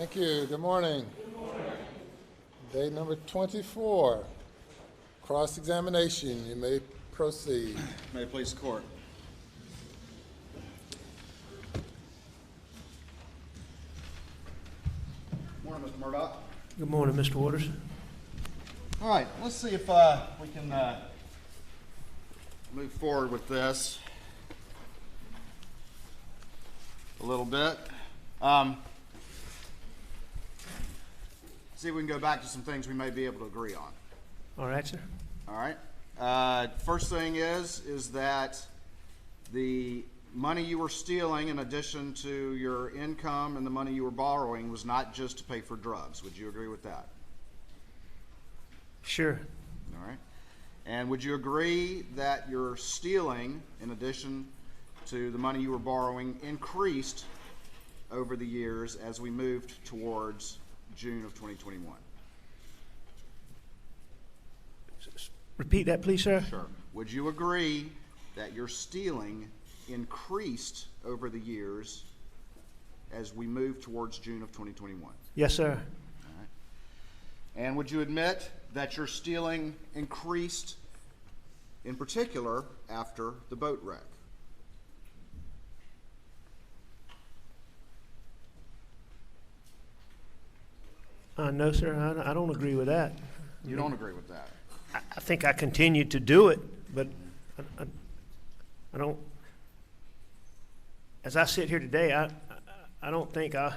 Thank you. Good morning. Day number 24, cross-examination. You may proceed. May it please the court. Morning, Mr. Murdaugh. Good morning, Mr. Waters. All right, let's see if we can move forward with this a little bit. See if we can go back to some things we may be able to agree on. All right, sir. All right. First thing is that the money you were stealing, in addition to your income and the money you were borrowing, was not just to pay for drugs. Would you agree with that? Sure. All right. And would you agree that your stealing, in addition to the money you were borrowing, increased over the years as we moved towards June of 2021? Repeat that, please, sir. Sure. Would you agree that your stealing increased over the years as we move towards June of 2021? Yes, sir. All right. And would you admit that your stealing increased in particular after the boat wreck? No, sir. I don't agree with that. You don't agree with that? I think I continued to do it, but I don't. As I sit here today, I don't think I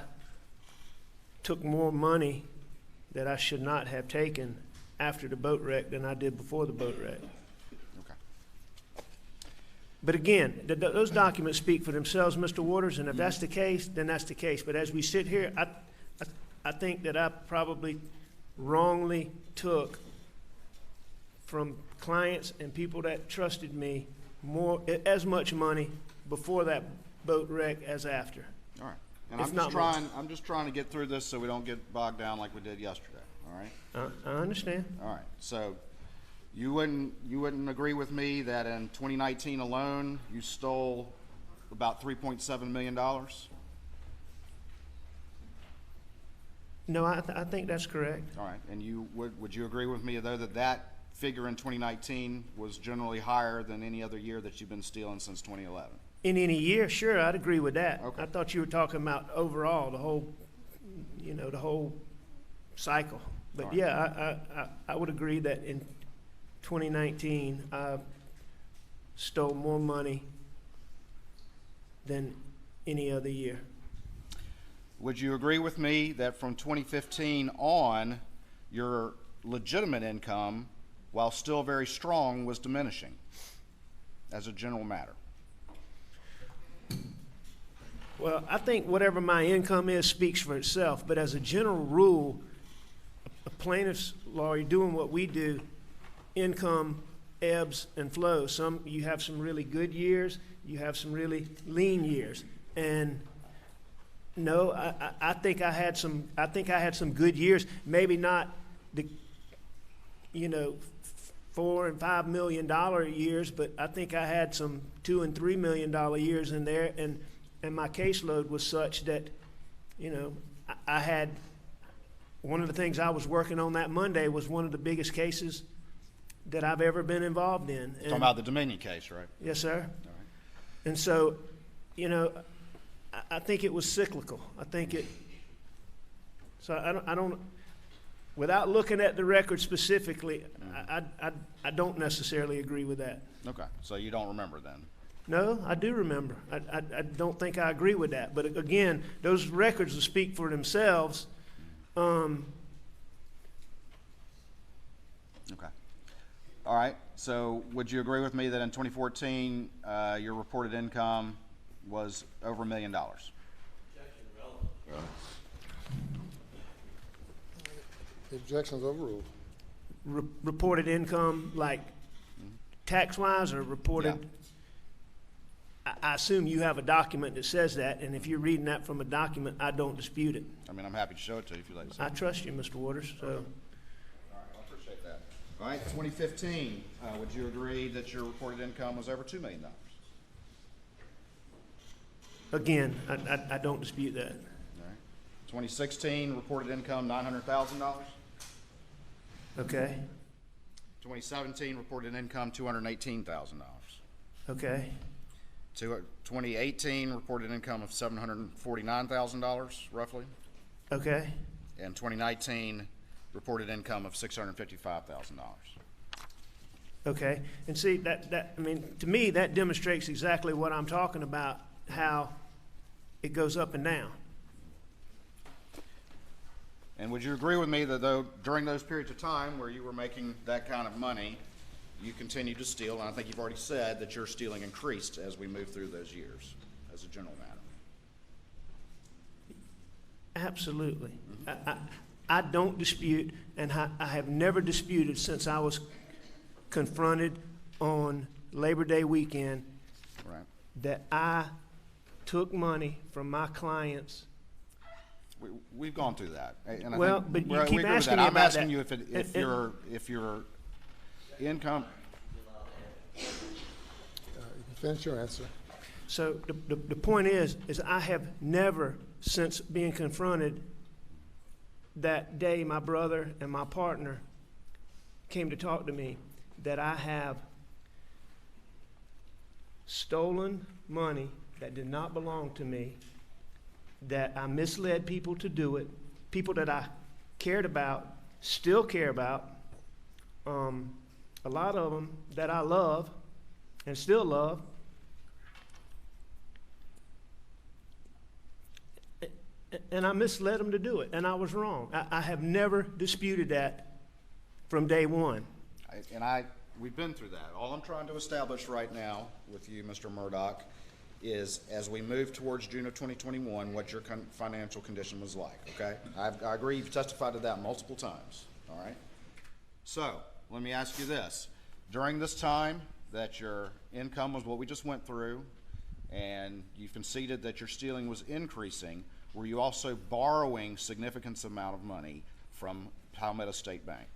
took more money that I should not have taken after the boat wreck than I did before the boat wreck. Okay. But again, those documents speak for themselves, Mr. Waters, and if that's the case, then that's the case. But as we sit here, I think that I probably wrongly took from clients and people that trusted me as much money before that boat wreck as after. All right. And I'm just trying to get through this so we don't get bogged down like we did yesterday. All right. I understand. All right. So you wouldn't agree with me that in 2019 alone you stole about $3.7 million? No, I think that's correct. All right. And would you agree with me though that figure in 2019 was generally higher than any other year that you've been stealing since 2011? In any year, sure, I'd agree with that. Okay. I thought you were talking about overall, the whole cycle. But All right. yeah, I would agree that in 2019, I stole more money than any other year. Would you agree with me that from 2015 on, your legitimate income, while still very strong, was diminishing as a general matter? Well, I think whatever my income is speaks for itself, but as a general rule, a plaintiff's lawyer doing what we do, income ebbs and flows. You have some really good years, you have some really lean years, and no, I think I had some good years. Maybe not the $4 and $5 million years, but I think I had some $2 and $3 million years in there, and my caseload was such that, I had one of the things I was working on that Monday was one of the biggest cases that I've ever been involved in. Talking about the Dominion case, right? Yes, sir. All right. And so, I think it was cyclical. So I don't, without looking at the record specifically, I don't necessarily agree with that. Okay, so you don't remember then? No, I do remember. I don't think I agree with that. But again, those records will speak for themselves. Okay. All right, so would you agree with me that in 2014, your reported income was over $1 million? The objection's overruled. Reported income, like tax-wise, or reported? Yeah. I assume you have a document that says that, and if you're reading that from a document, I don't dispute it. I mean, I'm happy to show it to you if you'd like to see I it. trust you, Mr. Waters. So, All right, I appreciate that. All right, 2015, would you agree that your reported income was over $2 million? again, I don't dispute that. All right. 2016, reported income $900,000. Okay, 2017, reported income $218,000. okay, 2018, reported income of $749,000, roughly. okay. And 2019, reported income of $655,000. Okay, and see, I mean, to me, that demonstrates exactly what I'm talking about, how it goes up and down. And would you agree with me that though, during those periods of time where you were making that kind of money, you continued to steal, and I think you've already said that your stealing increased as we moved through those years, as a general matter? Absolutely. I don't dispute, and I have never disputed since I was confronted on Labor Day weekend Right. that I took money from my clients. We've gone through that, and I Well, think but you we keep agree with asking that. me I'm about asking that. you if your income. You can finish your answer. So the point is I have never, since being confronted that day, my brother and my partner came to talk to me, that I have stolen money that did not belong to me, that I misled people to do it, people that I cared about, still care about, a lot of them that I love and still love. And I misled them to do it, and I was wrong. I have never disputed that from day one. We've been through that. All I'm trying to establish right now with you, Mr. Murdaugh, is as we move towards June of 2021, what your financial condition was like, okay? I agree, you've testified to that multiple times, all right? So, let me ask you this. During this time that your income was what we just went through, and you conceded that your stealing was increasing, were you also borrowing significant amount of money from Palmetto State Bank?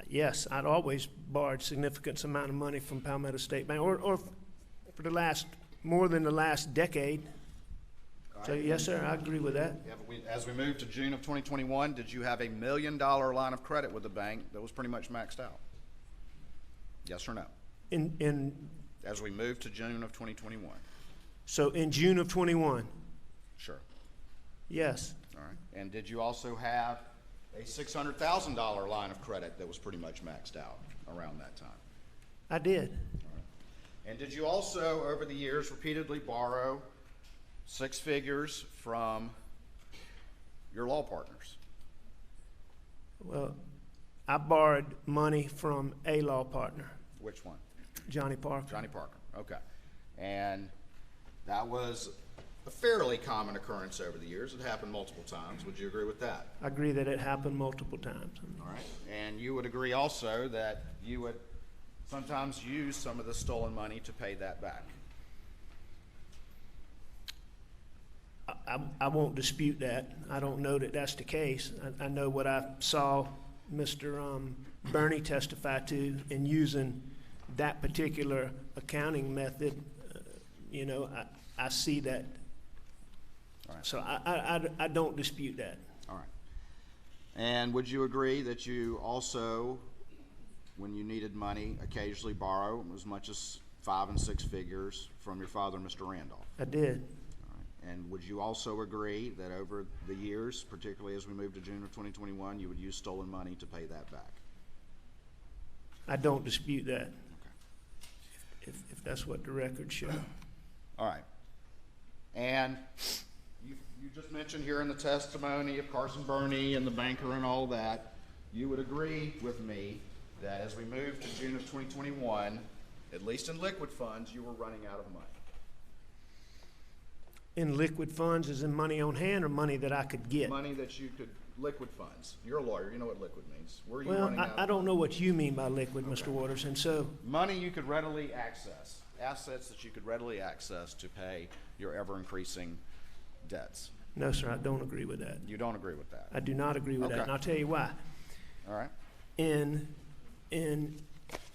Yes, I'd always borrowed significant amount of money from Palmetto State Bank, or for the last, more than the last decade. So, yes, sir, I agree with that. Yeah, but as we move to June of 2021, did you have $1 million line of credit with the bank that was pretty much maxed out? Yes or no? As we move to June of 2021. So in June of 21, Sure. yes, All right. And did you also have a $600,000 line of credit that was pretty much maxed out around that time? I did. All right. And did you also, over the years, repeatedly borrow six figures from your law partners? Well, I borrowed money from a law partner, Which one? Johnny Parker. Johnny Parker. Okay. And that was a fairly common occurrence over the years. It happened multiple times. Would you agree with that? I agree that it happened multiple times. All right. And you would agree also that you would sometimes use some of the stolen money to pay that back? I won't dispute that. I don't know that that's the case. I know what I saw Mr. Bernie testify to in using that particular accounting method. I see that. All right. So I don't dispute that. All right. And would you agree that you also, when you needed money, occasionally borrow as much as 5 and 6 figures from your father, Mr. Randolph? I did. All right. And would you also agree that over the years, particularly as we move to June of 2021, you would use stolen money to pay that back? I don't dispute that. Okay. If that's what the records show. All right. And you just mentioned here in the testimony of Carson Burney and the banker and all that, you would agree with me that as we move to June of 2021, at least in liquid funds, you were running out of money. In liquid funds, is in money on hand or money that I could get? Money that you could, liquid funds. You're a lawyer, you know what liquid means. Were you Well, running out? I don't know what you mean by liquid, Mr. Waters, and so, Money you could readily access, assets that you could readily access to pay your ever-increasing debts. no, sir, I don't agree with that. You don't agree with that? I do not agree with that, Okay. and I'll tell you why. All right.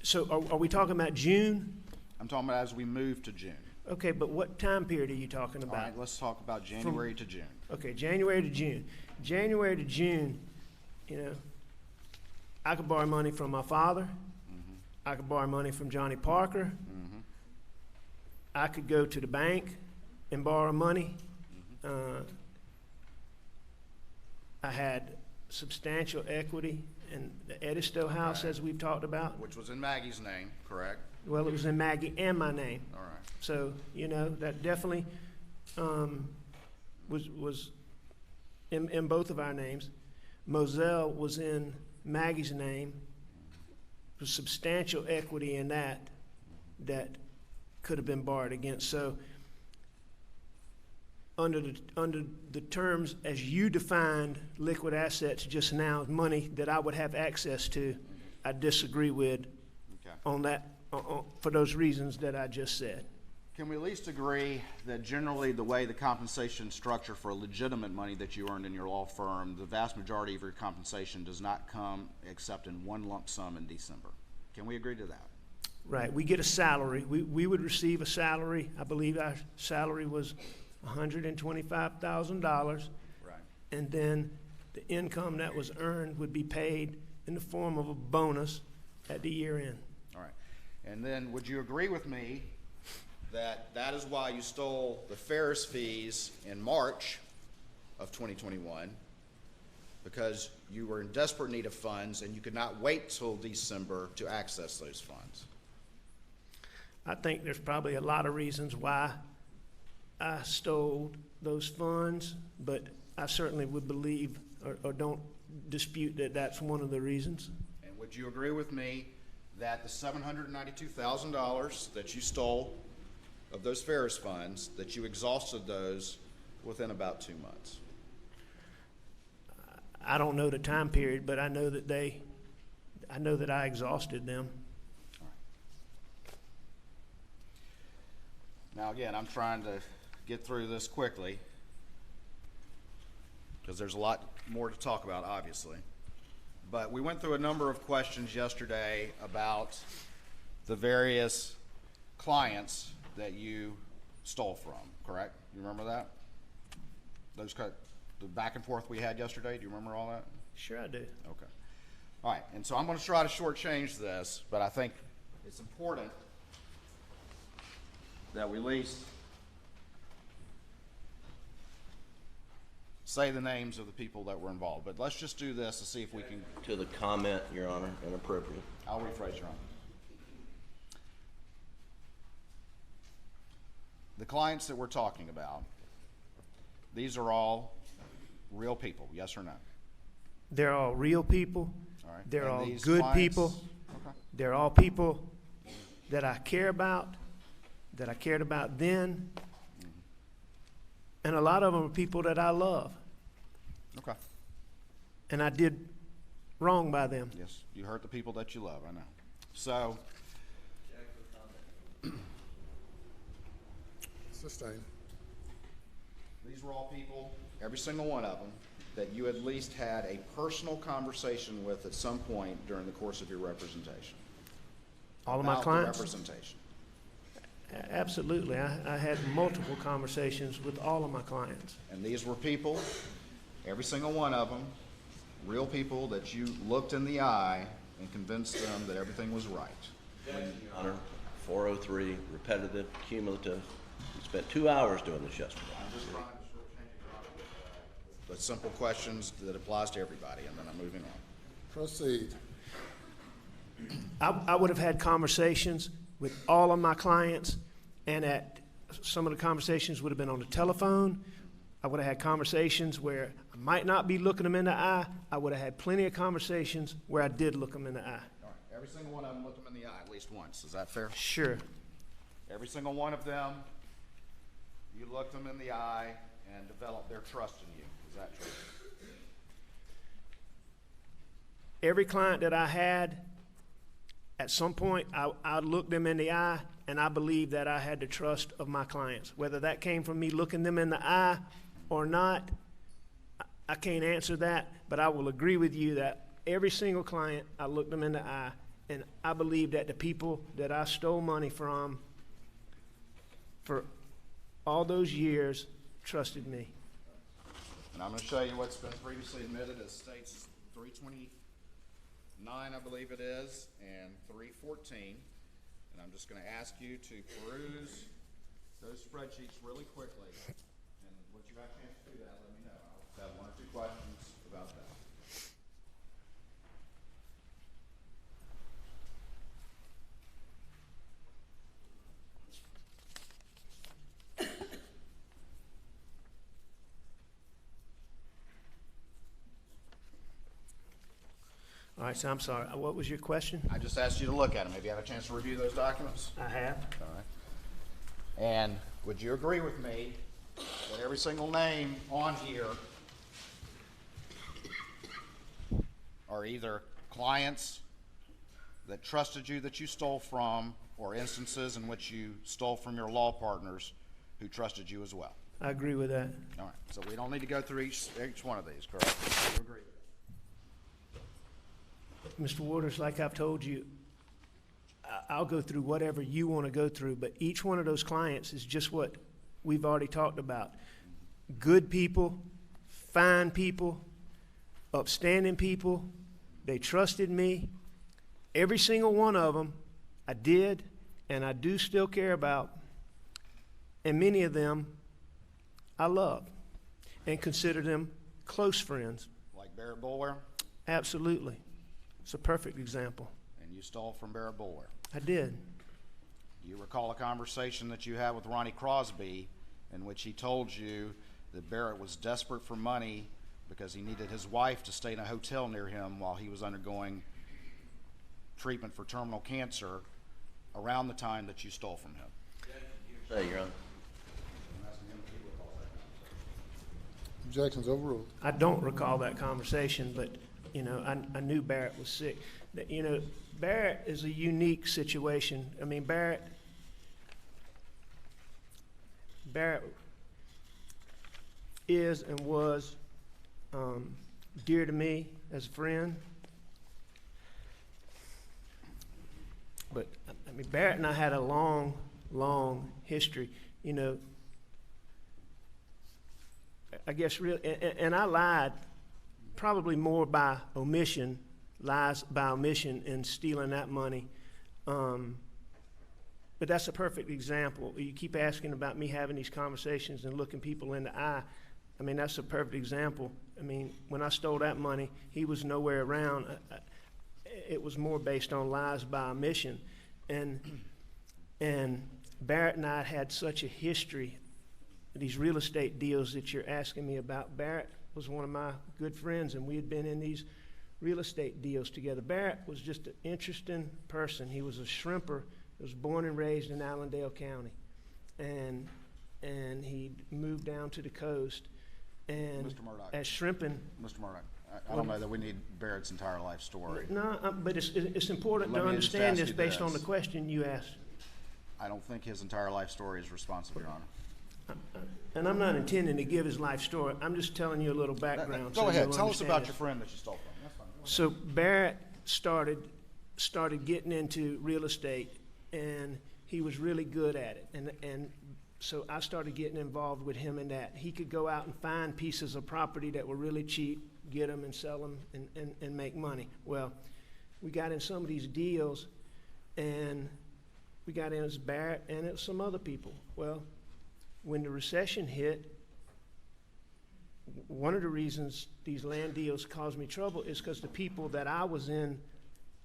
So are we talking about June? I'm talking about as we move to June. Okay, but what time period are you talking All about? right, let's talk about January to June. Okay, January to June. January to June, you know, I could borrow money from my father. I could borrow money from Johnny Parker. I could go to the bank and borrow money. I had substantial equity in the Edisto house, Okay. as we've talked about. Which was in Maggie's name, correct? Well, it was in Maggie and my name. All right. So, you know, that definitely was in both of our names. Moselle was in Maggie's name. There was substantial equity in that could have been borrowed against. So under the terms as you defined liquid assets just now, money that I would have access to, I disagree with Okay. on that, for those reasons that I just said. Can we at least agree that generally the way the compensation structure for legitimate money that you earned in your law firm, the vast majority of your compensation does not come except in one lump sum in December? Can we agree to that? Right, we get a salary. We would receive a salary. I believe our salary was $125,000. Right. And then the income that was earned would be paid in the form of a bonus at the year end. All right. And then would you agree with me that that is why you stole the Ferris fees in March of 2021, because you were in desperate need of funds and you could not wait till December to access those funds? I think there's probably a lot of reasons why I stole those funds, but I certainly would believe or don't dispute that that's one of the reasons. And would you agree with me that the $792,000 that you stole of those Ferris funds, that you exhausted those within about 2 months? I don't know the time period, but I know that I exhausted them. Now, again, I'm trying to get through this quickly because there's a lot more to talk about, obviously. But we went through a number of questions yesterday about the various clients that you stole from, correct? You remember that? The back and forth we had yesterday, do you remember all that? Sure I do. Okay. All right, and so I'm going to try to shortchange this, but I think it's important that we at least say the names of the people that were involved. But let's just do this to see if we can. To the comment, Your Honor, inappropriate. I'll rephrase, Your Honor. The clients that we're talking about, these are all real people, yes or no? They're all real people. All right. They're And all these good clients- people. Okay. They're all people that I care about, that I cared about then. And a lot of them are people that I love. Okay. And I did wrong by them. Yes, you hurt the people that you love, I know. So, Sustained. these were all people, every single one of them, that you at least had a personal conversation with at some point during the course of your representation. All of my About the clients? representation. Absolutely. I had multiple conversations with all of my clients. And these were people, every single one of them, real people that you looked in the eye and convinced them that everything was right. Your Honor, 403, repetitive, cumulative. We spent 2 hours doing this yesterday. I'm just trying to shortchange it with simple questions that applies to everybody, and then I'm moving on. Proceed. I would have had conversations with all of my clients, and some of the conversations would have been on the telephone. I would have had conversations where I might not be looking them in the eye. I would have had plenty of conversations where I did look them in the eye. All right, every single one of them looked them in the eye at least once. Is that fair? Sure. Every single one of them, you looked them in the eye and developed their trust in you. Is that true? Every client that I had, at some point, I looked them in the eye, and I believe that I had the trust of my clients. Whether that came from me looking them in the eye or not, I can't answer that, but I will agree with you that every single client, I looked them in the eye, and I believe that the people that I stole money from for all those years trusted me. And I'm going to show you what's been previously admitted as states 329, I believe it is, and 314. And I'm just going to ask you to peruse those spreadsheets really quickly. And once you have a chance to do that, let me know. I'll have one or two questions about that. All right, so I'm sorry. What was your question? I just asked you to look at them. Have you had a chance to review those documents? I have. All right. And would you agree with me that every single name on here are either clients that trusted you that you stole from, or instances in which you stole from your law partners who trusted you as well? I agree with that. All right. So we don't need to go through each one of these, correct? You agree with that? Mr. Waters, like I've told you, I'll go through whatever you want to go through, but each one of those clients is just what we've already talked about. Good people, fine people, upstanding people. They trusted me. Every single one of them I did, and I do still care about, and many of them I love and consider them close friends. Like Barrett Bulwer? Absolutely. It's a perfect example. And you stole from Barrett Bulwer. I did. Do you recall a conversation that you had with Ronnie Crosby in which he told you that Barrett was desperate for money because he needed his wife to stay in a hotel near him while he was undergoing treatment for terminal cancer around the time that you stole from him? Say, Your Honor. Objections overruled. I don't recall that conversation, but, you know, I knew Barrett was sick. You know, Barrett is a unique situation. I mean, Barrett is and was dear to me as a friend. But, I mean, Barrett and I had a long, long history. You know, I guess really, and I lied probably more by omission, lies by omission in stealing that money. But that's a perfect example. You keep asking about me having these conversations and looking people in the eye. I mean, that's a perfect example. I mean, when I stole that money, he was nowhere around. It was more based on lies by omission. And Barrett and I had such a history, these real estate deals that you're asking me about. Barrett was one of my good friends, and we had been in these real estate deals together. Barrett was just an interesting person. He was a shrimper. He was born and raised in Allendale County. And he moved down to the coast. And Mr. Murdoch. as shrimping. Mr. Murdoch, I don't know that we need Barrett's entire life story. No, but it's important Let to me just understand ask this you based on this. the question you asked. I don't think his entire life story is responsive, Your Honor. And I'm not intending to give his life story. I'm just telling you a little background. Go so ahead. you'll Tell us understand about this. your friend that you stole from. That's fine. Go ahead. So Barrett started getting into real estate, and he was really good at it. And so I started getting involved with him in that. He could go out and find pieces of property that were really cheap, get them and sell them and make money. Well, we got in some of these deals, and we got in as Barrett and it was some other people. Well, when the recession hit, one of the reasons these land deals caused me trouble is because the people that I was in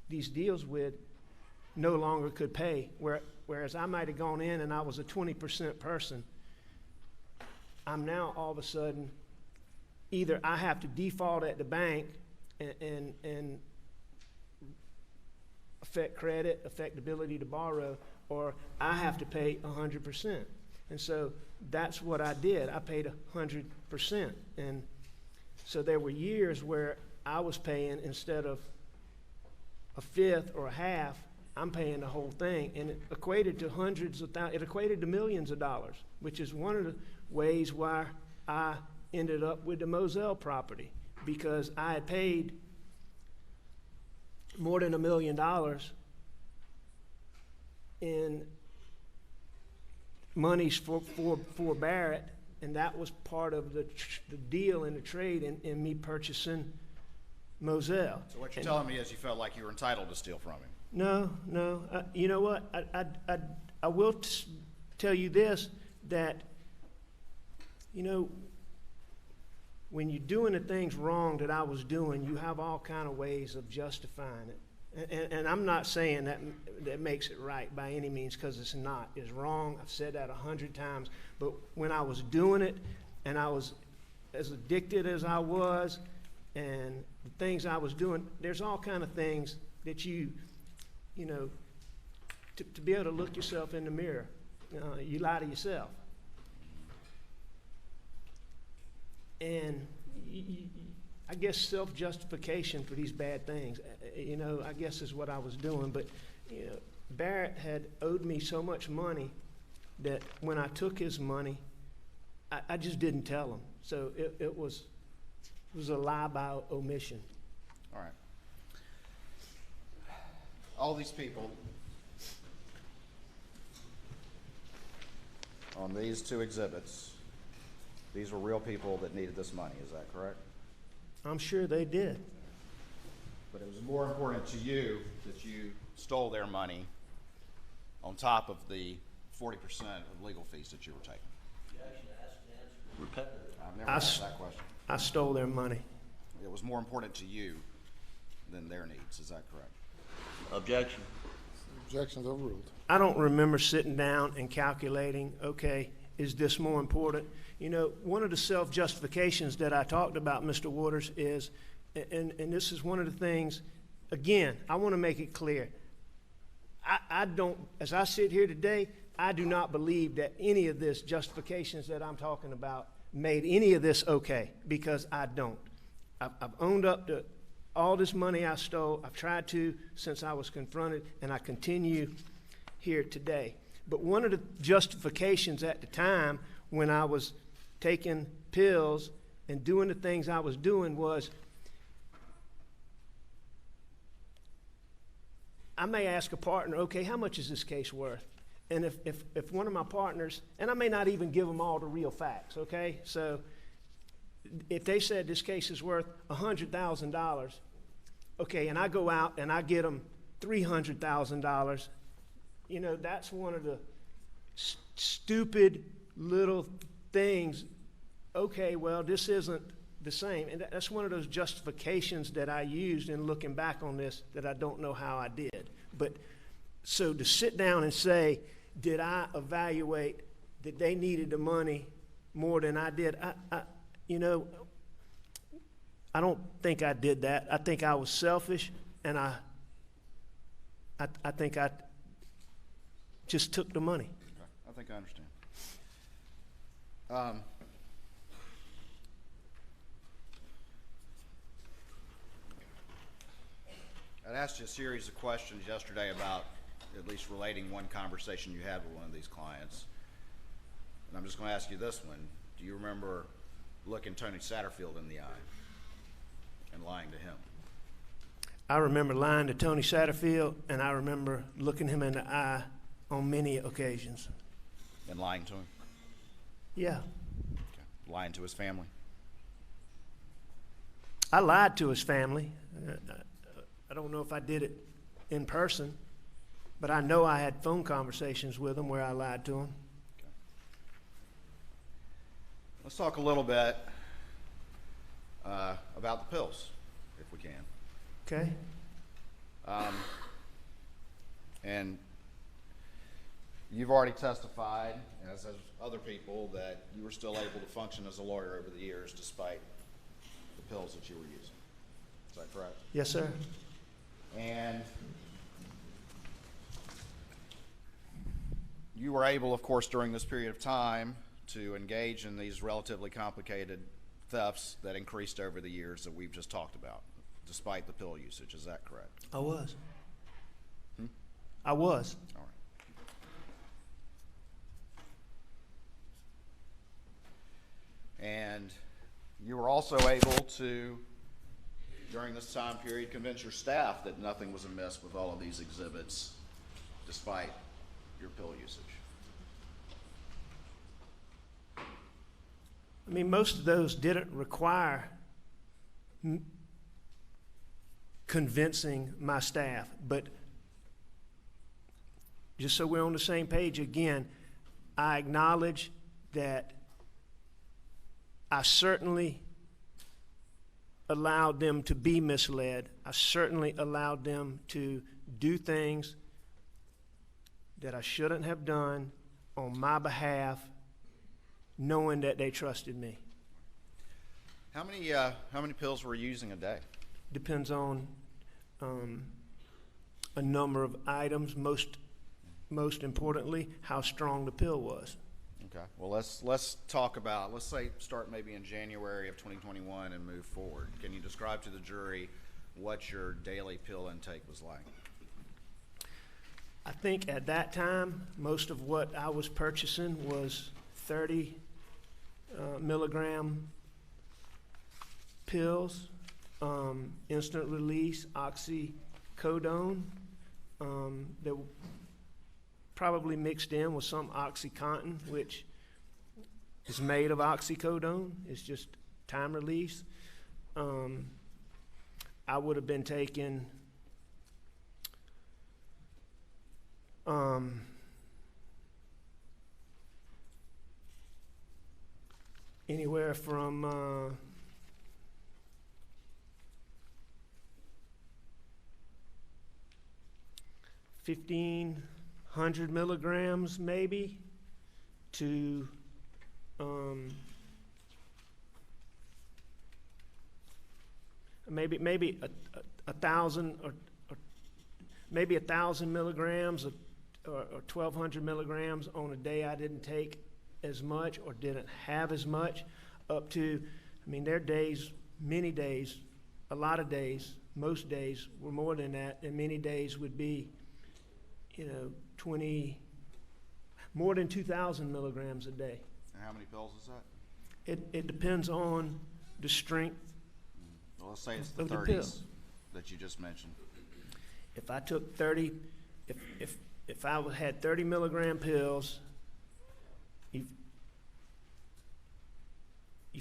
these deals with no longer could pay. Whereas I might have gone in and I was a 20% person, I'm now all of a sudden, either I have to default at the bank and affect credit, affect the ability to borrow, or I have to pay 100%. And so that's what I did. I paid 100%. And so there were years where I was paying, instead of a fifth or a half, I'm paying the whole thing. And it equated to hundreds of thousands, it equated to millions of dollars, which is one of the ways why I ended up with the Moselle property, because I had paid more than $1 million in monies for Barrett, and that was part of the deal in the trade in me purchasing Moselle. So what you're telling me is you felt like you were entitled to steal from him? No. You know what? I will tell you this, that, you know, when you're doing the things wrong that I was doing, you have all kind of ways of justifying it. And I'm not saying that makes it right by any means, because it's not. It's wrong. I've said that 100 times. But when I was doing it, and I was as addicted as I was, and the things I was doing, there's all kind of things that you know, to be able to look yourself in the mirror, you lie to yourself. And I guess self-justification for these bad things, you know, I guess is what I was doing. But, you know, Barrett had owed me so much money that when I took his money, I just didn't tell him. So it was a lie by omission. All right. All these people on these two exhibits, these were real people that needed this money, is that correct? I'm sure they did. But it was more important to you that you stole their money on top of the 40% of legal fees that you were taking. Repetitive. I've never asked that question. I stole their money. It was more important to you than their needs, is that correct? Objection. Objections overruled. I don't remember sitting down and calculating, okay, is this more important? You know, one of the self-justifications that I talked about, Mr. Waters, is, and this is one of the things, again, I want to make it clear. I don't, as I sit here today, I do not believe that any of this justifications that I'm talking about made any of this okay, because I don't. I've owned up to all this money I stole. I've tried to since I was confronted, and I continue here today. But one of the justifications at the time when I was taking pills and doing the things I was doing was, I may ask a partner, okay, how much is this case worth? And if one of my partners, and I may not even give them all the real facts, okay? So if they said this case is worth $100,000, okay, and I go out and I get them $300,000, you know, that's one of the stupid little things. Okay, well, this isn't the same. And that's one of those justifications that I used in looking back on this that I don't know how I did. But so to sit down and say, did I evaluate that they needed the money more than I did? You know, I don't think I did that. I think I was selfish, and I think I just took the money. Okay. I think I understand. I'd asked you a series of questions yesterday about at least relating one conversation you had with one of these clients. And I'm just going to ask you this one. Do you remember looking Tony Satterfield in the eye and lying to him? I remember lying to Tony Satterfield, and I remember looking him in the eye on many occasions. And lying to him? Yeah. Okay. Lying to his family? I lied to his family. I don't know if I did it in person, but I know I had phone conversations with him where I lied to him. Okay. Let's talk a little bit about the pills, if we can. Okay? And you've already testified, as have other people, that you were still able to function as a lawyer over the years despite the pills that you were using. Is that correct? Yes, sir. And you were able, of course, during this period of time to engage in these relatively complicated thefts that increased over the years that we've just talked about, despite the pill usage. Is that correct? I was. I was. All right. And you were also able to, during this time period, convince your staff that nothing was amiss with all of these exhibits, despite your pill usage. I mean, most of those didn't require convincing my staff, but just so we're on the same page again, I acknowledge that I certainly allowed them to be misled. I certainly allowed them to do things that I shouldn't have done on my behalf, knowing that they trusted me. How many pills were you using a day? Depends on a number of items. Most importantly, how strong the pill was. Okay. Well, let's talk about, let's say start maybe in January of 2021 and move forward. Can you describe to the jury what your daily pill intake was like? I think at that time, most of what I was purchasing was 30 milligram pills, instant release, oxycodone, that probably mixed in with some OxyContin, which is made of oxycodone. It's just time release. I would have been taking anywhere from 1,500 milligrams maybe to maybe 1,000 or maybe 1,000 milligrams or 1,200 milligrams on a day I didn't take as much or didn't have as much, up to, I mean, there are days, many days, a lot of days, most days were more than that, and many days would be, you know, more than 2,000 milligrams a day. And how many pills is that? It depends on the strength. Well, let's say it's the Of the 30s pill. that you just mentioned. If I took 30, if I had 30 milligram pills, you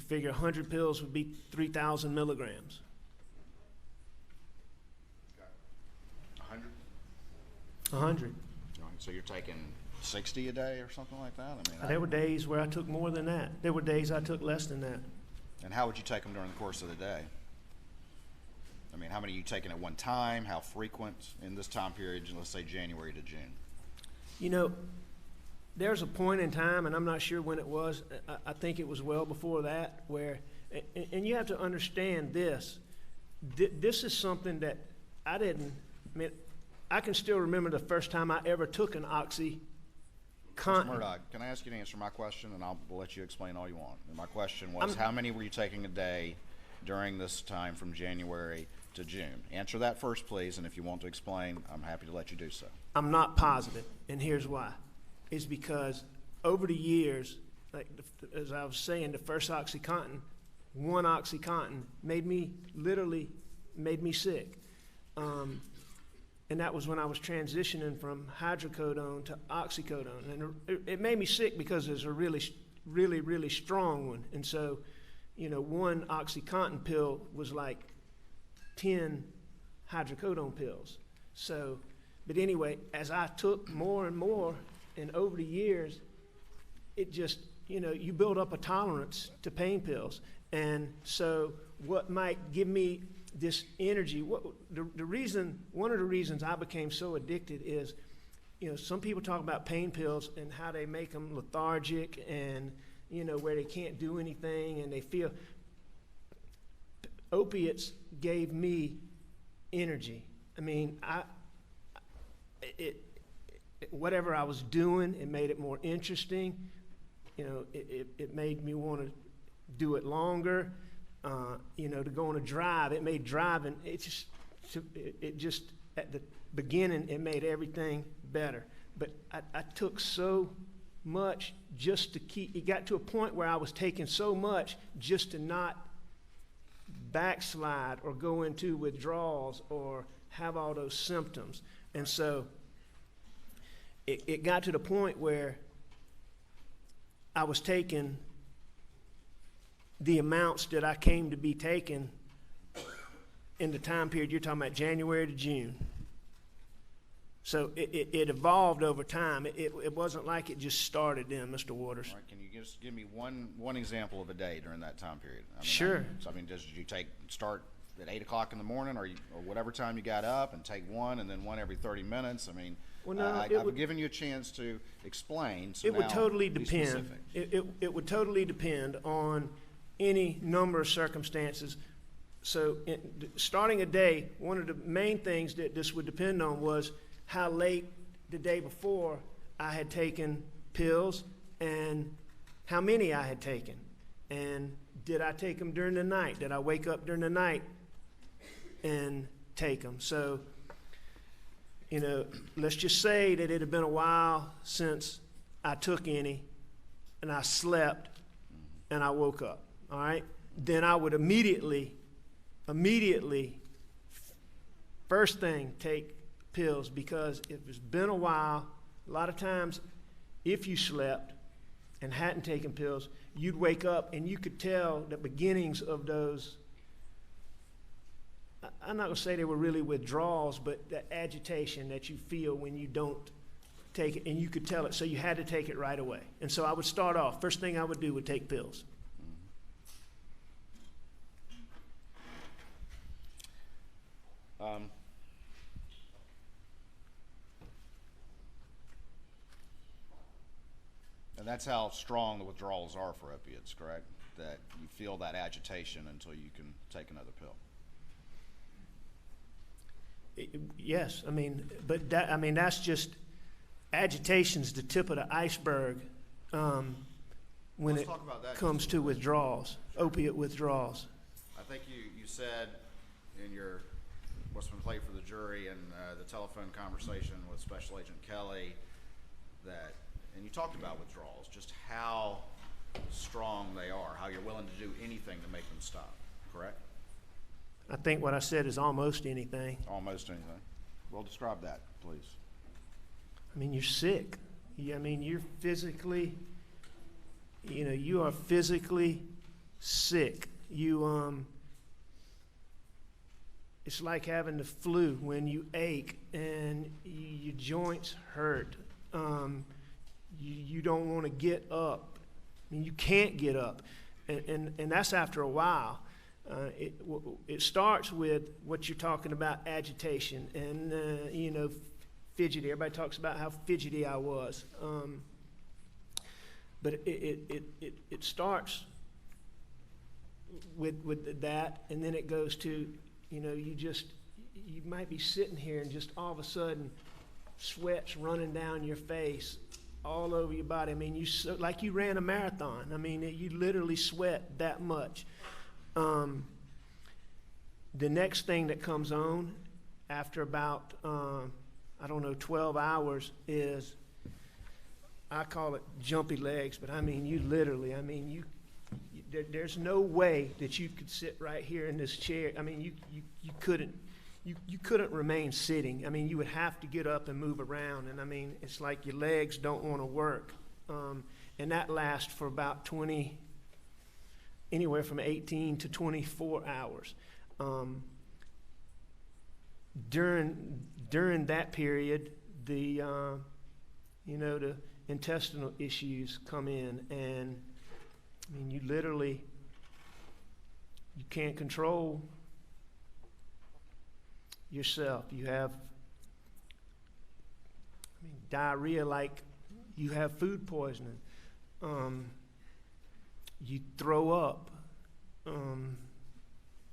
figure 100 pills would be 3,000 milligrams. 100? 100. So you're taking 60 a day or something like that? I mean, There were days where I took more than that. There were days I took less than that. and how would you take them during the course of the day? I mean, how many are you taking at one time? How frequent in this time period, let's say January to June? You know, there's a point in time, and I'm not sure when it was, I think it was well before that, where, and you have to understand this, this is something that I didn't, I mean, I can still remember the first time I ever took an Mr. OxyContin. Murdoch, can I ask you to answer my question, and I'll let you explain all you want. And my question was, how many were you taking a day during this time from January to June? Answer that first, please, and if you want to explain, I'm happy to let you do so. I'm not positive, and here's why. It's because over the years, like as I was saying, the first OxyContin, one OxyContin literally made me sick. And that was when I was transitioning from hydrocodone to oxycodone. And it made me sick because it's a really strong one. And so, you know, one OxyContin pill was like 10 hydrocodone pills. So, but anyway, as I took more and more, and over the years, it just, you know, you build up a tolerance to pain pills. And so what might give me this energy, one of the reasons I became so addicted is, you know, some people talk about pain pills and how they make them lethargic and, you know, where they can't do anything and they feel, opiates gave me energy. I mean, whatever I was doing, it made it more interesting. You know, it made me want to do it longer. You know, to go on a drive, it made driving, it just, at the beginning, it made everything better. But I took so much just to keep, it got to a point where I was taking so much just to not backslide or go into withdrawals or have all those symptoms. And so it got to the point where I was taking the amounts that I came to be taking in the time period you're talking about, January to June. So it evolved over time. It wasn't like it just started then, Mr. Waters. All right, can you just give me one example of a day during that time period? I mean, Sure. So, I mean, did you start at 8 o'clock in the morning, or whatever time you got up, and take one, and then one every 30 minutes? I mean, Well, no, I've given you a chance to explain. So It would now totally be depend. specific. It would totally depend on any number of circumstances. So, starting a day, one of the main things that this would depend on was how late the day before I had taken pills and how many I had taken. And did I take them during the night? Did I wake up during the night and take them? So, you know, let's just say that it had been a while since I took any, and I slept and I woke up, all right? Then I would immediately, first thing, take pills, because if it's been a while, a lot of times if you slept and hadn't taken pills, you'd wake up and you could tell the beginnings of those. I'm not going to say they were really withdrawals, but the agitation that you feel when you don't take it, and you could tell it, so you had to take it right away. And so I would start off, first thing I would do would take pills. And that's how strong the withdrawals are for opiates, correct? That you feel that agitation until you can take another pill. Yes, I mean, but that's just, agitation's the tip of the iceberg when Let's it talk about that comes to withdrawals, opiate withdrawals. I think you said in your, what's been played for the jury and the telephone conversation with Special Agent Kelly that, and you talked about withdrawals, just how strong they are, how you're willing to do anything to make them stop, correct? I think what I said is almost anything. Almost anything. Well, describe that, please. I mean, you're sick. I mean, you're physically, you are physically sick. It's like having the flu when you ache and your joints hurt. You don't want to get up. I mean, you can't get up. And that's after a while. It starts with what you're talking about, agitation and, fidgety. Everybody talks about how fidgety I was. But it starts with that, and then it goes to, you might be sitting here and just all of a sudden sweat's running down your face, all over your body. I mean, like you ran a marathon. I mean, you literally sweat that much. The next thing that comes on after about, 12 hours is, I call it jumpy legs, but I mean, you literally, there's no way that you could sit right here in this chair. I mean, you couldn't remain sitting. I mean, you would have to get up and move around. And I mean, it's like your legs don't want to work. And that lasts for about anywhere from 18 to 24 hours. During that period, the intestinal issues come in, and I mean, you can't control yourself. You have, diarrhea like you have food poisoning. You throw up.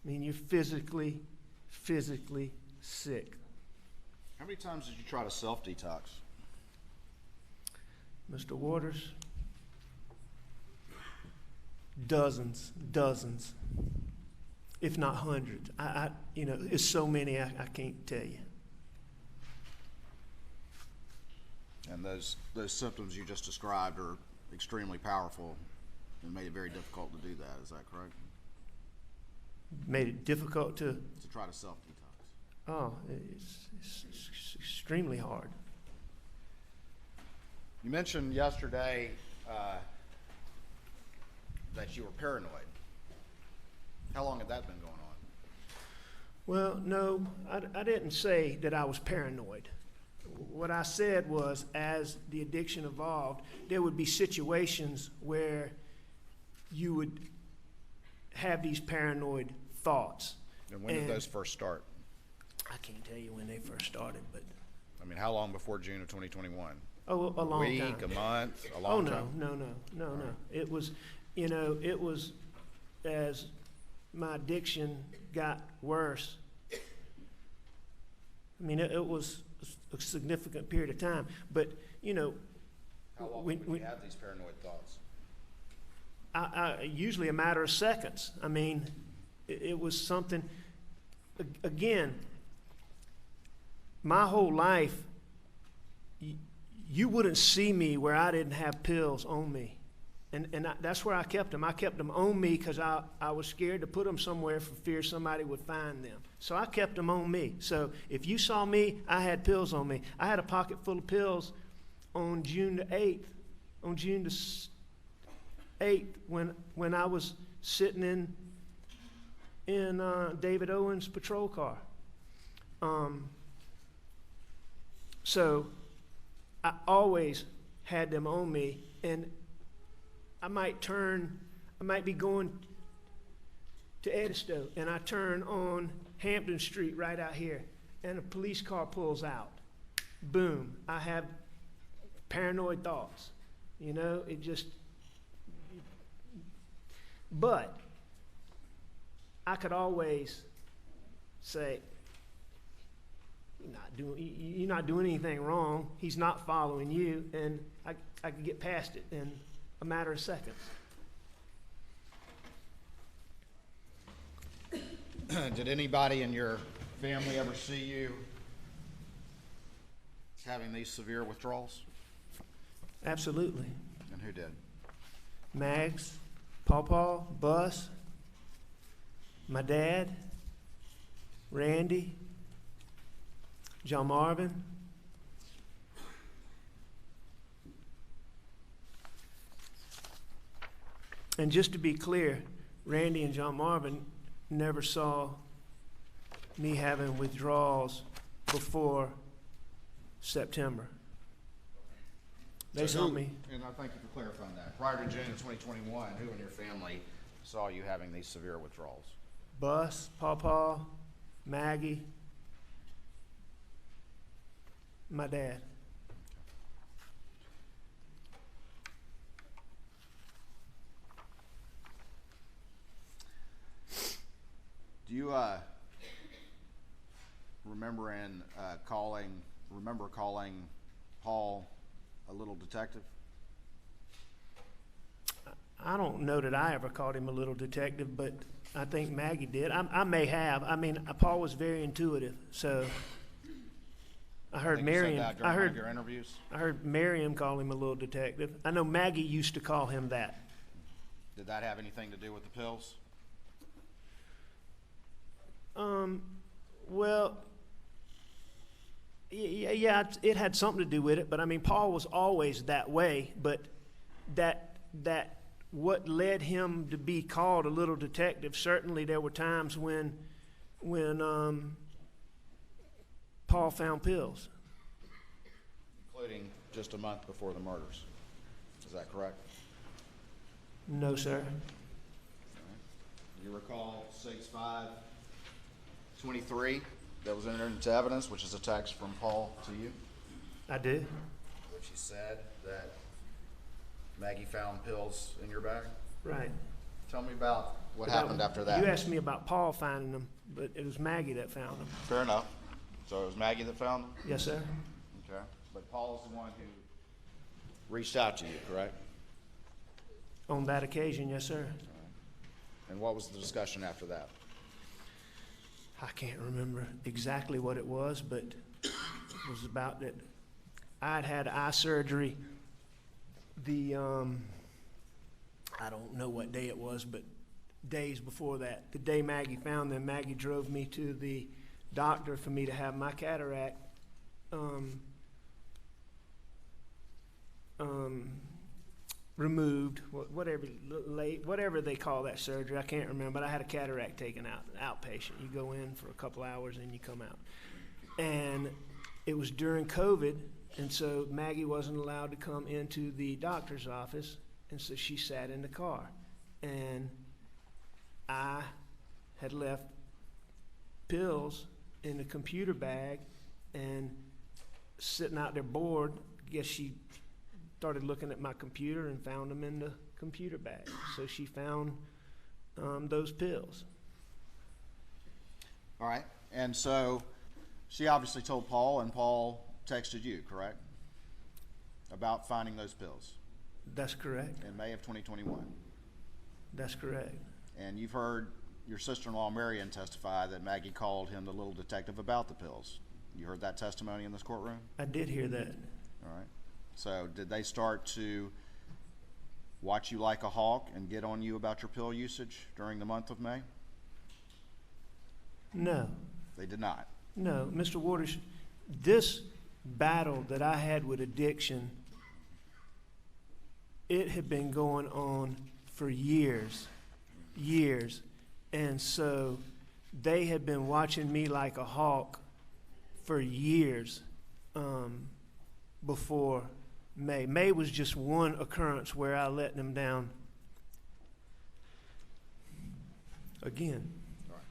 You're physically sick. How many times did you try to self-detox? Mr. Waters, dozens, if not hundreds. It's so many I can't tell you. And those symptoms you just described are extremely powerful and made it very difficult to do that. Is that correct? Made it difficult to try to self-detox. Oh, it's extremely hard. You mentioned yesterday that you were paranoid. How long had that been going on? Well, no, I didn't say that I was paranoid. What I said was, as the addiction evolved, there would be situations where you would have these paranoid thoughts. And when did those first start? I can't tell you when they first started, but I mean, how long before June of 2021? a long Week, time. a month, a Oh, long no, time? no. It was, it was as my addiction got worse. I mean, it was a significant period of time, but, How long when- would when- you have these paranoid thoughts? usually a matter of seconds. I mean, it was something, again, my whole life, you wouldn't see me where I didn't have pills on me. And that's where I kept them. I kept them on me because I was scared to put them somewhere for fear somebody would find them. So I kept them on me. So if you saw me, I had pills on me. I had a pocket full of pills on June the 8th. On June the 8th, when I was sitting in David Owen's patrol car. So I always had them on me, and I might be going to Edisto, and I turn on Hampton Street right out here, and a police car pulls out. Boom, I have paranoid thoughts. It just, but I could always say, you're not doing anything wrong. He's not following you, and I could get past it in a matter of seconds. Did anybody in your family ever see you having these severe withdrawals? Absolutely. And who did? Mags, Paw, Bus, my dad, Randy, John Marvin. And just to be clear, Randy and John Marvin never saw me having withdrawals before September. They So saw who- me. And I thank you for clarifying that. Prior to June of 2021, who in your family saw you having these severe withdrawals? Bus, Paw, Maggie, my dad. Do you remember calling Paul a little detective? I don't know that I ever called him a little detective, but I think Maggie did. I may have. I mean, Paul was very intuitive, so I heard think you said Miriam. that during one of your interviews. I heard Miriam call him a little detective. I know Maggie used to call him that. Did that have anything to do with the pills? Well, yeah, it had something to do with it, but I mean, Paul was always that way, but that what led him to be called a little detective, certainly there were times when Paul found pills. Including just a month before the murders. Is that correct? No, sir. Do you recall 6/5/23 that was entered into evidence, which is a text from Paul to you, I do. which he said that Maggie found pills in your bag? Right. Tell me about what But happened after that. You asked me about Paul finding them, but it was Maggie that found them. Fair enough. So it was Maggie that found them? Yes, sir. Okay. But Paul's the one who reached out to you, correct? On that occasion, yes, sir. And what was the discussion after that? I can't remember exactly what it was, but it was about that I'd had eye surgery I don't know what day it was, but days before that. The day Maggie found them, Maggie drove me to the doctor for me to have my cataract removed, whatever they call that surgery. I can't remember, but I had a cataract taken out, outpatient. You go in for a couple hours and you come out. And it was during COVID, and so Maggie wasn't allowed to come into the doctor's office, and so she sat in the car. And I had left pills in the computer bag, and sitting out there bored, I guess she started looking at my computer and found them in the computer bag. So she found those pills. All right, and so she obviously told Paul, and Paul texted you, correct? About finding those pills That's correct. in May of 2021. That's correct. And you've heard your sister-in-law Marion testify that Maggie called him the little detective about the pills. You heard that testimony in this courtroom? I did hear that. All right. So did they start to watch you like a hawk and get on you about your pill usage during the month of May? No. They did not. No, Mr. Waters, this battle that I had with addiction, it had been going on for years. And so they had been watching me like a hawk for years before May. May was just one occurrence where I let them down again. All right.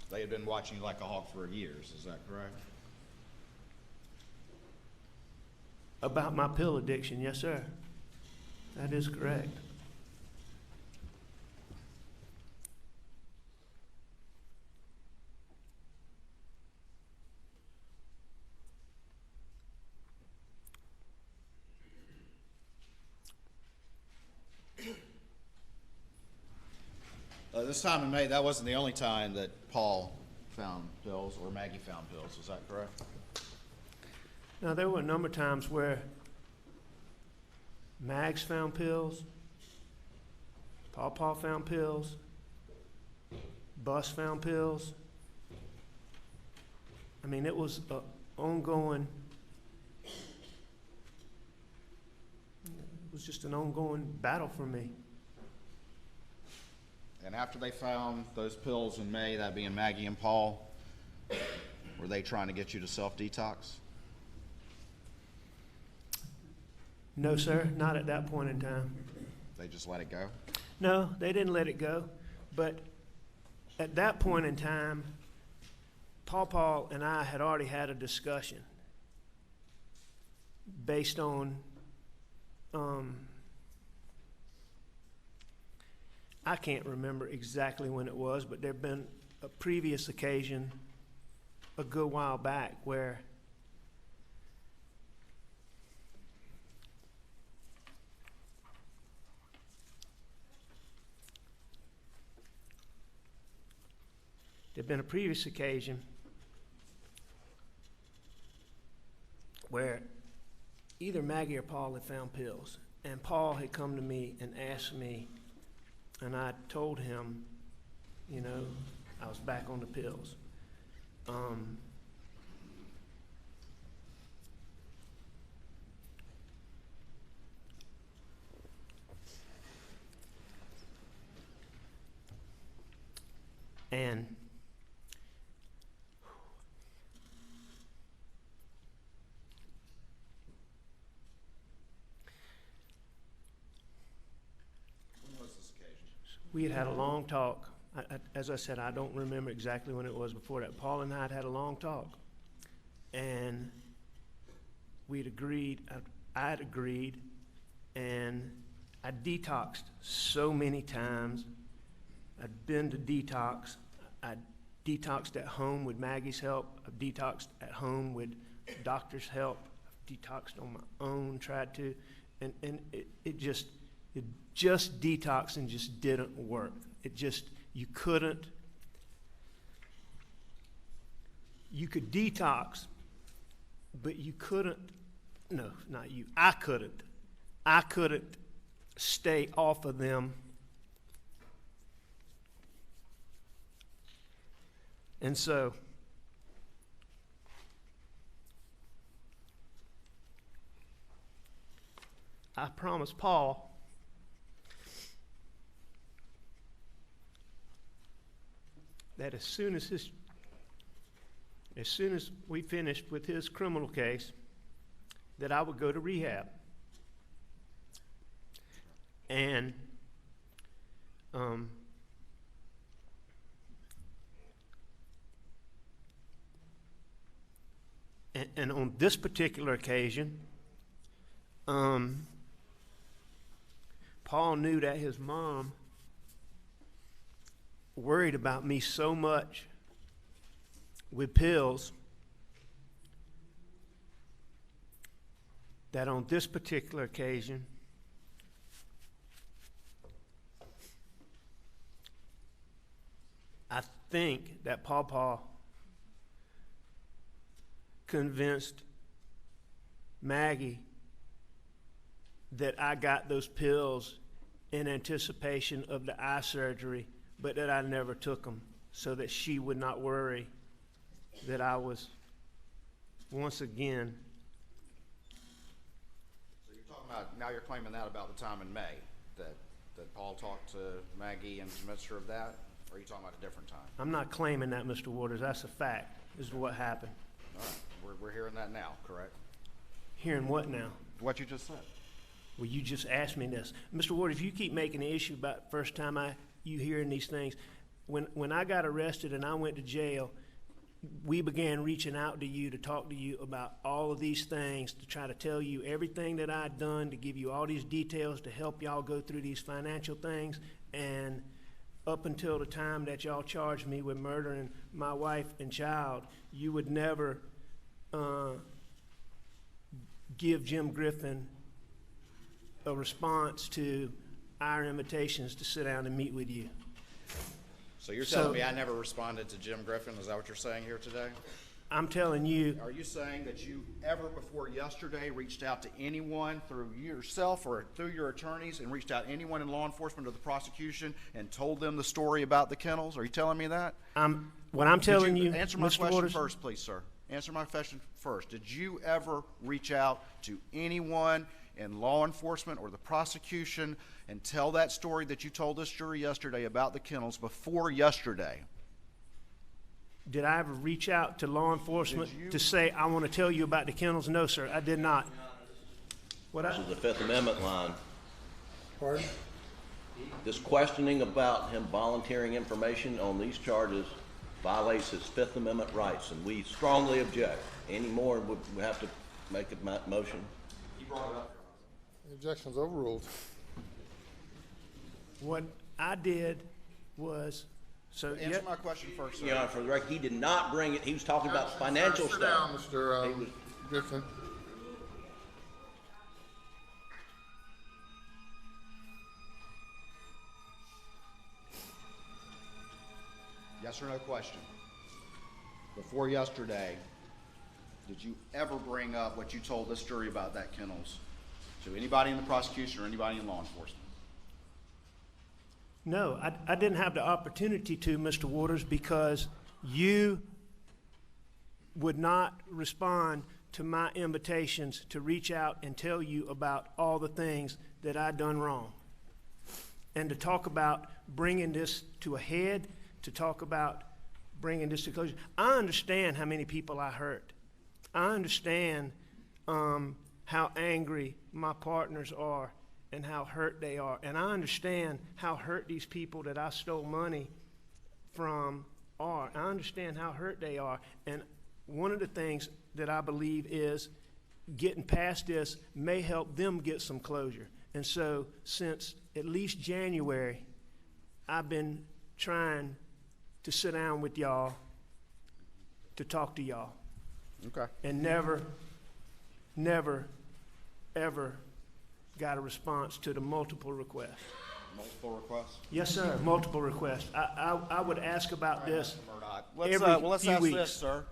They had been watching you like a hawk for years, is that correct? About my pill addiction, yes, sir. That is correct. This time in May, that wasn't the only time that Paul found pills or Maggie found pills, is that correct? Now, there were a number of times where Mags found pills, Paul found pills, Bus found pills. I mean, it was an ongoing, it was just an ongoing battle for me. And after they found those pills in May, that being Maggie and Paul, were they trying to get you to self-detox? No, sir, not at that point in time. They just let it go? No, they didn't let it go. But at that point in time, Paul and I had already had a discussion based on, I can't remember exactly when it was, but there'd been a previous occasion a good while back where there'd been a previous occasion where either Maggie or Paul had found pills, and Paul had come to me and asked me, and I told him, you know, I was back on the pills. And we had had a long talk. As I said, I don't remember exactly when it was before that. Paul and I had had a long talk. And we'd agreed, I had agreed, and I detoxed so many times. I'd been to detox. I detoxed at home with Maggie's help. I detoxed at home with doctor's help. I detoxed on my own, tried to, and it just detoxing just didn't work. It just, you could detox, but you couldn't, no, not you, I couldn't stay off of them. And so, I promised Paul that as soon as we finished with his criminal case, that I would go to rehab. And and on this particular occasion, Paul knew that his mom worried about me so much with pills that on this particular occasion, I think that Pawpaw convinced Maggie that I got those pills in anticipation of the eye surgery, but that I never took them, so that she would not worry that I was once again. So you're talking about, now you're claiming that about the time in May, that Paul talked to Maggie and convinced her of that? Or are you talking about a different time? I'm not claiming that, Mr. Waters. That's a fact. This is what happened. All right, we're hearing that now, correct? Hearing what now? What you just said. Well, you just asked me this. Mr. Waters, you keep making an issue about the first time you hearing these things. When I got arrested and I went to jail, we began reaching out to you to talk to you about all of these things, to try to tell you everything that I'd done, to give you all these details to help y'all go through these financial things. And up until the time that y'all charged me with murdering my wife and child, you would never give Jim Griffin a response to our invitations to sit down and meet with you. So you're telling me I never responded to Jim Griffin? Is that what you're saying here today? I'm telling you. Are you saying that you ever before yesterday reached out to anyone through yourself or through your attorneys and reached out to anyone in law enforcement or the prosecution and told them the story about the kennels? Are you telling me that? What I'm telling you, answer my Mr. question Waters, first, please, sir. Answer my question first. Did you ever reach out to anyone in law enforcement or the prosecution and tell that story that you told this jury yesterday about the kennels before yesterday? did I ever reach out to law enforcement to say, I want to tell you about the kennels? No, sir, I did not. This is the Fifth Amendment line. Pardon? This questioning about him volunteering information on these charges violates his Fifth Amendment rights, and we strongly object. Any more, we have to make a motion. You brought it up. The objection's overruled. What I did was, Answer my question first, sir. Your Honor, for the record, he did not bring it. He was talking about financial Sit stuff. down, Mr. Griffin. Yes or no question. Before yesterday, did you ever bring up what you told this jury about that kennels to anybody in the prosecution or anybody in law enforcement? no, I didn't have the opportunity to, Mr. Waters, because you would not respond to my invitations to reach out and tell you about all the things that I'd done wrong. And to talk about bringing this to a head, to talk about bringing this to closure. I understand how many people I hurt. I understand how angry my partners are and how hurt they are. And I understand how hurt these people that I stole money from are. I understand how hurt they are. And one of the things that I believe is getting past this may help them get some closure. And so since at least January, I've been trying to sit down with y'all to talk to y'all. Okay. And never, ever got a response to the multiple requests. Multiple requests? Yes, sir, multiple requests. I would ask about this Let's few ask weeks. this, sir.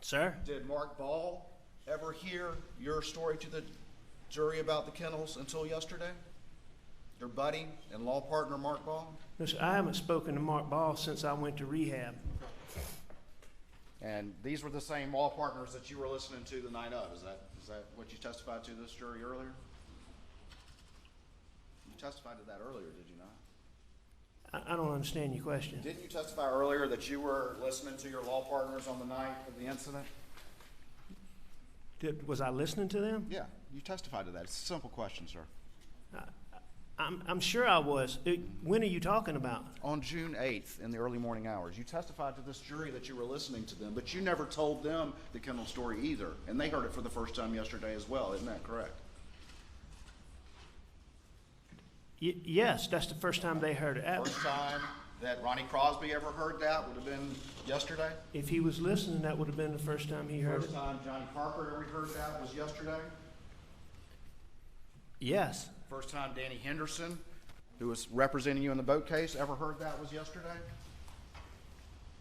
Sir? Did Mark Ball ever hear your story to the jury about the kennels until yesterday? Your buddy and law partner, Mark Ball? No, sir, I haven't spoken to Mark Ball since I went to rehab. And these were the same law partners that you were listening to the night of. Is that what you testified to this jury earlier? You testified to that earlier, did you not? I don't understand your question. Didn't you testify earlier that you were listening to your law partners on the night of the incident? Was I listening to them? Yeah, you testified to that. It's a simple question, sir. I'm sure I was. When are you talking about? On June 8th, in the early morning hours, you testified to this jury that you were listening to them, but you never told them the kennel story either, and they heard it for the first time yesterday as well. Isn't that correct? Yes, that's the first time they heard it. First time that Ronnie Crosby ever heard that would have been yesterday? If he was listening, that would have been the first time he heard First it. time Johnny Parker ever heard that was yesterday? Yes. First time Danny Henderson, who was representing you in the boat case, ever heard that was yesterday?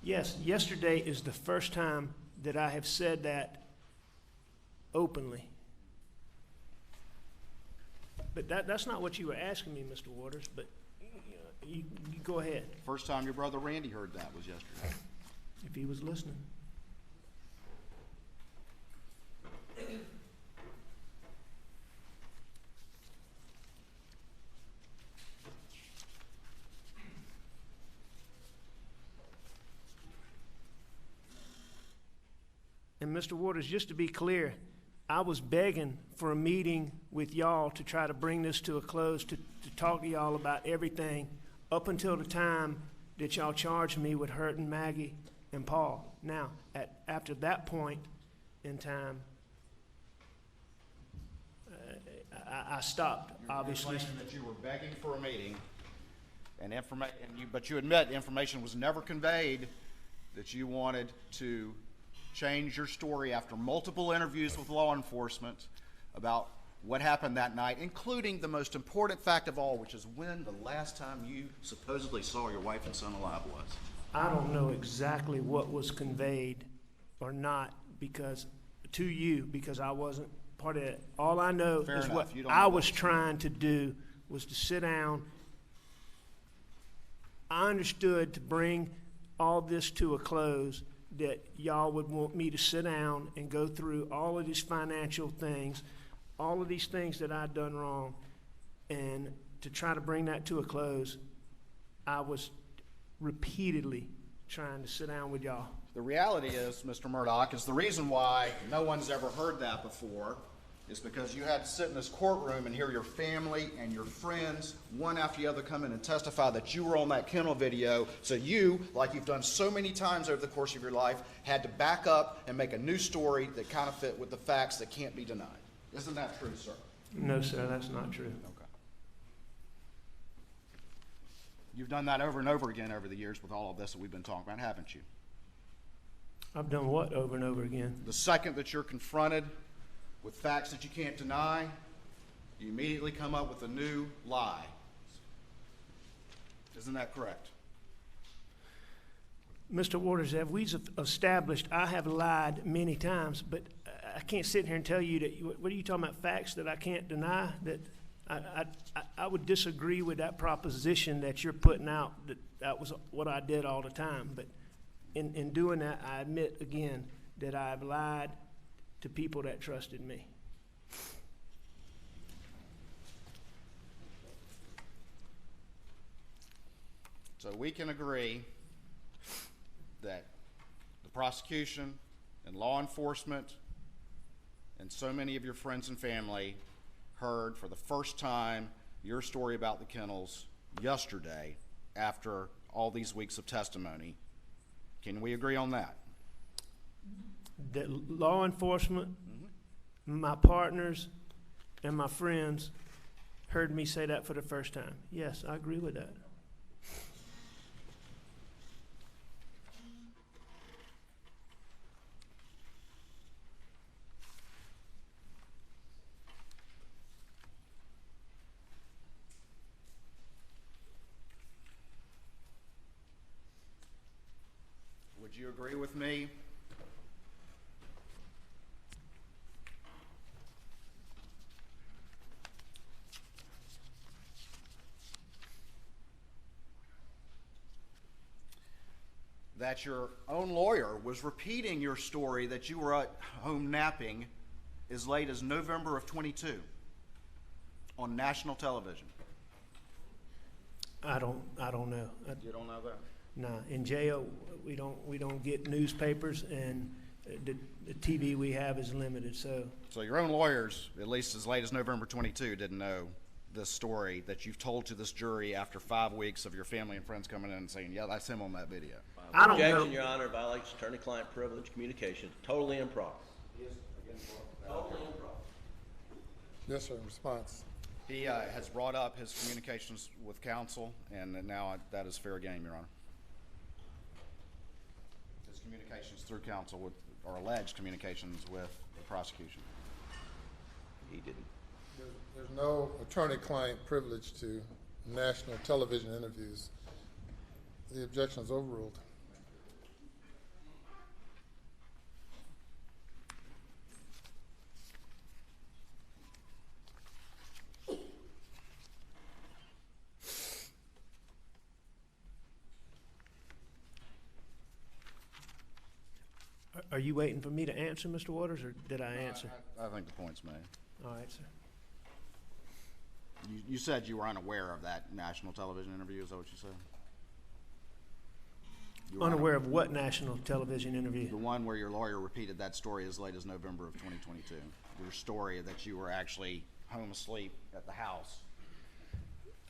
Yes, yesterday is the first time that I have said that openly. But that's not what you were asking me, Mr. Waters, but you go ahead, First time your brother Randy heard that was yesterday. if he was listening. And Mr. Waters, just to be clear, I was begging for a meeting with y'all to try to bring this to a close, to talk to y'all about everything up until the time that y'all charged me with hurting Maggie and Paul. Now, after that point in time, I stopped, obviously. You're claiming that you were begging for a meeting, but you admit information was never conveyed that you wanted to change your story after multiple interviews with law enforcement about what happened that night, including the most important fact of all, which is when the last time you supposedly saw your wife and son alive was. I don't know exactly what was conveyed or not because I wasn't part of it. All I know Fair is enough. what You don't I know was what- trying to do was to sit down. I understood to bring all this to a close that y'all would want me to sit down and go through all of these financial things, all of these things that I'd done wrong, and to try to bring that to a close, I was repeatedly trying to sit down with y'all. The reality is, Mr. Murdaugh, is the reason why no one's ever heard that before is because you had to sit in this courtroom and hear your family and your friends, one after the other, come in and testify that you were on that kennel video. So you, like you've done so many times over the course of your life, had to back up and make a new story that kind of fit with the facts that can't be denied. Isn't that true, sir? No, sir, that's not true. Okay. You've done that over and over again over the years with all of this that we've been talking about, haven't you? I've done what over and over again? The second that you're confronted with facts that you can't deny, you immediately come up with a new lie. Isn't that correct? Mr. Waters, as we've established, I have lied many times, but I can't sit here and tell you that, what are you talking about, facts that I can't deny? That I would disagree with that proposition that you're putting out, that was what I did all the time. But in doing that, I admit again that I've lied to people that trusted me. So we can agree that the prosecution and law enforcement and so many of your friends and family heard for the first time your story about the kennels yesterday after all these weeks of testimony. Can we agree on that? That law enforcement, my partners, and my friends heard me say that for the first time. Yes, I agree with that. Would you agree with me that your own lawyer was repeating your story that you were at home napping as late as November of 22 on national television? I don't know. You don't know that? Nah, in jail, we don't get newspapers, and the TV we have is limited, so. So your own lawyers, at least as late as November 22, didn't know this story that you've told to this jury after 5 weeks of your family and friends coming in and saying, yeah, that's him on that video. I don't know. Objection, Your Honor, violates attorney-client privilege communications, totally improper. Totally improper. Yes, sir. Response. He has brought up his communications with counsel, and now that is fair game, Your Honor. His communications through counsel with, or alleged communications with the prosecution. He didn't. There's no attorney-client privilege to national television interviews. The objection is overruled. Are you waiting for me to answer, Mr. Waters, or did I answer? I think the point's made. All right, sir. You said you were unaware of that national television interview, is that what you said? You were Unaware of what national television interview? The one where your lawyer repeated that story as late as November of 2022. Your story that you were actually home asleep at the house.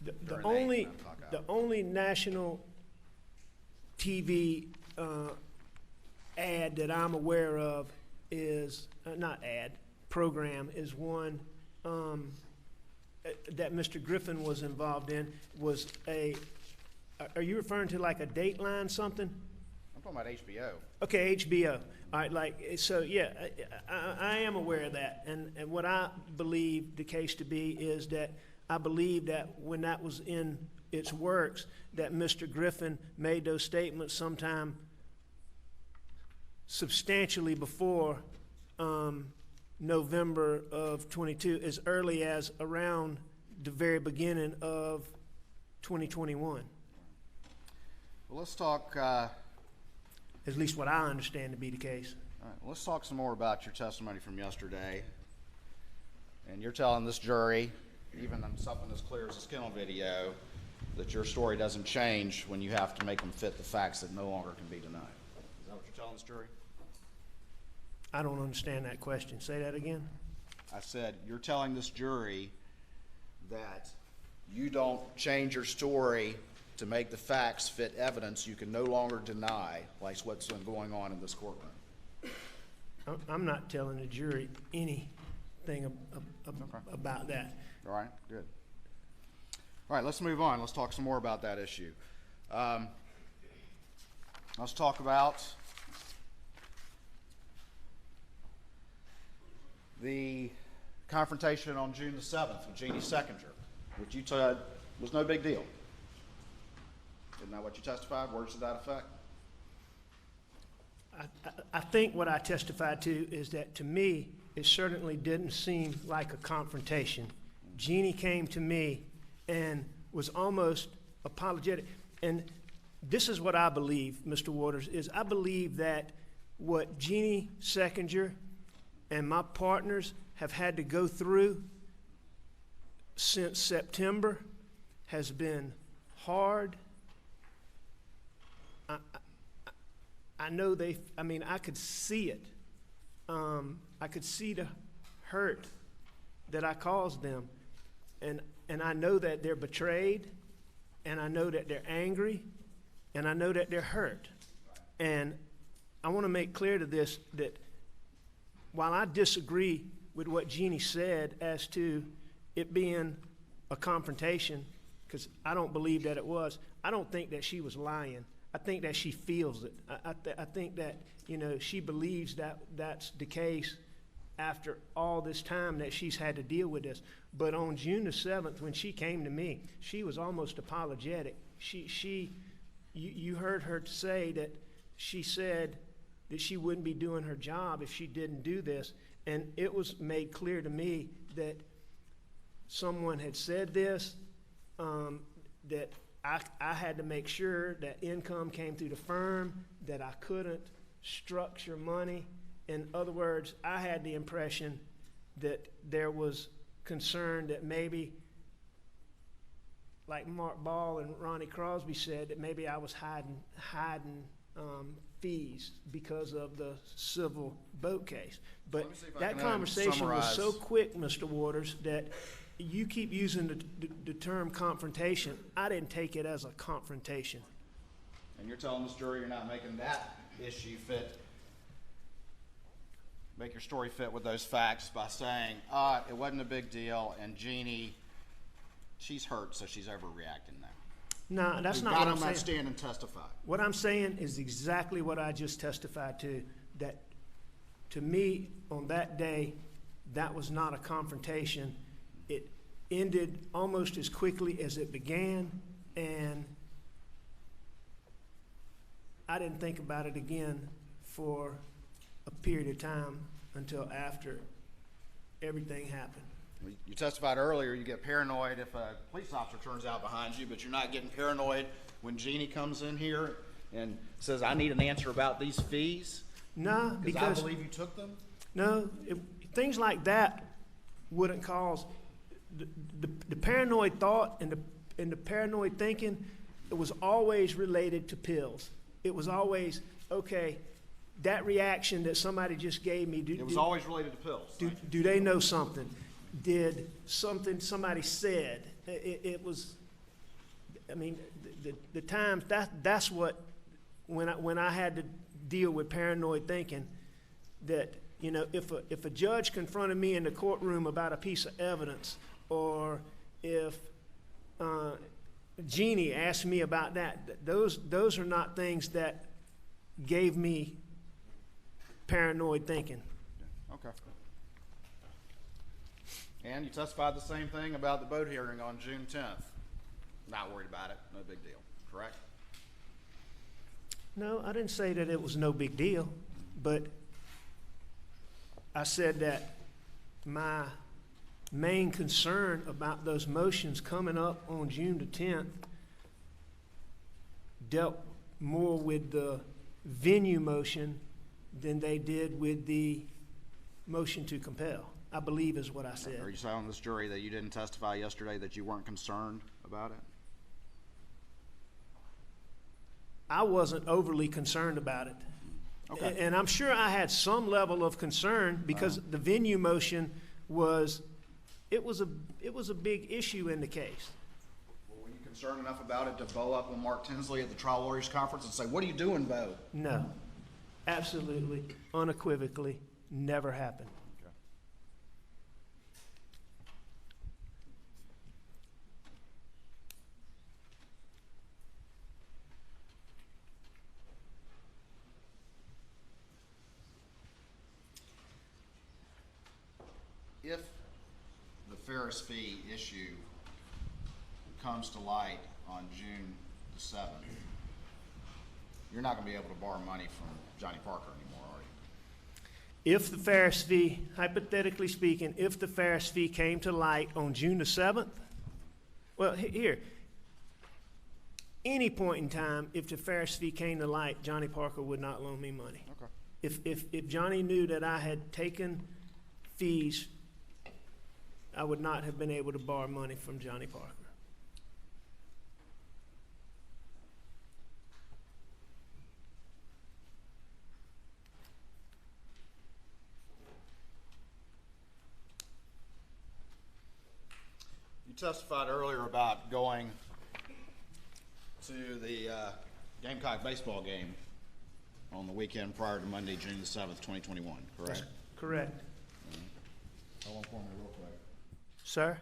The during the only 8 o'clock hour. the only national TV ad that I'm aware of is not ad program is one that Mr. Griffin was involved in. Was a are you referring to like a Dateline something? I'm talking about HBO. Okay, HBO. All right, like, so, yeah, I am aware of that. And what I believe the case to be is that I believe that when that was in its works, that Mr. Griffin made those statements sometime substantially before November of 22, as early as around the very beginning of 2021. Well, let's talk. At least what I understand to be the case. All right, let's talk some more about your testimony from yesterday. And you're telling this jury, even on something as clear as a skin on video, that your story doesn't change when you have to make them fit the facts that no longer can be denied. Is that what you're telling this jury? I don't understand that question. Say that again. I said, you're telling this jury that you don't change your story to make the facts fit evidence you can no longer deny, like what's been going on in this courtroom. I'm not telling the jury anything about that. All right, good. All right, let's move on. Let's talk some more about that issue. Let's talk about the confrontation on June the 7th with Jeannie Seconder, which you said was no big deal. Isn't that what you testified? Words to that effect? I think what I testified to is that, to me, it certainly didn't seem like a confrontation. Jeannie came to me and was almost apologetic. And this is what I believe, Mr. Waters, is I believe that what Jeannie Seconder and my partners have had to go through since September has been hard. I know I could see it. I could see the hurt that I caused them. And I know that they're betrayed, and I know that they're angry, and I know that they're hurt. And I want to make clear to this that while I disagree with what Jeannie said as to it being a confrontation, because I don't believe that it was, I don't think that she was lying. I think that she feels it. I think that, she believes that that's the case after all this time that she's had to deal with this. But on June the 7th, when she came to me, she was almost apologetic. You heard her say that she said that she wouldn't be doing her job if she didn't do this. And it was made clear to me that someone had said this, that I had to make sure that income came through the firm, that I couldn't structure money. In other words, I had the impression that there was concern that maybe like Mark Ball and Ronnie Crosby said, that maybe I was hiding fees because of the civil boat case. But Let me see if I that can conversation was so summarize. quick, Mr. Waters, that you keep using the term confrontation. I didn't take it as a confrontation. And you're telling this jury you're not making that issue fit, make your story fit with those facts by saying, it wasn't a big deal, and Jeannie, she's hurt, so she's overreacting now. No, that's You not got what on I'm that saying. stand and testify. What I'm saying is exactly what I just testified to, that to me, on that day, that was not a confrontation. It ended almost as quickly as it began, and I didn't think about it again for a period of time until after everything happened. You testified earlier you get paranoid if a police officer turns out behind you, but you're not getting paranoid when Jeannie comes in here and says, I need an answer about these fees? No, Because because I believe you took them? no, things like that wouldn't cause the paranoid thought and the paranoid thinking. It was always related to pills. It was always, okay, that reaction that somebody just gave me. It was always related to pills. Do they know something? Did something somebody said? It was, I mean, the times, that's what, when I had to deal with paranoid thinking, that, you know, if a judge confronted me in the courtroom about a piece of evidence, or if Jeannie asked me about that, those are not things that gave me paranoid thinking. Okay. And you testified the same thing about the boat hearing on June 10th. Not worried about it, no big deal, correct? No, I didn't say that it was no big deal, but I said that my main concern about those motions coming up on June the 10th dealt more with the venue motion than they did with the motion to compel, I believe is what I said. Are you telling this jury that you didn't testify yesterday, that you weren't concerned about it? I wasn't overly concerned about it. Okay. And I'm sure I had some level of concern because the venue motion was, it was a big issue in the case. Well, were you concerned enough about it to bow up on Mark Tinsley at the trial lawyers conference and say, what are you doing, Bo? No, absolutely, unequivocally, never happened. Okay. If the Ferris fee issue comes to light on June the 7th, you're not going to be able to borrow money from Johnny Parker anymore, are you? If the Ferris fee, hypothetically speaking, if the Ferris fee came to light on June the 7th, well, here, any point in time, if the Ferris fee came to light, Johnny Parker would not loan me money. Okay. If Johnny knew that I had taken fees, I would not have been able to borrow money from Johnny Parker. You testified earlier about going to the Gamecock baseball game on the weekend prior to Monday, June the 7th, 2021, correct? Correct. Hold on for me real quick. Sir?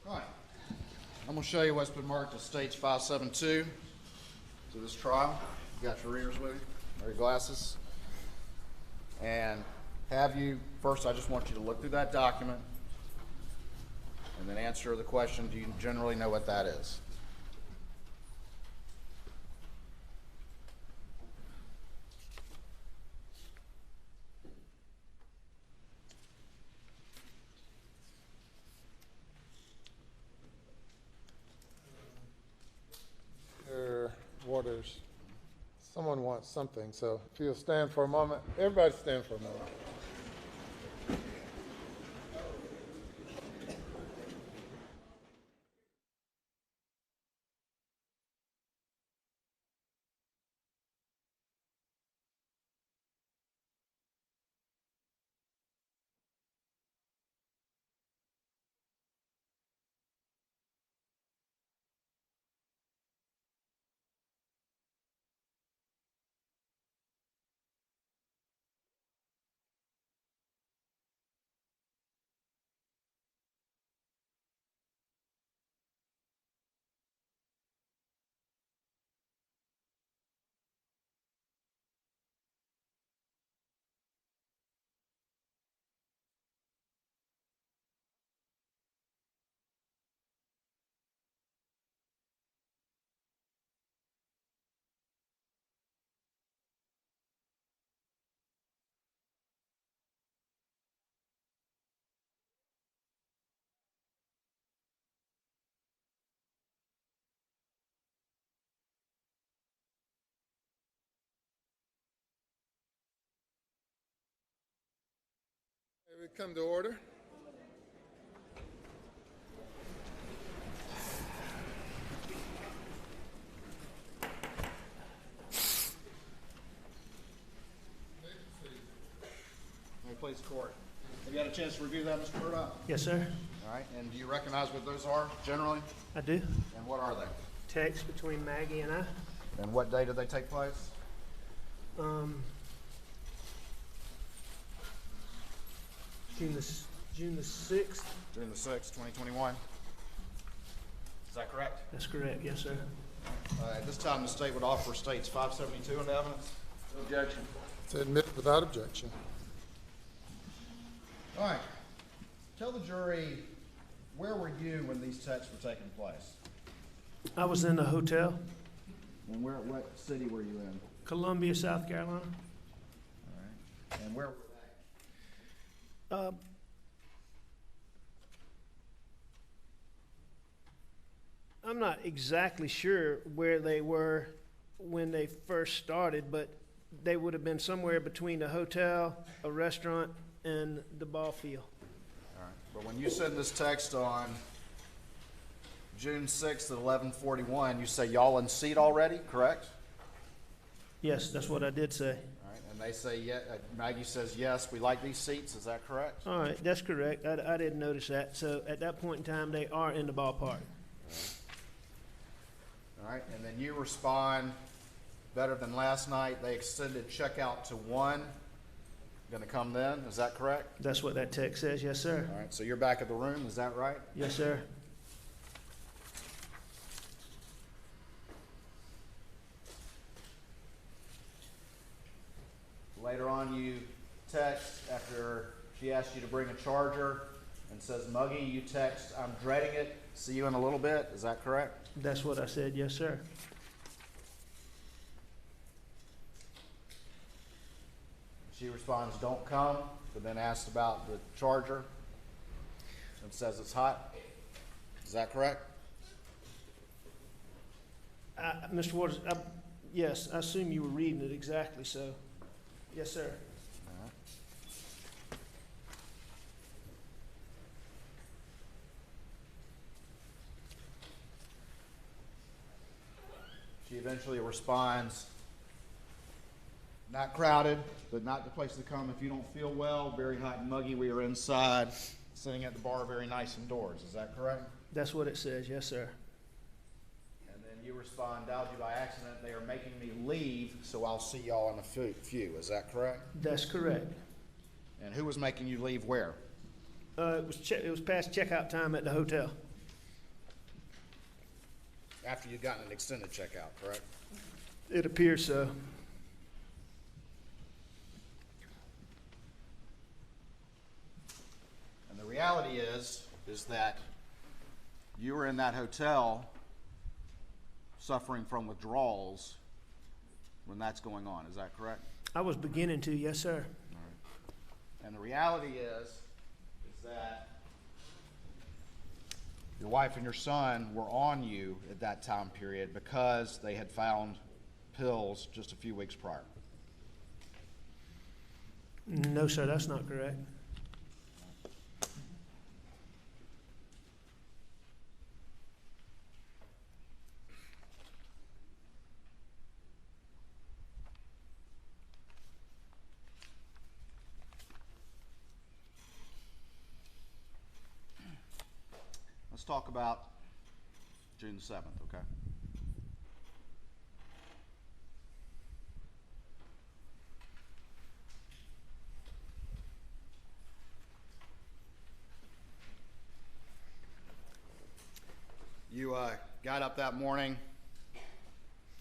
All right. I'm going to show you what's been marked as Stage 572 to this trial. You got your readers with you, or your glasses. And have you, first I just want you to look through that document and then answer the question, do you generally know what that is? Waters. Someone wants something, so if you'll stand for a moment. Everybody stand for a moment. We come to order. May it please the court. Have you had a chance to review that, Mr. Murduagh? Yes, sir. All right, and do you recognize what those are generally? I do. And what are they? Text between Maggie and I. And what day did they take place? June the 6th. June the 6th, 2021. Is that correct? That's correct. Yes, sir. At this time, the state would offer states 572 into evidence. Objection. To admit without objection. All right. Tell the jury, where were you when these texts were taking place? I was in the hotel, And what city were you in? Columbia, South Carolina. All right. And where were they? I'm not exactly sure where they were when they first started, but they would have been somewhere between the hotel, a restaurant, and the ball field. All right. But when you send this text on June 6th at 11:41, you say y'all in seat already, correct? Yes, that's what I did say. All right. And they say, yeah, Maggie says, yes, we like these seats. Is that correct? All right, that's correct. I didn't notice that. So at that point in time, they are in the ballpark. All right. And then you respond, better than last night. They extended checkout to 1. Going to come then. Is that correct? That's what that text says. Yes, sir. All right. So you're back at the room. Is that right? Yes, sir. Later on, you text after she asked you to bring a charger and says, Muggy, you text, I'm dreading it. See you in a little bit. Is that correct? That's what I said. Yes, sir. She responds, don't come, but then asks about the charger and says it's hot. Is that correct? Mr. Waters, yes, I assume you were reading it exactly, so, yes, sir. All right. She eventually responds, not crowded, but not the place to come if you don't feel well. Very hot and muggy. We are inside, sitting at the bar, very nice indoors. Is that correct? That's what it says. Yes, sir. And then you respond, dialed you by accident. They are making me leave, so I'll see y'all in a few. Is that correct? That's correct. And who was making you leave where? It was past checkout time at the hotel. After you'd gotten an extended checkout, correct? It appears so. the reality is that you were in that hotel suffering from withdrawals when that's going on. Is that correct? I was beginning to, yes, sir. And the reality is that your wife and your son were on you at that time period because they had found pills just a few weeks prior. No, sir, that's not correct. Let's talk about June 7th, okay? You got up that morning,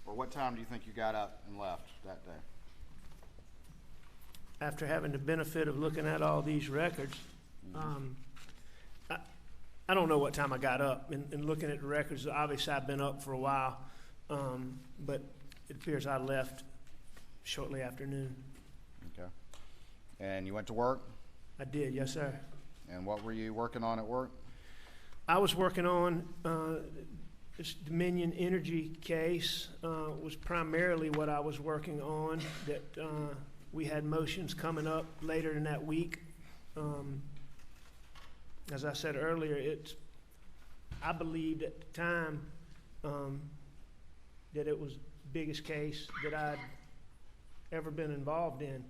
or what time do you think you got up and left that day? After having the benefit of looking at all these records, I don't know what time I got up. And looking at the records, obviously I've been up for a while, but it appears I left shortly after noon. Okay. And you went to work? I did, yes, sir. And what were you working on at work? I was working on this Dominion Energy case, was primarily what I was working on, that we had motions coming up later in that week. As I said earlier, I believed at the time that it was the biggest case that I'd ever been involved in.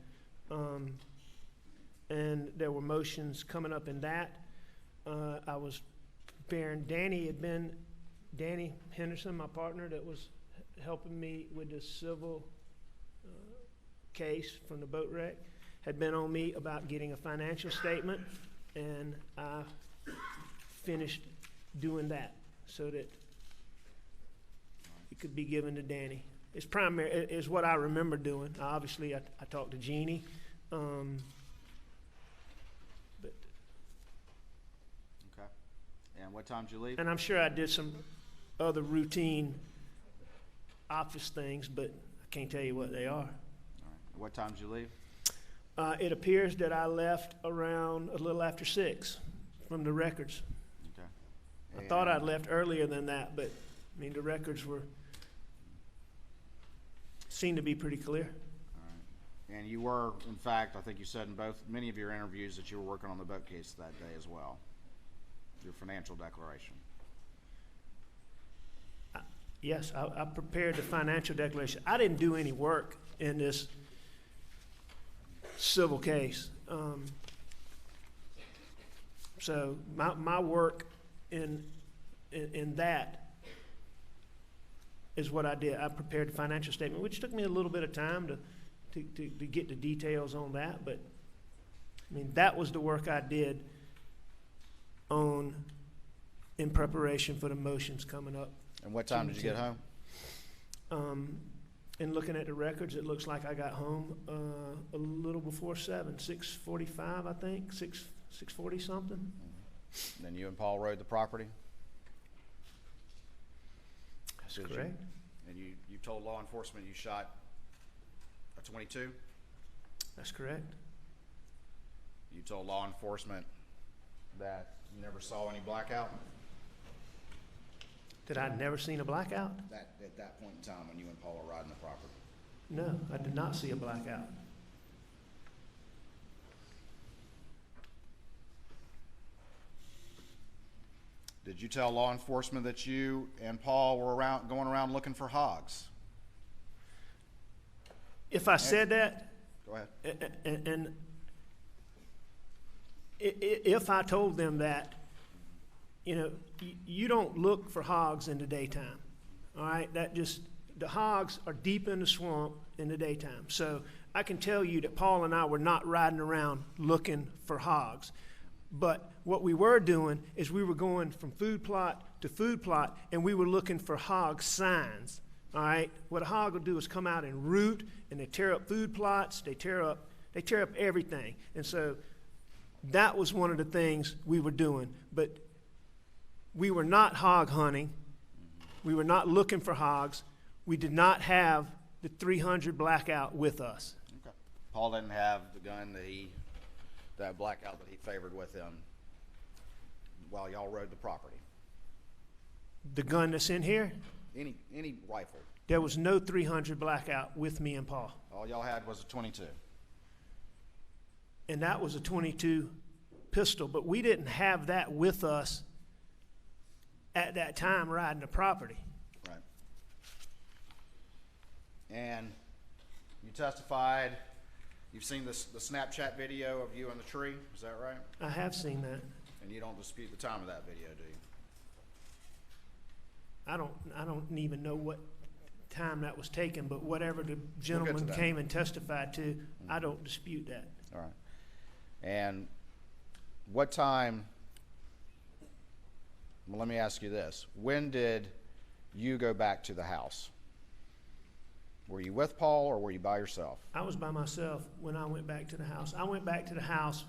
And there were motions coming up in that. I was preparing, Danny Henderson, my partner that was helping me with the civil case from the boat wreck, had been on me about getting a financial statement, and I finished doing that so that it could be given to Danny. It's primary, is what I remember doing. Obviously, I talked to Jeannie, but Okay. And what time did you leave? and I'm sure I did some other routine office things, but I can't tell you what they are. All right. What time did you leave? It appears that I left around a little after 6 from the records. Okay. I thought I'd left earlier than that, but I mean, the records seemed to be pretty clear. All right. And you were, in fact, I think you said in many of your interviews that you were working on the boat case that day as well, your financial declaration. Yes, I prepared the financial declaration. I didn't do any work in this civil case. So my work in that is what I did. I prepared the financial statement, which took me a little bit of time to get the details on that. But I mean, that was the work I did in preparation for the motions coming up. And what time did you get home? In looking at the records, it looks like I got home a little before 7, 6:45, I think, 6:40 something. Then you and Paul rode the property? That's Did you? correct. And you told law enforcement you shot a .22? That's correct. You told law enforcement that you never saw any blackout? That I'd never seen a blackout? At that point in time when you and Paul were riding the property? No, I did not see a blackout. Did you tell law enforcement that you and Paul were going around looking for hogs? If I said that, Go ahead. and if I told them that, you know, you don't look for hogs in the daytime, all right? The hogs are deep in the swamp in the daytime. So I can tell you that Paul and I were not riding around looking for hogs. But what we were doing is we were going from food plot to food plot, and we were looking for hog signs, all right? What a hog will do is come out and root, and they tear up food plots, they tear up everything. And so That was one of the things we were doing. But we were not hog hunting. We were not looking for hogs. We did not have the 300 blackout with us. Okay. Paul didn't have the gun that blackout that he favored with him while y'all rode the property. The gun that's in here, Any rifle. there was no 300 blackout with me and Paul. All y'all had was a 22. And that was a 22 pistol, but we didn't have that with us at that time riding the property. Right. And you testified, you've seen the Snapchat video of you on the tree, is that right? I have seen that. And you don't dispute the time of that video, do you? I don't even know what time that was taken, but whatever the gentleman that. came and testified to, I don't dispute that. All right. And what time, well, let me ask you this. When did you go back to the house? Were you with Paul or were you by yourself? I was by myself when I went back to the house. I went back to the house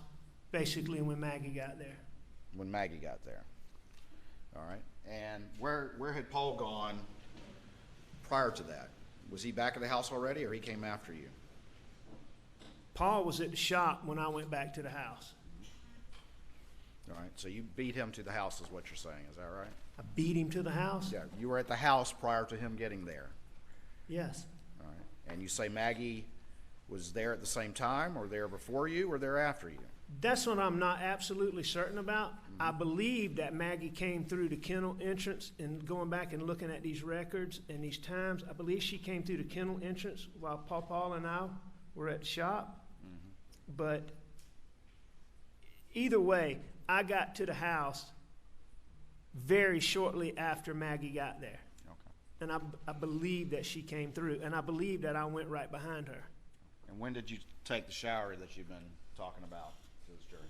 basically when Maggie got there. When Maggie got there. All right. And where had Paul gone prior to that? Was he back at the house already or he came after you? Paul was at the shop when I went back to the house. All right. So you beat him to the house is what you're saying. Is that right? I beat him to the house? Yeah. You were at the house prior to him getting there. Yes. All right. And you say Maggie was there at the same time or there before you or there after you? That's what I'm not absolutely certain about. I believe that Maggie came through the kennel entrance, and going back and looking at these records and these times, I believe she came through the kennel entrance while Paul and I were at the shop. But either way, I got to the house very shortly after Maggie got there. Okay. And I believe that she came through, and I believe that I went right behind her. And when did you take the shower that you've been talking about to this jury?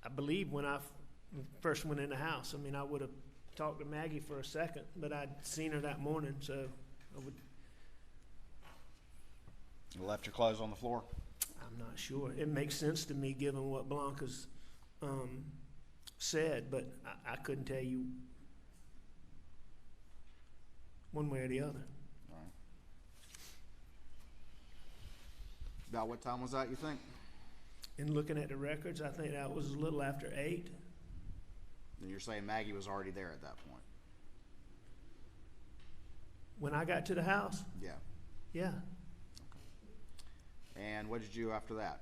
I believe when I first went in the house. I mean, I would have talked to Maggie for a second, but I'd seen her that morning, so I would. You left your clothes on the floor? I'm not sure. It makes sense to me given what Blanca's said, but I couldn't tell you one way or the other. All right. About what time was that, you think? In looking at the records, I think that was a little after 8. And you're saying Maggie was already there at that point? When I got to the house, Yeah. yeah, And what did you do after that?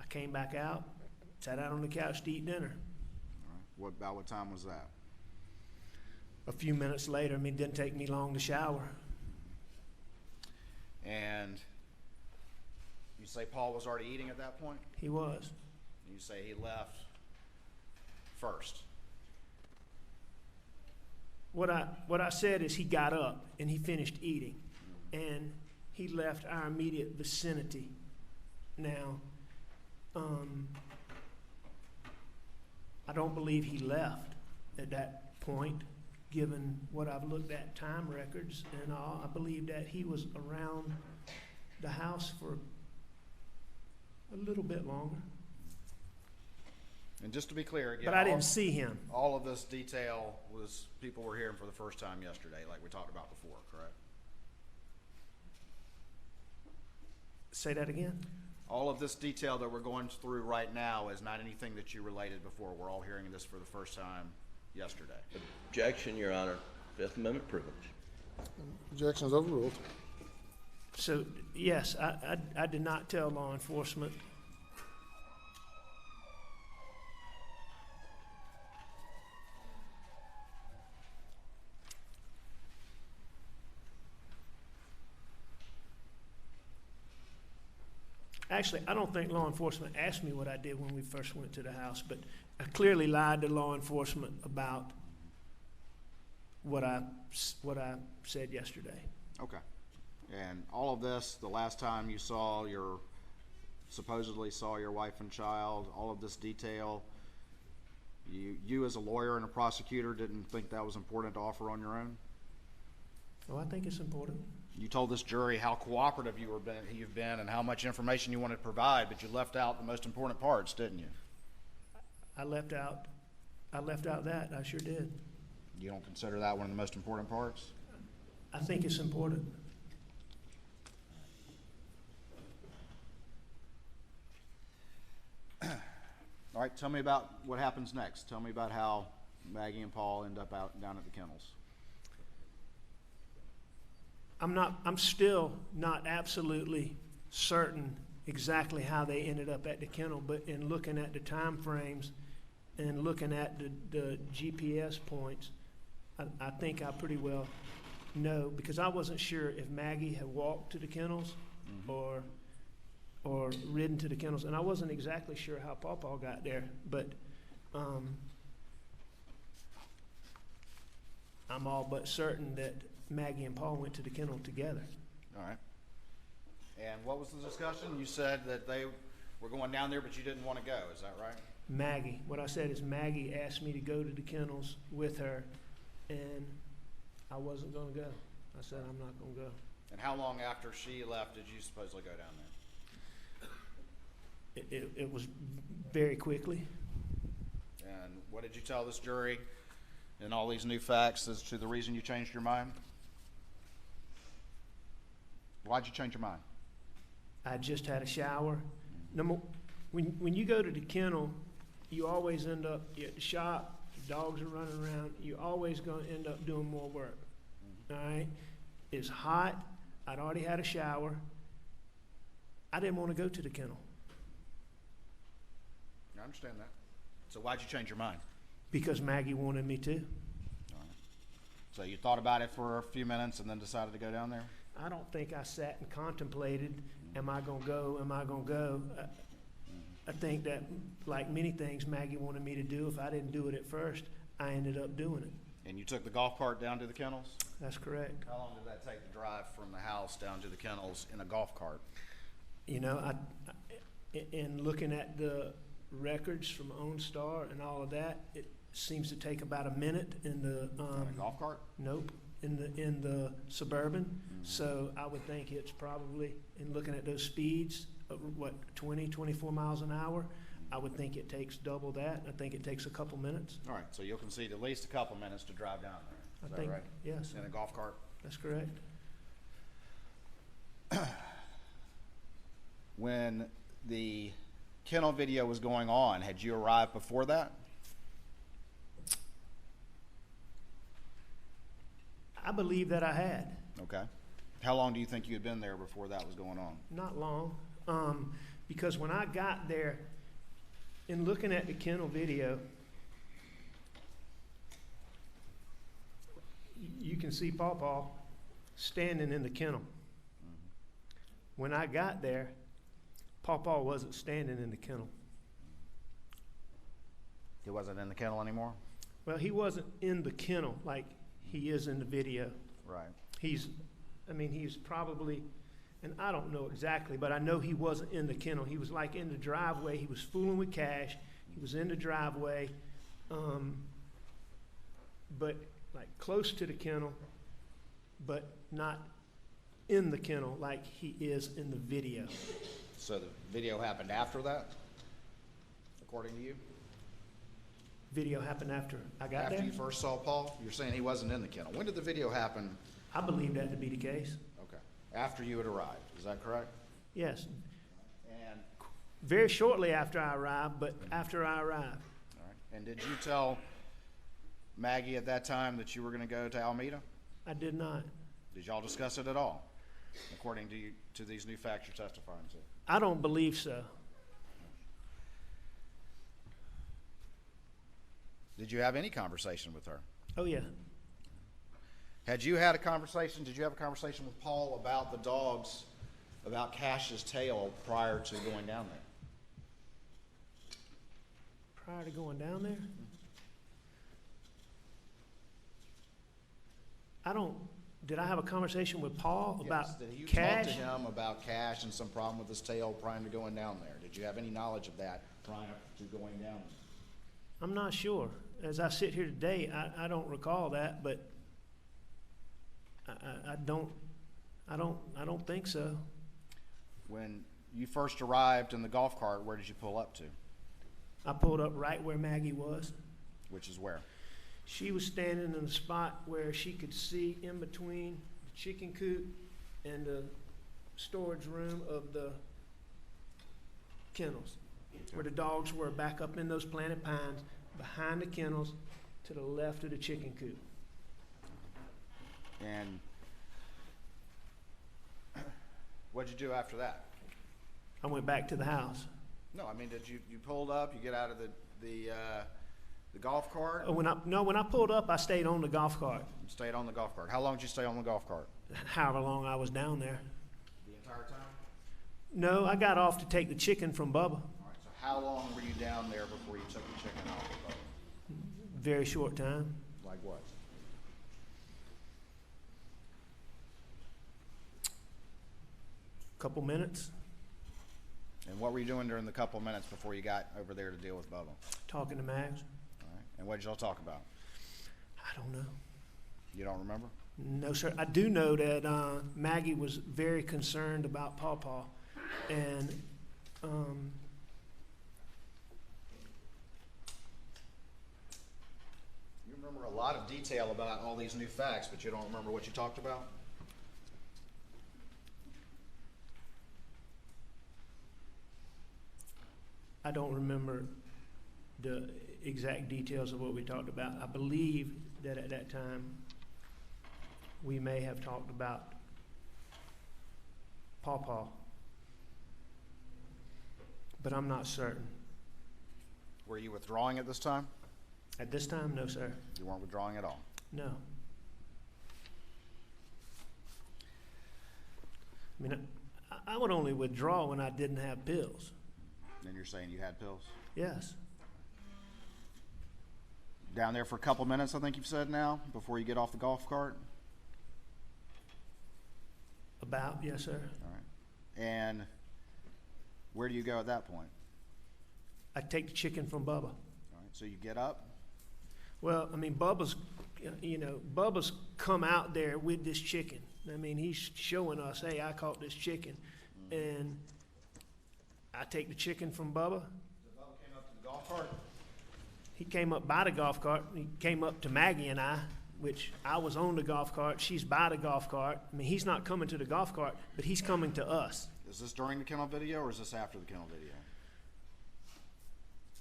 I came back out, sat out on the couch to eat dinner. All right. About what time was that? A few minutes later, I mean, it didn't take me long to shower. And you say Paul was already eating at that point? He was. You say he left first. What I said is he got up and he finished eating, and he left our immediate vicinity. Now, I don't believe he left at that point, given what I've looked at time records and all. I believe that he was around the house for a little bit longer. And just to be clear, again, But I didn't see him. all of this detail was people were hearing for the first time yesterday, like we talked about before, correct? Say that again? All of this detail that we're going through right now is not anything that you related before. We're all hearing this for the first time yesterday. Objection, Your Honor. Fifth Amendment privilege. Objection is overruled. So, yes, I did not tell law enforcement. Actually, I don't think law enforcement asked me what I did when we first went to the house, but I clearly lied to law enforcement about what I said yesterday. Okay. And all of this, the last time you supposedly saw your wife and child, all of this detail, you as a lawyer and a prosecutor didn't think that was important to offer on your own? Oh, I think it's important. You told this jury how cooperative you've been and how much information you wanted to provide, but you left out the most important parts, didn't you? I left out that, I sure did. You don't consider that one of the most important parts? I think it's important. All right, tell me about what happens next. Tell me about how Maggie and Paul end up out down at the kennels. I'm still not absolutely certain exactly how they ended up at the kennel, but in looking at the time frames and looking at the GPS points, I think I pretty well know, because I wasn't sure if Maggie had walked to the kennels or ridden to the kennels, and I wasn't exactly sure how Paw got there, but I'm all but certain that Maggie and Paul went to the kennel together. All right. And what was the discussion? You said that they were going down there, but you didn't want to go. Is that right? Maggie, what I said is Maggie asked me to go to the kennels with her, and I wasn't going to go. I said, I'm not going to go. And how long after she left did you supposedly go down there? It was very quickly. And what did you tell this jury and all these new facts as to the reason you changed your mind? Why'd you change your mind? I just had a shower. When you go to the kennel, you always end up you're at the shop, the dogs are running around, you're always going to end up doing more work. All right? It's hot. I'd already had a shower. I didn't want to go to the kennel. I understand that. So why'd you change your mind? Because Maggie wanted me to. All right. So you thought about it for a few minutes and then decided to go down there? I don't think I sat and contemplated, am I going to go, am I going to go? I think that, like many things Maggie wanted me to do, if I didn't do it at first, I ended up doing it. And you took the golf cart down to the kennels? That's correct. How long did that take to drive from the house down to the kennels in a golf cart? You know, in looking at the records from OnStar and all of that, it seems to take about a minute in the In a golf cart? Nope, in the Suburban. So I would think it's probably, in looking at those speeds, of 20, 24 miles an hour, I would think it takes double that. I think it takes a couple minutes. All right, so you'll concede at least a couple minutes to drive down there. Is I that think, right? yes, In a golf cart? that's correct. When the kennel video was going on, had you arrived before that? I believe that I had. Okay. How long do you think you had been there before that was going on? Not long, because when I got there, in looking at the kennel video, you can see Paw standing in the kennel. When I got there, Paw wasn't standing in the kennel. He wasn't in the kennel anymore? Well, he wasn't in the kennel like he is in the video. Right. He's probably, and I don't know exactly, but I know he wasn't in the kennel. He was like in the driveway. He was fooling with Cash. He was in the driveway, but like close to the kennel, but not in the kennel like he is in the video. So the video happened after that, according to you? Video happened after I got After there. you first saw Paul? You're saying he wasn't in the kennel. When did the video happen? I believe that to be the case. Okay. After you had arrived, is that correct? Yes, And, very shortly after I arrived, but after I arrived. all right. And did you tell Maggie at that time that you were going to go to Alameda? I did not. Did y'all discuss it at all, according to you, to these new facts you're testifying to? I don't believe so. Did you have any conversation with her? Oh, yeah. Had you had a conversation, did you have a conversation with Paul about the dogs, about Cash's tail prior to going down there? Prior to going down there? Did I have a conversation with Paul about Yes. Did you Cash? talk to him about Cash and some problem with his tail prior to going down there? Did you have any knowledge of that prior to going down there? I'm not sure. As I sit here today, I don't recall that, but I I don't think so. When you first arrived in the golf cart, where did you pull up to? I pulled up right where Maggie was. Which is where? She was standing in a spot where she could see in between the chicken coop and the storage room of the kennels, where the dogs were back up in those planted pines, behind the kennels, to the left of the chicken coop. And what'd you do after that? I went back to the house. No, I mean, did you pulled up, you get out of the golf cart? When I pulled up, I stayed on the golf cart. You stayed on the golf cart. How long did you stay on the golf cart? However long I was down there. The entire time? No, I got off to take the chicken from Bubba. All right, so how long were you down there before you took the chicken off the boat? Very short time. Like what? Couple minutes, And what were you doing during the couple of minutes before you got over there to deal with Bubba? talking to Mags. All right. And what did y'all talk about? I don't know. You don't remember? No, sir. I do know that Maggie was very concerned about Paw Paw, and You remember a lot of detail about all these new facts, but you don't remember what you talked about? I don't remember the exact details of what we talked about. I believe that at that time we may have talked about Paw Paw, but I'm not certain. Were you withdrawing at this time? At this time, no, sir. You weren't withdrawing at all. No. I mean, I would only withdraw when I didn't have pills. And you're saying you had pills? Yes. Down there for a couple minutes, I think you've said now, before you get off the golf cart? About, yes, sir. All right. And where do you go at that point? I take the chicken from Bubba. All right. So you get up? Well, I mean, Bubba's come out there with this chicken. I mean, he's showing us, hey, I caught this chicken. And I take the chicken from Bubba. So Bubba came up to the golf cart? He came up by the golf cart. He came up to Maggie and I, which I was on the golf cart. She's by the golf cart. I mean, he's not coming to the golf cart, but he's coming to us. Is this during the kennel video or is this after the kennel video?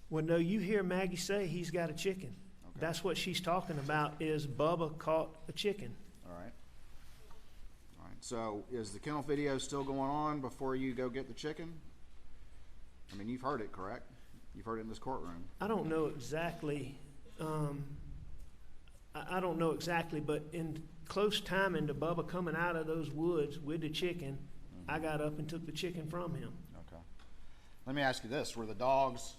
Well, no, you hear Maggie say he's got a chicken. Okay. That's what she's talking about, is Bubba caught a chicken. All right. All right. So is the kennel video still going on before you go get the chicken? I mean, you've heard it, correct? You've heard it in this courtroom. I don't know exactly. I don't know exactly, but in close timing to Bubba coming out of those woods with the chicken, I got up and took the chicken from him. Okay. Let me ask you this. Were the dogs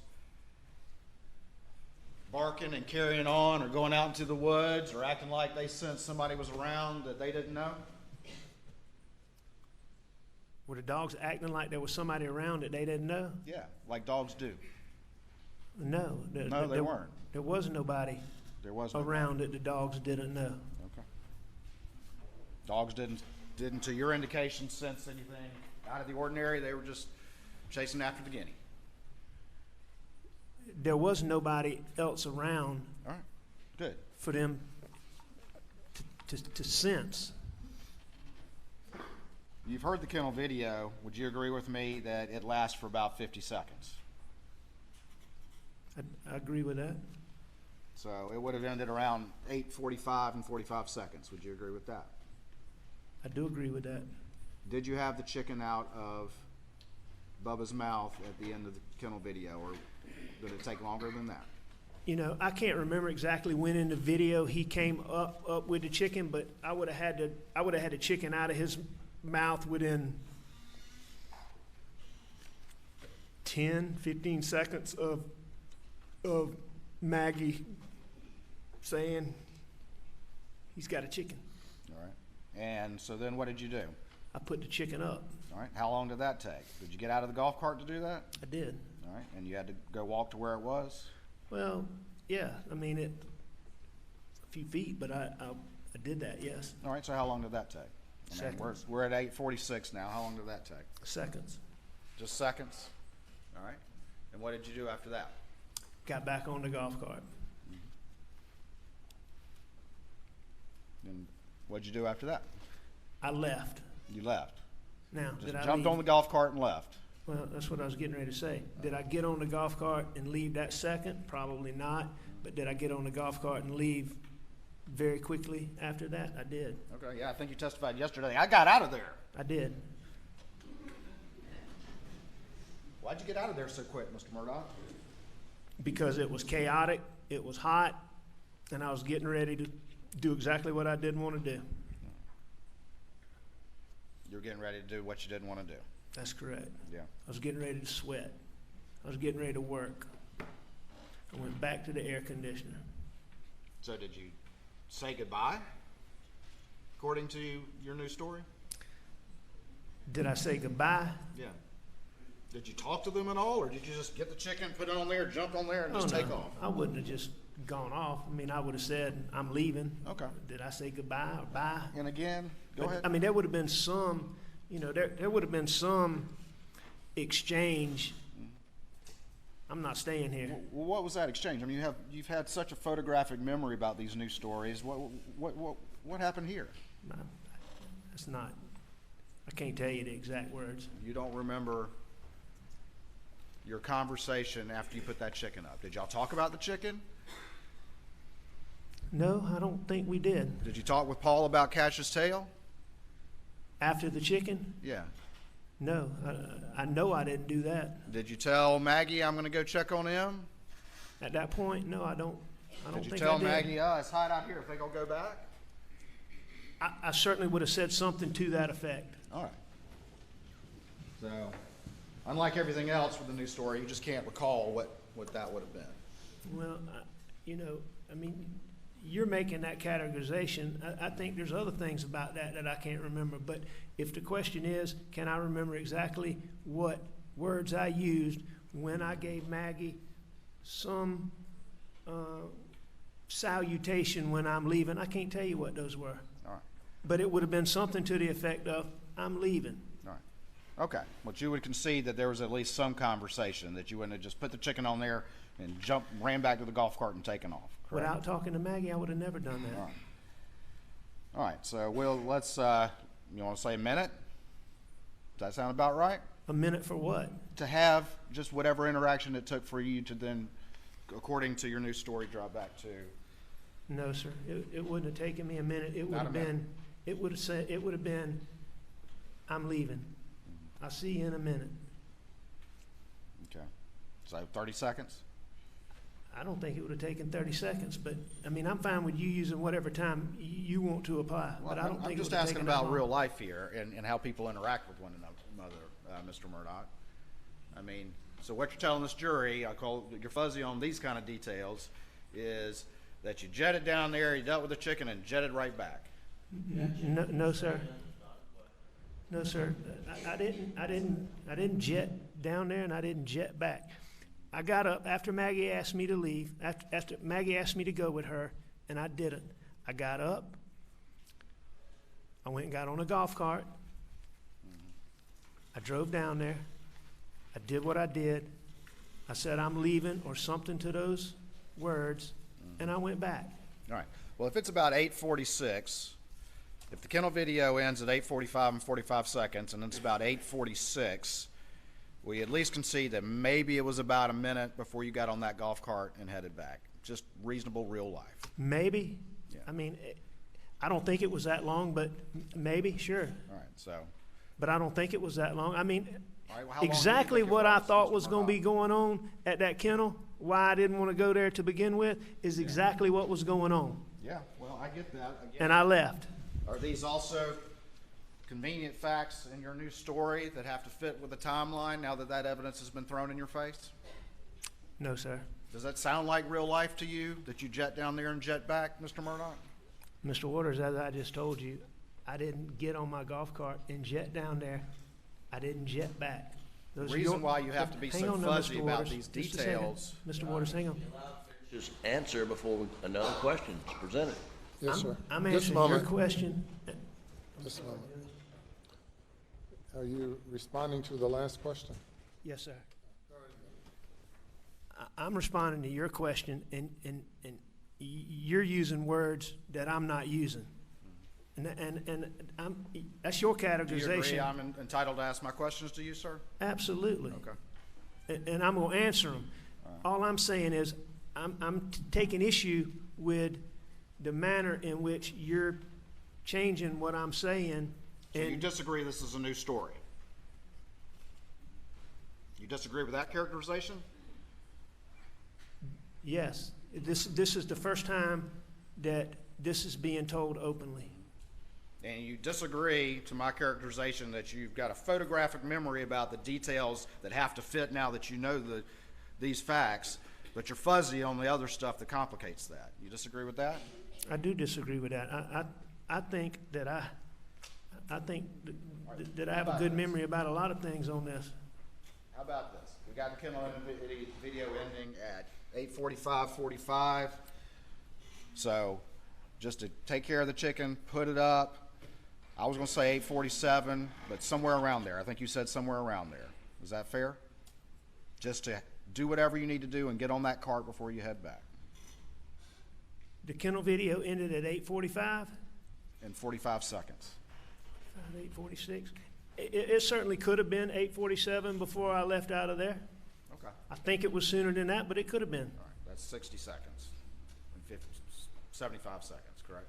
barking and carrying on or going out into the woods or acting like they sensed somebody was around that they didn't know? Were the dogs acting like there was somebody around that they didn't know? Yeah, like dogs do. No. No, they weren't. There was nobody There was no around that the dogs didn't know. Okay. Dogs didn't, to your indication, sense anything out of the ordinary. They were just chasing after the guinea. There was nobody else around All right. Good. for them to sense. You've heard the kennel video. Would you agree with me that it lasts for about 50 seconds? I agree with that. So it would have ended around 8:45 and 45 seconds. Would you agree with that? I do agree with that. Did you have the chicken out of Bubba's mouth at the end of the kennel video, or did it take longer than that? You know, I can't remember exactly when in the video he came up with the chicken, but I would have had the chicken out of his mouth within 10, 15 seconds of Maggie saying he's got a chicken. All right. And so then what did you do? I put the chicken up. All right. How long did that take? Did you get out of the golf cart to do that? I did. All right. And you had to go walk to where it was? Well, yeah, I mean, a few feet, but I did that, yes. All right. So how long did that take? I mean, Seconds. we're at 8:46 now. How long did that take? Seconds. Just seconds? All right. And what did you do after that? Got back on the golf cart. And what did you do after that? I left. You left. Now, Just did I jumped leave? on the golf cart and left. Well, that's what I was getting ready to say. Did I get on the golf cart and leave that second? Probably not. But did I get on the golf cart and leave very quickly after that? I did. Okay, yeah, I think you testified yesterday. I got out of there. I did. Why'd you get out of there so quick, Mr. Murdaugh? Because it was chaotic, it was hot, and I was getting ready to do exactly what I didn't want to do. You were getting ready to do what you didn't want to do. That's correct. Yeah. I was getting ready to sweat. I was getting ready to work. I went back to the air conditioner. So did you say goodbye, according to your new story? Did I say goodbye? Yeah. Did you talk to them at all, or did you just get the chicken, put it on there, jump on there, and just take off? I wouldn't have just gone off. I mean, I would have said, I'm leaving. Okay. Did I say goodbye or bye? And again, go ahead. I mean, there would have been some, there would have been some exchange. I'm not staying here. Well, what was that exchange? I mean, you've had such a photographic memory about these new stories. What happened here? That's not, I can't tell you the exact words. You don't remember your conversation after you put that chicken up? Did y'all talk about the chicken? No, I don't think we did. Did you talk with Paul about Cash's tail? After the chicken? Yeah. No, I know I didn't do that. Did you tell Maggie I'm going to go check on him? At that point, no, I don't Did you think tell I did. Maggie, it's hot out here, think I'll go back? I certainly would have said something to that effect. All right. So, unlike everything else with the new story, you just can't recall what that would have been. Well, I mean, you're making that categorization. I think there's other things about that I can't remember. But if the question is, can I remember exactly what words I used when I gave Maggie some salutation when I'm leaving, I can't tell you what those were. All right. But it would have been something to the effect of, I'm leaving. All right. Okay. But you would concede that there was at least some conversation, that you wouldn't have just put the chicken on there and ran back to the golf cart and taken off. Correct? Without talking to Maggie, I would have never done that. All right. All right. So let's, you want to say a minute? Does that sound about right? A minute for what? To have just whatever interaction it took for you to then, according to your new story, drive back to. No, sir. It wouldn't have taken me a minute. It would Not a have minute. been, it would have been, I'm leaving. I'll see you in a minute. Okay. So 30 seconds? I don't think it would have taken 30 seconds, but, I mean, I'm fine with you using whatever time you want to apply, but I don't I'm think it just would have asking taken that about long. real life here and how people interact with one another, Mr. Murdaugh. I mean, so what you're telling this jury, I call you're fuzzy on these kind of details, is that you jetted down there, you dealt with the chicken, and jetted right back. No, sir. No, sir. I didn't jet down there, and I didn't jet back. I got up after Maggie asked me to leave, after Maggie asked me to go with her, and I didn't. I got up. I went and got on a golf cart. I drove down there. I did what I did. I said, I'm leaving, or something to those words, and I went back. All right. Well, if it's about 8:46, if the kennel video ends at 8:45 and 45 seconds, and it's about 8:46, we at least concede that maybe it was about a minute before you got on that golf cart and headed back. Just reasonable real life. Maybe. Yeah. I mean, I don't think it was that long, but maybe, sure. All right. So, But I don't think it was that long. I mean, all right, well, how long exactly did you think what it I was, thought Mr. was going to be Murdaugh? going on at that kennel, why I didn't want to go there to begin with, is exactly what was going on. Yeah. Well, I get that. Again, And I left. are these also convenient facts in your new story that have to fit with the timeline now that that evidence has been thrown in your face? No, sir. Does that sound like real life to you, that you jet down there and jet back, Mr. Murdaugh? Mr. Waters, as I just told you, I didn't get on my golf cart and jet down there. I didn't jet back. The Those are reason your- why you have to be Hang so on now, fuzzy Mr. about Waters. these Just a second. details. Mr. Waters, hang on. Just answer before another question is presented. Yes, sir. I'm Just a answering your moment. question. Just a moment. Are you responding to the last question? Yes, sir. I'm responding to your question, and you're using words that I'm not using. And that's your Do you agree categorization. I'm entitled to ask my questions to you, sir? Absolutely. Okay. And I'm going to answer them. All I'm saying is I'm taking issue with the manner in which you're changing what I'm saying. So you And disagree this is a new story? You disagree with that characterization? yes, this is the first time that this is being told openly. And you disagree to my characterization that you've got a photographic memory about the details that have to fit now that you know these facts, but you're fuzzy on the other stuff that complicates that. You disagree with that? I do disagree with that. I think that I have a good memory about a lot of things on this. How about this? We got the kennel video ending at 8:45:45. So just to take care of the chicken, put it up. I was going to say 8:47, but somewhere around there. I think you said somewhere around there. Is that fair? Just to do whatever you need to do and get on that cart before you head back. The kennel video ended at 8:45, In 45 seconds. 8:46. It certainly could have been 8:47 before I left out of there. Okay. I think it was sooner than that, but it could have been. All right. That's 60 seconds. And 75 seconds, correct?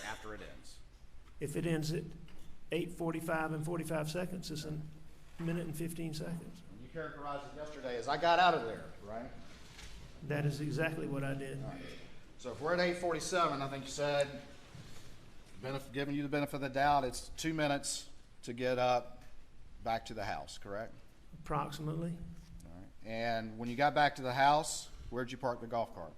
After it ends. If it ends at 8:45 and 45 seconds, it's a minute and 15 seconds. And you characterized it yesterday as I got out of there, right? That is exactly what I did. All right. So if we're at 8:47, I think you said, giving you the benefit of the doubt, it's 2 minutes to get up back to the house, correct? Approximately. All right. And when you got back to the house, where'd you park the golf cart?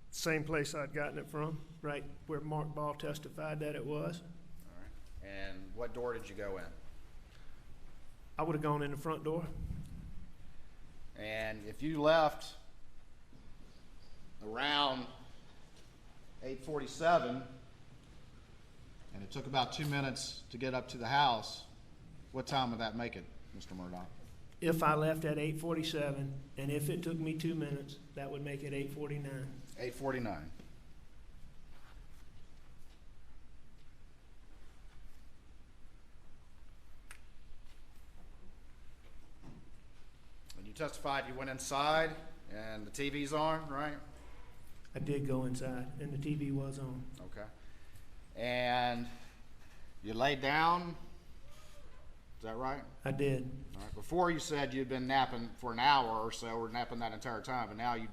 Same place I'd gotten it from, right where Mark Ball testified that it was. All right. And what door did you go in? I would have gone in the front door. And if you left around 8:47, and it took about 2 minutes to get up to the house, what time would that make it, Mr. Murdaugh? If I left at 8:47, and if it took me 2 minutes, that would make it 8:49. 8:49. And you testified you went inside and the TV's on, right? I did go inside, and the TV was on. Okay. And you laid down, is that right? I did. All right. Before you said you'd been napping for an hour or so, or napping that entire time, but now you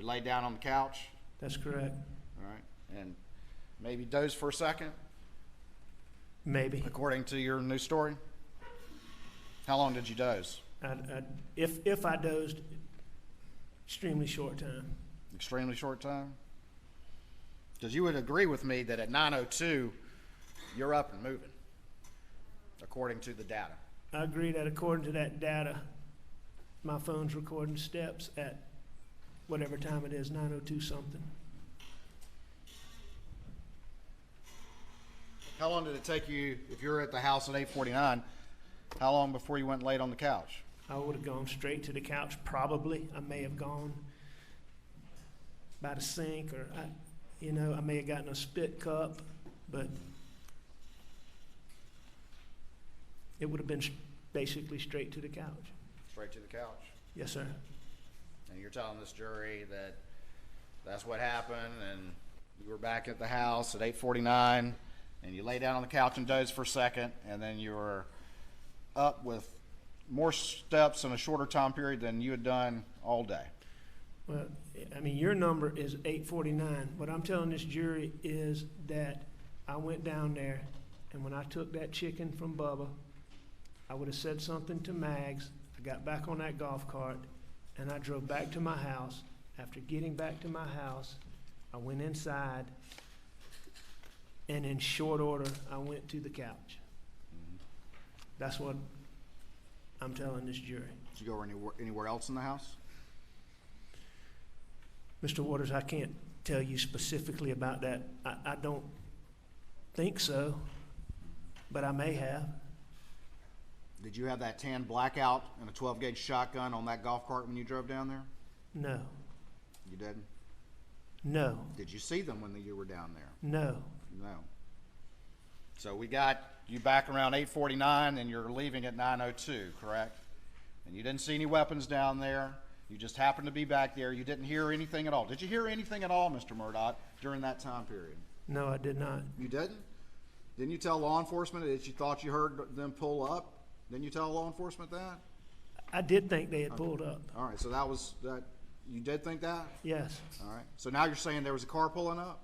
laid down on the couch, That's correct. all right, and maybe dozed for a second, Maybe. according to your new story. How long did you doze? If I dozed, extremely short time. Extremely short time? Because you would agree with me that at 9:02, you're up and moving, according to the data. I agree that according to that data, my phone's recording steps at whatever time it is, 9:02 something. How long did it take you, if you were at the house at 8:49, how long before you went and laid on the couch? I would have gone straight to the couch, probably. I may have gone by the sink, or I may have gotten a spit cup, but it would have been basically straight to the couch. Straight to the couch. Yes, sir. And you're telling this jury that that's what happened, and you were back at the house at 8:49, and you lay down on the couch and dozed for a second, and then you were up with more steps in a shorter time period than you had done all day. Well, I mean, your number is 8:49. What I'm telling this jury is that I went down there, and when I took that chicken from Bubba, I would have said something to Mags. I got back on that golf cart, and I drove back to my house. After getting back to my house, I went inside, and in short order, I went to the couch. That's what I'm telling this jury. Did you go anywhere else in the house? Mr. Waters, I can't tell you specifically about that. think so, but I may have. Did you have that tan blackout and a 12-gauge shotgun on that golf cart when you drove down there? No. You didn't? No. Did you see them when you were down there? No. No. So we got you back around 8:49 and you're leaving at 9:02, correct? And you didn't see any weapons down there. You just happened to be back there. You didn't hear anything at all. Did you hear anything at all, Mr. Murdaugh, during that time period? No, I did not. You didn't? Didn't you tell law enforcement that you thought you heard them pull up? Didn't you tell law enforcement that? I did think they had pulled up. All right, so that was that. You did think that? Yes. All right. So now you're saying there was a car pulling up?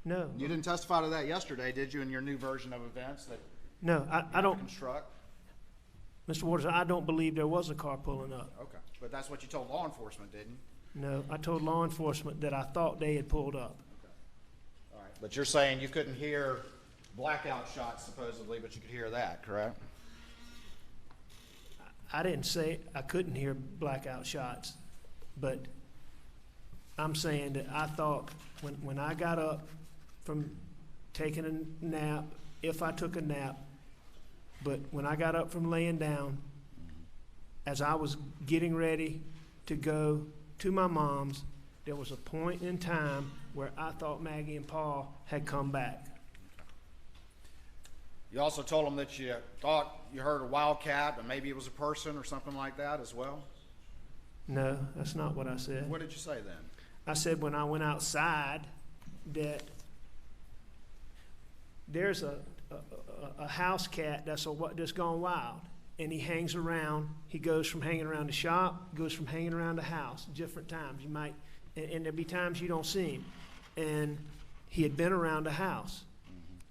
No. You didn't testify to that yesterday, did you, in your new version of events that No, I don't, construct? Mr. Waters, I don't believe there was a car pulling up. Okay. But that's what you told law enforcement, didn't you? No, I told law enforcement that I thought they had pulled up. Okay. All right. But you're saying you couldn't hear blackout shots supposedly, but you could hear that, correct? I didn't say I couldn't hear blackout shots, but I'm saying that I thought when I got up from taking a nap, if I took a nap, but when I got up from laying down, as I was getting ready to go to my mom's, there was a point in time where I thought Maggie and Paul had come back. You also told them that you thought you heard a wildcat, but maybe it was a person or something like that as well? No, that's not what I said. What did you say then? I said when I went outside that there's a house cat that's gone wild, and he hangs around. He goes from hanging around the shop, goes from hanging around the house, different times. You might, and there'll be times you don't see him. And he had been around the house.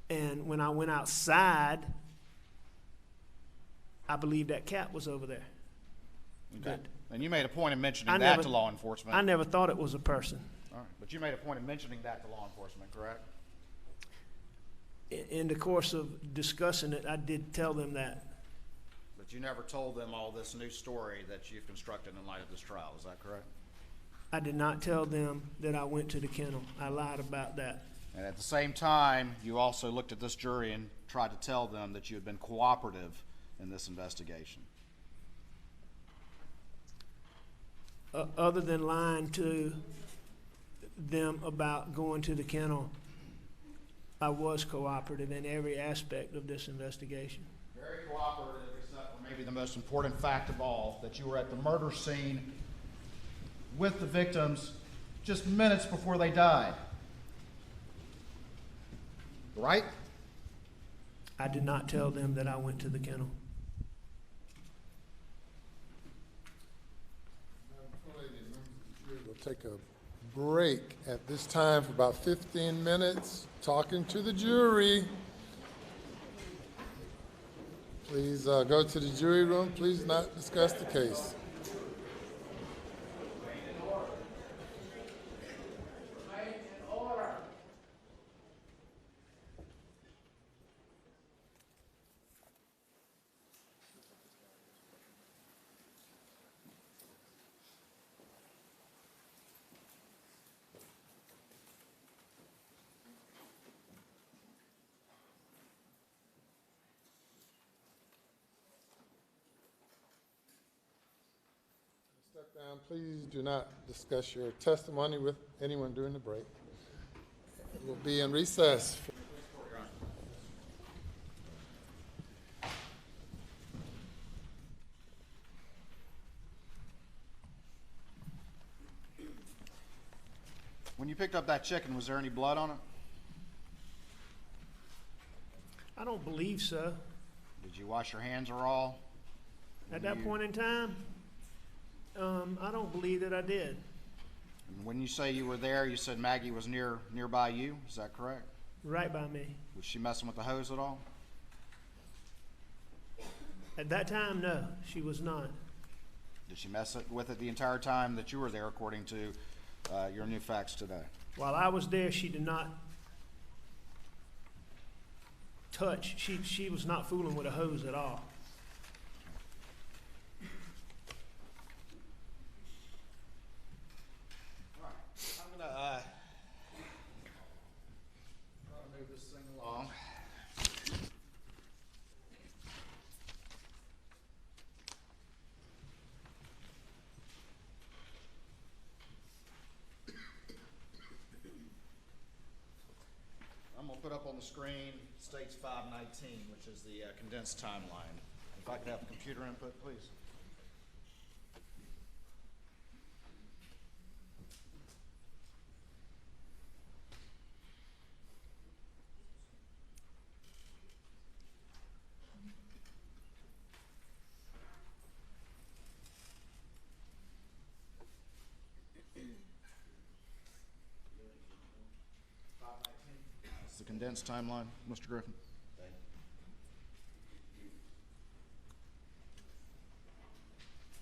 And when I went outside, I believe that cat was over there. Okay. And you made a point of mentioning I that never- to law enforcement. I never thought it was a person. All right. But you made a point of mentioning that to law enforcement, correct? In the course of discussing it, I did tell them that. But you never told them all this new story that you've constructed in light of this trial, is that correct? I did not tell them that I went to the kennel. I lied about that. And at the same time, you also looked at this jury and tried to tell them that you had been cooperative in this investigation. Other than lying to them about going to the kennel, I was cooperative in every aspect of this investigation. Very cooperative, except for maybe the most important fact of all, that you were at the murder scene with the victims just minutes before they died. Right? I did not tell them that I went to the kennel. We'll take a break at this time for about 15 minutes, talking to the jury. Please go to the jury room. Please not discuss the case. Step down. Please do not discuss your testimony with anyone during the break. We'll be in recess. When you picked up that chicken, was there any blood on it? I don't believe so. Did you wash your hands or all? At that point in time, I don't believe that I did. And when you say you were there, you said Maggie was nearby you. Is that correct? Right by me. Was she messing with the hose at all? At that time, no, she was not. Did she mess with it the entire time that you were there, according to your new facts today? While I was there, she did not touch. She was not fooling with a hose at all. I'm gonna try to move this thing along. gonna put up on the screen states 519, which is the condensed timeline. If I could have computer input, please. It's the condensed timeline, Mr. Griffin.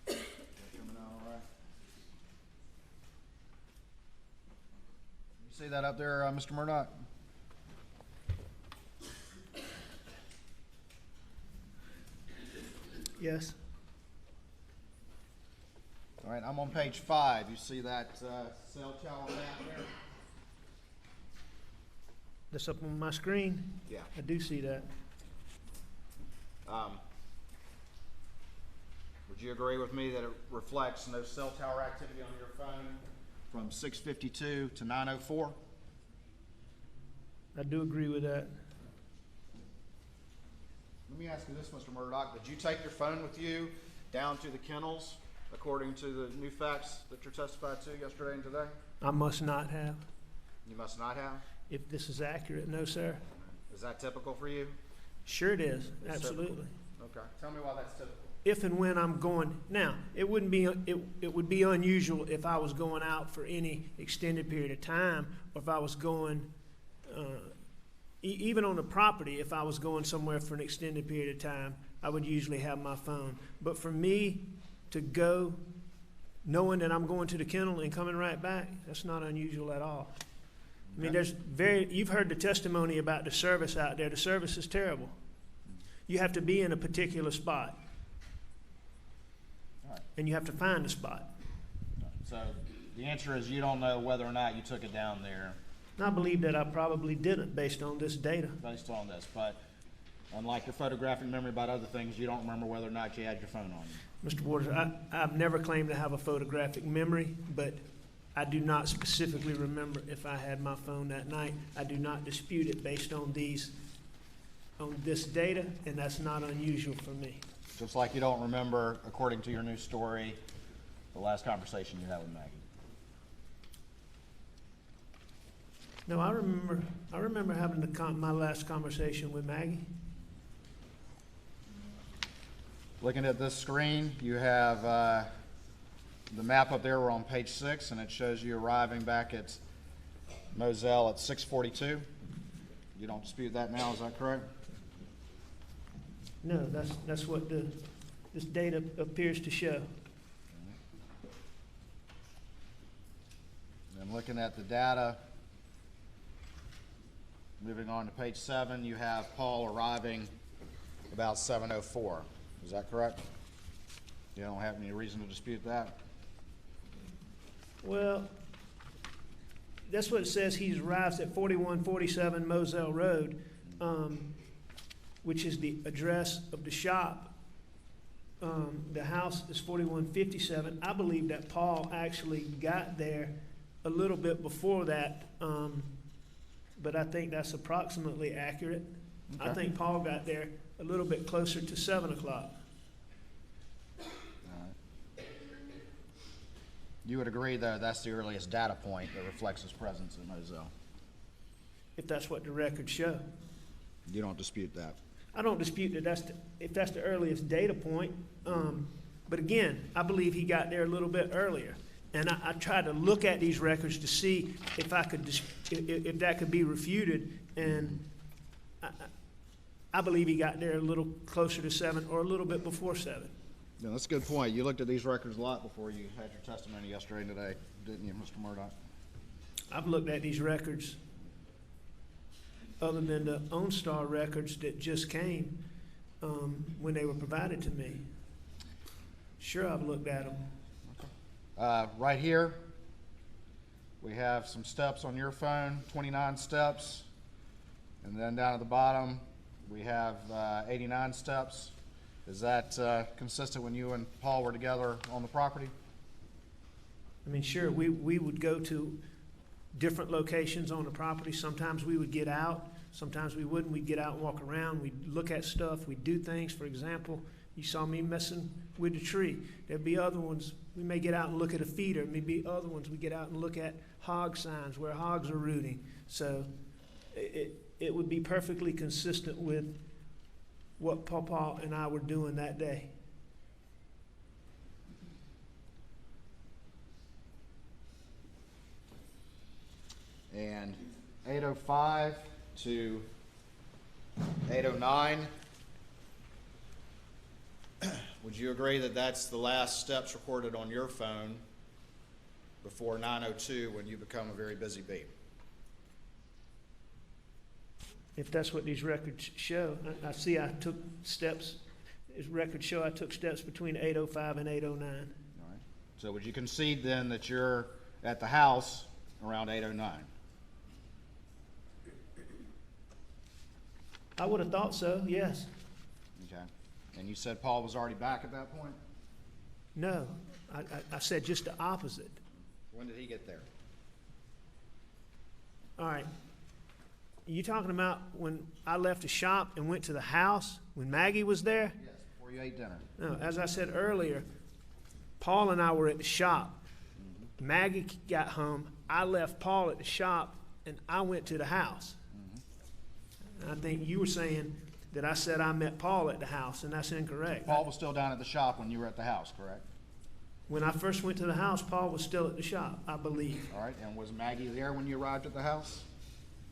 Coming out all right. You see that up there, Mr. Murdoch? Yes. All right, I'm on page 5. You see that cell tower map there? That's up on my screen. Yeah. I do see that. Would you agree with me that it reflects no cell tower activity on your phone from 6:52 to 9:04? I do agree with that. Let me ask you this, Mr. Murdoch. Did you take your phone with you down to the kennels, according to the new facts that you're testified to yesterday and today? I must not have. You must not have. If this is accurate, no, sir. Is that typical for you? Sure it is, It's absolutely. Okay. Tell me why that's typical. If and when I'm going, now, it would be unusual if I was going out for any extended period of time, or if I was going, even on the property, if I was going somewhere for an extended period of time, I would usually have my phone. But for me to go knowing that I'm going to the kennel and coming right back, that's not unusual at all. I mean, you've heard the testimony about the service out there. The service is terrible. You have to be in a particular spot. All right. And you have to find a spot. So the answer is you don't know whether or not you took it down there And I believe that I probably didn't based on this data. based on this, but unlike your photographic memory about other things, you don't remember whether or not you had your phone on you. Mr. Waters, I've never claimed to have a photographic memory, but I do not specifically remember if I had my phone that night. I do not dispute it based on this data, and that's not unusual for me. Just like you don't remember, according to your new story, the last conversation you had with Maggie. No, I remember having my last conversation with Maggie. Looking at this screen, you have the map up there. We're on page 6, and it shows you arriving back at Moselle at 6:42. You don't dispute that now, is that correct? No, that's what this data appears to show. And looking at the data, moving on to page 7, you have Paul arriving about 7:04. Is that correct? You don't have any reason to dispute that? Well, that's what it says. He arrives at 4147 Moselle Road, which is the address of the shop. The house is 4157. I believe that Paul actually got there a little bit before that, but I think that's approximately accurate. Okay. I think Paul got there a little bit closer to 7 o'clock. You would agree, though, that's the earliest data point that reflects his presence in Moselle? If that's what the records show. You don't dispute that? I don't dispute that if that's the earliest data point. But again, I believe he got there a little bit earlier. And I tried to look at these records to see if if that could be refuted. And I believe he got there a little closer to 7 or a little bit before 7. Yeah, that's a good point. You looked at these records a lot before you had your testimony yesterday and today, didn't you, Mr. Murdoch? I've looked at these records other than the OnStar records that just came when they were provided to me. Sure, I've looked at them. Right here, we have some steps on your phone, 29 steps. And then down at the bottom, we have 89 steps. Is that consistent when you and Paul were together on the property? I mean, sure, we would go to different locations on the property. Sometimes we would get out. Sometimes we wouldn't. We'd get out and walk around. We'd look at stuff. We'd do things. For example, you saw me messing with the tree. There'd be other ones. We may get out and look at a feeder. Maybe other ones we get out and look at hog signs where hogs are rooting. So it would be perfectly consistent with what Pawpaw and I were doing that day. And 8:05 to 8:09, would you agree that that's the last steps recorded on your phone before 9:02 when you become a very busy bee? If that's what these records show, I see I took steps. These records show I took steps between 8:05 and 8:09. All right. So would you concede then that you're at the house around 8:09? I would have thought so, yes. Okay. And you said Paul was already back at that point? No, I said just the opposite. When did he get there? All right. You talking about when I left the shop and went to the house when Maggie was there? Yes, before you ate dinner. No, as I said earlier, Paul and I were at the shop. Maggie got home. I left Paul at the shop and I went to the house. I think you were saying that I said I met Paul at the house, and that's incorrect. Paul was still down at the shop when you were at the house, correct? When I first went to the house, Paul was still at the shop, I believe. All right. And was Maggie there when you arrived at the house?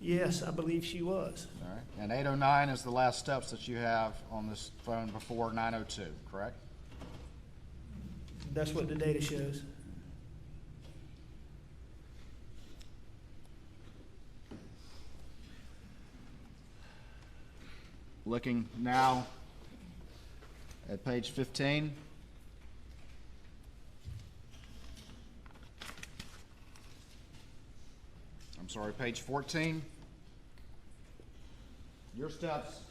Yes, I believe she was. All right. And 8:09 is the last steps that you have on this phone before 9:02, correct? That's what the data shows. Looking now at page 15. I'm sorry, page 14. Your steps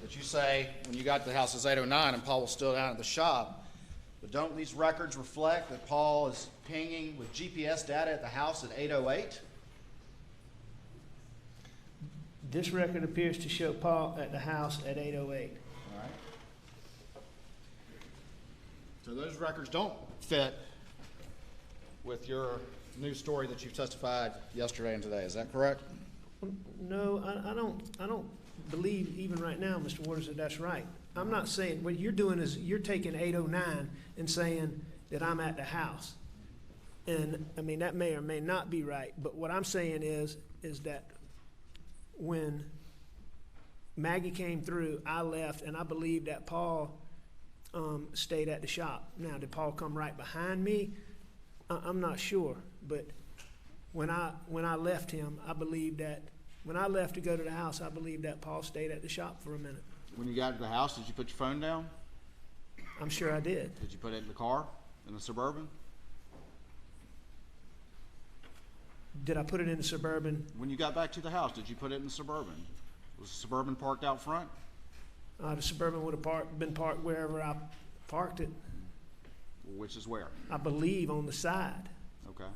that you say when you got to the house is 8:09 and Paul was still down at the shop, but don't these records reflect that Paul is pinging with GPS data at the house at 8:08? This record appears to show Paul at the house at 8:08. All right. So those records don't fit with your new story that you've testified yesterday and today. Is that correct? No, I don't believe even right now, Mr. Waters, that that's right. I'm not saying, what you're doing is you're taking 8:09 and saying that I'm at the house. And, I mean, that may or may not be right, but what I'm saying is that when Maggie came through, I left, and I believe that Paul stayed at the shop. Now, did Paul come right behind me? I'm not sure, but when I left him, I believe that when I left to go to the house, I believe that Paul stayed at the shop for a minute. When you got to the house, did you put your phone down? I'm sure I did. Did you put it in the car, in the Suburban? Did I put it in the Suburban? When you got back to the house, did you put it in the Suburban? Was the Suburban parked out front? The Suburban would have been parked wherever I parked it. Which is where? I believe on the side. Okay.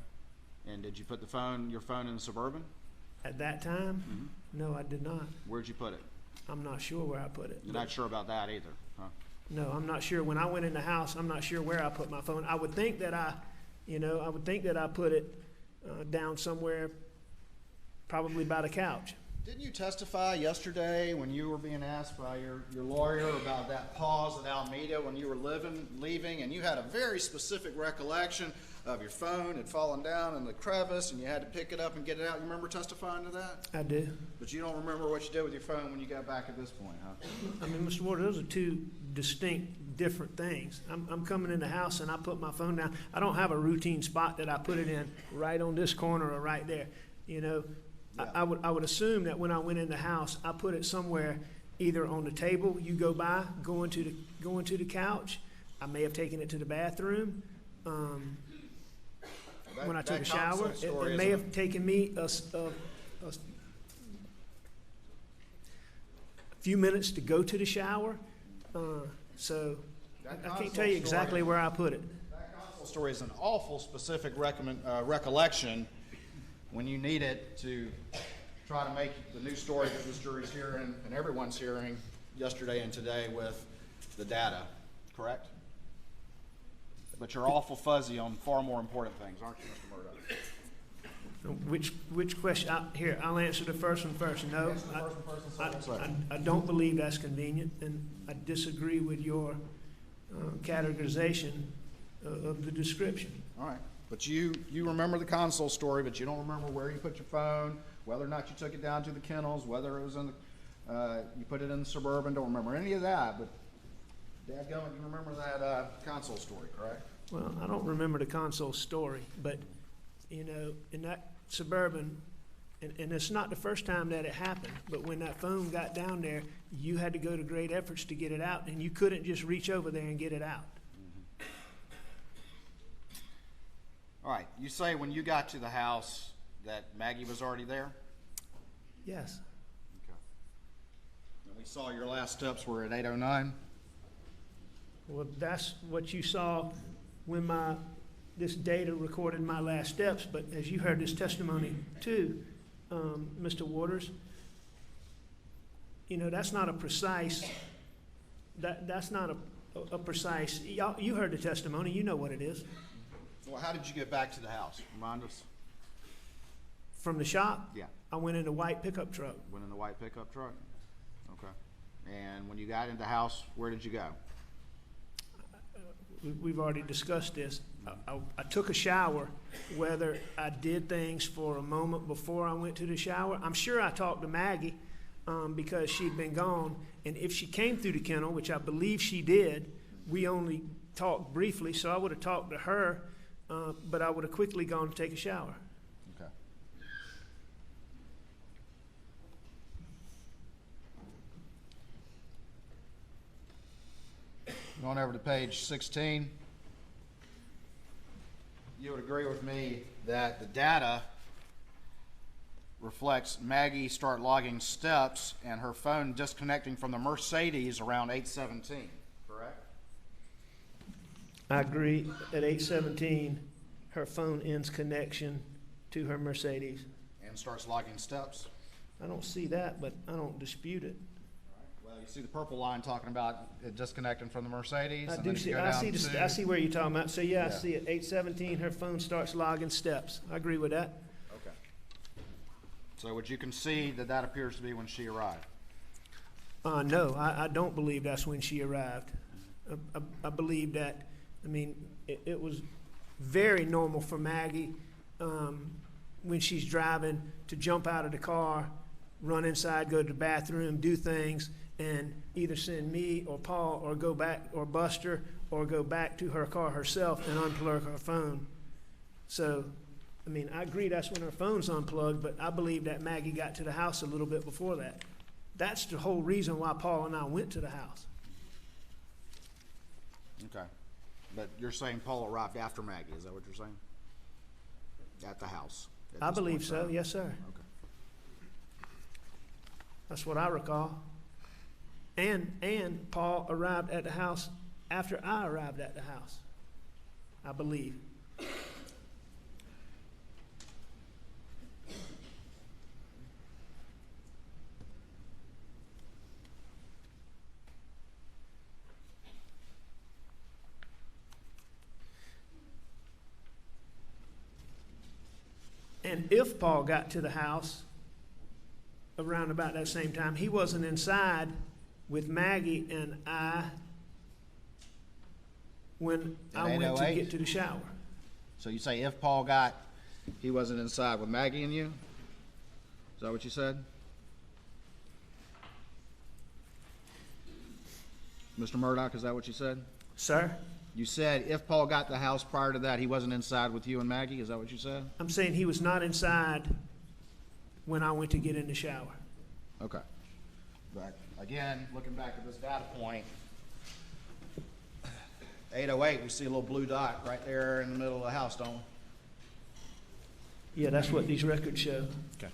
And did you put your phone in the Suburban? At that time? No, I did not. Where'd you put it? I'm not sure where I put it. You're not sure about that either, huh? No, I'm not sure. When I went in the house, I'm not sure where I put my phone. I would think that I put it down somewhere, probably by the couch. Didn't you testify yesterday when you were being asked by your lawyer about that pause at Alameda when you were leaving, and you had a very specific recollection of your phone had fallen down in the crevice and you had to pick it up and get it out? You remember testifying to that? I do. But you don't remember what you did with your phone when you got back at this point, huh? I mean, Mr. Ward, those are two distinct, different things. I'm coming in the house and I put my phone down. I don't have a routine spot that I put it in right on this corner or right there. You know, Yeah. I would assume that when I went in the house, I put it somewhere either on the table. You go by, go into the couch. I may have taken it to the bathroom. When I took a shower, it may have taken me a few minutes to go to the shower. So I can't tell you exactly where I put it. That console story is an awful specific recollection when you need it to try to make the new story that this jury's hearing and everyone's hearing yesterday and today with the data, correct? But you're awful fuzzy on far more important things, aren't you, Mr. Murduagh? Which question? Here, I'll answer the first one first. No, Answer the first one first and second. I don't believe that's convenient, and I disagree with your categorization of the description. All right, but you remember the console story, but you don't remember where you put your phone, whether or not you took it down to the kennels, whether it was in the, you put it in the Suburban, don't remember any of that, but dadgummit, you remember that console story, correct? Well, I don't remember the console story, but, you know, in that Suburban, and it's not the first time that it happened, but when that phone got down there, you had to go to great efforts to get it out, and you couldn't just reach over there and get it out. All right, you say when you got to the house that Maggie was already there? Yes. Okay. And we saw your last steps were at 8:09? Well, that's what you saw when this data recorded my last steps, but as you heard this testimony too, Mr. Waters, you know, that's not a precise, that's not a precise, you heard the testimony, you know what it is. Well, how did you get back to the house? Remind us. From the shop? Yeah. I went in a white pickup truck. Went in the white pickup truck? Okay. And when you got into the house, where did you go? We've already discussed this. I took a shower. Whether I did things for a moment before I went to the shower, I'm sure I talked to Maggie because she'd been gone. And if she came through the kennel, which I believe she did, we only talked briefly, so I would have talked to her, but I would have quickly gone to take a shower. Okay. Going over to page 16, you would agree with me that the data reflects Maggie start logging steps and her phone disconnecting from the Mercedes around 8:17, correct? I agree. At 8:17, her phone ends connection to her Mercedes. And starts logging steps. I don't see that, but I don't dispute it. Well, you see the purple line talking about it disconnecting from the Mercedes. I and do then if see. you go I down see. to- I see where you're talking about. So yeah, I Yeah. see at 8:17, her phone starts logging steps. I agree with that. Okay. So would you concede that that appears to be when she arrived? No, I don't believe that's when she arrived. I believe that. I mean, it was very normal for Maggie when she's driving to jump out of the car, run inside, go to the bathroom, do things, and either send me or Paul or go back or Buster or go back to her car herself and unplug her phone. So, I mean, I agree that's when her phone's unplugged, but I believe that Maggie got to the house a little bit before that. That's the whole reason why Paul and I went to the house. Okay. But you're saying Paul arrived after Maggie, is that what you're saying? At the house? at I this point believe in so, time? yes, sir. Okay. That's what I recall. And Paul arrived at the house after I arrived at the house, I believe. And if Paul got to the house around about that same time, he wasn't inside with Maggie and I when At I went to 8:08? get to the shower. So you say if Paul got, he wasn't inside with Maggie and you? Is that what you said? Mr. Murdoch, is that what you said? Sir, You said if Paul got the house prior to that, he wasn't inside with you and Maggie? Is that what you said? I'm saying he was not inside when I went to get in the shower. Okay. But again, looking back at this data point, 8:08, we see a little blue dot right there in the middle of the house, don't we? Yeah, that's what these records show. Okay.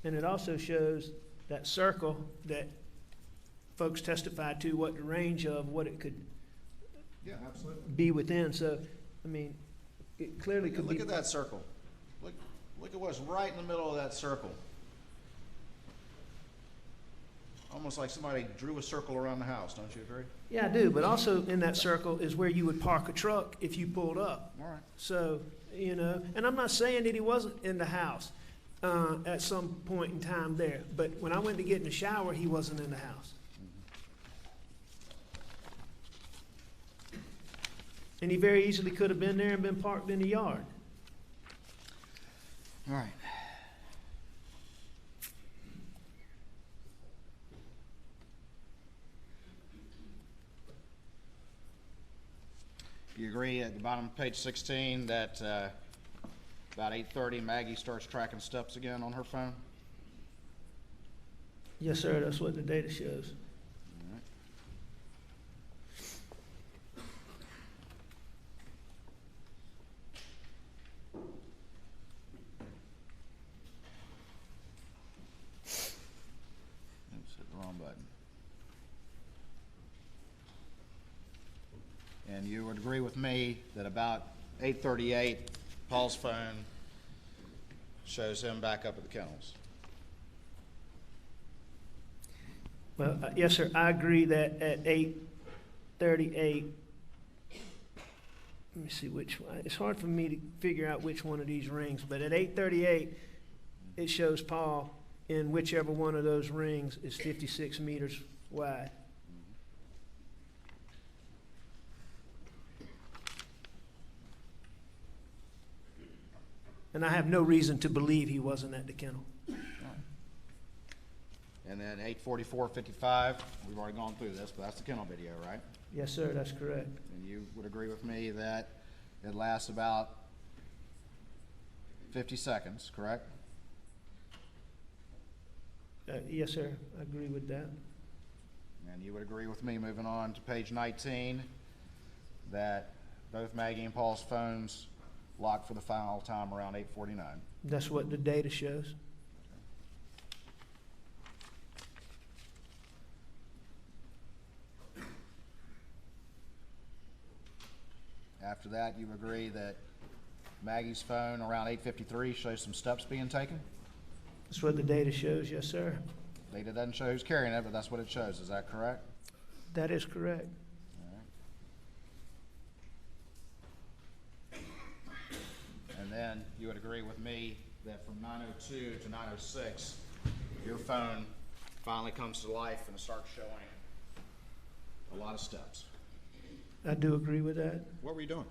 And it also shows that circle that folks testified to, what the range of what it could Yeah, absolutely. be within. So, I mean, it clearly could be. Look at that circle. Look at what's right in the middle of that circle. Almost like somebody drew a circle around the house, don't you agree? Yeah, I do, but also in that circle is where you would park a truck if you pulled up. All right. So, you know, and I'm not saying that he wasn't in the house at some point in time there, but when I went to get in the shower, he wasn't in the house. And he very easily could have been there and been parked in the yard. All right. You agree at the bottom of page 16 that about 8:30 Maggie starts tracking steps again on her phone? Yes, sir, that's what the data shows. All right. Oops, hit the wrong button. And you would agree with me that about 8:38, Paul's phone shows him back up at the kennels. Well, yes, sir, I agree that at 8:38, let me see which one. It's hard for me to figure out which one of these rings, but at 8:38, it shows Paul in whichever one of those rings is 56 meters wide. And I have no reason to believe he wasn't at the kennel. And then 8:44:55, we've already gone through this, but that's the kennel video, right? Yes, sir, that's correct. And you would agree with me that it lasts about 50 seconds, correct? Yes, sir, I agree with that. And you would agree with me, moving on to page 19, that both Maggie and Paul's phones locked for the final time around 8:49. That's what the data shows. After that, you agree that Maggie's phone around 8:53 shows some steps being taken? That's what the data shows, yes, sir. Data doesn't show who's carrying it, but that's what it shows. Is that correct? That is correct. All right. And then you would agree with me that from 9:02 to 9:06, your phone finally comes to life and starts showing a lot of steps. I do agree with that. What were you doing?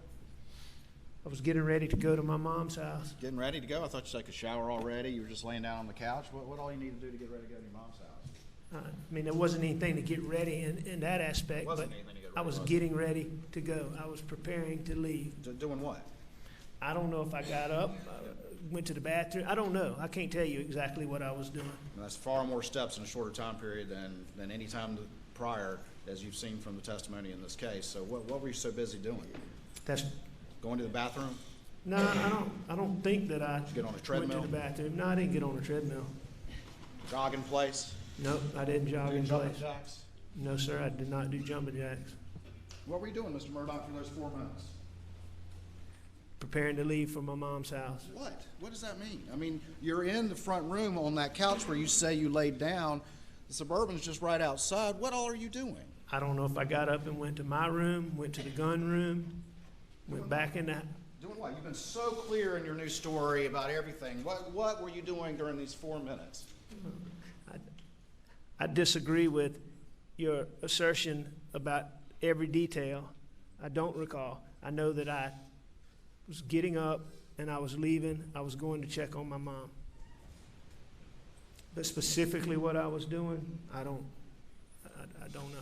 I was getting ready to go to my mom's house. Getting ready to go? I thought you took a shower already. You were just laying down on the couch. What all you need to do to get ready to go to your mom's house? I mean, there wasn't anything to get ready in that aspect, but Wasn't anything to get ready, I was was it? getting ready to go. I was preparing to leave. Doing what? I don't know if I got up, went to the bathroom. I don't know. I can't tell you exactly what I was doing. And that's far more steps in a shorter time period than any time prior, as you've seen from the testimony in this case. So what were you so busy doing? That's Going to the bathroom? no, I don't think that I Did you get on a went treadmill? to the bathroom. No, I didn't get on a treadmill. Jog in place? No, I didn't jog in Jumping place. jacks? No, sir, I did not do jumping jacks. What were you doing, Mr. Murdaugh, for those 4 minutes? Preparing to leave for my mom's house. What? What does that mean? I mean, you're in the front room on that couch where you say you laid down. The Suburban's just right outside. What all are you doing? I don't know if I got up and went to my room, went to the gun room, went back in the. Doing what? You've been so clear in your new story about everything. What were you doing during these 4 minutes? I disagree with your assertion about every detail. I don't recall. I know that I was getting up and I was leaving. I was going to check on my mom. But specifically what I was doing, I don't know.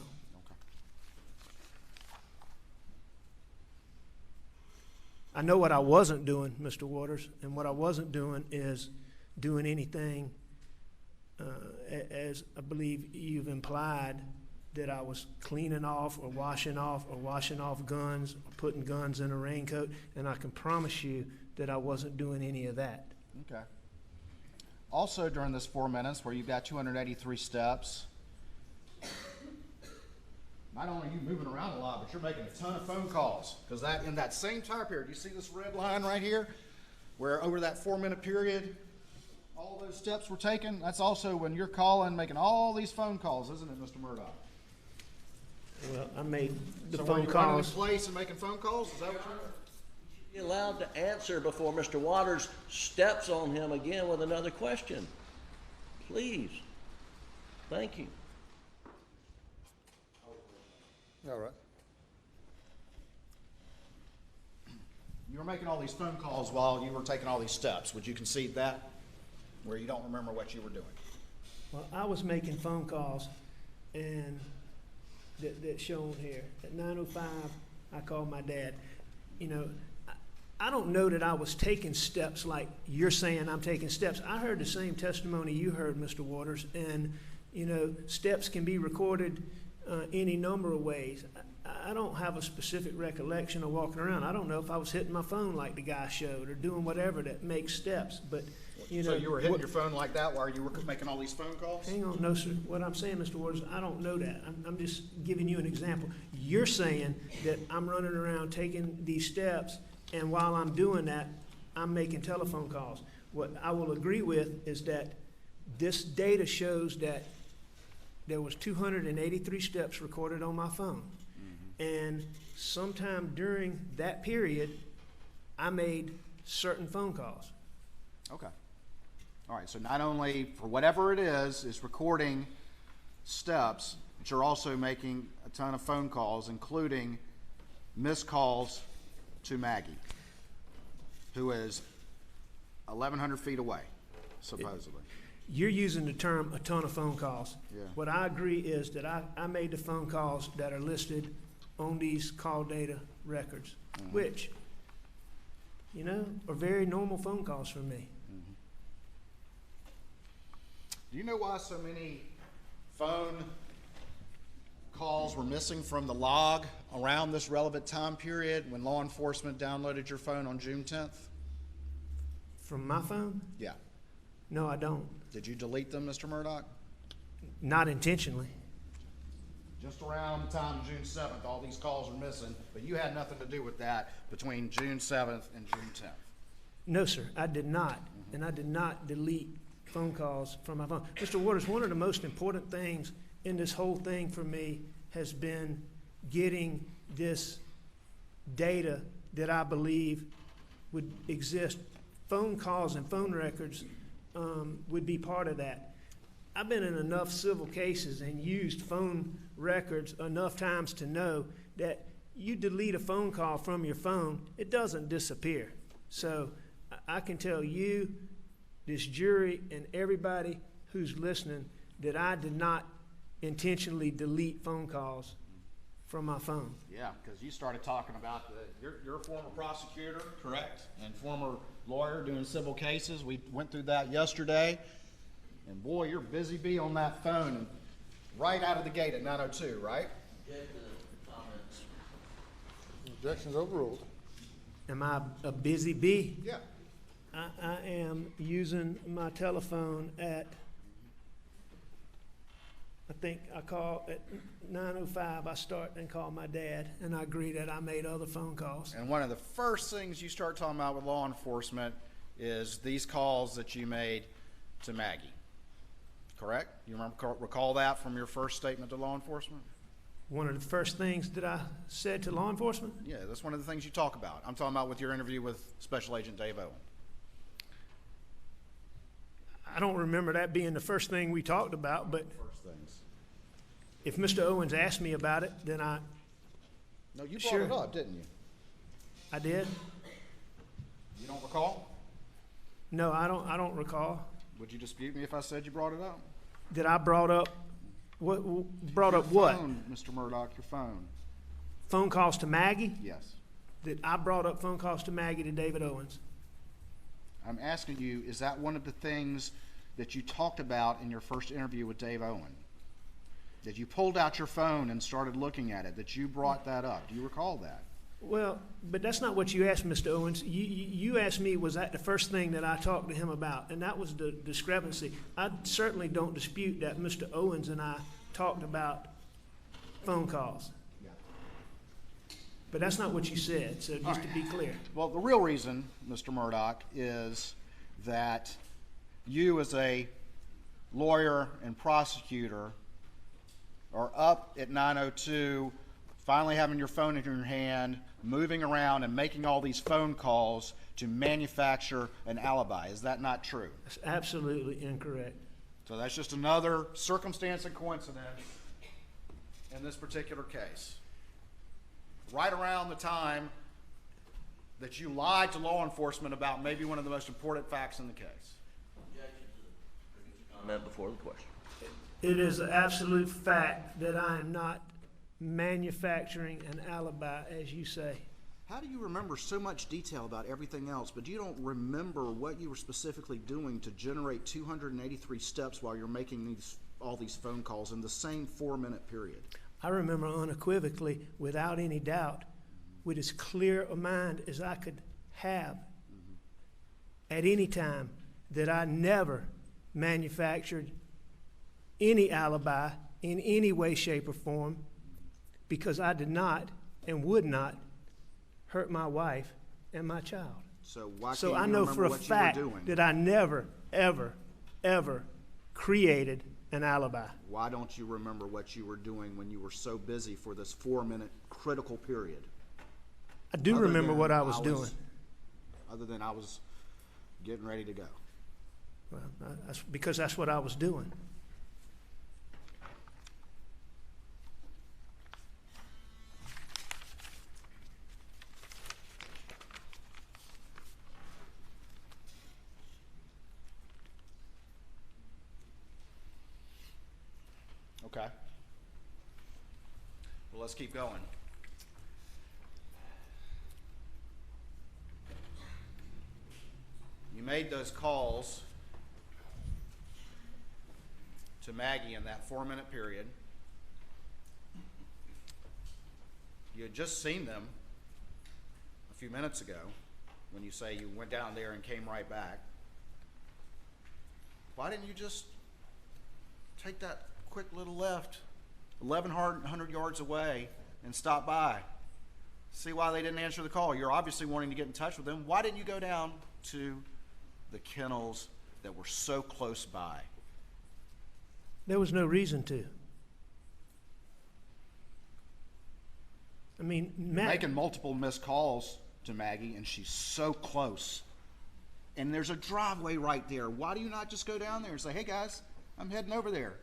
I know what I wasn't doing, Mr. Waters, and what I wasn't doing is doing anything, as I believe you've implied, that I was cleaning off or washing off guns or putting guns in a raincoat, and I can promise you that I wasn't doing any of that. Okay. Also, during this 4 minutes where you've got 283 steps, not only are you moving around a lot, but you're making a ton of phone calls. Because that, in that same time period, you see this red line right here? Where over that 4-minute period, all those steps were taken? That's also when you're calling, making all these phone calls, isn't it, Mr. Murdaugh? Well, I made the So were phone you running the calls. place and making phone calls? Is that what you're? Be allowed to answer before Mr. Waters steps on him again with another question. Please. Thank you. All right. You were making all these phone calls while you were taking all these steps. Would you concede that? Where you don't remember what you were doing? Well, I was making phone calls, and that's shown here. At 9:05, I called my dad. You know, I don't know that I was taking steps like you're saying I'm taking steps. I heard the same testimony you heard, Mr. Waters, and, you know, steps can be recorded any number of ways. I don't have a specific recollection of walking around. I don't know if I was hitting my phone like the guy showed or doing whatever that makes steps, but, you know. So you were hitting your phone like that while you were making all these phone calls? Hang on, no, sir. What I'm saying, Mr. Waters, I don't know that. I'm just giving you an example. You're saying that I'm running around taking these steps, and while I'm doing that, I'm making telephone calls. What I will agree with is that this data shows that there was 283 steps recorded on my phone. And sometime during that period, I made certain phone calls. Okay. All right, so not only for whatever it is recording steps, but you're also making a ton of phone calls, including missed calls to Maggie, who is 1,100 feet away, supposedly. You're using the term a ton of phone calls. Yeah. What I agree is that I made the phone calls that are listed on these call data records, which, you know, are very normal phone calls for me. Do you know why so many phone calls were missing from the log around this relevant time period when law enforcement downloaded your phone on June 10th? From my phone? Yeah. No, I don't. Did you delete them, Mr. Murdaugh? Not intentionally. Just around the time of June 7th, all these calls are missing, but you had nothing to do with that between June 7th and June 10th. No, sir, I did not. And I did not delete phone calls from my phone. Mr. Waters, one of the most important things in this whole thing for me has been getting this data that I believe would exist. Phone calls and phone records would be part of that. I've been in enough civil cases and used phone records enough times to know that you delete a phone call from your phone, it doesn't disappear. So I can tell you, this jury, and everybody who's listening that I did not intentionally delete phone calls from my phone. Yeah, because you started talking about you're a former prosecutor, correct? And former lawyer doing civil cases. We went through that yesterday. And boy, you're busy bee on that phone, and right out of the gate at 9:02, right? Objection's overruled. Am I a busy bee? Yeah. I am using my telephone at, I think I call at 9:05, I start and call my dad, and I agree that I made other phone calls. And one of the first things you start talking about with law enforcement is these calls that you made to Maggie. Correct? You recall that from your first statement to law enforcement? One of the first things that I said to law enforcement? Yeah, that's one of the things you talk about. I'm talking about with your interview with Special Agent Dave Owen. I don't remember that being the first thing we talked about, but First things. if Mr. Owens asked me about it, then No, you brought Sure. it up, didn't you? I did. You don't recall? No, I don't recall. Would you dispute me if I said you brought it up? That I brought up, what, brought up Your what? phone, Mr. Murdaugh, your phone. Phone calls to Maggie? Yes. That I brought up phone calls to Maggie to David Owens. I'm asking you, is that one of the things that you talked about in your first interview with Dave Owen? That you pulled out your phone and started looking at it, that you brought that up? Do you recall that? Well, but that's not what you asked, Mr. Owens. You asked me, was that the first thing that I talked to him about? And that was the discrepancy. I certainly don't dispute that Mr. Owens and I talked about phone calls. But that's not what you said, so just to be clear. Well, the real reason, Mr. Murdaugh, is that you as a lawyer and prosecutor are up at 9:02, finally having your phone in your hand, moving around and making all these phone calls to manufacture an alibi. Is that not true? That's absolutely incorrect. So that's just another circumstance and coincidence in this particular case. Right around the time that you lied to law enforcement about maybe one of the most important facts in the case. Comment before the question. It is an absolute fact that I am not manufacturing an alibi, as you say. How do you remember so much detail about everything else, but you don't remember what you were specifically doing to generate 283 steps while you're making all these phone calls in the same 4-minute period? I remember unequivocally, without any doubt, with as clear a mind as I could have at any time, that I never manufactured any alibi in any way, shape, or form, because I did not and would not hurt my wife and my child. So why So can't I you know remember for a what fact you were doing? that I never, ever, ever created an alibi. Why don't you remember what you were doing when you were so busy for this 4-minute critical period? I do Other remember than what I was doing. Other than I was getting ready to go. Well, that's because that's what I was doing. Okay. Well, let's keep going. You made those calls to Maggie in that 4-minute period. You had just seen them a few minutes ago when you say you went down there and came right back. Why didn't you just take that quick little left 1,100 yards away and stop by? See why they didn't answer the call. You're obviously wanting to get in touch with them. Why didn't you go down to the kennels that were so close by? There was no reason to. I mean, Making multiple missed calls to Maggie, and she's so close. And there's a driveway right there. Why do you not just go down there and say, hey guys, I'm heading over there?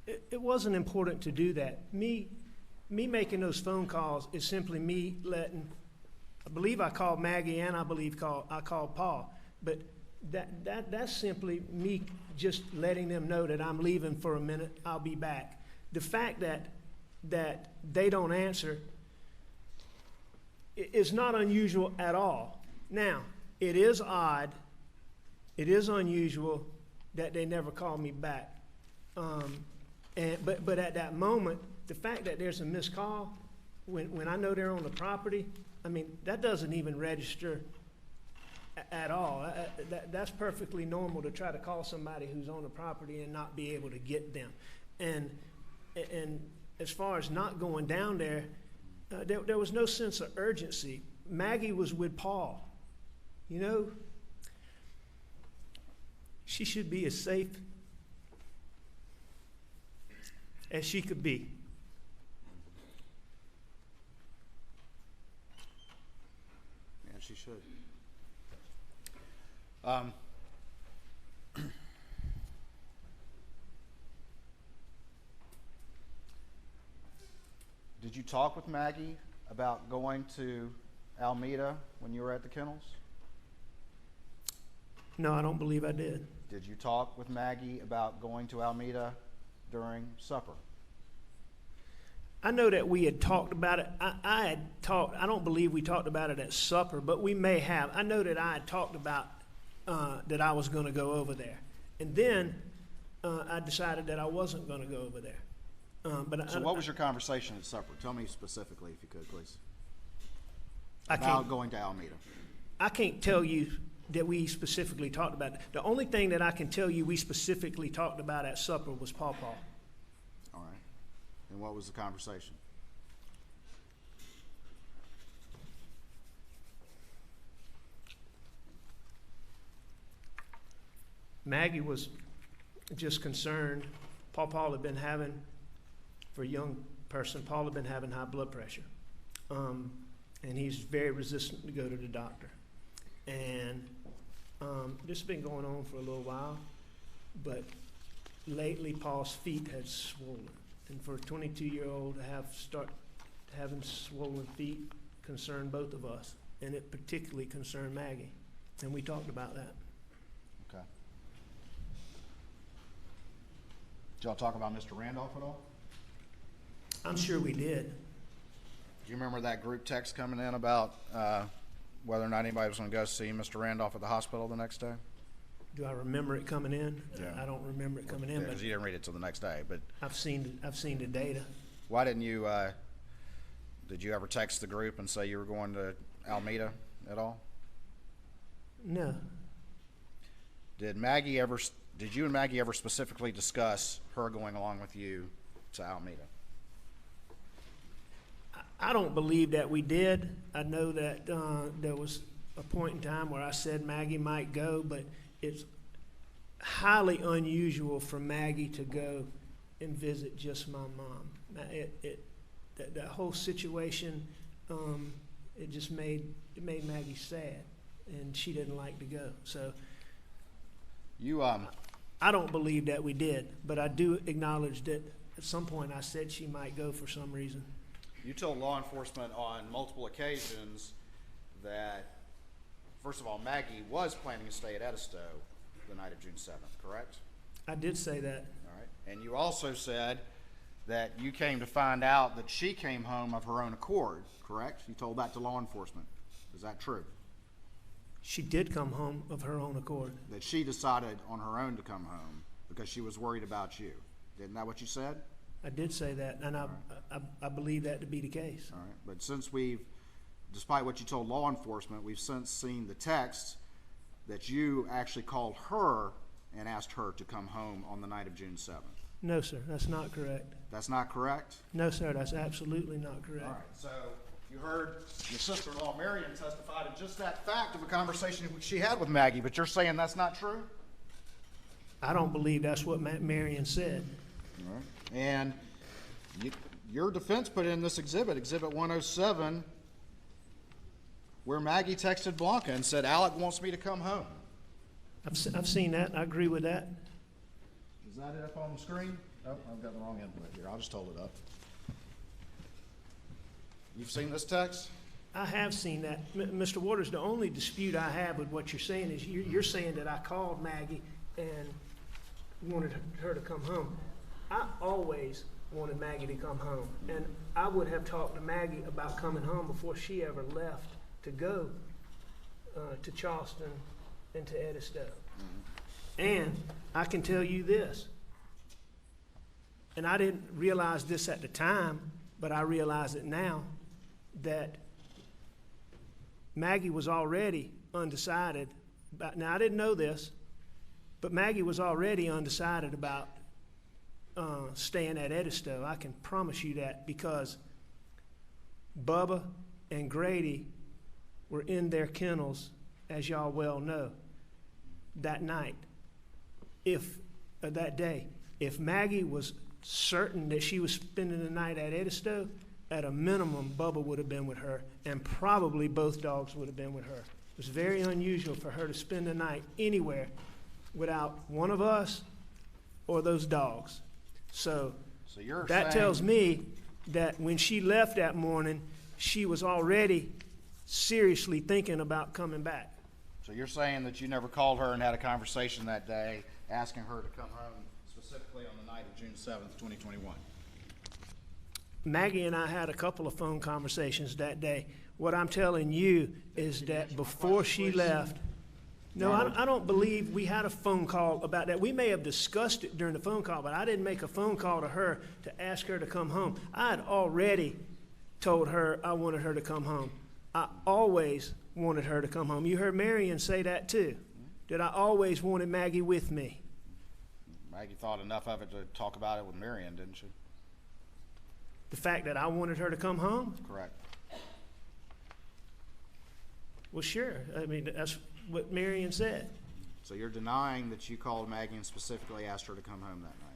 it wasn't important to do that. Me making those phone calls is simply me letting, I believe I called Maggie and I believe I called Paul, but that's simply me just letting them know that I'm leaving for a minute, I'll be back. The fact that they don't answer is not unusual at all. Now, it is odd, it is unusual that they never call me back. But at that moment, the fact that there's a missed call, when I know they're on the property, I mean, that doesn't even register at all. That's perfectly normal to try to call somebody who's on the property and not be able to get them. And as far as not going down there, there was no sense of urgency. Maggie was with Paul. You know, she should be as safe as she could be. Yeah, she should. Did you talk with Maggie about going to Alameda when you were at the kennels? No, I don't believe I did. Did you talk with Maggie about going to Alameda during supper? I know that we had talked about it. I don't believe we talked about it at supper, but we may have. I know that I had talked about that I was going to go over there. And then I decided that I wasn't going to go over there. So what was your conversation at supper? Tell me specifically, if you could, please. I About going to Alameda. I can't tell you that we specifically talked about it. The only thing that I can tell you we specifically talked about at supper was Paw Paw. All right. And what was the conversation? Maggie was just concerned. Paul had been having, for a young person, Paul had been having high blood pressure. And he's very resistant to go to the doctor. And this has been going on for a little while, but lately Paul's feet had swollen. And for a 22-year-old to start having swollen feet concerned both of us, and it particularly concerned Maggie. And we talked about that. Okay. Did y'all talk about Mr. Randolph at all? I'm sure we did. Do you remember that group text coming in about whether or not anybody was going to go see Mr. Randolph at the hospital the next day? Do I remember it coming in? Yeah. I don't remember it coming in, Because but you didn't read it till the next day. But I've seen the data. why didn't you? Did you ever text the group and say you were going to Alameda at all? No. Did you and Maggie ever specifically discuss her going along with you to Alameda? I don't believe that we did. I know that there was a point in time where I said Maggie might go, but it's highly unusual for Maggie to go and visit just my mom. That whole situation, it just made Maggie sad, and she didn't like to go. So You I don't believe that we did, but I do acknowledge that at some point I said she might go for some reason. You told law enforcement on multiple occasions that, first of all, Maggie was planning to stay at Edisto the night of June 7th, correct? I did say that. All right. And you also said that you came to find out that she came home of her own accord, correct? You told that to law enforcement. Is that true? She did come home of her own accord. That she decided on her own to come home because she was worried about you. Isn't that what you said? I did say that, and I believe that to be the case. All right. But since despite what you told law enforcement, we've since seen the text that you actually called her and asked her to come home on the night of June 7th. No, sir, that's not correct. That's not correct? No, sir, that's absolutely not correct. All right. So you heard your sister-in-law Marion testify to just that fact of a conversation she had with Maggie, but you're saying that's not true? I don't believe that's what Marion said. All right. And your defense put in this exhibit, Exhibit 107, where Maggie texted Blanca and said, "Alec wants me to come home." I've seen that. I agree with that. Is that it up on the screen? Oh, I've got the wrong input here. I'll just hold it up. You've seen this text? I have seen that. Mr. Waters, the only dispute I have with what you're saying is you're saying that I called Maggie and wanted her to come home. I always wanted Maggie to come home, and I would have talked to Maggie about coming home before she ever left to go to Charleston and to Edisto. And I can tell you this, and I didn't realize this at the time, but I realize it now, that Maggie was already undecided about, now I didn't know this, but Maggie was already undecided about staying at Edisto. I can promise you that, because Bubba and Grady were in their kennels, as y'all well know, that night. That day, if Maggie was certain that she was spending the night at Edisto, at a minimum, Bubba would have been with her, and probably both dogs would have been with her. It was very unusual for her to spend the night anywhere without one of us or those dogs. So you're that saying, tells me that when she left that morning, she was already seriously thinking about coming back. So you're saying that you never called her and had a conversation that day asking her to come home specifically on the night of June 7th, 2021? Maggie and I had a couple of phone conversations that day. What I'm telling you is that before she left, no, I don't believe we had a phone call about that. We may have discussed it during the phone call, but I didn't make a phone call to her to ask her to come home. I had already told her I wanted her to come home. I always wanted her to come home. You heard Marion say that too, that I always wanted Maggie with me. Maggie thought enough of it to talk about it with Marion, didn't she? The fact that I wanted her to come home? Correct. Well, sure. I mean, that's what Marion said. So you're denying that you called Maggie and specifically asked her to come home that night?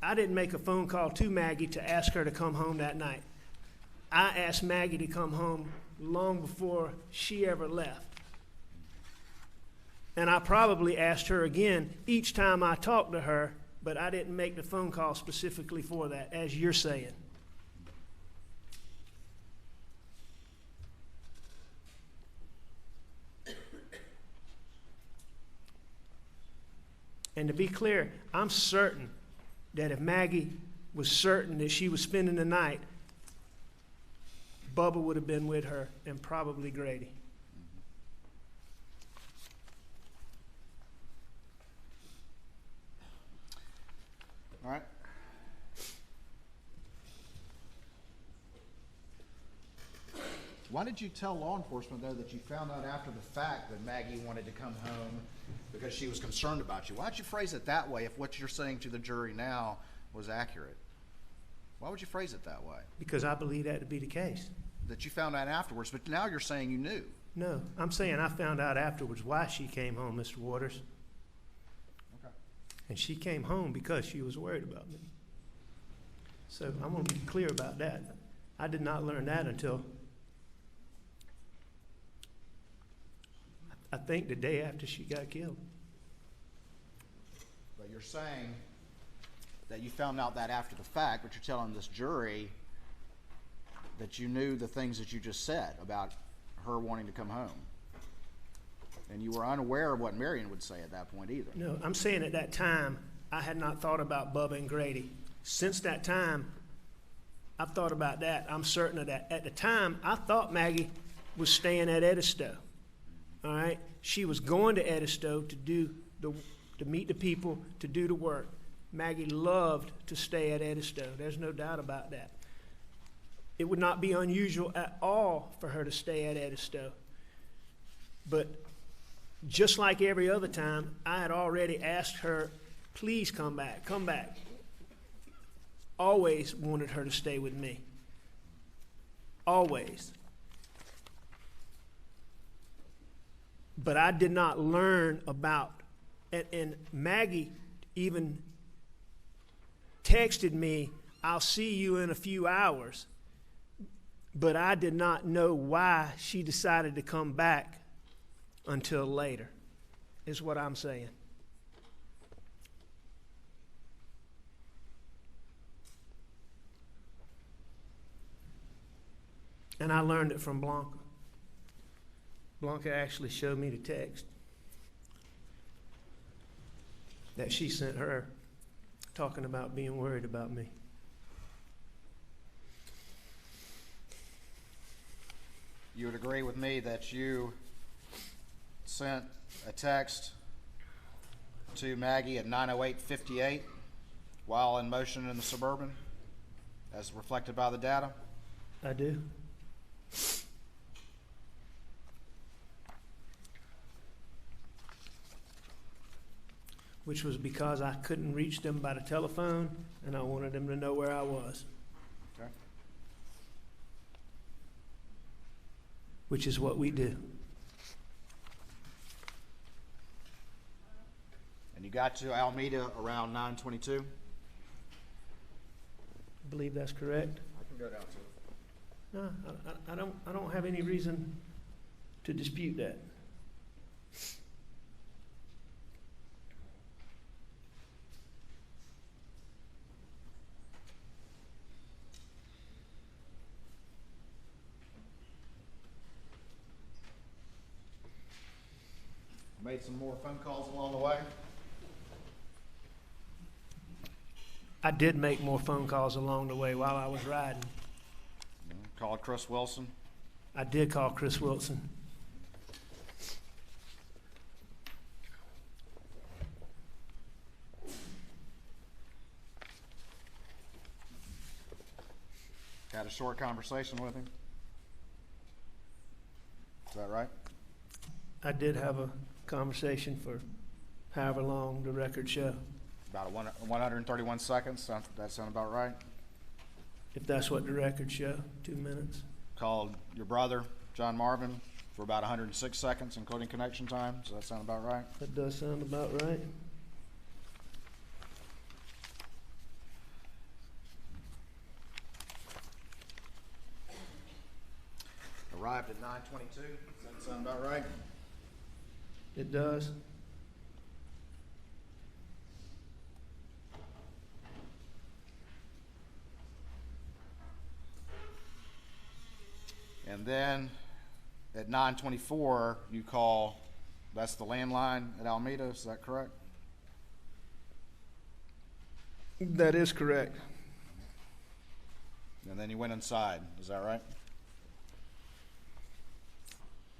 I didn't make a phone call to Maggie to ask her to come home that night. I asked Maggie to come home long before she ever left. And I probably asked her again each time I talked to her, but I didn't make the phone call specifically for that, as you're saying. And to be clear, I'm certain that if Maggie was certain that she was spending the night, Bubba would have been with her, and probably Grady. All right. Why did you tell law enforcement, though, that you found out after the fact that Maggie wanted to come home because she was concerned about you? Why did you phrase it that way if what you're saying to the jury now was accurate? Why would you phrase it that way? Because I believe that to be the case. That you found out afterwards, but now you're saying you knew. No, I'm saying I found out afterwards why she came home, Mr. Waters. Okay. And she came home because she was worried about me. So I want to be clear about that. I did not learn that until I think the day after she got killed. But you're saying that you found out that after the fact, but you're telling this jury that you knew the things that you just said about her wanting to come home. And you were unaware of what Marion would say at that point either. No, I'm saying at that time, I had not thought about Bubba and Grady. Since that time, I've thought about that. I'm certain of that. At the time, I thought Maggie was staying at Edisto. All right? She was going to Edisto to meet the people, to do the work. Maggie loved to stay at Edisto. There's no doubt about that. It would not be unusual at all for her to stay at Edisto. But just like every other time, I had already asked her, please come back, come back. Always wanted her to stay with me. Always. But I did not learn about, and Maggie even texted me, I'll see you in a few hours. But I did not know why she decided to come back until later, is what I'm saying. And I learned it from Blanca. Blanca actually showed me the text that she sent her talking about being worried about me. You would agree with me that you sent a text to Maggie at 9:08:58 while in motion in the Suburban, as reflected by the data? I do. Which was because I couldn't reach them by the telephone, and I wanted them to know where I was. Okay. Which is what we do. And you got to Alameda around 9:22? I believe that's correct. I can go down to it. No, I don't have any reason to dispute that. Made some more phone calls along the way? I did make more phone calls along the way while I was riding. Called Chris Wilson? I did call Chris Wilson. Had a short conversation with him? Is that right? I did have a conversation for however long the records show. About 131 seconds. That sound about right? If that's what the records show, 2 minutes. Called your brother, John Marvin, for about 106 seconds, including connection time. Does that sound about right? That does sound about right. Arrived at 9:22. Does that sound about right? It does. And then at 9:24, you call, that's the landline at Alameda, is that correct? That is correct. And then you went inside, is that right?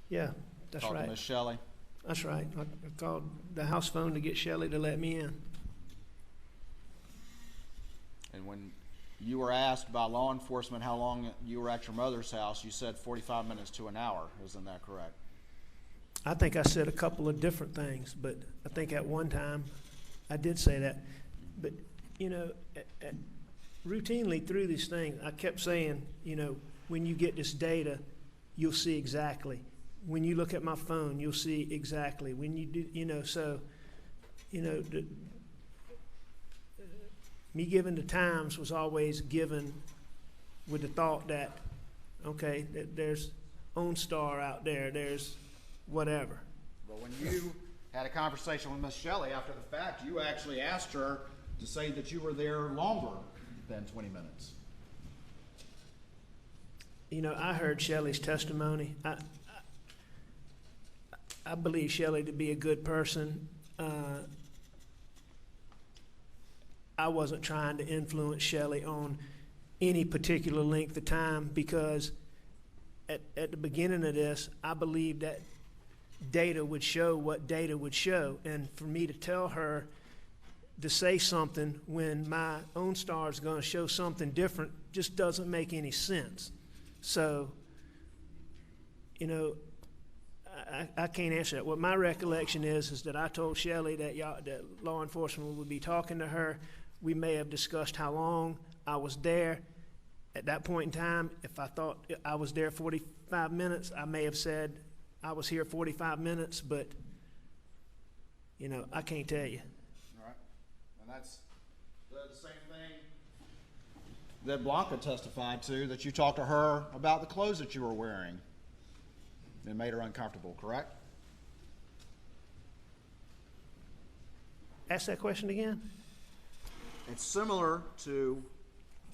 Yeah, that's Called to right. Miss Shelley. That's right. I called the house phone to get Shelley to let me in. And when you were asked by law enforcement how long you were at your mother's house, you said 45 minutes to an hour. Isn't that correct? I think I said a couple of different things, but I think at one time I did say that. But, you know, routinely through these things, I kept saying, you know, when you get this data, you'll see exactly. When you look at my phone, you'll see exactly. When you do, you know, so, you know, me giving the times was always given with the thought that, okay, that there's OnStar out there, there's whatever. But when you had a conversation with Miss Shelley after the fact, you actually asked her to say that you were there longer than 20 minutes. You know, I heard Shelley's testimony. I believe Shelley to be a good person. I wasn't trying to influence Shelley on any particular length of time because at the beginning of this, I believed that data would show what data would show. And for me to tell her to say something when my OnStar is going to show something different just doesn't make any sense. So, you know, I can't answer that. What my recollection is that I told Shelley that law enforcement would be talking to her. We may have discussed how long I was there. At that point in time, if I thought I was there 45 minutes, I may have said I was here 45 minutes, but, you know, I can't tell you. All right. And that's the same thing that Blanca testified to, that you talked to her about the clothes that you were wearing. It made her uncomfortable, correct? Ask that question again. It's similar to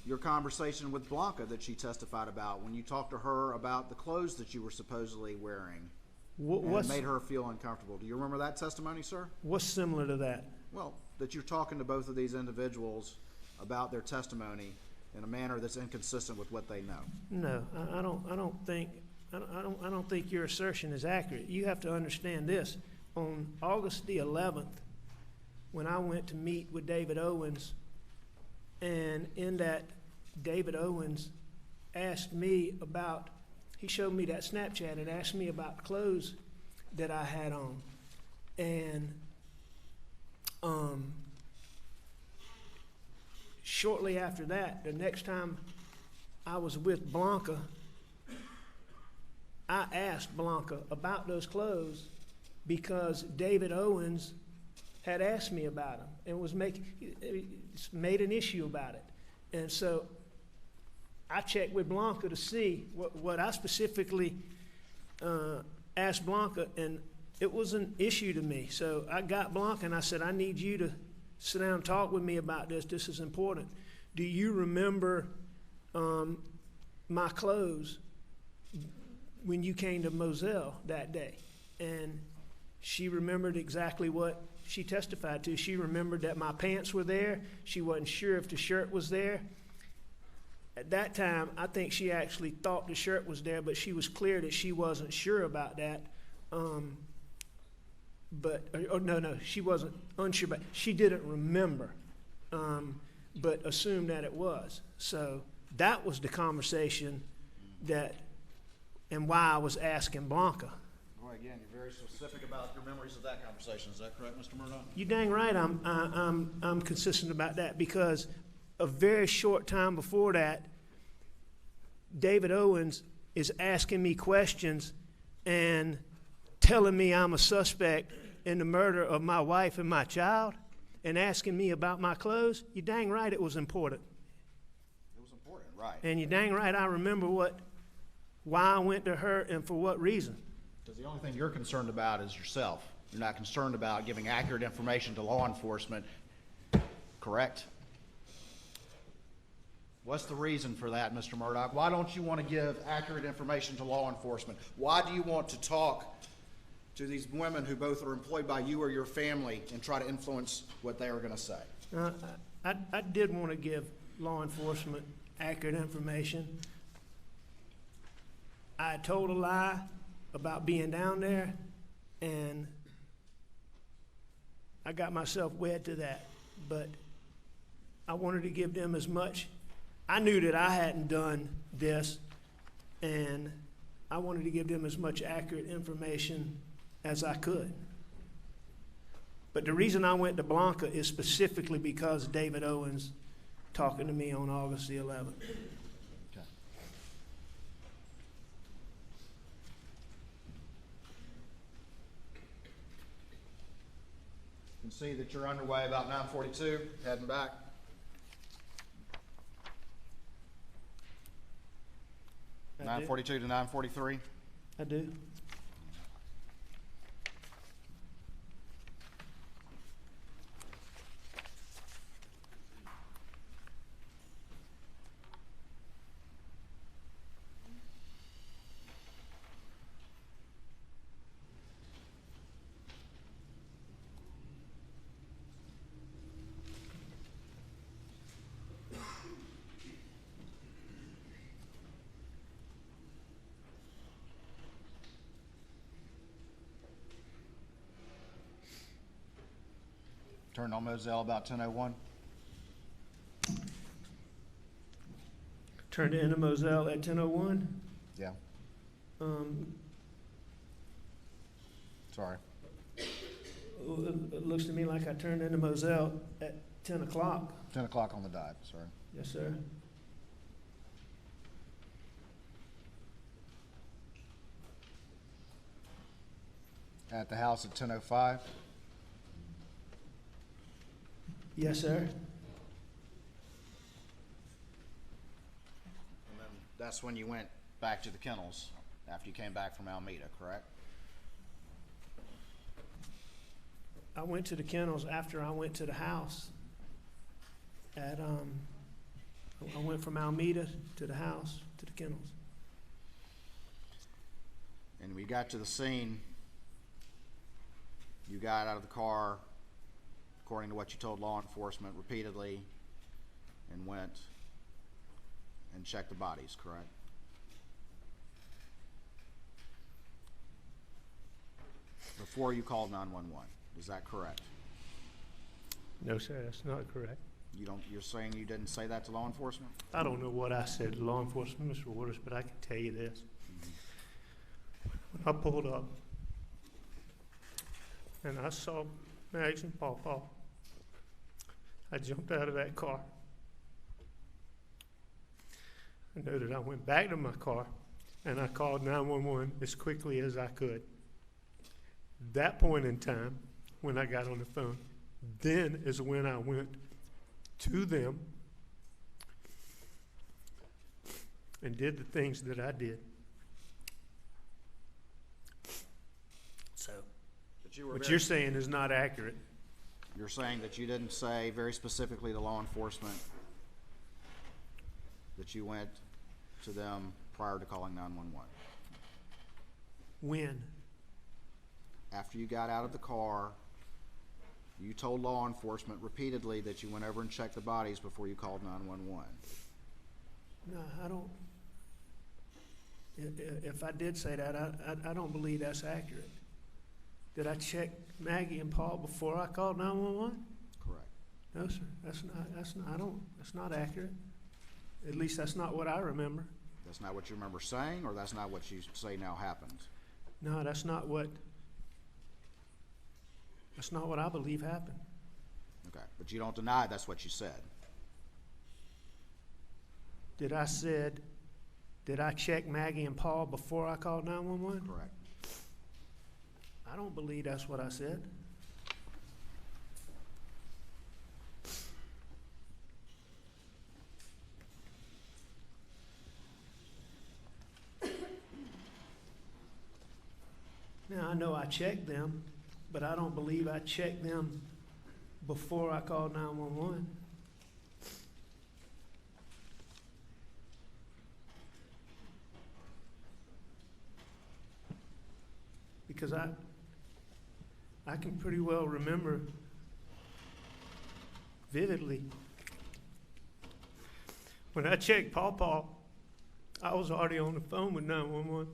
your conversation with Blanca that she testified about when you talked to her about the clothes that you were supposedly wearing. And it made her feel uncomfortable. Do you remember that testimony, sir? What's similar to that? Well, that you're talking to both of these individuals about their testimony in a manner that's inconsistent with what they know. No, I don't think your assertion is accurate. You have to understand this. On August the 11th, when I went to meet with David Owens, and in that, David Owens asked me about, he showed me that Snapchat and asked me about clothes that I had on. And shortly after that, the next time I was with Blanca, I asked Blanca about those clothes because David Owens had asked me about them and was made an issue about it. And so I checked with Blanca to see what I specifically asked Blanca, and it was an issue to me. So I got Blanca and I said, I need you to sit down and talk with me about this. This is important. Do you remember my clothes when you came to Moselle that day? And she remembered exactly what she testified to. She remembered that my pants were there. She wasn't sure if the shirt was there. At that time, I think she actually thought the shirt was there, but she was clear that she wasn't sure about that. No, she wasn't unsure, but she didn't remember, but assumed that it was. So that was the conversation and why I was asking Blanca. Boy, again, you're very specific about your memories of that conversation. Is that correct, Mr. Murdaugh? You dang right I'm consistent about that, because a very short time before that, David Owens is asking me questions and telling me I'm a suspect in the murder of my wife and my child and asking me about my clothes, you dang right it was important. It was important, right? And you dang right I remember why I went to her and for what reason. Because the only thing you're concerned about is yourself. You're not concerned about giving accurate information to law enforcement, correct? What's the reason for that, Mr. Murdaugh? Why don't you want to give accurate information to law enforcement? Why do you want to talk to these women who both are employed by you or your family and try to influence what they are going to say? I did want to give law enforcement accurate information. I told a lie about being down there, and I got myself wed to that. But I wanted to give them as much. I knew that I hadn't done this, and I wanted to give them as much accurate information as I could. But the reason I went to Blanca is specifically because David Owens talking to me on August the 11th. Okay. You can see that you're underway about 9:42, heading back. I 9:42 to 9:43. I do. Turned on Moselle about 10:01. Turned into Moselle at 10:01. Yeah, sorry. It looks to me like I turned into Moselle at 10 o'clock. 10 o'clock on the dot, sorry. Yes, sir. At the house at 10:05. Yes, sir. And then that's when you went back to the kennels after you came back from Alameda, correct? I went to the kennels after I went to the house. I went from Alameda to the house to the kennels. And we got to the scene, you got out of the car, according to what you told law enforcement repeatedly, and went and checked the bodies, correct? Before you called 911, is that correct? No, sir, that's not correct. You're saying you didn't say that to law enforcement? I don't know what I said to law enforcement, Mr. Waters, but I can tell you this. When I pulled up and I saw Maggie and Paul, I jumped out of that car. I know that I went back to my car and I called 911 as quickly as I could. That point in time, when I got on the phone, then is when I went to them and did the things that I did. So, But you were what you're saying is not accurate. You're saying that you didn't say very specifically to law enforcement that you went to them prior to calling 911. When? After you got out of the car, you told law enforcement repeatedly that you went over and checked the bodies before you called 911. No, I don't. If I did say that, I don't believe that's accurate. Did I check Maggie and Paul before I called 911? Correct. No, sir. That's not accurate. At least that's not what I remember. That's not what you remember saying, or that's not what you say now happened? No, that's not what I believe happened. Okay, but you don't deny that's what you said. Did I check Maggie and Paul before I called 911? Correct. don't believe that's what I said. Now, I know I checked them, but I don't believe I checked them before I called 911. Because I can pretty well remember vividly when I checked Paw, I was already on the phone with 911.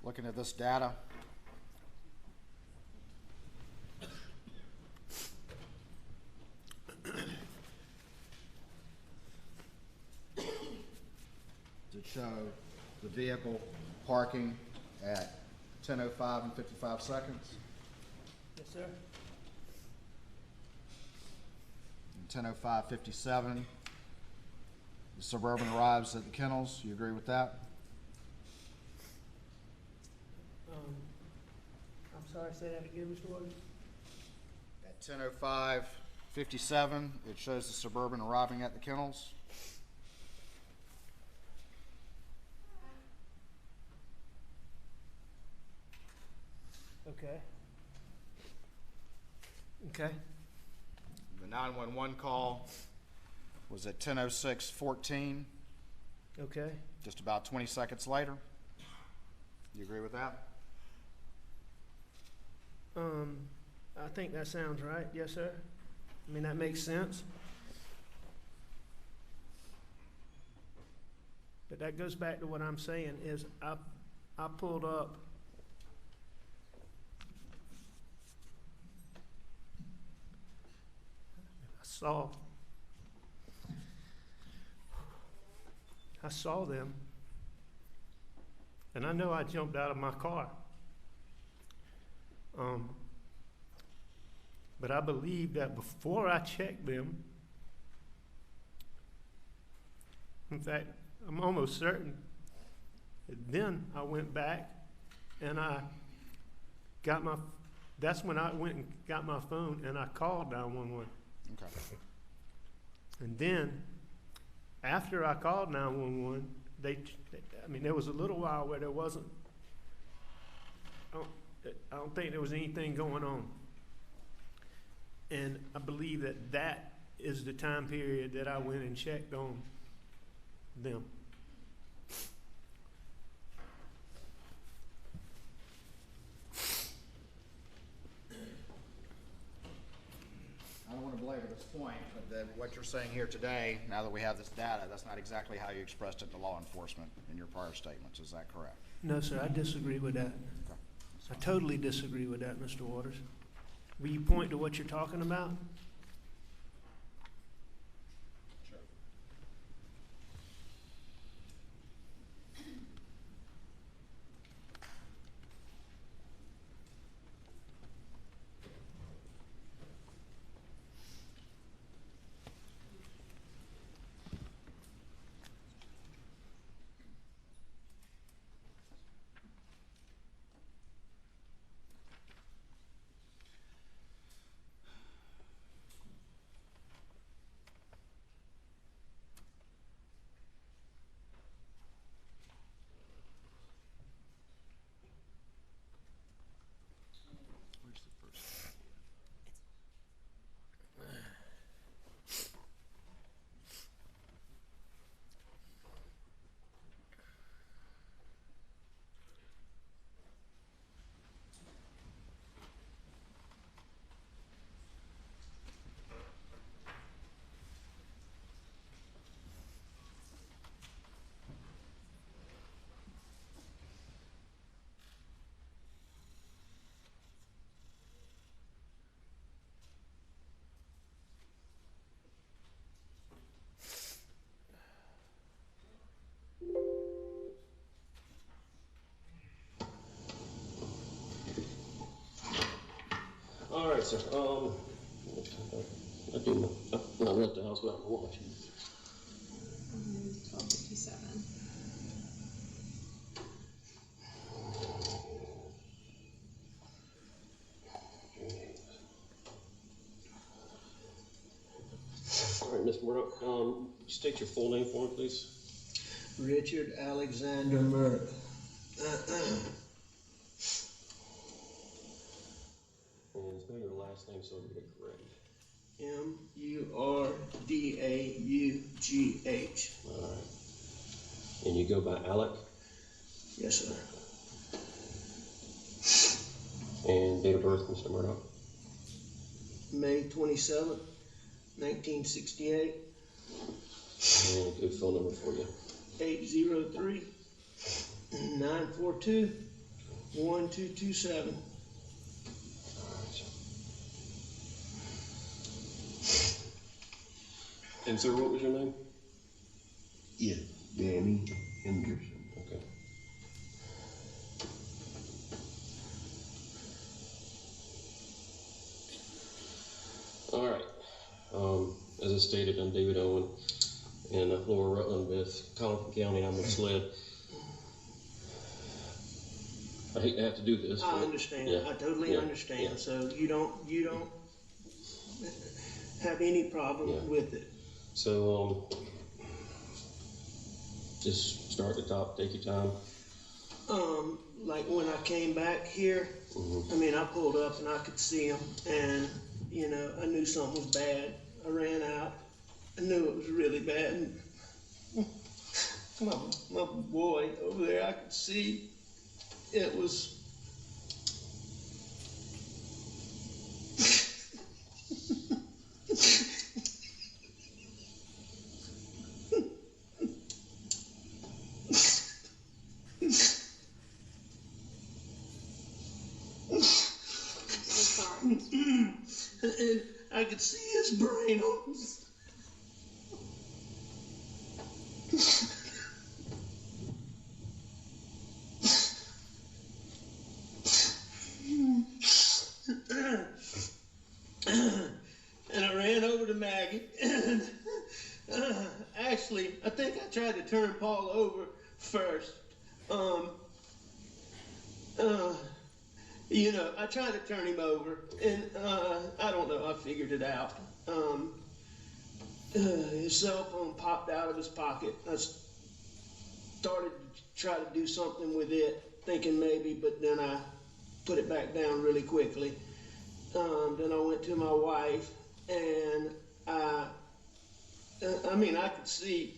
Looking at this data, to show the vehicle parking at 10:05 and 55 seconds, Yes, sir. and 10:05:57. The Suburban arrives at the kennels. You agree with that? I'm sorry, say that again, Mr. Waters. At 10:05:57, it shows the Suburban arriving at the kennels. Okay. Okay. The 911 call was at 10:06:14, Okay. just about 20 seconds later. You agree with that? I think that sounds right. Yes, sir. I mean, that makes sense. But that goes back to what I'm saying is I pulled up I saw them, and I know I jumped out of my car. But I believe that before I checked them, in fact, I'm almost certain that then I went back and I got that's when I went and got my phone and I called 911. Okay. And then, after I called 911, there was a little while where there wasn't, I don't think there was anything going on. And I believe that is the time period that I went and checked on them. I don't want to belabor this point, but what you're saying here today, now that we have this data, that's not exactly how you expressed it to law enforcement in your prior statements. Is that correct? No, sir, I disagree with that. Okay. I totally disagree with that, Mr. Waters. Will you point to what you're talking about? Sure. Where's the first? All right, sir. I do know. I left the house without my watch. 12:57. All right, Mr. Murdoch, state your full name for me, please. Richard Alexander Murdaugh. And spell your last name so we get it correct. Murdaugh. All right. And you go by Alec? Yes, sir. And date of birth, Mr. Murdoch? May 27th, 1968, And a good phone number for you. 803-942-1227. And sir, what was your name? Yeah, Danny Henderson. Okay. All right. As I stated, I'm David Owen in Lower Rutland with Colleton County. I'm with SLED. I hate to have to do this. I but- understand. yeah, I totally yeah, understand. yeah. So you don't have any problem Yeah. with it. So, just start at the top, take your time. Like when I came back here, I mean, I pulled up and I could see him, and you know, I knew something was bad. I ran out. I knew it was really bad. And my boy over there, I could see it was. And I could see his brain on. And I ran over to Maggie, and actually, I think I tried to turn Paul over first. You know, I tried to turn him over, and I don't know, I figured it out. His cell phone popped out of his pocket. I started to try to do something with it, thinking maybe, but then I put it back down really quickly. Then I went to my wife, and I mean, I could see.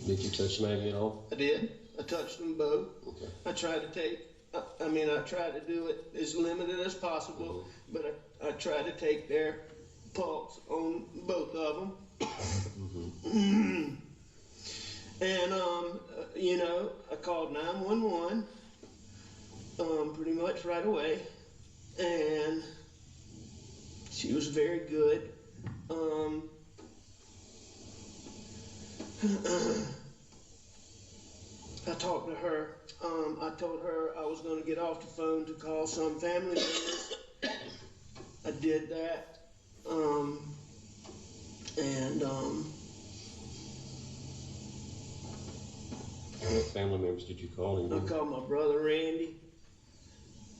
Did you touch Maggie at all? I did. I touched them both. Okay. I tried to take, I tried to do it as limited as possible, but I tried to take their pulse on both of them. And, you know, I called 911, pretty much right away, and she was very good. I talked to her. I told her I was going to get off the phone to call some family members. I did that. What family members did you call? I called my brother Randy,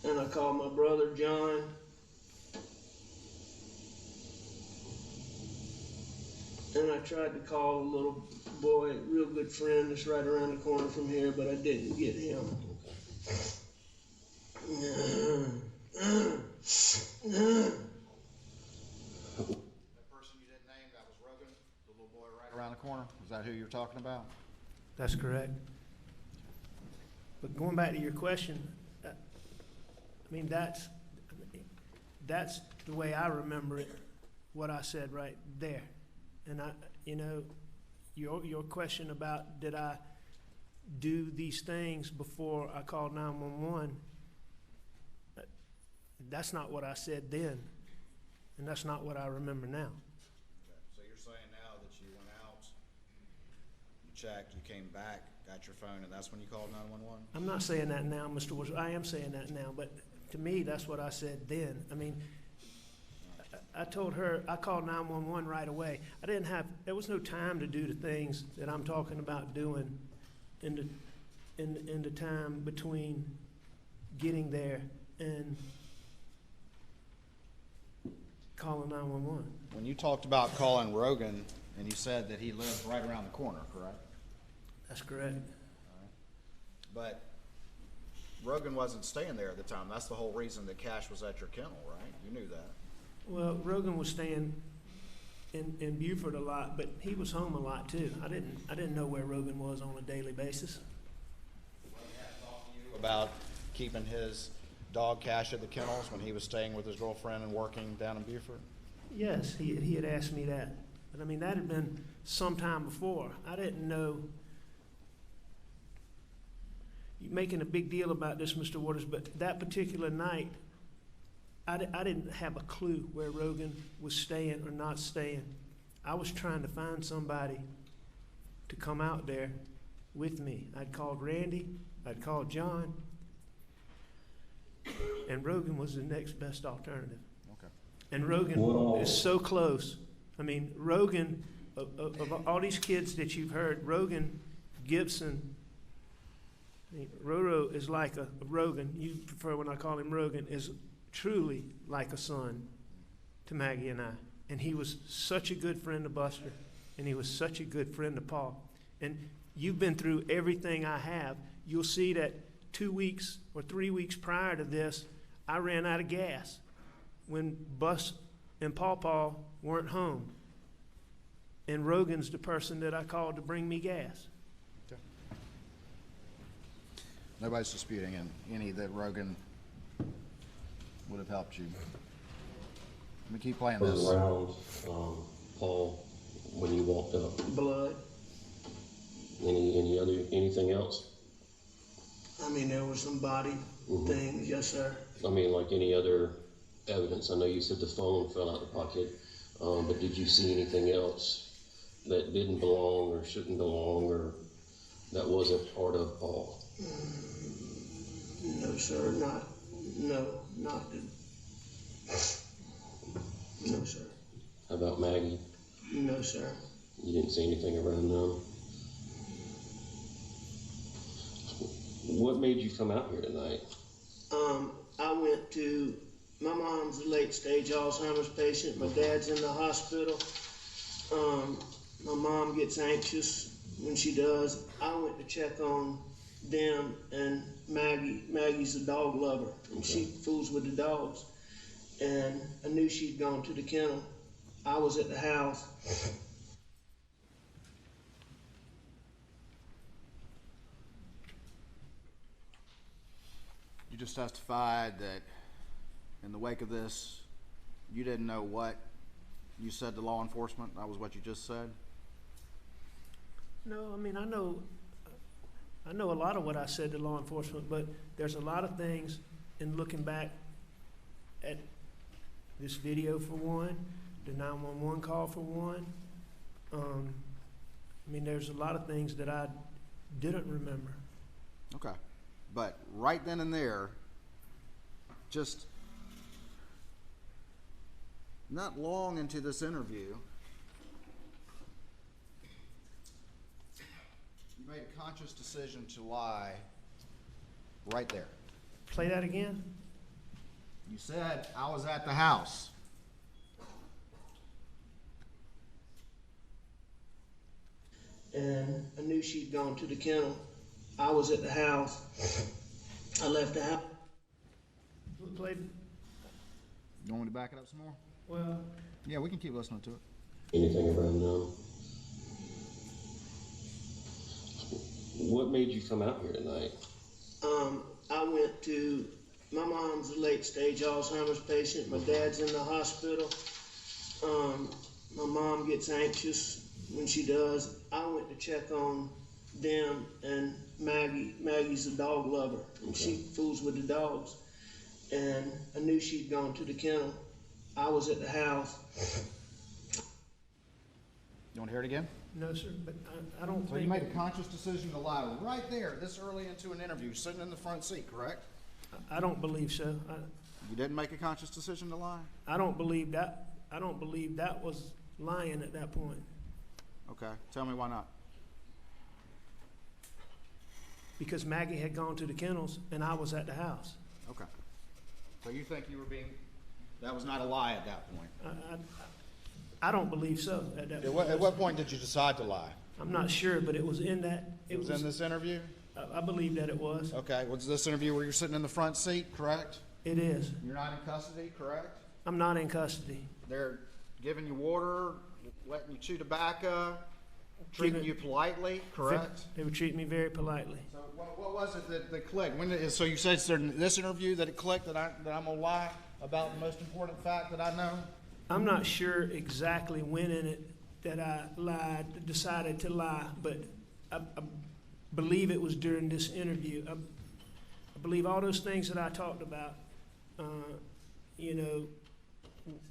and I called my brother John. And I tried to call a little boy, a real good friend that's right around the corner from here, but I didn't get him. That person you didn't name, that was Rogan, the little boy right around the corner. Is that who you're talking about? That's correct. But going back to your question, I mean, that's the way I remember it, what I said right there. And you know, your question about did I do these things before I called 911, that's not what I said then, and that's not what I remember now. Okay. So you're saying now that you went out, you checked, you came back, got your phone and that's when you called 911? I'm not saying that now, Mr. Woods. I am saying that now, but to me, that's what I said then. I mean, I told her, I called 911 right away. There was no time to do the things that I'm talking about doing in the time between getting there and calling 911. When you talked about calling Rogan, and you said that he lived right around the corner, correct? That's correct. But Rogan wasn't staying there at the time. That's the whole reason that Cash was at your kennel, right? You knew that. Well, Rogan was staying in Beaufort a lot, but he was home a lot too. I didn't know where Rogan was on a daily basis. About keeping his dog Cash at the kennels when he was staying with his girlfriend and working down in Beaufort? Yes, he had asked me that. But I mean, that had been some time before. I didn't know. You're making a big deal about this, Mr. Waters, but that particular night, I didn't have a clue where Rogan was staying or not staying. I was trying to find somebody to come out there with me. I'd called Randy, I'd called John, and Rogan was the next best alternative. Okay. And Rogan is so close. I mean, Rogan, of all these kids that you've heard, Rogan, Gibson, I mean, Roro is like a Rogan. You prefer when I call him Rogan, is truly like a son to Maggie and I. And he was such a good friend to Buster, and he was such a good friend to Paul. And you've been through everything I have. You'll see that 2 weeks or 3 weeks prior to this, I ran out of gas when Bus and Paw weren't home. And Rogan's the person that I called to bring me gas. Okay. Nobody's disputing any that Rogan would have helped you. Let me keep playing this. Around Paul when you walked up. Blood. Anything else? I mean, there were some body things, yes, sir. I mean, like any other evidence. I know you said the phone fell out of the pocket, but did you see anything else that didn't belong or shouldn't belong or that wasn't part of Paul? No, sir, not the, no, sir. How about Maggie? No, sir. You didn't see anything around them? What made you come out here tonight? I went to, my mom's a late stage Alzheimer's patient. My dad's in the hospital. My mom gets anxious when she does. I went to check on them and Maggie. Maggie's a dog lover. And she fools with the dogs. And I knew she'd gone to the kennel. I was at the house. You just testified that in the wake of this, you didn't know what you said to law enforcement. That was what you just said? No, I mean, I know a lot of what I said to law enforcement, but there's a lot of things in looking back at this video for one, the 911 call for one. I mean, there's a lot of things that I didn't remember. Okay. But right then and there, just not long into this interview, you made a conscious decision to lie right there. Play that again? You said, I was at the house. And I knew she'd gone to the kennel. I was at the house. I left the house. Play. You want me to back it up some more? Well, Yeah, we can keep listening to it. Anything around them? What made you come out here tonight? I went to, my mom's a late stage Alzheimer's patient. My dad's in the hospital. My mom gets anxious when she does. I went to check on them and Maggie's a dog lover. And she fools with the dogs. And I knew she'd gone to the kennel. I was at the house. You want to hear it again? No, sir, but I don't So you think, made a conscious decision to lie right there, this early into an interview, sitting in the front seat, correct? I don't believe so. You didn't make a conscious decision to lie? I don't believe that was lying at that point. Okay, tell me why not. Because Maggie had gone to the kennels and I was at the house. Okay. So you think you were being, that was not a lie at that point? I don't believe so at that point. At what point did you decide to lie? I'm not sure, but it was in that, It was in this interview? I believe that it was. Okay, was this interview where you're sitting in the front seat, correct? It is. You're not in custody, correct? I'm not in custody. They're giving you water, letting you chew tobacco, treating you politely, correct? They were treating me very politely. So what was it that clicked? So you said it's in this interview that it clicked that I'm gonna lie about the most important fact that I know? I'm not sure exactly when in it that I lied, decided to lie, but I believe it was during this interview. I believe all those things that I talked about, you know,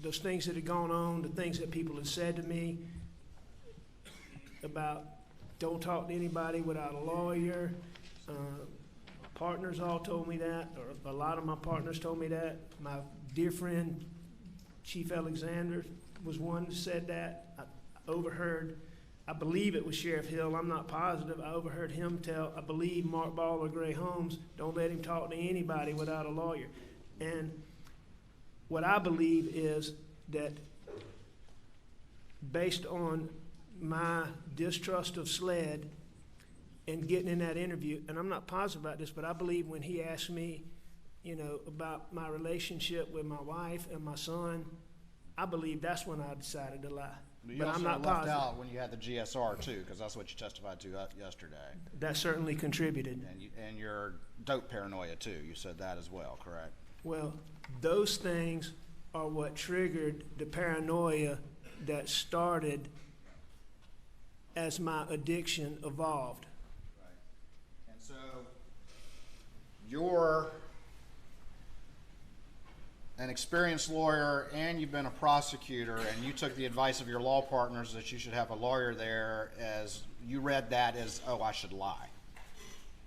those things that had gone on, the things that people had said to me about don't talk to anybody without a lawyer. Partners all told me that, or a lot of my partners told me that. My dear friend, Chief Alexander, was one that said that. I overheard, I believe it was Sheriff Hill, I'm not positive, I overheard him tell, I believe Mark Ball or Gray Holmes, don't let him talk to anybody without a lawyer. And what I believe is that based on my distrust of SLED and getting in that interview, and I'm not positive about this, but I believe when he asked me, you know, about my relationship with my wife and my son, I believe that's when I decided to lie. But I'm not left positive. out when you had the GSR too, because that's what you testified to yesterday. That certainly contributed. And your dope paranoia too, you said that as well, correct? Well, those things are what triggered the paranoia that started as my addiction evolved. Right. And so you're an experienced lawyer and you've been a prosecutor, and you took the advice of your law partners that you should have a lawyer there, as you read that as, oh, I should lie.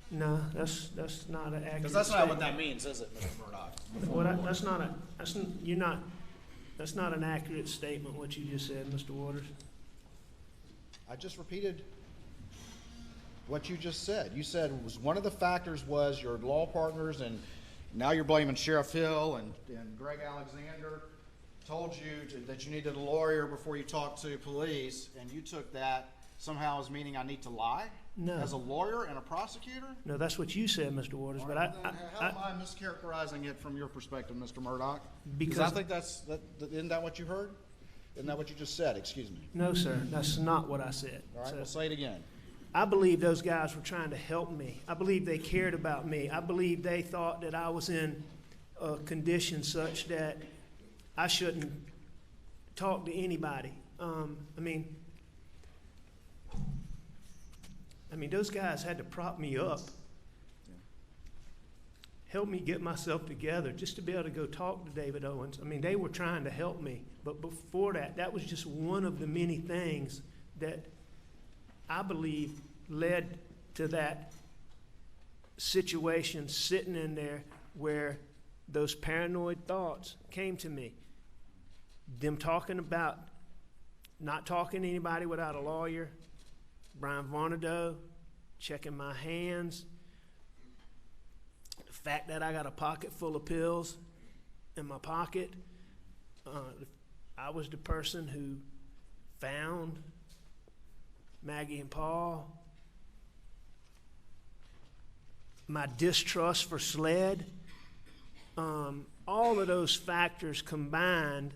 No, that's not an accurate Because that's not what statement. that means, is it, Mr. Murdaugh? Well, that's not an accurate statement, what you just said, Mr. Waters. I just repeated what you just said. You said was one of the factors was your law partners, and now you're blaming Sheriff Hill and Greg Alexander told you that you needed a lawyer before you talked to police, and you took that somehow as meaning I need to lie? No. As a lawyer and a prosecutor? No, that's what you said, Mr. Waters, but Then how am I mischaracterizing it from your perspective, Mr. Murdaugh? Because- I think isn't that what you heard? Isn't that what you just said? Excuse me. no, sir, that's not what I said. All right, So, well, say it again. I believe those guys were trying to help me. I believe they cared about me. I believe they thought that I was in a condition such that I shouldn't talk to anybody. I mean, those guys had to prop me up, help me get myself together just to be able to go talk to David Owens. I mean, they were trying to help me. But before that, that was just one of the many things that I believe led to that situation sitting in there where those paranoid thoughts came to me. Them talking about not talking to anybody without a lawyer, Brian Murduagh checking my hands, the fact that I got a pocket full of pills in my pocket. I was the person who found Maggie and Paul. My distrust for SLED. All of those factors combined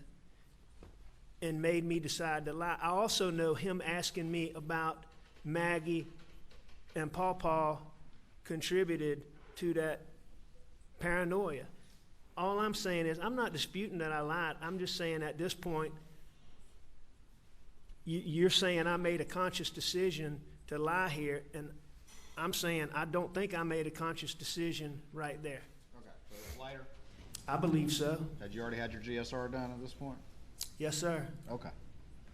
and made me decide to lie. I also know him asking me about Maggie and Paul contributed to that paranoia. All I'm saying is, I'm not disputing that I lied. I'm just saying at this point, you're saying I made a conscious decision to lie here, and I'm saying I don't think I made a conscious decision right there. Okay, so it's later. I believe so. Had you already had your GSR done at this point? Yes, sir. Okay.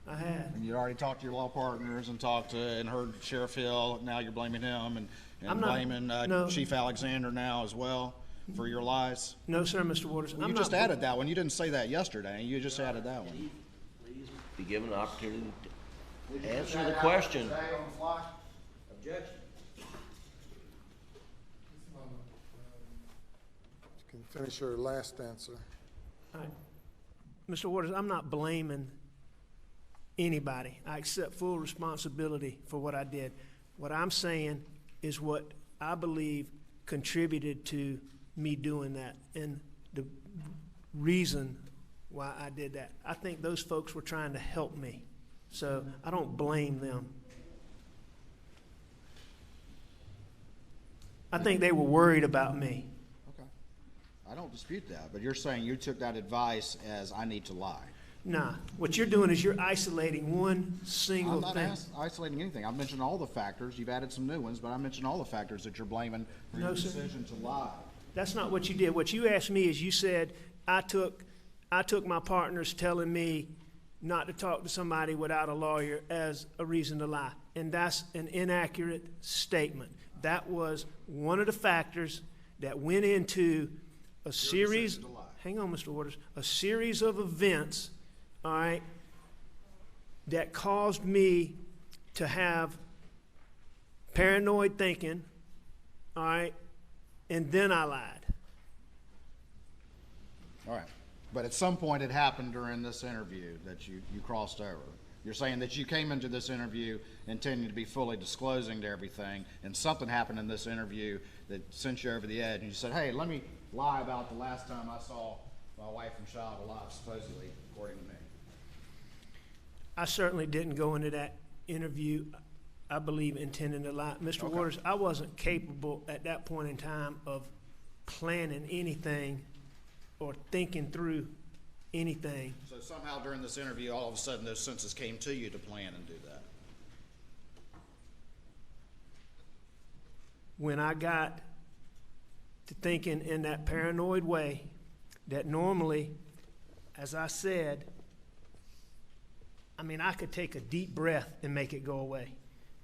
I had. And you'd already talked to your law partners and heard Sheriff Hill. Now you're blaming him and I'm not- blaming no. Chief Alexander now as well for your lies. No, sir, Mr. Waters. Well, I'm you not just added that one. You didn't say that yesterday. You just added that one. Please be given an opportunity to answer the question. Objection. You can finish your last answer. All right. Mr. Waters, I'm not blaming anybody. I accept full responsibility for what I did. What I'm saying is what I believe contributed to me doing that and the reason why I did that. I think those folks were trying to help me, so I don't blame them. I think they were worried about me. Okay. I don't dispute that, but you're saying you took that advice as I need to lie. Nah, what you're doing is you're isolating one single I'm not thing. isolating anything. I've mentioned all the factors. You've added some new ones, but I mentioned all the factors that you're blaming for your No, sir. decision to lie. That's not what you did. What you asked me is you said, I took my partners telling me not to talk to somebody without a lawyer as a reason to lie. And that's an inaccurate statement. That was one of the factors that went into a series, decision to lie. hang on, Mr. Waters, a series of events, all right, that caused me to have paranoid thinking, all right, and then I lied. All right. But at some point it happened during this interview that you crossed over. You're saying that you came into this interview intending to be fully disclosing to everything, and something happened in this interview that sent you over the edge, and you said, hey, let me lie about the last time I saw my wife and child alive, supposedly, according to me. I certainly didn't go into that interview, I believe, intending to lie. Mr. Okay. Waters, I wasn't capable at that point in time of planning anything or thinking through anything. So somehow during this interview, all of a sudden those senses came to you to plan and do that. When I got to thinking in that paranoid way, that normally, as I said, I mean, I could take a deep breath and make it go away.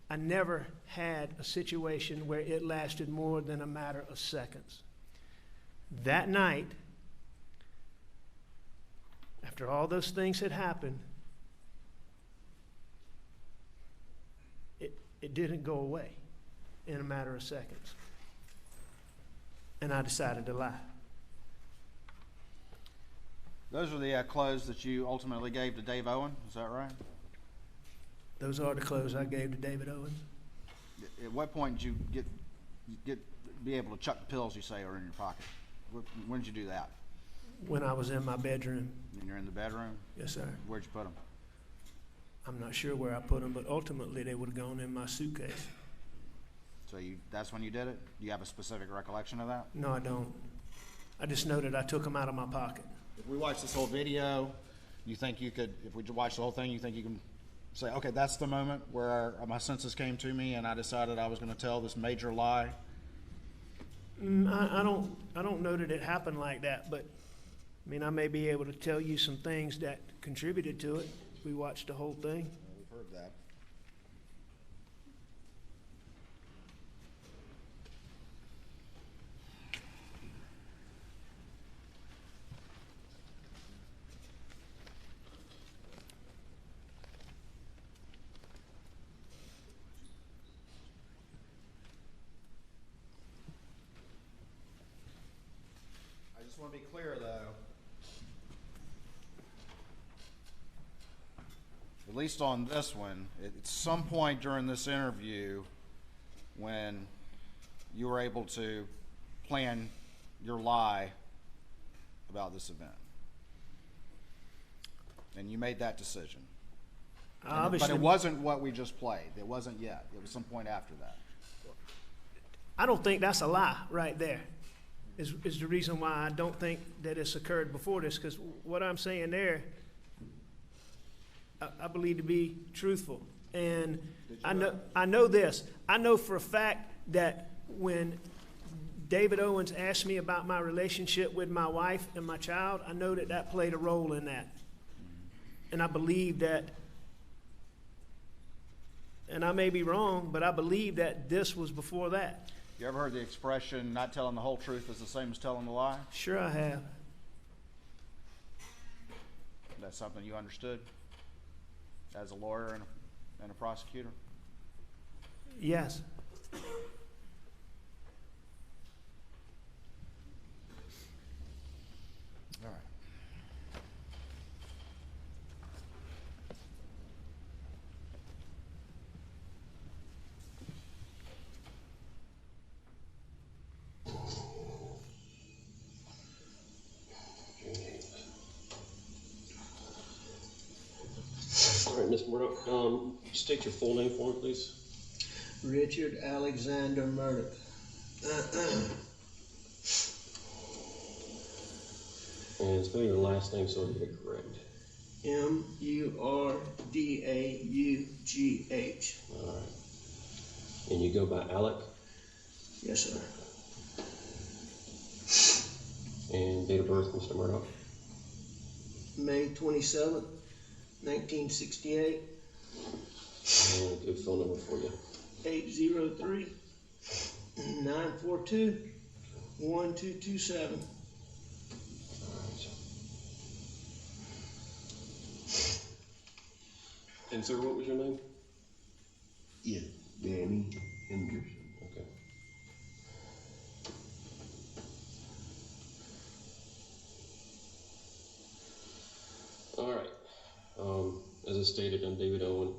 I never had a situation where it lasted more than a matter of seconds. That night, after all those things had happened, it didn't go away in a matter of seconds. And I decided to lie. Those are the clothes that you ultimately gave to Dave Owen, is that right? Those are the clothes I gave to David Owens. At what point did you be able to chuck the pills you say are in your pocket? When did you do that? When I was in my bedroom. When you're in the bedroom? Yes, sir. Where'd you put them? I'm not sure where I put them, but ultimately they would have gone in my suitcase. So that's when you did it? Do you have a specific recollection of that? No, I don't. I just know that I took them out of my pocket. If we watch this whole video, you think you could, if we watch the whole thing, you think you can say, okay, that's the moment where my senses came to me and I decided I was going to tell this major lie? I don't know that it happened like that, but I mean, I may be able to tell you some things that contributed to it. We watched the whole thing. We've heard that. I just want to be clear, though. At least on this one, at some point during this interview, when you were able to plan your lie about this event, and you made that decision. But it wasn't what we just played. It wasn't yet. It was some point after that. I don't think that's a lie right there. Is the reason why I don't think that it's occurred before this, because what I'm saying there, I believe to be truthful. And I know this. I know for a fact that when David Owens asked me about my relationship with my wife and my child, I know that played a role in that. And I believe that and I may be wrong, but I believe that this was before that. You ever heard the expression, not telling the whole truth is the same as telling the lie? Sure I have. That's something you understood as a lawyer and a prosecutor? Yes. All right. All right, Ms. Murdough, state your full name for me, please. Richard Alexander Murdaugh. And spell your last name so I get it correct. Murdaugh. All right. And you go by Alec? Yes, sir. And date of birth, Mr. Murdough? May 27th, 1968, And a good phone number for you. 803-942-1227. And sir, what was your name? Yeah, Danny Henderson. Okay. All right. As I stated, I'm David Owen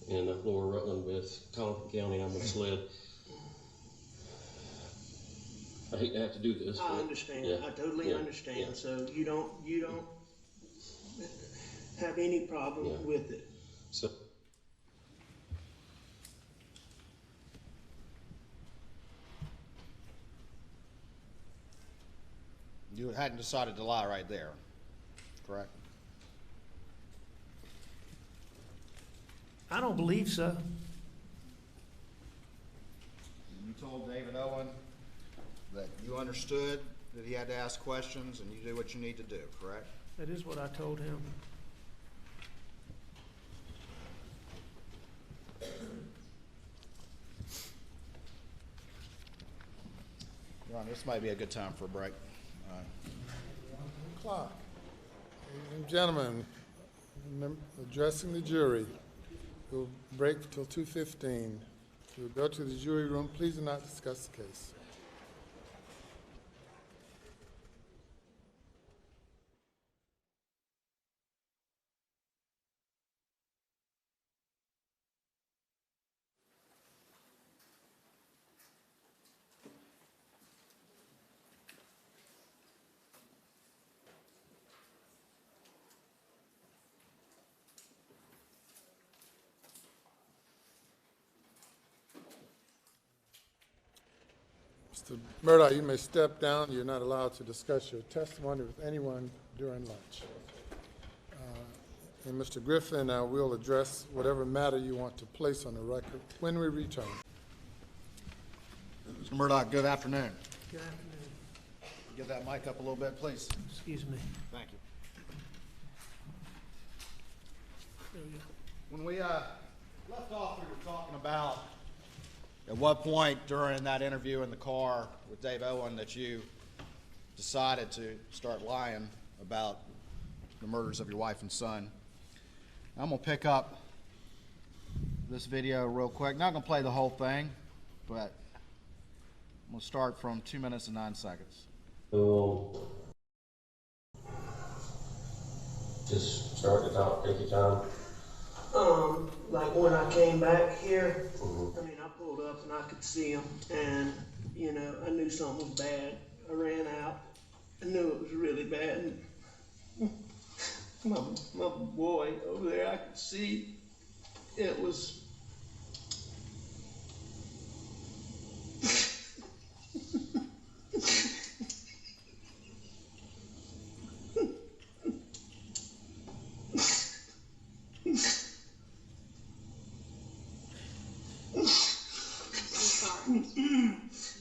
in Lower Rutland with Colleton County. I'm with SLED. I hate to have to do this. I but- understand. yeah, I totally yeah, understand. yeah. So you don't have any problem Yeah. with it. So, You hadn't decided to lie right there, correct? I don't believe so. You told David Owen that you understood that he had to ask questions and you do what you need to do, correct? That is what I told him. Your Honor, this might be a good time for a break. 1 o'clock. Ladies and gentlemen, addressing the jury, we'll break till 2:15. We'll go to the jury room. Please do not discuss the case. Mr. Murdough, you may step down. You're not allowed to discuss your testimony with anyone during lunch. And Mr. Griffin, we'll address whatever matter you want to place on the record when we return. Mr. Murdough, good afternoon. Good afternoon. Give that mic up a little bit, please. Excuse me. Thank you. There we go. When we left off, we were talking about at what point during that interview in the car with Dave Owen that you decided to start lying about the murders of your wife and son. I'm going to pick up this video real quick. Not going to play the whole thing, but I'm going to start from 2 minutes and 9 seconds. just start to talk, take your time. Like when I came back here, I mean, I pulled up and I could see him, and you know, I knew something was bad. I ran out. I knew it was really bad. And my boy over there, I could see it was.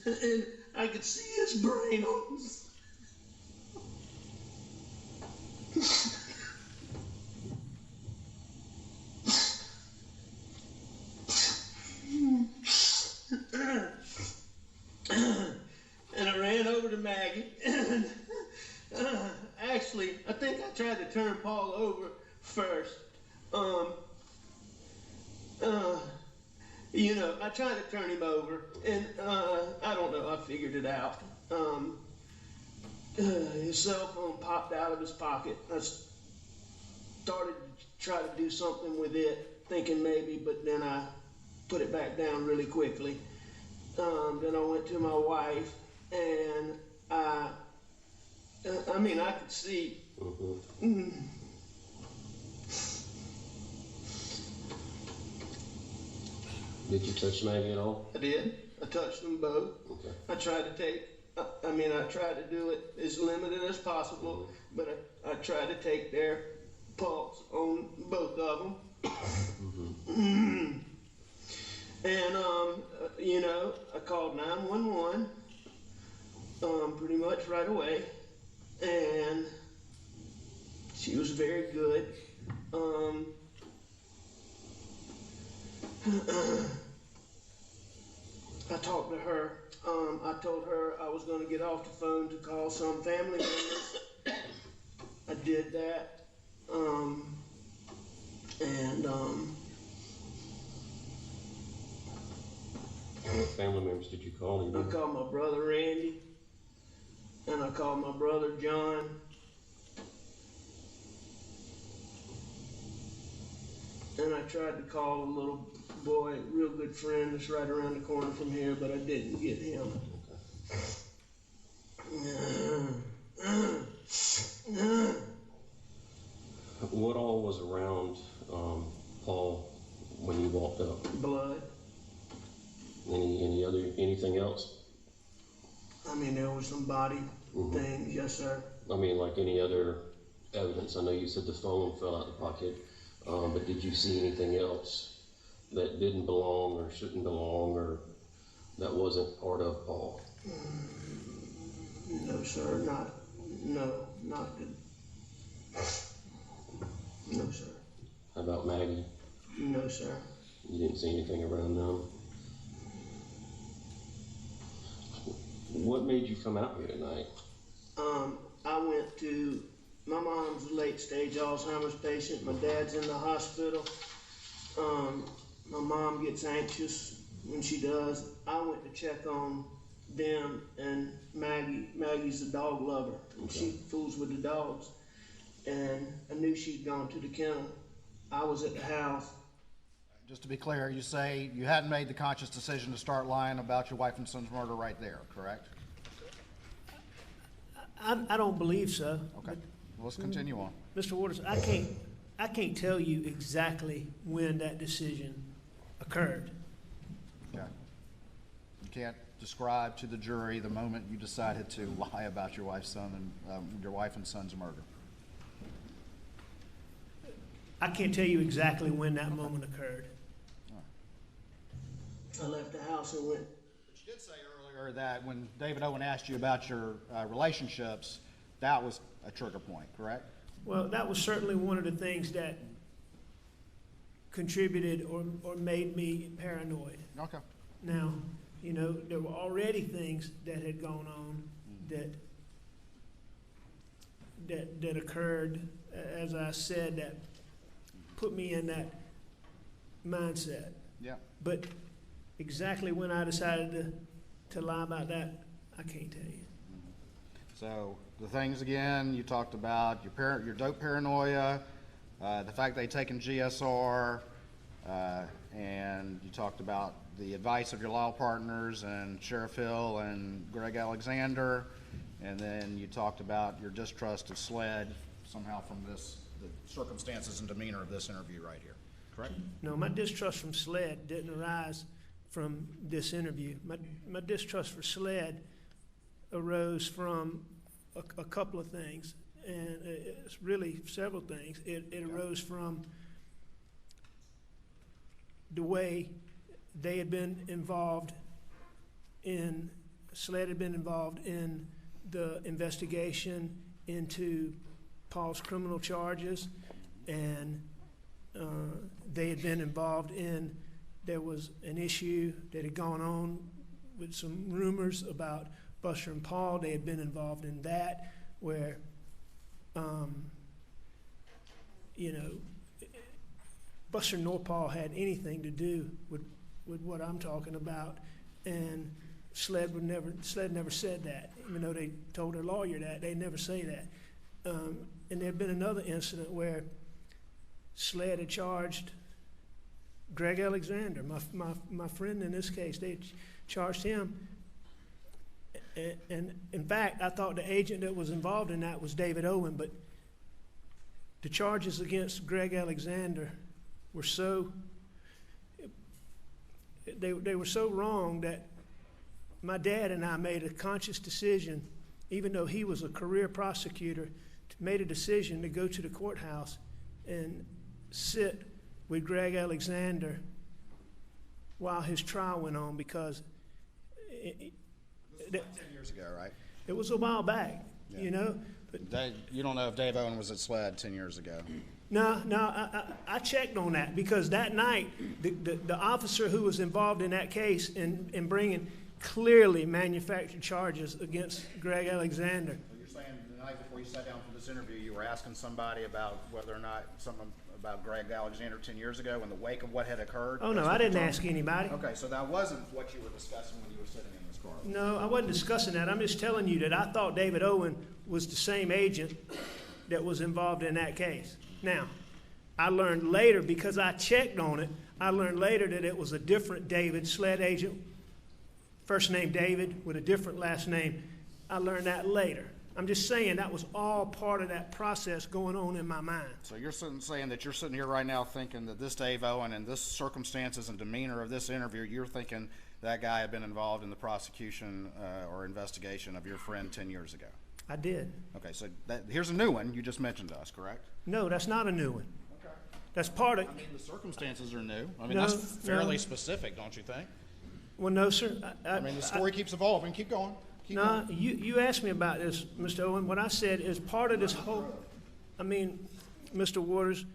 And I could see his brain on. went over to Maggie, and actually, I think I tried to turn Paul over first. You know, I tried to turn him over, and I don't know, I figured it out. His cell phone popped out of his pocket. I started to try to do something with it, thinking maybe, but then I put it back down really quickly. Then I went to my wife, and I mean, I could see. Did you touch Maggie at all? I did. I touched them both. Okay. I tried to take, I tried to do it as limited as possible, but I tried to take their pulse on both of them. And, you know, I called 911 pretty much right away, and she was very good. I talked to her. I told her I was going to get off the phone to call some family members. I did that. What family members did you call? I called my brother Randy, and I called my brother John. And I tried to call a little boy, real good friend that's right around the corner from here, but I didn't get him. What all was around Paul when you walked up? Blood. Anything else? I mean, there was some body things, yes, sir. I mean, like any other evidence? I know you said the phone fell out of the pocket, but did you see anything else that didn't belong or shouldn't belong or that wasn't part of Paul? No, sir, not good. No, sir. How about Maggie? No, sir. You didn't see anything around them? What made you come out here tonight? I went to, my mom's a late stage Alzheimer's patient. My dad's in the hospital. My mom gets anxious when she does. I went to check on them and Maggie. Maggie's a dog lover. And she fools with the dogs. And I knew she'd gone to the kennel. I was at the house. Just to be clear, you say you hadn't made the conscious decision to start lying about your wife and son's murder right there, correct? I don't believe so. Okay, well, let's continue on. Mr. Waters, I can't tell you exactly when that decision occurred. Okay. You can't describe to the jury the moment you decided to lie about your wife and son's murder. I can't tell you exactly when that moment occurred. I left the house and went. But you did say earlier that when David Owen asked you about your relationships, that was a trigger point, correct? Well, that was certainly one of the things that contributed or made me paranoid. Okay. Now, you know, there were already things that had gone on that occurred, as I said, that put me in that mindset. Yeah. But exactly when I decided to lie about that, I can't tell you. So the things again, you talked about your dope paranoia, the fact they'd taken GSR, and you talked about the advice of your law partners and Sheriff Hill and Greg Alexander, and then you talked about your distrust of SLED somehow from the circumstances and demeanor of this interview right here, correct? No, my distrust from SLED didn't arise from this interview. My distrust for SLED arose from a couple of things, and it's really several things. It arose from the way they had been involved in, SLED had been involved in the investigation into Paul's criminal charges, and they had been involved in, there was an issue that had gone on with some rumors about Buster and Paul, they had been involved in that, where, you know, Buster nor Paul had anything to do with what I'm talking about, and Sled never said that, even though they told their lawyer that. They never say that. And there had been another incident where Sled had charged Greg Alexander, my friend in this case. They charged him, and in fact, I thought the agent that was involved in that was David Owen, but the charges against Greg Alexander were so, they were so wrong that my dad and I made a conscious decision, even though he was a career prosecutor, made a decision to go to the courthouse and sit with Greg Alexander while his trial went on, because This was like 10 years ago, right? it was a while back, Yeah. you know. But You don't know if Dave Owen was at SLED 10 years ago. no, I checked on that, because that night, the officer who was involved in that case in bringing clearly manufactured charges against Greg Alexander. So you're saying the night before you sat down for this interview, you were asking somebody about whether or not something about Greg Alexander 10 years ago in the wake of what had occurred? Oh, no, I didn't ask anybody. Okay, so that wasn't what you were discussing when you were sitting in this car? No, I wasn't discussing that. I'm just telling you that I thought David Owen was the same agent that was involved in that case. Now, I learned later, because I checked on it, I learned later that it was a different David, SLED agent, first name David with a different last name. I learned that later. I'm just saying that was all part of that process going on in my mind. So you're saying that you're sitting here right now thinking that this Dave Owen and this circumstances and demeanor of this interview, you're thinking that guy had been involved in the prosecution or investigation of your friend 10 years ago? I did. Okay, so here's a new one you just mentioned to us, correct? No, that's not a new one. Okay. That's part of, I mean, the circumstances are new. I mean, No, that's fairly no. specific, don't you think? well, no, sir. I mean, the story keeps evolving. Keep going. Keep No, going. you asked me about this, Mr. Owen. What I said is part of this whole, I mean, Mr. Waters,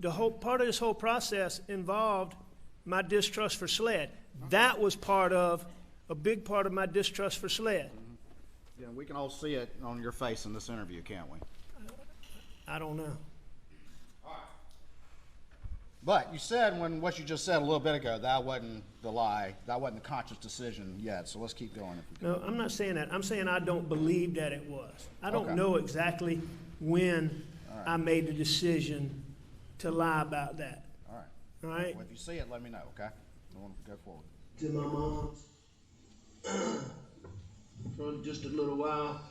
part of this whole process involved my distrust for SLED. That was a big part of my distrust for SLED. Yeah, we can all see it on your face in this interview, can't we? I don't know. But you said what you just said a little bit ago, that wasn't the lie, that wasn't the conscious decision yet, so let's keep going. No, I'm not saying that. I'm saying I don't believe that it was. I don't Okay. know exactly when I made the decision to lie about that. All right. All right? Well, if you see it, let me know, okay? I want to go forward. To my mom's for just a little while.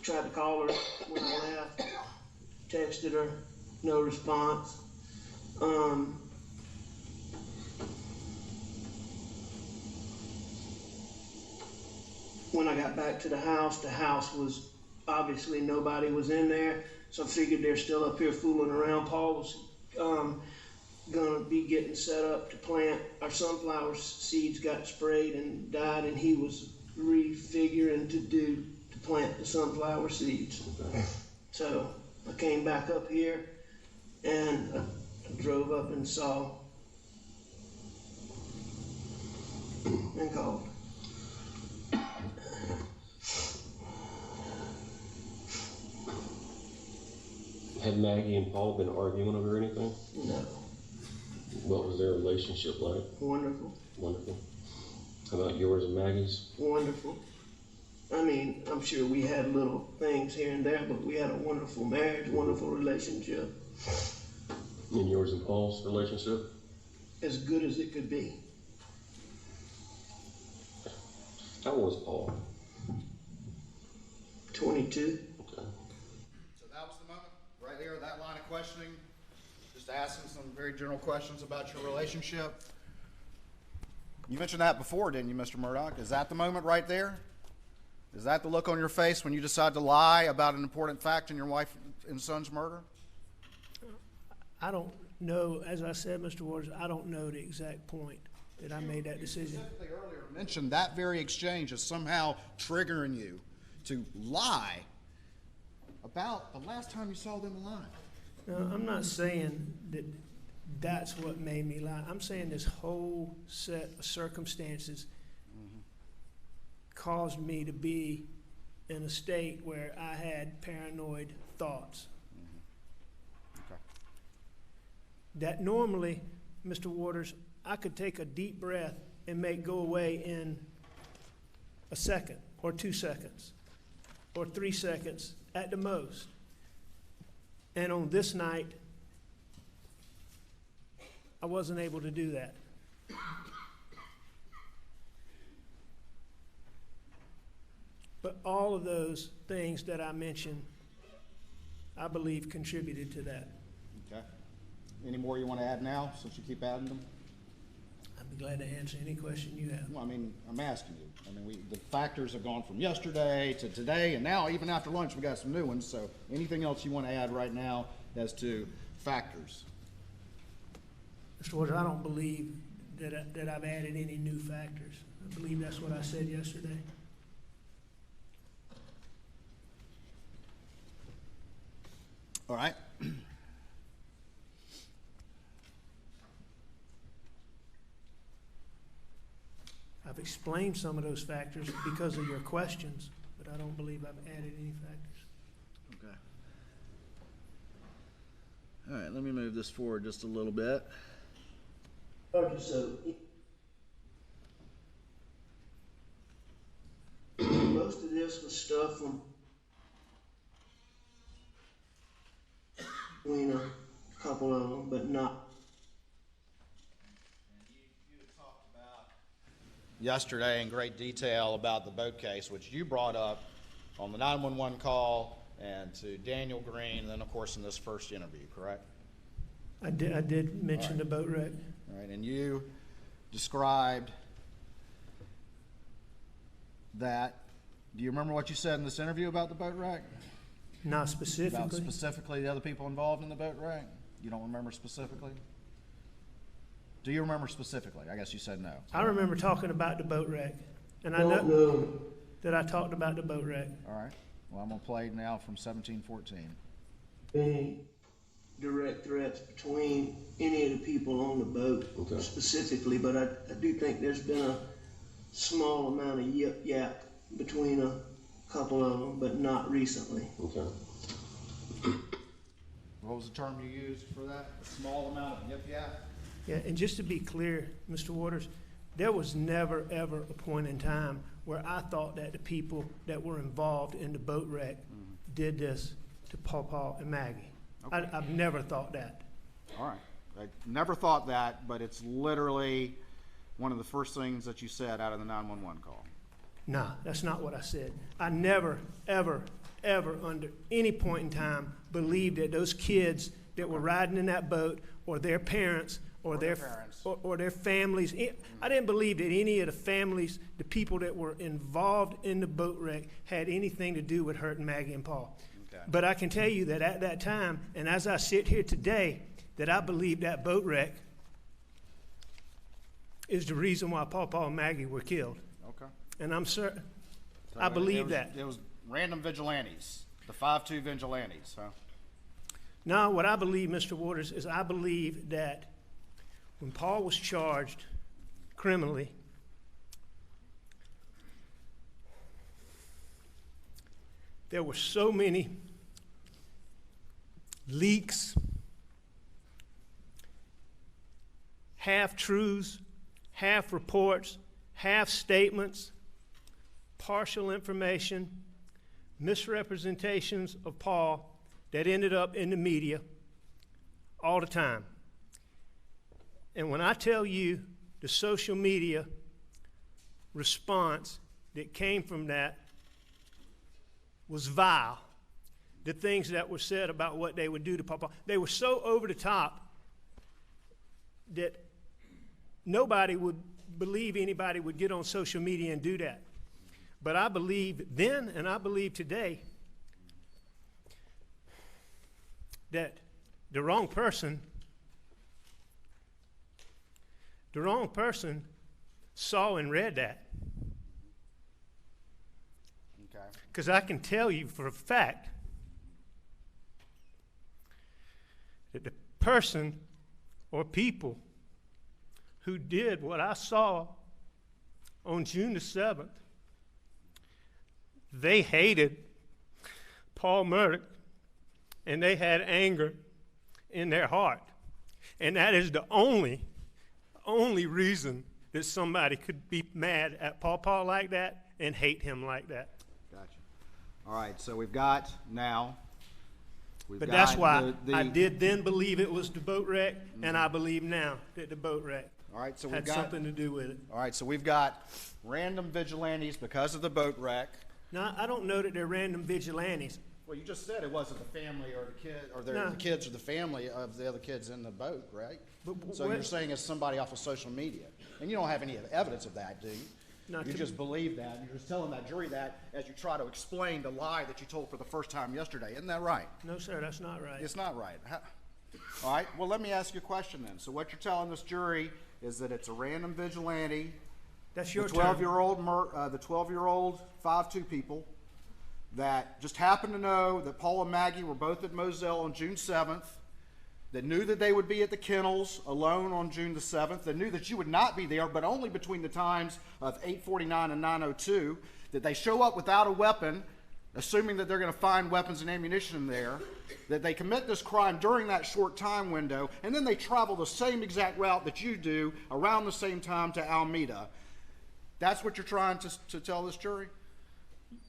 Tried to call her when I left. Texted her, no response. When I got back to the house was obviously nobody was in there, so I figured they're still up here fooling around. Paul was gonna be getting set up to plant. Our sunflower seeds got sprayed and died, and he was refiguring to plant the sunflower seeds. So I came back up here and I drove up and saw and called. Had Maggie and Paul been arguing over anything? No. What was their relationship like? Wonderful. Wonderful. How about yours and Maggie's? Wonderful. I mean, I'm sure we had little things here and there, but we had a wonderful marriage, wonderful relationship. And yours and Paul's relationship? As good as it could be. How old was Paul? 22. Okay. So that was the moment, right there, that line of questioning, just asking some very general questions about your relationship. You mentioned that before, didn't you, Mr. Murdaugh? Is that the moment right there? Is that the look on your face when you decide to lie about an important fact in your wife and son's murder? I don't know, as I said, Mr. Waters, I don't know the exact point that I made that decision. You specifically earlier mentioned that very exchange as somehow triggering you to lie about the last time you saw them alive. No, I'm not saying that that's what made me lie. I'm saying this whole set of circumstances caused me to be in a state where I had paranoid thoughts. Okay. That normally, Mr. Waters, I could take a deep breath and make go away in a second, or 2 seconds, or 3 seconds at the most. And on this night, I wasn't able to do that. But all of those things that I mentioned, I believe contributed to that. Okay. Any more you want to add now, since you keep adding them? I'd be glad to answer any question you have. Well, I mean, I'm asking you. I mean, the factors have gone from yesterday to today, and now even after lunch, we got some new ones. So anything else you want to add right now as to factors? Mr. Waters, I don't believe that I've added any new factors. I believe that's what I said yesterday. All right. I've explained some of those factors because of your questions, but I don't believe I've added any factors. Okay. All right, let me move this forward just a little bit. Okay, so most of this was stuff from between a couple of them, but not. You talked about yesterday in great detail about the boat case, which you brought up on the 911 call and to Daniel Green, and then of course in this first interview, correct? I did mention the boat wreck. All right, and you described that. Do you remember what you said in this interview about the boat wreck? Not About specifically. specifically the other people involved in the boat wreck? You don't remember specifically? Do you remember specifically? I guess you said no. I remember talking about the boat wreck, and I Don't know know that I talked about the boat wreck. All right. Well, I'm going to play now from 1714. any direct threats between any of the people on the boat Okay. specifically, but I do think there's been a small amount of yip-yap between a couple of them, but not recently. Okay. What was the term you used for that? A small amount of yip-yap? Yeah, and just to be clear, Mr. Waters, there was never, ever a point in time where I thought that the people that were involved in the boat wreck did this to Paul and Maggie. Okay. I've never thought that. All right. I never thought that, but it's literally one of the first things that you said out of the 911 call. Nah, that's not what I said. I never, ever, ever under any point in time believed that those kids that were riding in that boat or their parents or their parents. or their families, I didn't believe that any of the families, the people that were involved in the boat wreck had anything to do with hurting Maggie and Paul. Okay. But I can tell you that at that time, and as I sit here today, that I believe that boat wreck is the reason why Paul and Maggie were killed. Okay. And I'm certain, So I believe that. It was random vigilantes, the 5-2 vigilantes, huh? Now, what I believe, Mr. Waters, is I believe that when Paul was charged criminally, there were so many leaks, half-truths, half-reports, half-statements, partial information, misrepresentations of Paul that ended up in the media all the time. And when I tell you the social media response that came from that was vile, the things that were said about what they would do to Paul, they were so over the top that nobody would believe anybody would get on social media and do that. But I believe then, and I believe today, that the wrong person saw and read that. Okay. Because I can tell you for a fact that the person or people who did what I saw on June the 7th They hated Paul Murduagh, and they had anger in their heart. And that is the only reason that somebody could be mad at Paul like that and hate him like that. Gotcha. All right, so we've got now. But that's why I did then believe it was the boat wreck, and I believe now that the boat wreck All right, so we've had got something to do with it. All right, so we've got random vigilantes because of the boat wreck. Now, I don't know that they're random vigilantes. Well, you just said it wasn't the family or the kid, or No. the kids or the family of the other kids in the boat, right? But So you're saying it's somebody off of social media, and you don't have any evidence of that, do you? Not You to- just believe that, and you're just telling that jury that as you try to explain the lie that you told for the first time yesterday. Isn't that right? No, sir, that's not right. It's not right. All right, well, let me ask you a question then. So what you're telling this jury is that it's a random vigilante, That's your the turn. 12-year-old 5'2" people that just happened to know that Paul and Maggie were both at Moselle on June 7th, that knew that they would be at the kennels alone on June the 7th, that knew that you would not be there, but only between the times of 8:49 and 9:02, that they show up without a weapon, assuming that they're going to find weapons and ammunition there, that they commit this crime during that short time window, and then they travel the same exact route that you do around the same time to Alameda. That's what you're trying to tell this jury?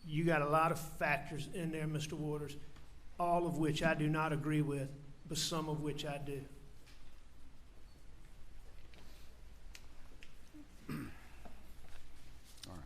You got a lot of factors in there, Mr. Waters, all of which I do not agree with, but some of which I do. All right.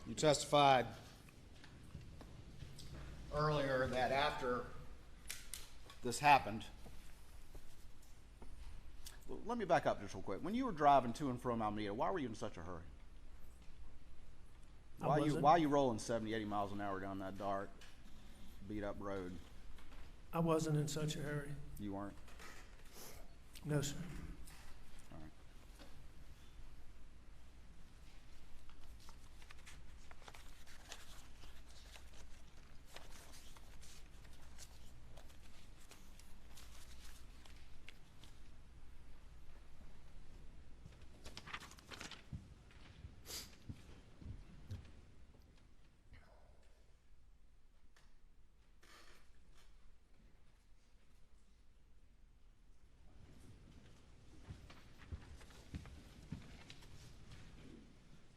You testified earlier that after this happened, well, let me back up just real quick. When you were driving to and from Alameda, why were you in such a hurry? Why are you rolling 70, 80 miles an hour down that dark, beat-up road? I wasn't in such a hurry. You weren't? No, sir. All right.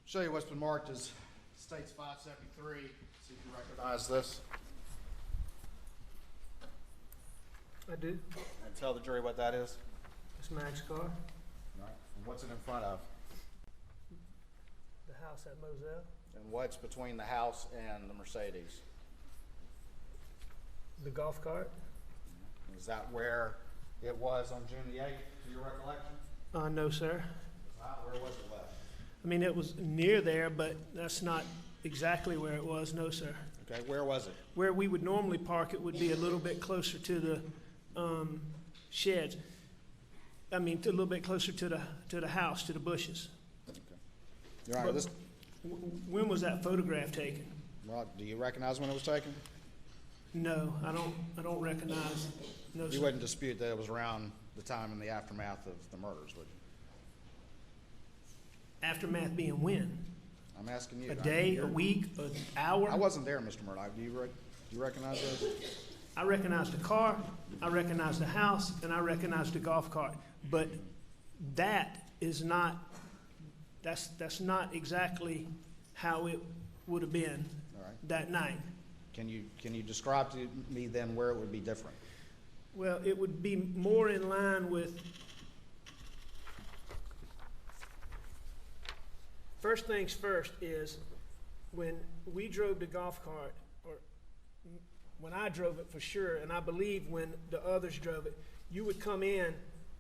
Show you what's been marked as States 573. See if you recognize this. I do. And tell the jury what that is. It's Mag's car, All right. And what's it in front of? the house at Moselle, And what's between the house and the Mercedes? the golf cart. Is that where it was on June the 8th, to your recollection? No, sir. Where was it left? I mean, it was near there, but that's not exactly where it was, no, sir. Okay, where was it? Where we would normally park it would be a little bit closer to the sheds. I mean, a little bit closer to the house, to the bushes. All right, But when was that photograph taken? well, do you recognize when it was taken? No, I don't recognize. No, You sir. wouldn't dispute that it was around the time in the aftermath of the murders, would you? Aftermath being when? I'm asking you. A day, a week, an hour? I wasn't there, Mr. Murdoch. Do you recognize those? I recognize the car, I recognize the house, and I recognize the golf cart. But that is not, that's not exactly how it would have been All right. that night. Can you describe to me then where it would be different? Well, it would be more in line with, first things first is when we drove the golf cart, or when I drove it for sure, and I believe when the others drove it, you would come in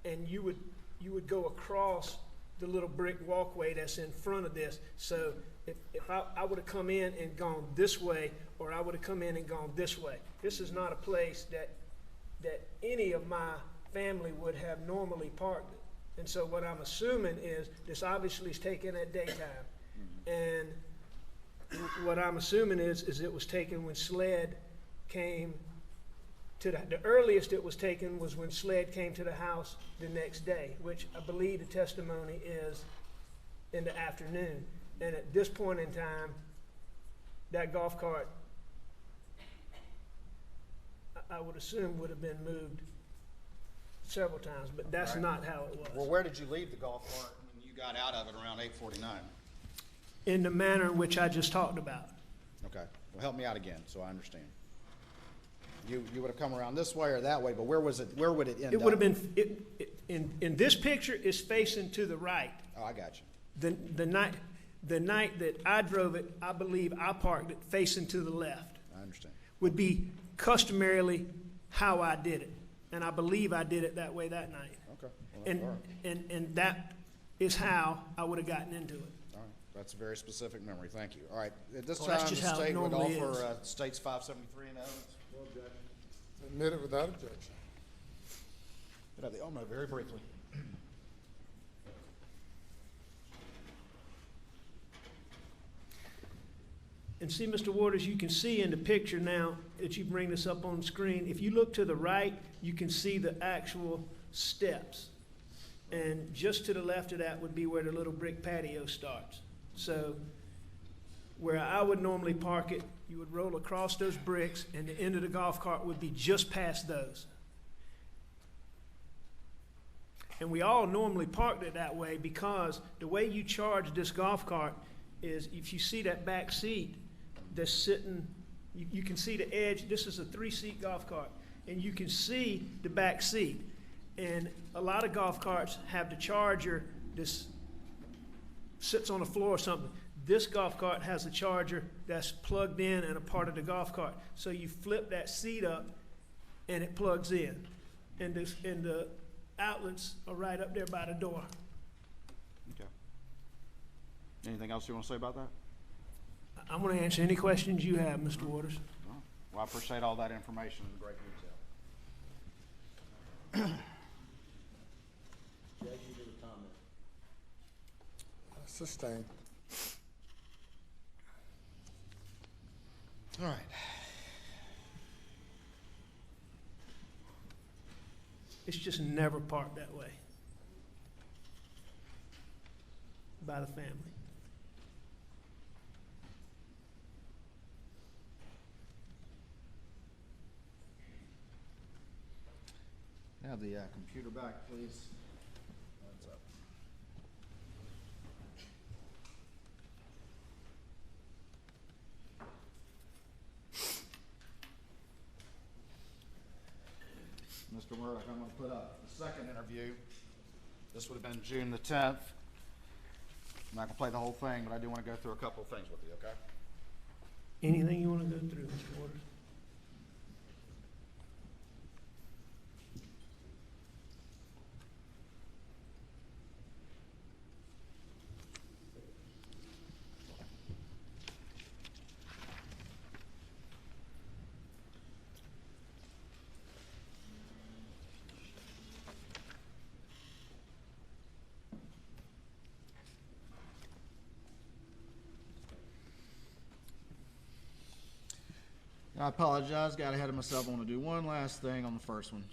and you would go across the little brick walkway that's in front of this. So if I would have come in and gone this way, or I would have come in and gone this way, this is not a place that any of my family would have normally parked it. And so what I'm assuming is this obviously is taken at daytime. And what I'm assuming is it was taken when SLED came to the earliest it was taken was when SLED came to the house the next day, which I believe the testimony is in the afternoon. And at this point in time, that golf cart, I would assume, would have been moved several times, but that's not how it was. Well, where did you leave the golf cart when you got out of it around 8:49? In the manner in which I just talked about. Okay, well, help me out again so I understand. You would have come around this way or that way, but where would it end up? It would have been, in this picture, it's facing to the right. Oh, I got you. The night that I drove it, I believe I parked it facing to the left. I understand. Would be customarily how I did it. And I believe I did it that way that night. Okay. Well, that's all right. And that is how I would have gotten into it. All right. That's a very specific memory. Thank you. All right. At this Well, that's time, the just how it state would normally offer States 573 and evidence. Admit it without objection. Could I have the OMO very briefly? And see, Mr. Waters, you can see in the picture now that you bring this up on the screen, if you look to the right, you can see the actual steps. And just to the left of that would be where the little brick patio starts. So where I would normally park it, you would roll across those bricks and the end of the golf cart would be just past those. And we all normally parked it that way because the way you charge this golf cart is if you see that back seat that's sitting, you can see the edge. This is a 3-seat golf cart, and you can see the back seat. And a lot of golf carts have the charger that sits on the floor or something. This golf cart has a charger that's plugged in and a part of the golf cart. So you flip that seat up, and it plugs in. And the outlets are right up there by the door. Okay. Anything else you want to say about that? I'm going to answer any questions you have, Mr. Waters. Well, I appreciate all that information in great detail. Sustained. All right. It's just never parked that way by the family. Have the computer back, please. That's up. Mr. Murdoch, I'm going to put up the second interview. This would have been June the 10th. I'm not going to play the whole thing, but I do want to go through a couple of things with you, okay? Anything you want to go through, Mr. Waters? I apologize, got ahead of myself. I want to do one last thing on the first one.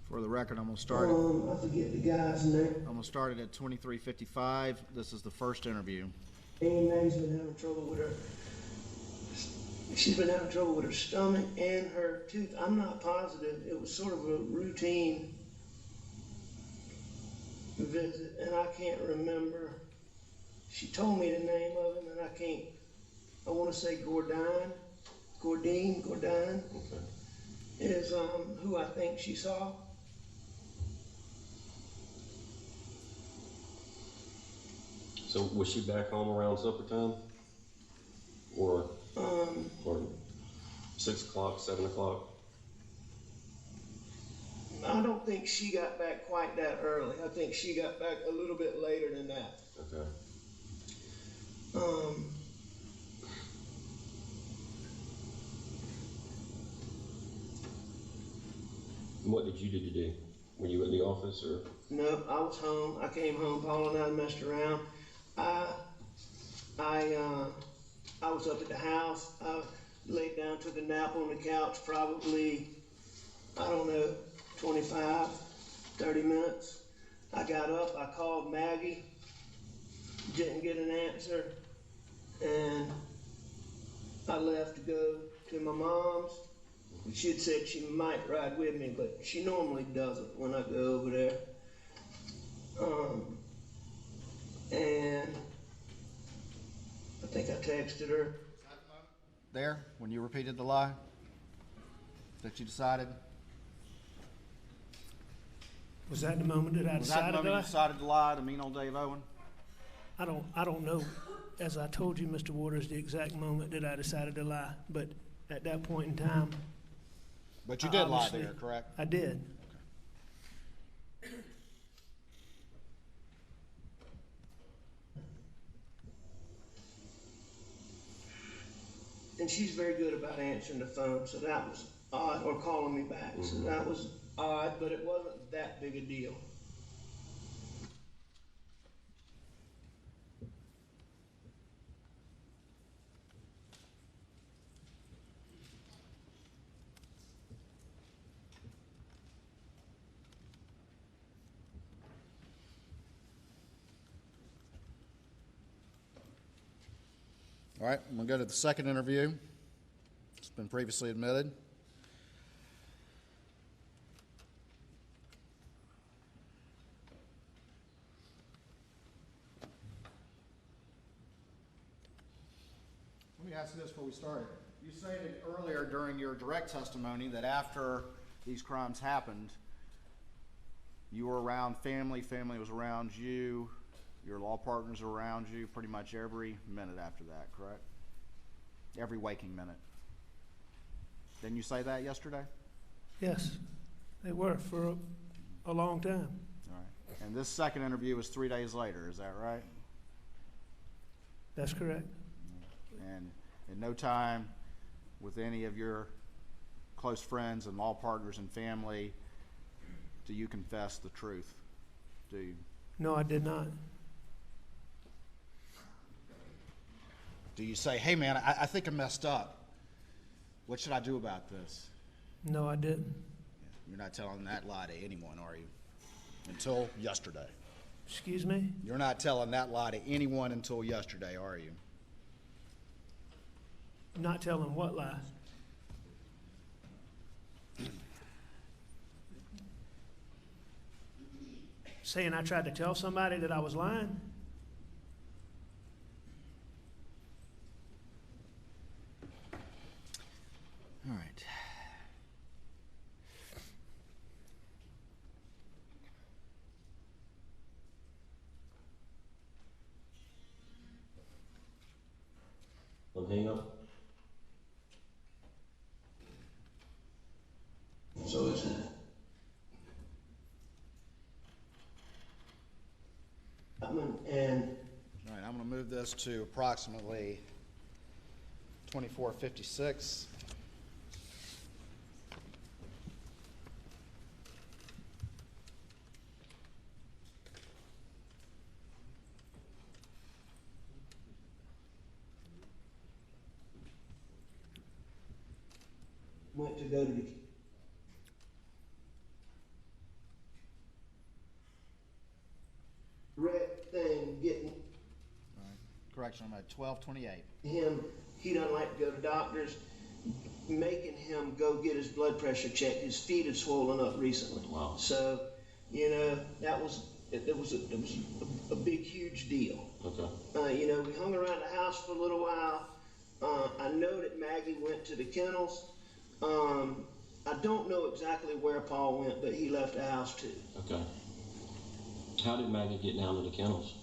For the record, I'm going to start it. I forget the guy's name. I'm going to start it at 23:55. This is the first interview. Annie's been having trouble with her She's been having trouble with her stomach and her tooth. I'm not positive. It was sort of a routine visit, and I can't remember. She told me the name of him, and I can't. I want to say Gordine Okay. is who I think she saw. So was she back home around supper time? Or 6 o'clock, 7 o'clock? I don't think she got back quite that early. I think she got back a little bit later than that. Okay. And what did you do today? Were you at the office or? No, I was home. I came home. Paul and I messed around. I was up at the house. I laid down, took a nap on the couch, probably, I don't know, 25, 30 minutes. I got up, I called Maggie, didn't get an answer, and I left to go to my mom's. She had said she might ride with me, but she normally doesn't when I go over there. And I think I texted her. There, when you repeated the lie that you decided? Was that the moment that I Was that the decided moment you that? decided to lie to mean old Dave Owen? I don't know. As I told you, Mr. Waters, the exact moment that I decided to lie, but at that point in time, But you I did lie obviously- there, correct? I did. And she's very good about answering the phone, so that was odd, or calling me back. So that was odd, but it wasn't that big a deal. All right, I'm going to go to the second interview. It's been previously admitted. Let me ask you this before we start. You stated earlier during your direct testimony that after these crimes happened, you were around family, family was around you, your law partners were around you pretty much every minute after that, correct? Every waking minute. Didn't you say that yesterday? Yes, they were for a long time. All right. And this second interview was 3 days later, is that right? That's correct. And in no time with any of your close friends and law partners and family do you confess the truth, do you? No, I did not. Do you say, hey man, I think I messed up. What should I do about this? No, I didn't. You're not telling that lie to anyone, are you? Until yesterday. Excuse me? You're not telling that lie to anyone until yesterday, are you? Not telling what lies? Saying I tried to tell somebody that I was lying? All right. Hang up. So it's and All right, I'm going to move this to approximately 24:56. went to go to the red thing, getting Correction, I'm at 12:28. him he doesn't like to go to doctors. Making him go get his blood pressure checked. His feet had swollen up recently. Wow. So, you know, it was a big, huge deal. Okay. You know, we hung around the house for a little while. I know that Maggie went to the kennels. I don't know exactly where Paul went, but he left the house too. Okay. How did Maggie get down to the kennels?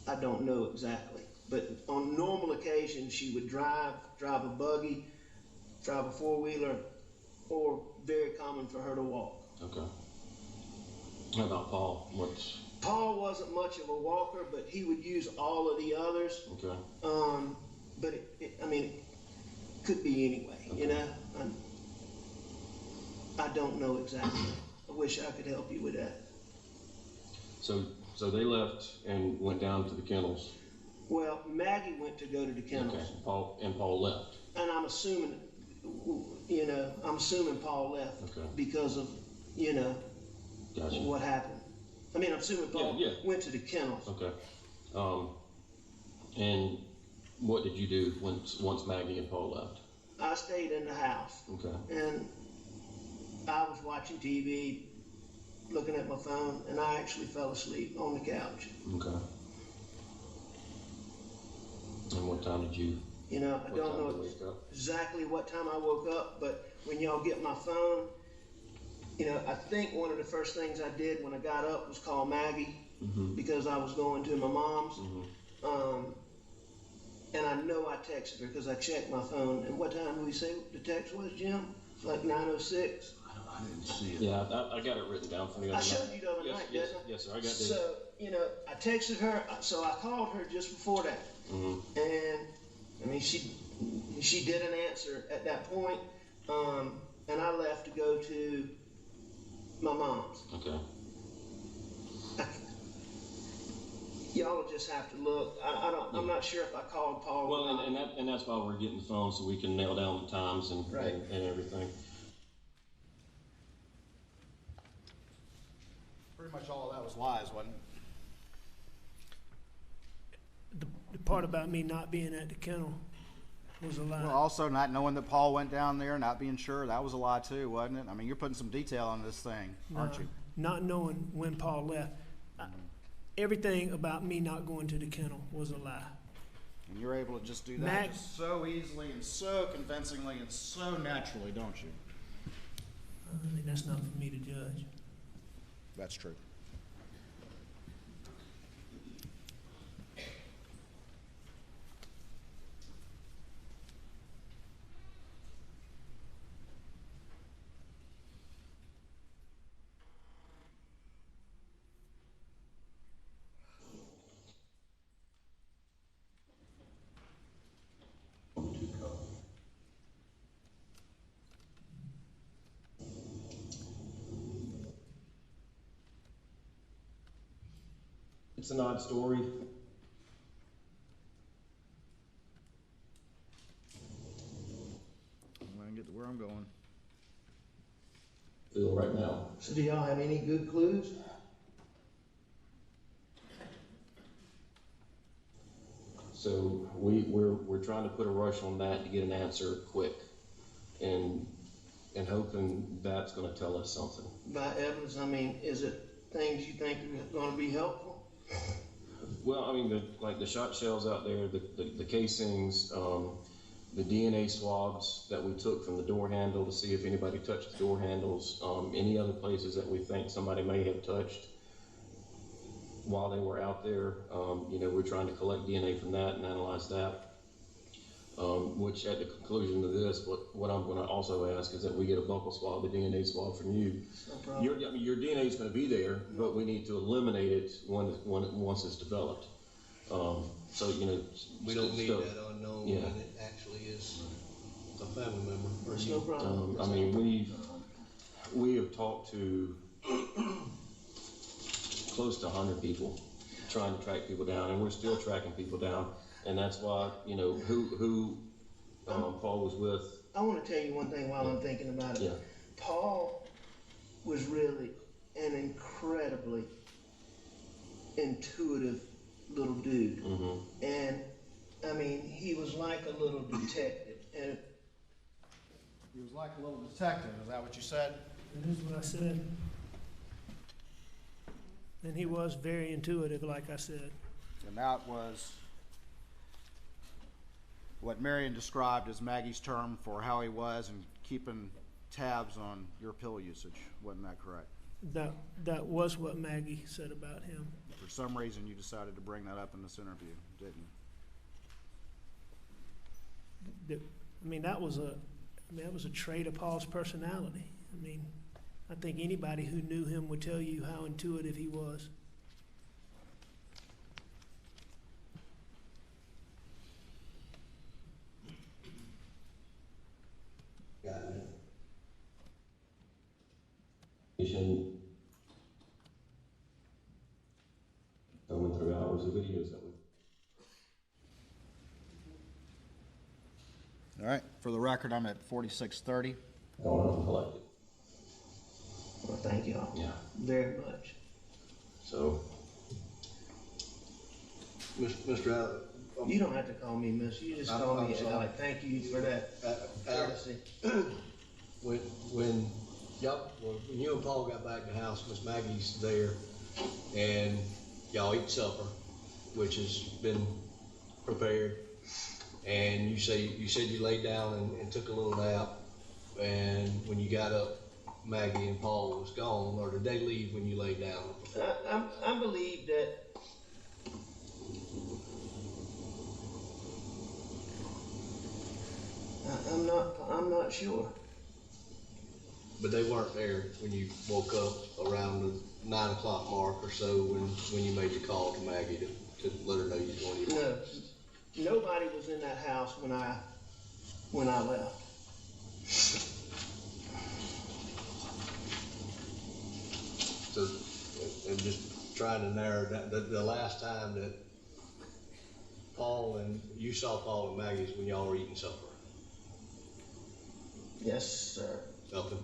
I don't know exactly, but on normal occasions she would drive a buggy, drive a four-wheeler, or very common for her to walk. Okay. How about Paul? Paul wasn't much of a walker, but he would use all of the others. Okay. But I mean, it could be anyway, Okay. you know? I don't know exactly. I wish I could help you with that. So they left and went down to the kennels. Well, Maggie went to go to the kennels. Okay. Paul left. And I'm assuming, you know, Paul left Okay. because of, you know, Gotcha. what happened. I mean, I'm assuming Paul Yeah. went to the kennels. Okay. And what did you do once Maggie and Paul left? I stayed in the house. Okay. And I was watching TV, looking at my phone, and I actually fell asleep on the couch. Okay. And what time did you? You know, I don't know wake up? exactly what time I woke up, but when y'all get my phone, you know, I think one of the first things I did when I got up was call Maggie because I was going to my mom's. And I know I texted her because I checked my phone. And what time did we say the text was, Jim? It's like 9:06. I didn't see it. Yeah, I got it written down for you. I showed you the other night, yes, didn't I? yes, sir. I got this. So, you know, I texted her, so I called her just before that. And, I mean, she didn't answer at that point. And I left to go to my mom's. Okay. Y'all will just have to look. I'm not sure if I called Paul. or Well, not. and that's why we're getting the phone so we can nail down the times and Right. and everything. Pretty much all of that was lies, wasn't it? The part about me not being at the kennel was a lie. Well, also not knowing that Paul went down there, not being sure, that was a lie too, wasn't it? I mean, you're putting some detail on this thing, aren't you? Not knowing when Paul left. Everything about me not going to the kennel was a lie. And you're able to just do that Mag- just so easily and so convincingly and so naturally, don't you? I mean, that's not for me to judge. That's true. It's an odd story. I'm gonna get to where I'm going. Feel right now. So do y'all have any good clues? So we're trying to put a rush on that to get an answer quick, and hoping that's going to tell us something. By evidence, I mean, is it things you think are going to be helpful? Well, I mean, like the shot shells out there, the casings, the DNA swabs that we took from the door handle to see if anybody touched the door handles, any other places that we think somebody may have touched while they were out there. You know, we're trying to collect DNA from that and analyze that. Which at the conclusion of this, what I'm going to also ask is that we get a buccal swab, a DNA swab from you. No problem. Your DNA is going to be there, but we need to eliminate it once it's developed. So, you know. We don't need so, that unknown yeah. when it actually is a family member or It's you. no problem. I mean, we have talked to close to 100 people trying to track people down, and we're still tracking people down. And that's why, you know, who Paul was with. I want to tell you one thing while I'm thinking about it. Yeah. Paul was really an incredibly intuitive little dude. And I mean, he was like a little detective, and He was like a little detective, is that what you said? That is what I said. And he was very intuitive, like I said. And that was what Marion described as Maggie's term for how he was and keeping tabs on your pill usage. Wasn't that correct? That was what Maggie said about him. For some reason, you decided to bring that up in this interview, didn't you? That was a trait of Paul's personality. I think anybody who knew him would tell you how intuitive he was. Got it. You shouldn't. I went through hours of videos that we. All right, for the record, I'm at 4630. Going up and collected. well, thank y'all Yeah. very much. So, Mr. Alex, You don't have to call me miss, you just call I'm me sorry. Alex. Thank you for that Alex, courtesy. when you and Paul got back to the house, Miss Maggie's there, and y'all eat supper, which has been prepared, and you said you laid down and took a little nap, and when you got up, Maggie and Paul was gone, or did they leave when you laid down? I believe that I'm not sure. But they weren't there when you woke up around the 9 o'clock mark or so when you made the call to Maggie to let her know you was going to No, nobody was in that house when I left. So, and just trying to narrow down, the last time that you saw Paul and Maggie's when y'all were eating supper? Yes, sir. Nothing?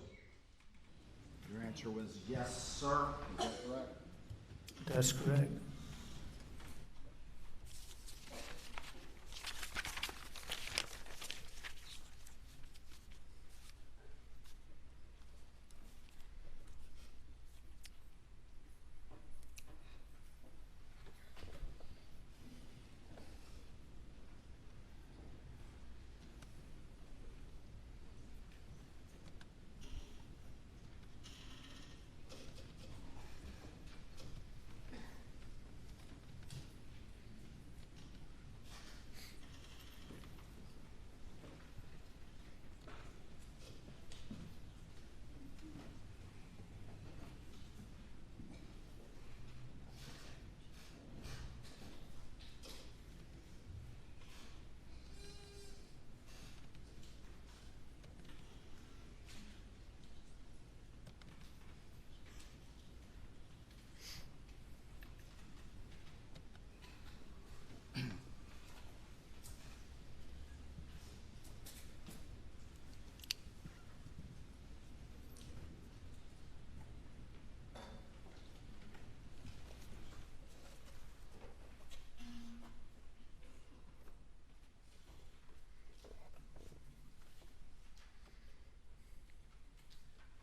Your answer was yes, sir. Is that correct? That's correct.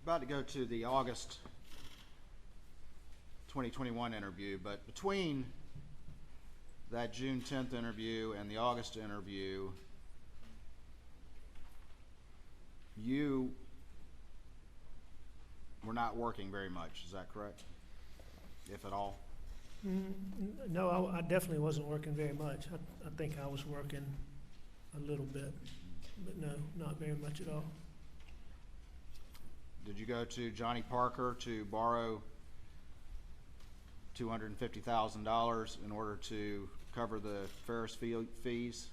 About to go to the August 2021 interview, but between that June 10th interview and the August interview, you were not working very much, is that correct? If at all? No, I definitely wasn't working very much. I think I was working a little bit, but no, not very much at all. Did you go to Johnny Parker to borrow $250,000 in order to cover the Ferris fees?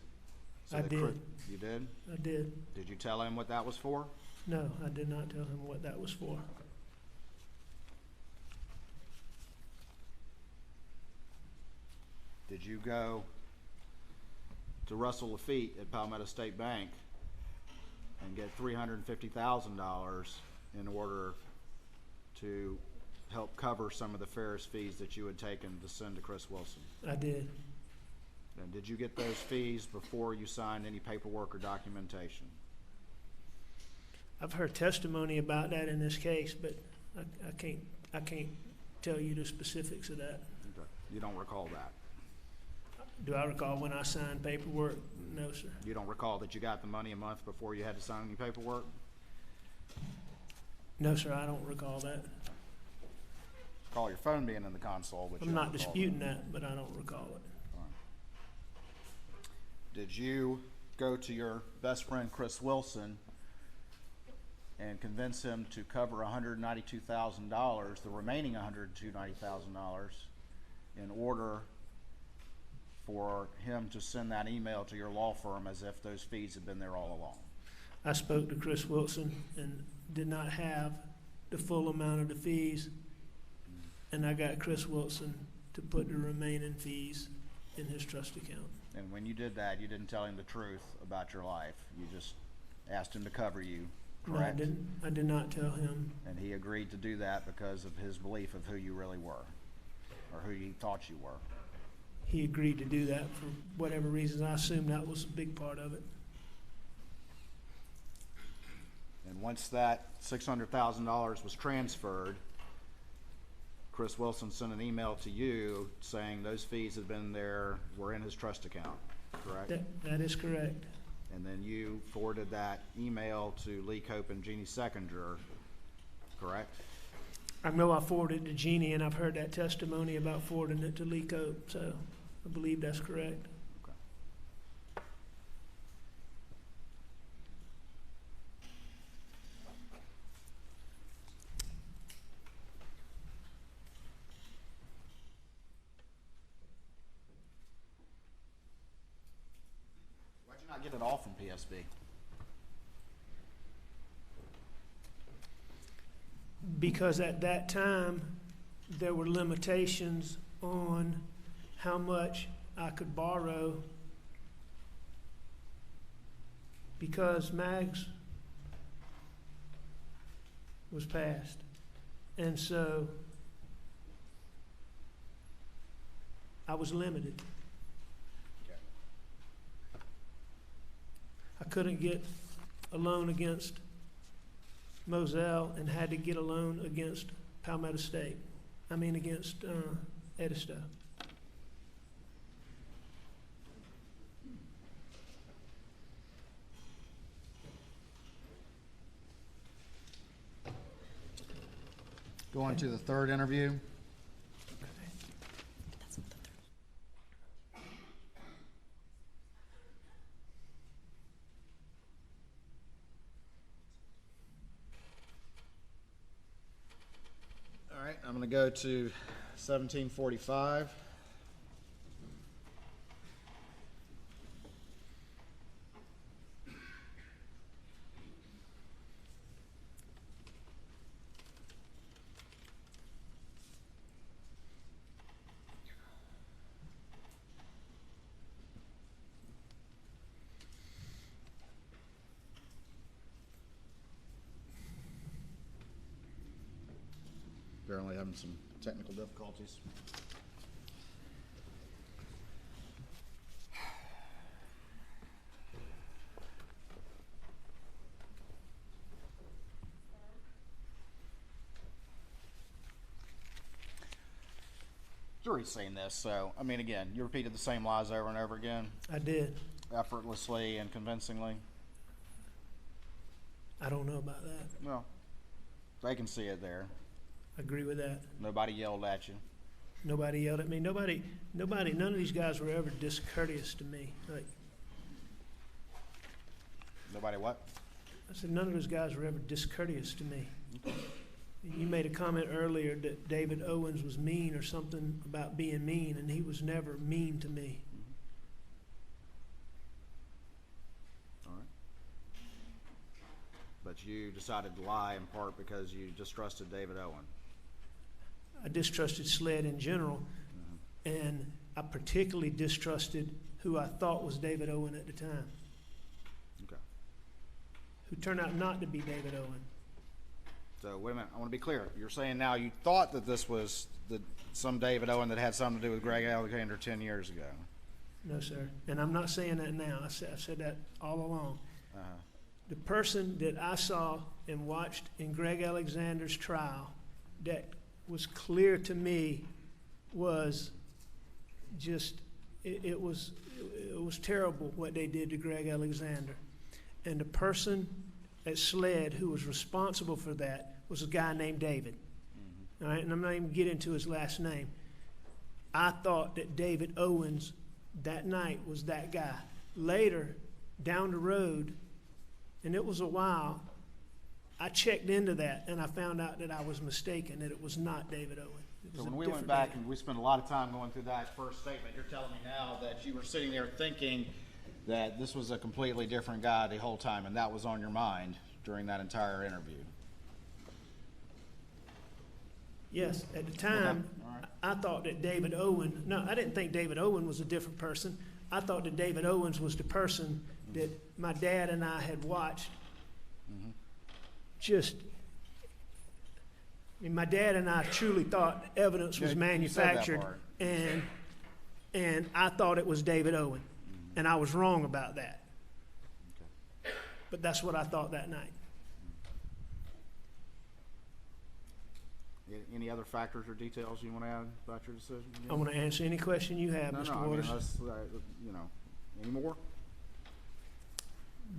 I did. You did? I did. Did you tell him what that was for? No, I did not tell him what that was for. Did you go to Russell Lafitte at Palmetto State Bank and get $350,000 in order to help cover some of the Ferris fees that you had taken to send to Chris Wilson? I did. And did you get those fees before you signed any paperwork or documentation? I've heard testimony about that in this case, but I can't tell you the specifics of that. Okay. You don't recall that? Do I recall when I signed paperwork? No, sir. You don't recall that you got the money a month before you had to sign any paperwork? No, sir, I don't recall that. Call your phone being in the console, but you I'm don't not recall disputing that, but I don't recall it. Did you go to your best friend Chris Wilson and convince him to cover $192,000, the remaining $190,000, in order for him to send that email to your law firm as if those fees had been there all along? I spoke to Chris Wilson and did not have the full amount of the fees, and I got Chris Wilson to put the remaining fees in his trust account. And when you did that, you didn't tell him the truth about your life. You just asked him to cover you, correct? No, I did not tell him. And he agreed to do that because of his belief of who you really were, or who he thought you were. He agreed to do that for whatever reasons. I assume that was a big part of it. And once that $600,000 was transferred, Chris Wilson sent an email to you saying those fees had been there, were in his trust account, correct? That is correct. And then you forwarded that email to Lee Cope and Jeannie Seconder, correct? I know I forwarded it to Jeannie, and I've heard that testimony about forwarding it to Lee Cope, so I believe that's correct. Okay. Why'd you not get it all from PSB? Because at that time, there were limitations on how much I could borrow because Mags was passed. And so I was limited. Okay. I couldn't get a loan against Moselle and had to get a loan against Palmetto State. Against Edisto. Going to the third interview. All right, I'm going to go to 1745. Apparently having some technical difficulties. Jury's seen this, so, again, you repeated the same lies over and over again, I did. effortlessly and convincingly. I don't know about that. Well, they can see it there. I agree with that. Nobody yelled at you. Nobody yelled at me. None of these guys were ever discourteous to me. Like, Nobody what? I said, none of those guys were ever discourteous to me. You made a comment earlier that David Owens was mean or something about being mean, and he was never mean to me. All right. But you decided to lie in part because you distrusted David Owen. I distrusted SLED in general, and I particularly distrusted who I thought was David Owen at the time, Okay. who turned out not to be David Owen. So wait a minute, I want to be clear. You're saying now you thought that this was some David Owen that had something to do with Greg Alexander 10 years ago. No, sir. And I'm not saying that now. I've said that all along. The person that I saw and watched in Greg Alexander's trial that was clear to me was just, it was terrible what they did to Greg Alexander. And the person at SLED who was responsible for that was a guy named David. All right, and I'm not even getting into his last name. I thought that David Owens that night was that guy. Later, down the road, and it was a while, I checked into that and I found out that I was mistaken, that it was not David Owens. So when we went back and we spent a lot of time going through that first statement, you're telling me now that you were sitting there thinking that this was a completely different guy the whole time, and that was on your mind during that entire interview. Yes, at the time, All right. I thought that David Owen, no, I didn't think David Owen was a different person. I thought that David Owens was the person that my dad and I had watched. Just, I mean, my dad and I truly thought evidence was Yeah, you said that manufactured, part. and I thought it was David Owen, and I was wrong about that. But that's what I thought that night. Any other factors or details you want to add about your decision? I want to answer any question you have, Mr. I mean, Waters. let's, any more?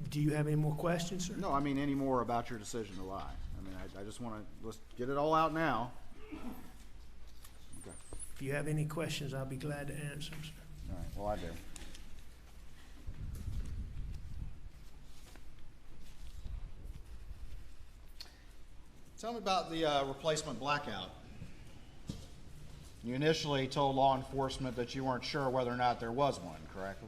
Do you have any more questions, sir? No, I mean, any more about your decision to lie. I mean, I just want to, let's get it all out now. Okay, If you have any questions, I'll be glad to answer them, sir. all right, well, I do. Tell me about the replacement blackout. You initially told law enforcement that you weren't sure whether or not there was one, correct?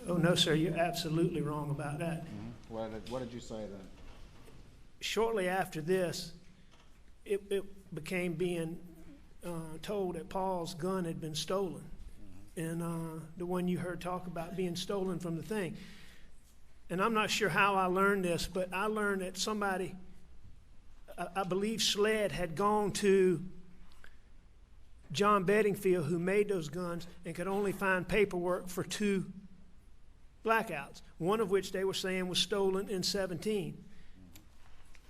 Oh, no, sir, you're absolutely wrong about that. What did you say then? Shortly after this, it became being told that Paul's gun had been stolen. And the one you heard talk about being stolen from the thing. And I'm not sure how I learned this, but I learned that somebody, I believe SLED had gone to John Bedingfield, who made those guns, and could only find paperwork for 2 blackouts, one of which they were saying was stolen in 17.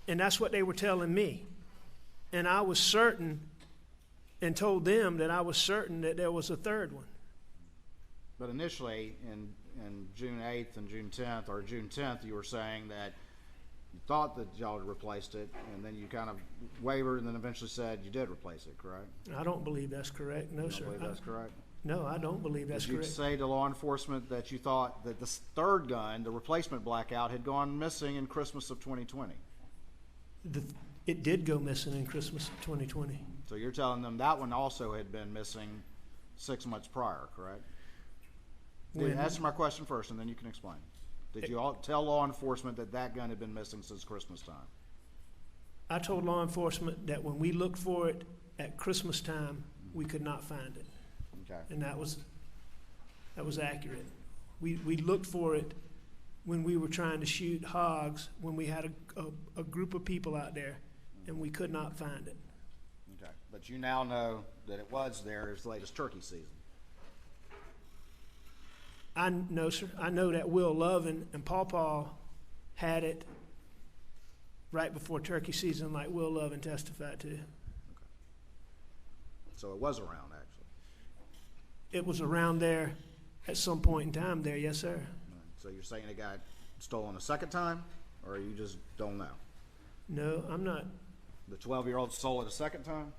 And that's what they were telling me. And I was certain and told them that I was certain that there was a third one. But initially, in June 8th and June 10th, or June 10th, you were saying that you thought that y'all had replaced it, and then you kind of wavered and then eventually said you did replace it, correct? I don't believe that's correct. No, You sir. don't believe that's correct? No, I don't believe that's Did you correct. say to law enforcement that you thought that the third gun, the replacement blackout, had gone missing in Christmas of 2020? It did go missing in Christmas of 2020. So you're telling them that one also had been missing 6 months prior, correct? Answer my question first, and then you can explain. Did you all tell law enforcement that that gun had been missing since Christmas time? I told law enforcement that when we looked for it at Christmas time, we could not find it. Okay. And that was accurate. We looked for it when we were trying to shoot hogs, when we had a group of people out there, and we could not find it. Okay. But you now know that it was there as late as turkey season. I know, sir. I know that Will Love and Paw had it right before turkey season, like Will Love testified to. So it was around, actually. It was around there at some point in time there, yes, sir. Right. So you're saying it got stolen a second time, or you just don't know? No, I'm not. The 12-year-old stole it a second time?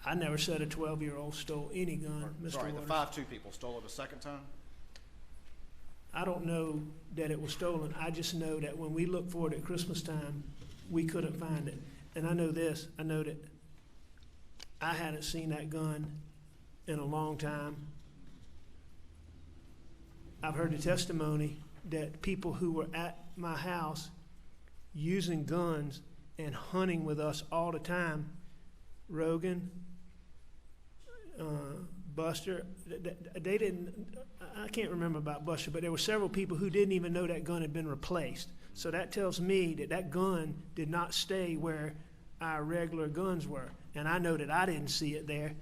I never said a 12-year-old stole any gun, Mr. Sorry, the Waters. 5'2" people stole it a second time? I don't know that it was stolen. I just know that when we looked for it at Christmas time, we couldn't find it. And I know this. I know that I hadn't seen that gun in a long time. I've heard the testimony that people who were at my house using guns and hunting with us all the time, Rogan, Buster, they didn't, I can't remember about Buster, but there were several people who didn't even know that gun had been replaced. So that tells me that that gun did not stay where our regular guns were. And I know that I didn't see it there.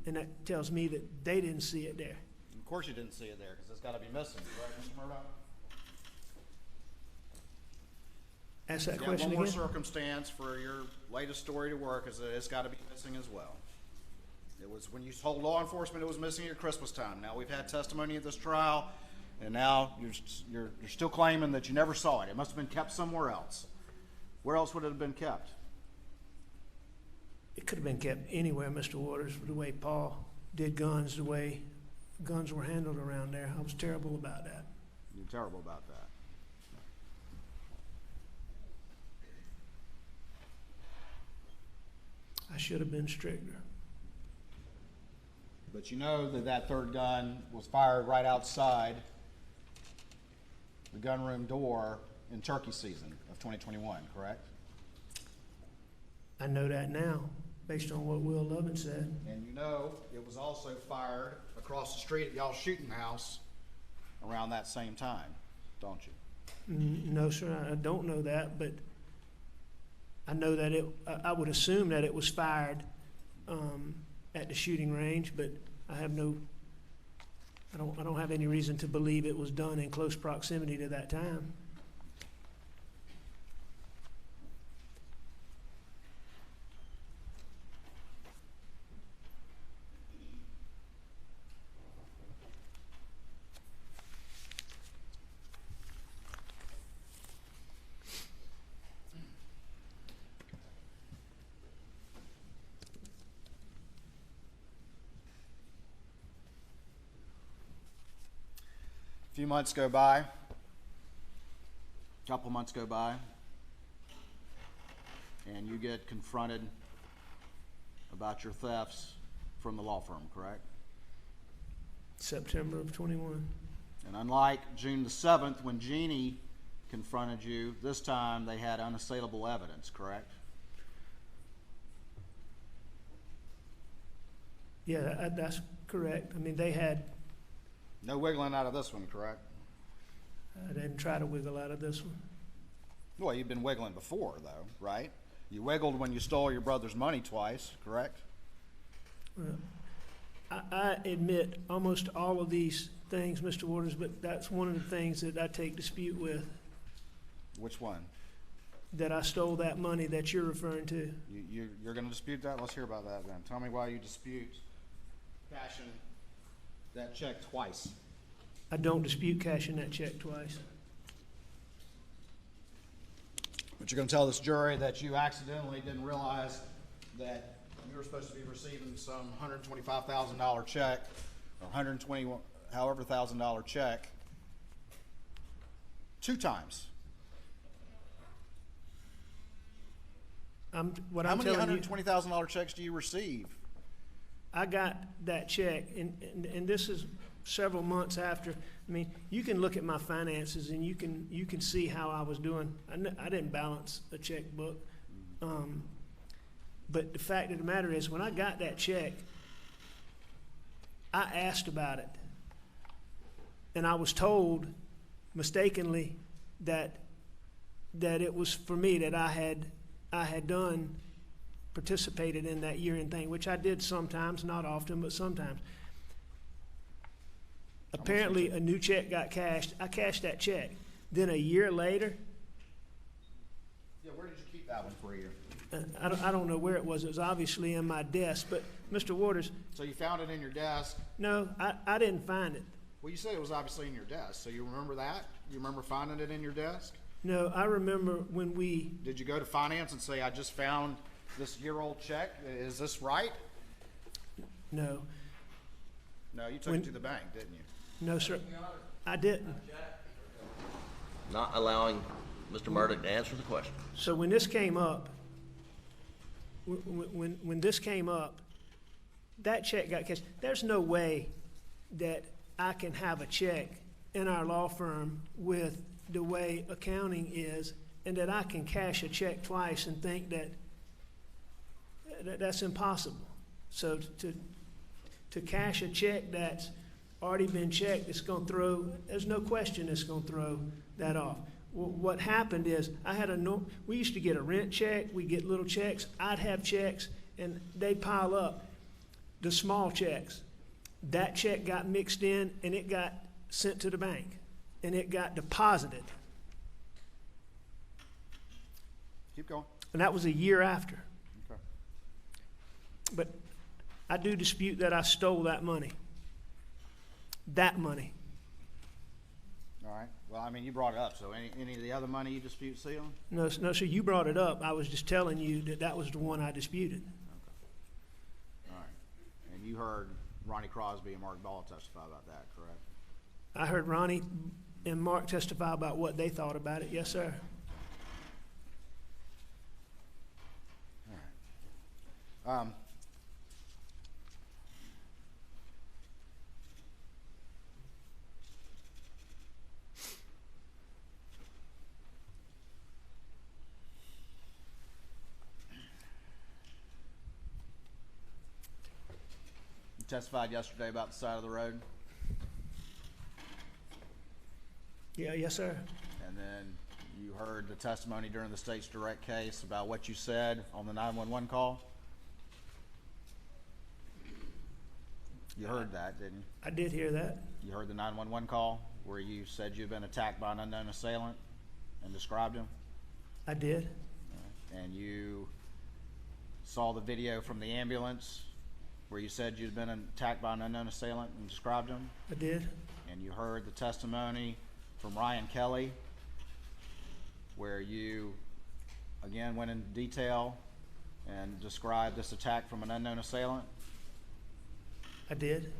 And that tells me that they didn't see it there. Of course you didn't see it there, because it's got to be missing, correct, Mr. Murdaugh? Ask that Yeah, question one more again. circumstance for your latest story to work is that it's got to be missing as well. It was when you told law enforcement it was missing at Christmas time. Now we've had testimony at this trial, and now you're still claiming that you never saw it. It must have been kept somewhere else. Where else would it have been kept? It could have been kept anywhere, Mr. Waters, the way Paul did guns, the way guns were handled around there. I was terrible about that. You're terrible about that. I should have been stricter. But you know that that third gun was fired right outside the gunroom door in turkey season of 2021, correct? I know that now, based on what Will Lovin said. And you know it was also fired across the street at y'all's shooting house around that same time, don't you? No, sir, I don't know that, but I know that I would assume that it was fired at the shooting range, but I don't have any reason to believe it was done in close proximity to that time. A few months go by, a couple months go by, and you get confronted about your thefts from the law firm, correct? September of 21. And unlike June the 7th, when Jeannie confronted you, this time they had unassailable evidence, correct? Yeah, that's correct. I mean, they had, No wiggling out of this one, correct? I didn't try to wiggle out of this one. Well, you've been wiggling before, though, right? You wiggled when you stole your brother's money twice, correct? Well, I admit almost all of these things, Mr. Waters, but that's one of the things that I take dispute with, Which one? that I stole that money that you're referring to. You're going to dispute that? Let's hear about that then. Tell me why you dispute cashing that check twice. I don't dispute cashing that check twice. But you're going to tell this jury that you accidentally didn't realize that you were supposed to be receiving some $125,000 check, or $120 however $1,000 check, 2 times. What How I'm many telling you, $120,000 checks do you receive? I got that check, and this is several months after. I mean, you can look at my finances and you can see how I was doing. I didn't balance a checkbook, but the fact of the matter is, when I got that check, I asked about it, and I was told mistakenly that it was for me, that I had done participated in that year-end thing, which I did sometimes, not often, but sometimes. Apparently, a new check got cashed. I cashed that check. Then a year later, Yeah, where did you keep that one for a year? I don't know where it was. It was obviously in my desk. But, Mr. Waters, So you found it in your desk. no, I didn't find it. Well, you said it was obviously in your desk, so you remember that? You remember finding it in your desk? No, I remember when we, Did you go to finance and say, I just found this year-old check? Is this right? no, No, you took it to the bank, didn't you? no, sir, I didn't. Not allowing Mr. Murdaugh to answer the question. So when this came up, when this came up, that check got cashed. There's no way that I can have a check in our law firm with the way accounting is, and that I can cash a check twice and think that that's impossible. So to cash a check that's already been checked, there's no question it's going to throw that off. What happened is, we used to get a rent check, we get little checks, I'd have checks, and they'd pile up. the small checks. That check got mixed in and it got sent to the bank and it got deposited. Keep going. And that was a year after. Okay. But I do dispute that I stole that money. That money. All right. Well, I mean, you brought it up, so any of the other money you dispute stealing? No, sir, you brought it up. I was just telling you that that was the one I disputed. All right. And you heard Ronnie Crosby and Mark Ball testify about that, correct? I heard Ronnie and Mark testify about what they thought about it. Yes, sir. All right. You testified yesterday about the side of the road, Yeah, yes, sir. and then you heard the testimony during the state's direct case about what you said on the 911 call? You heard that, didn't you? I did hear that. You heard the 911 call where you said you'd been attacked by an unknown assailant and described him? I did. And you saw the video from the ambulance where you said you'd been attacked by an unknown assailant and described him? I did. And you heard the testimony from Ryan Kelly where you again went into detail and described this attack from an unknown assailant? I did.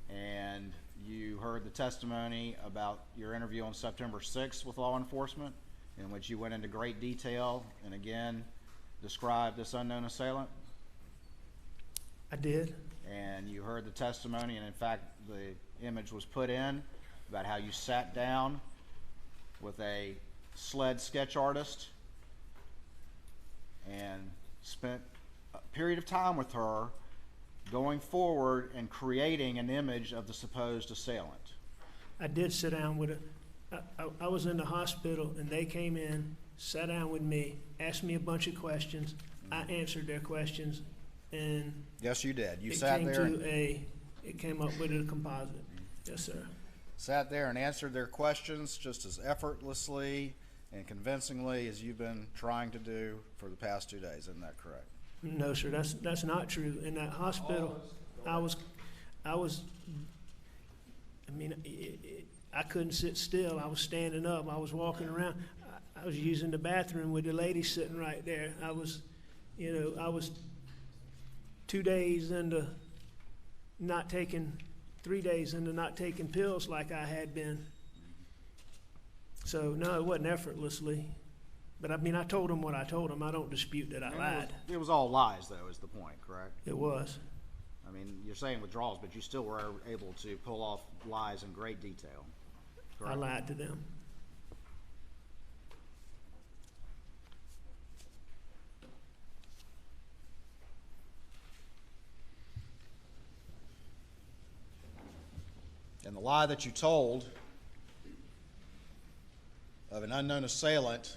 And you heard the testimony about your interview on September 6th with law enforcement, in which you went into great detail and again described this unknown assailant? I did. And you heard the testimony, and in fact the image was put in, about how you sat down with a sled sketch artist and spent a period of time with her going forward and creating an image of the supposed assailant. I did sit down with I was in the hospital and they came in, sat down with me, asked me a bunch of questions. I answered their questions, and Yes, you did. You it sat came there. it came up with a composite. Yes, sir. Sat there and answered their questions just as effortlessly and convincingly as you've been trying to do for the past 2 days. Isn't that correct? No, sir, that's not true. In that hospital, I mean, I couldn't sit still. I was standing up. I was walking around. I was using the bathroom with the lady sitting right there. I was 2 days into not taking, 3 days into not taking pills like I had been. So, no, it wasn't effortlessly. But I mean, I told him what I told him. I don't dispute that I lied. It was all lies, though, is the point, correct? It was. I mean, you're saying withdrawals, but you still were able to pull off lies in great detail, correct? I lied to them. And the lie that you told of an unknown assailant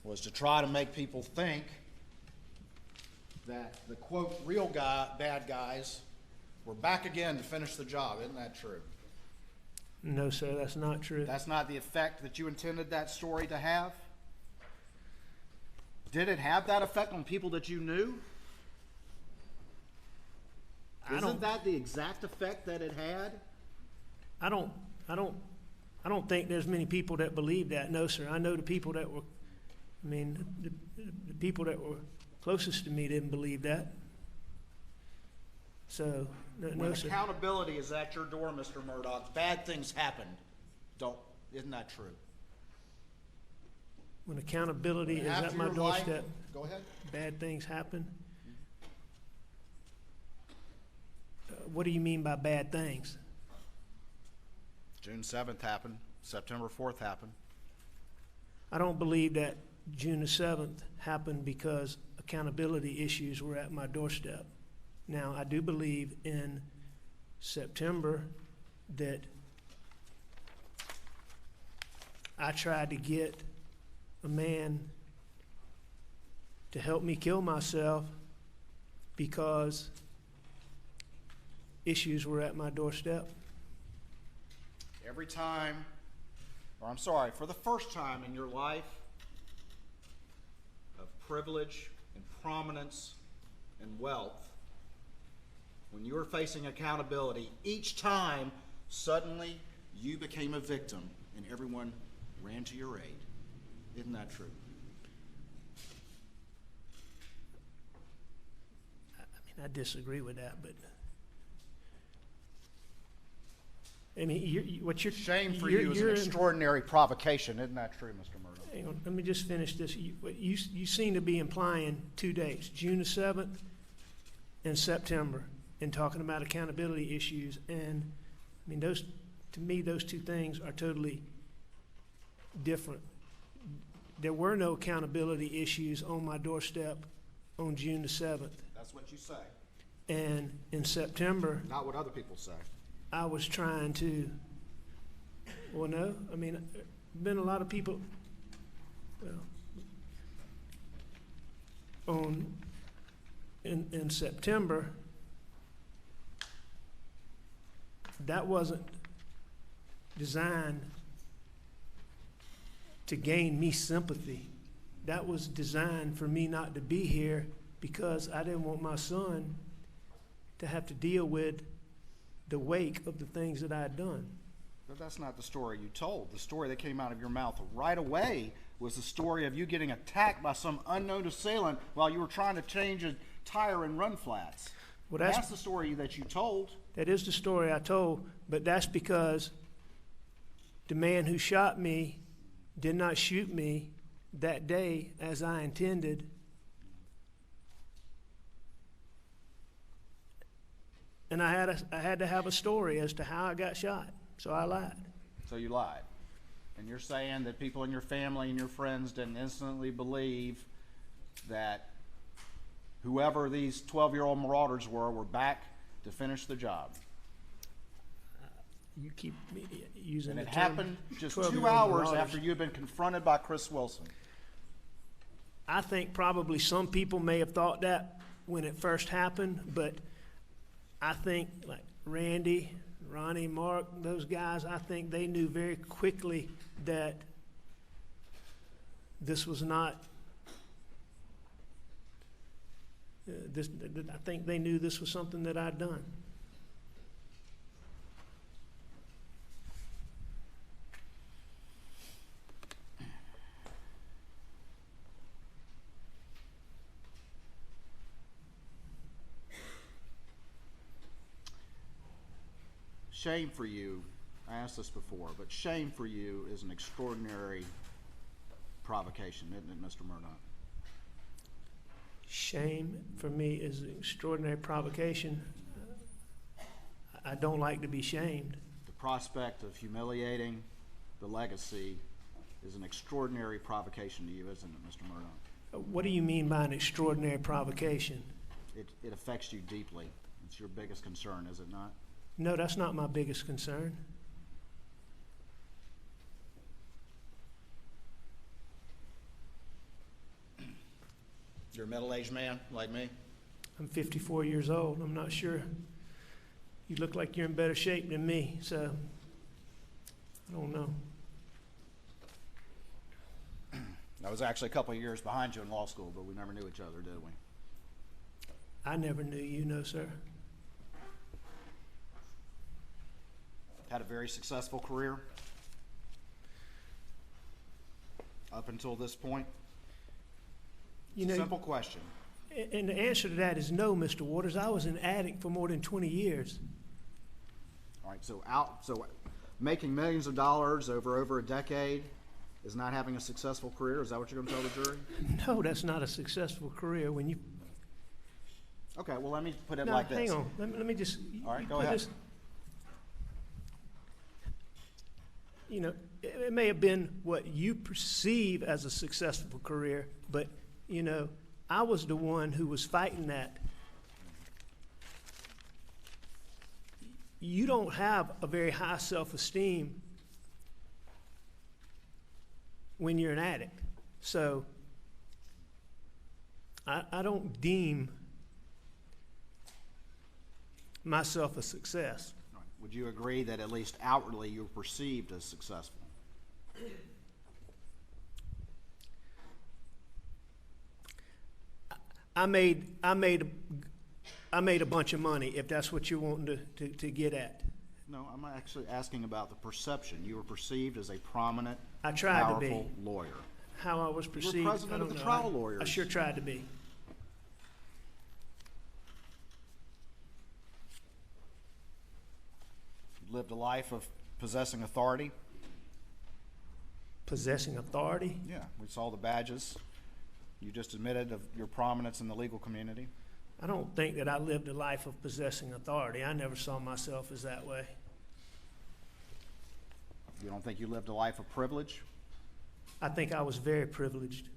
was to try to make people think that the, quote, bad guys were back again to finish the job. Isn't that true? No, sir, that's not true. That's not the effect that you intended that story to have? Did it have that effect on people that you knew? Isn't that the exact effect that it had? I don't think there's many people that believe that. No, sir. I know the people that were, the people that were closest to me didn't believe that. So, no, When sir. accountability is at your door, Mr. Murdaugh, bad things happen. Isn't that true? When accountability is After at my your doorstep, life- Go ahead. bad things happen. What do you mean by bad things? June 7th happened. September 4th happened. I don't believe that June the 7th happened because accountability issues were at my doorstep. Now, I do believe in September that I tried to get a man to help me kill myself because issues were at my doorstep. Every time, or I'm sorry, for the first time in your life of privilege and prominence and wealth, when you were facing accountability, each time suddenly you became a victim and everyone ran to your aid. Isn't that true? I disagree with that, but I mean, what you're Shame for you're- you is an you're in- extraordinary provocation. Isn't that true, Mr. Murdaugh? Hang on, let me just finish this. You seem to be implying 2 dates, June the 7th and September, and talking about accountability issues. And I mean, to me, those two things are totally different. There were no accountability issues on my doorstep on June the 7th. That's what you say, And in September, not what other people say. I was trying to, well, no, I mean, been a lot of people, well, in September, that wasn't designed to gain me sympathy. That was designed for me not to be here because I didn't want my son to have to deal with the wake of the things that I had done. But that's not the story you told. The story that came out of your mouth right away was the story of you getting attacked by some unknown assailant while you were trying to change a tire in run flats. Well, that's the story that you told. That is the story I told, but that's because the man who shot me did not shoot me that day as I intended. And I had to have a story as to how I got shot, so I lied. So you lied. And you're saying that people in your family and your friends didn't instantly believe that whoever these 12-year-old marauders were back to finish the job. You keep using And the it term happened just 2 12-year-old hours marauders. after you had been confronted by Chris Wilson. I think probably some people may have thought that when it first happened, but I think like Randy, Ronnie, Mark, those guys, I think they knew very quickly that this was not, I think they knew this was something that I'd done. Shame for you, I asked this before, but shame for you is an extraordinary provocation, isn't it, Mr. Murdaugh? Shame for me is an extraordinary provocation. I don't like to be shamed. The prospect of humiliating the legacy is an extraordinary provocation to you, isn't it, Mr. Murdaugh? What do you mean by an extraordinary provocation? It affects you deeply. It's your biggest concern, is it not? No, that's not my biggest concern. You're a middle-aged man like me? I'm 54 years old. I'm not sure. You look like you're in better shape than me, so I don't know. I was actually a couple of years behind you in law school, but we never knew each other, did we? I never knew you, no, sir. Had a very successful career up until this point? You know, Simple question. and the answer to that is no, Mr. Waters. I was an addict for more than 20 years. All right, so making millions of dollars over a decade is not having a successful career? Is that what you're going to tell the jury? No, that's not a successful career. When you Okay, well, let me put it no, like this. hang on. Let me just. All right, go put ahead. this- you know, it may have been what you perceive as a successful career, but, you know, I was the one who was fighting that. You don't have a very high self-esteem when you're an addict. So I don't deem myself a success. Right. Would you agree that at least outwardly you were perceived as successful? I made a bunch of money, if that's what you're wanting to get at. No, I'm actually asking about the perception. You were perceived as a prominent, I tried to be. powerful lawyer. How I was perceived, president I of don't the know. trial I lawyers. sure tried to be. You lived a life of possessing authority. Possessing authority? Yeah, we saw the badges. You just admitted of your prominence in the legal community. I don't think that I lived a life of possessing authority. I never saw myself as that way. You don't think you lived a life of privilege? I think I was very privileged.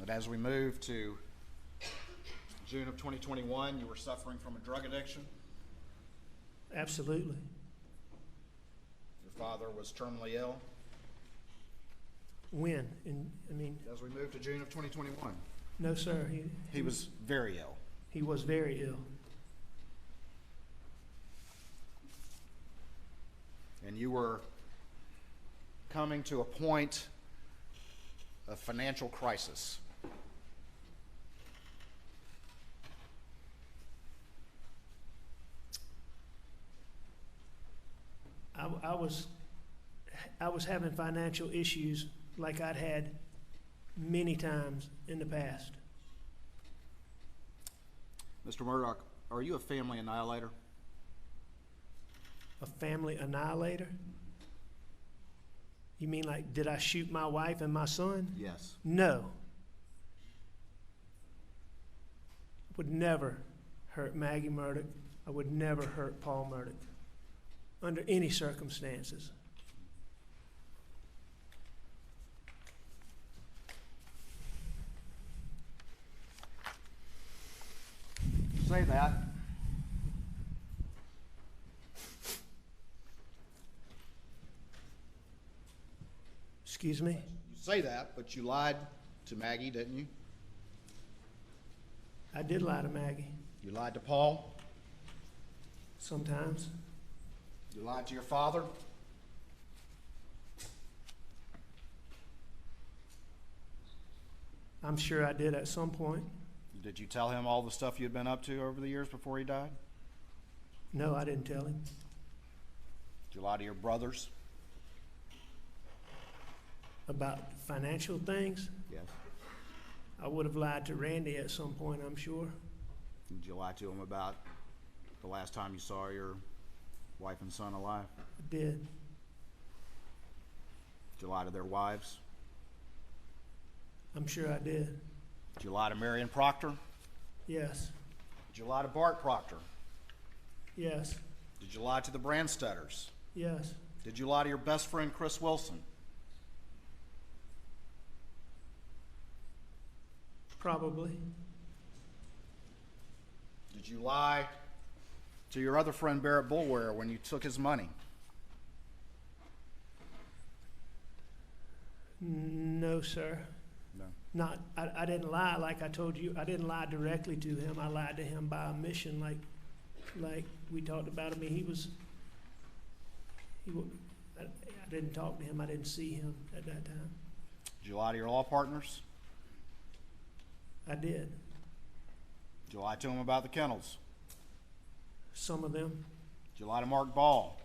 But as we move to June of 2021, you were suffering from a drug addiction. Absolutely. Your father was terminally ill. When? As we move to June of 2021, No, sir. he was very ill. He was very ill. And you were coming to a point of financial crisis. I was having financial issues like I'd had many times in the past. Mr. Murdaugh, are you a family annihilator? A family annihilator? You mean like, did I shoot my wife and my son? Yes. No. Would never hurt Maggie Murdaugh. I would never hurt Paul Murdaugh under any circumstances. Say that. Excuse me? You say that, but you lied to Maggie, didn't you? I did lie to Maggie You lied to Paul. sometimes. You lied to your father. I'm sure I did at some point. Did you tell him all the stuff you'd been up to over the years before he died? No, I didn't tell him. Did you lie to your brothers? About financial things, Yes. I would have lied to Randy at some point, I'm sure. Did you lie to him about the last time you saw your wife and son alive? I did. Did you lie to their wives? I'm sure I did. Did you lie to Marion Proctor? Yes. Did you lie to Bart Proctor? Yes. Did you lie to the Brandstetters? Yes. Did you lie to your best friend Chris Wilson? Probably. Did you lie to your other friend Barrett Bulware when you took his money? No, sir. No. I didn't lie like I told you. I didn't lie directly to him. I lied to him by omission, like we talked about. I mean, I didn't talk to him. I didn't see him at that time. Did you lie to your law partners? I did. Did you lie to him about the kennels? Some of them. Did you lie to Mark Ball?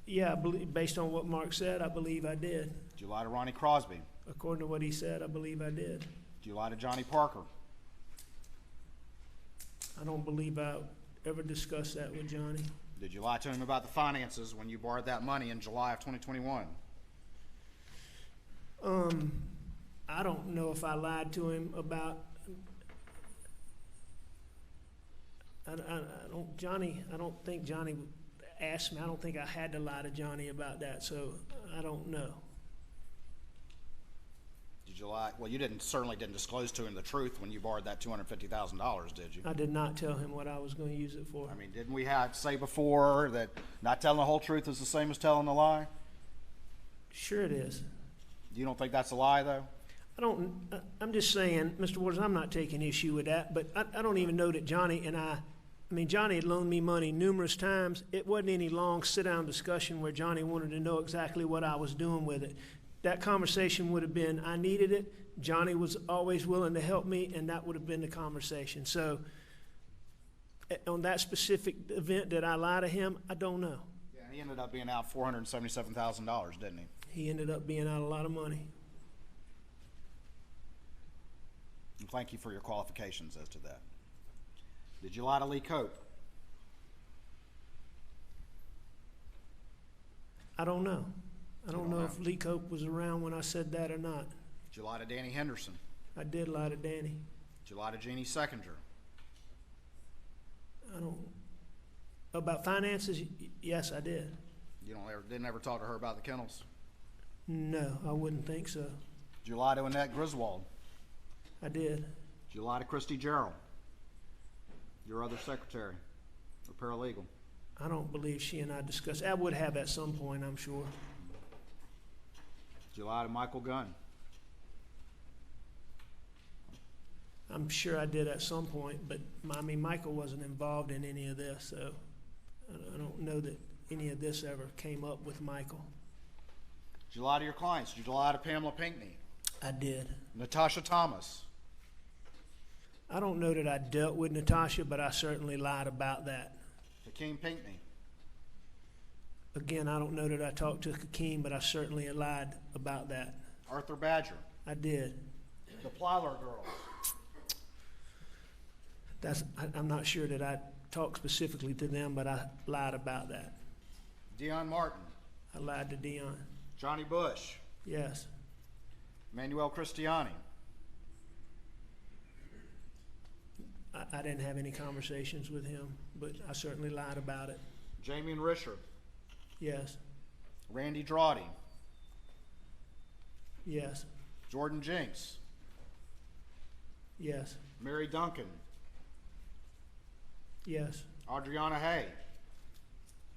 Yeah, based on what Mark said, I believe I did. Did you lie to Ronnie Crosby? According to what he said, I believe I did. Did you lie to Johnny Parker? I don't believe I ever discussed that with Johnny. Did you lie to him about the finances when you borrowed that money in July of 2021? I don't know if I lied to him about. I don't think Johnny asked me. I don't think I had to lie to Johnny about that, so I don't know. Did you lie? Well, you certainly didn't disclose to him the truth when you borrowed that $250,000, did you? I did not tell him what I was going to use it for. I mean, didn't we say before that not telling the whole truth is the same as telling a lie? Sure it is. You don't think that's a lie, though? I'm just saying, Mr. Waters, I'm not taking issue with that, but I don't even know that Johnny and I mean, Johnny had loaned me money numerous times. It wasn't any long sit-down discussion where Johnny wanted to know exactly what I was doing with it. That conversation would have been, I needed it, Johnny was always willing to help me, and that would have been the conversation. So, on that specific event, did I lie to him? I don't know. Yeah, and he ended up being out $477,000, didn't he? He ended up being out a lot of money. And thank you for your qualifications as to that. Did you lie to Lee Cope? I don't know. I don't know if Lee Cope was around when I said that or not. Did you lie to Danny Henderson? I did lie to Danny. Did you lie to Jeannie Seconder? I don't. About finances? Yes, I did. You didn't ever talk to her about the kennels? No, I wouldn't think so. Did you lie to Annette Griswold? I did. Did you lie to Christy Gerald, your other secretary or paralegal? I don't believe she and I discussed. I would have at some point, I'm sure. Did you lie to Michael Gunn? I'm sure I did at some point, but I mean, Michael wasn't involved in any of this, so I don't know that any of this ever came up with Michael. Did you lie to your clients? Did you lie to Pamela Pinckney? I did. Natasha Thomas? I don't know that I dealt with Natasha, but I certainly lied about that. Hakeem Pinckney? Again, I don't know that I talked to Hakeem, but I certainly lied about that. Arthur Badger? I did. The Plyler girls? I'm not sure that I talked specifically to them, but I lied about that. Dion Martin? I lied to Dion. Johnny Bush? Yes. Manuel Cristiani? I didn't have any conversations with him, but I certainly lied about it. Jamie and Risher? Yes. Randy Drawdy? Yes. Jordan Jinks? Yes. Mary Duncan? Yes. Adriana Hay?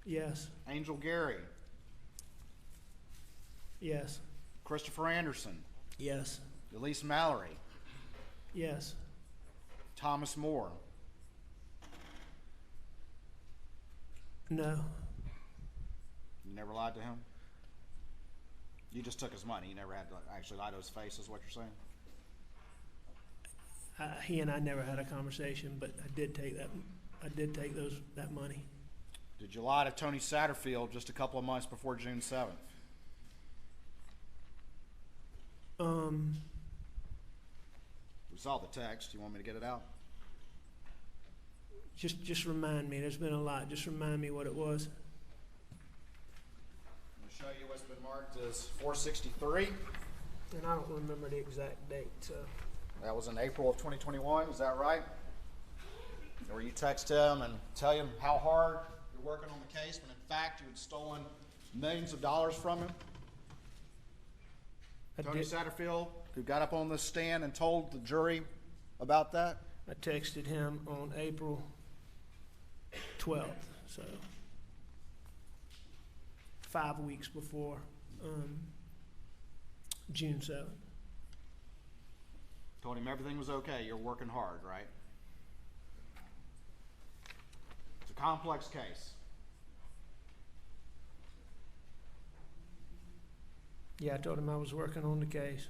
Yes. Angel Gary? Yes. Christopher Anderson? Yes. Elise Mallory? Yes. Thomas Moore? No. You never lied to him? You just took his money. You never had to actually lie to his face, is what you're saying? He and I never had a conversation, but I did take that. I did take that money. Did you lie to Tony Satterfield just a couple of months before June 7th? We saw the text. You want me to get it out? Just remind me. There's been a lot. Just remind me what it was. I'm going to show you what's been marked as 463. And I don't remember the exact date, so. That was in April of 2021. Is that right? Where you text him and tell him how hard you're working on the case, when in fact you had stolen millions of dollars from him? Tony Satterfield, who got up on the stand and told the jury about that? I texted him on April 12th, so 5 weeks before June 7th. Told him everything was okay. You're working hard, right? It's a complex case. Yeah, I told him I was working on the case.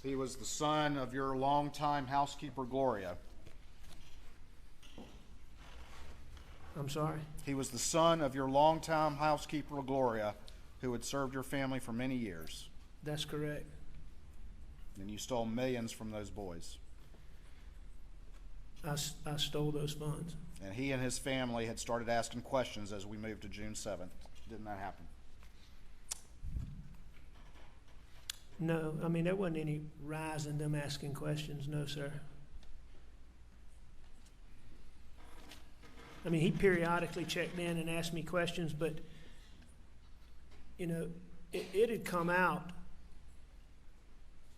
He was the son of your longtime housekeeper, Gloria. I'm sorry? He was the son of your longtime housekeeper, Gloria, who had served your family for many years. That's correct. And you stole millions from those boys. I stole those funds. And he and his family had started asking questions as we moved to June 7th. Didn't that happen? No, I mean, there wasn't any rise in them asking questions, no, sir. I mean, he periodically checked in and asked me questions, but, you know, it had come out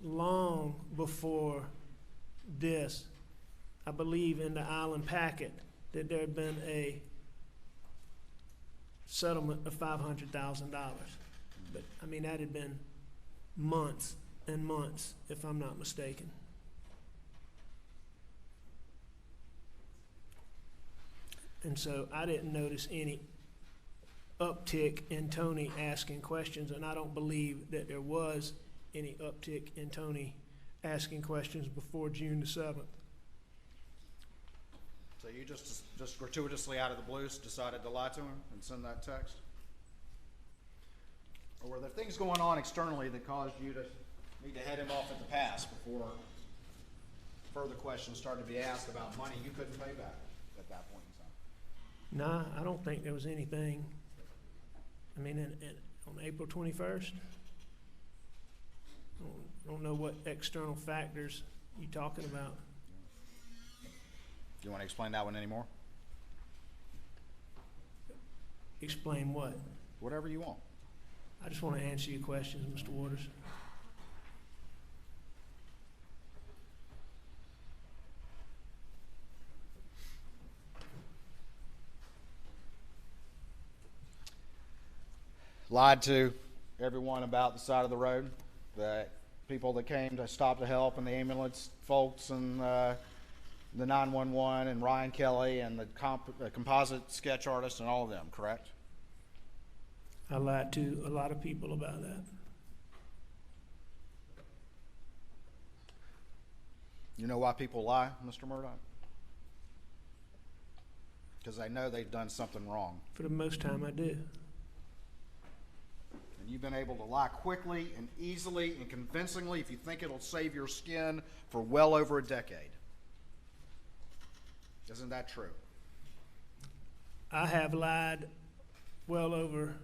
long before this, I believe in the Island packet, that there had been a settlement of $500,000. But, I mean, that had been months and months, if I'm not mistaken. And so I didn't notice any uptick in Tony asking questions, and I don't believe that there was any uptick in Tony asking questions before June the 7th. So you just gratuitously out of the blue decided to lie to him and send that text? Or were there things going on externally that caused you to need to head him off at the pass before further questions started to be asked about money you couldn't pay back at that point in time? Nah, I don't think there was anything. I mean, on April 21st, I don't know what external factors you're talking about. Do you want to explain that one anymore? Explain what? Whatever you want. I just want to answer your questions, Mr. Waters. Lied to everyone about the side of the road, the people that came to stop to help, and the ambulance folks, and the 911, and Ryan Kelly, and the composite sketch artist, and all of them, correct? I lied to a lot of people about that. You know why people lie, Mr. Murdaugh? Because they know they've done something wrong. For the most time, I do. And you've been able to lie quickly and easily and convincingly if you think it'll save your skin for well over a decade. Isn't that true? I have lied well over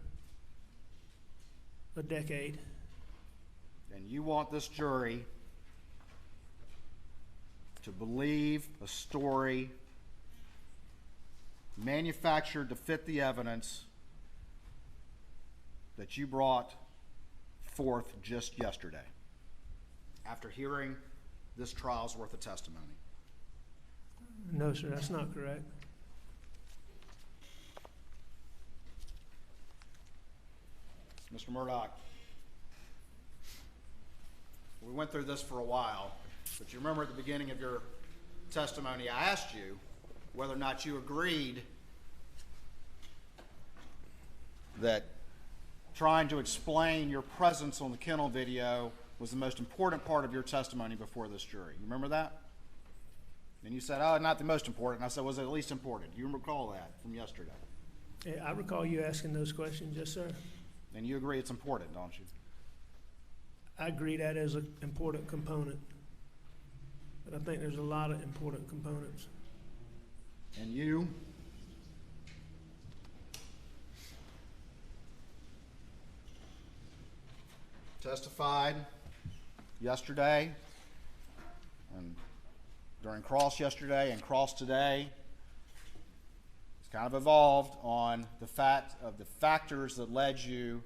a decade. And you want this jury to believe a story manufactured to fit the evidence that you brought forth just yesterday after hearing this trial's worth of testimony. No, sir, that's not correct. Mr. Murdaugh, we went through this for a while, but you remember at the beginning of your testimony, I asked you whether or not you agreed that trying to explain your presence on the kennel video was the most important part of your testimony before this jury. You remember that? And you said, oh, not the most important. I said, was it at least important? Do you recall that from yesterday? Yeah, I recall you asking those questions, yes, sir. And you agree it's important, don't you? I agree that is an important component. But I think there's a lot of important components. And you? Testified yesterday and during cross yesterday and cross today. It's kind of evolved on the fact of the factors that led you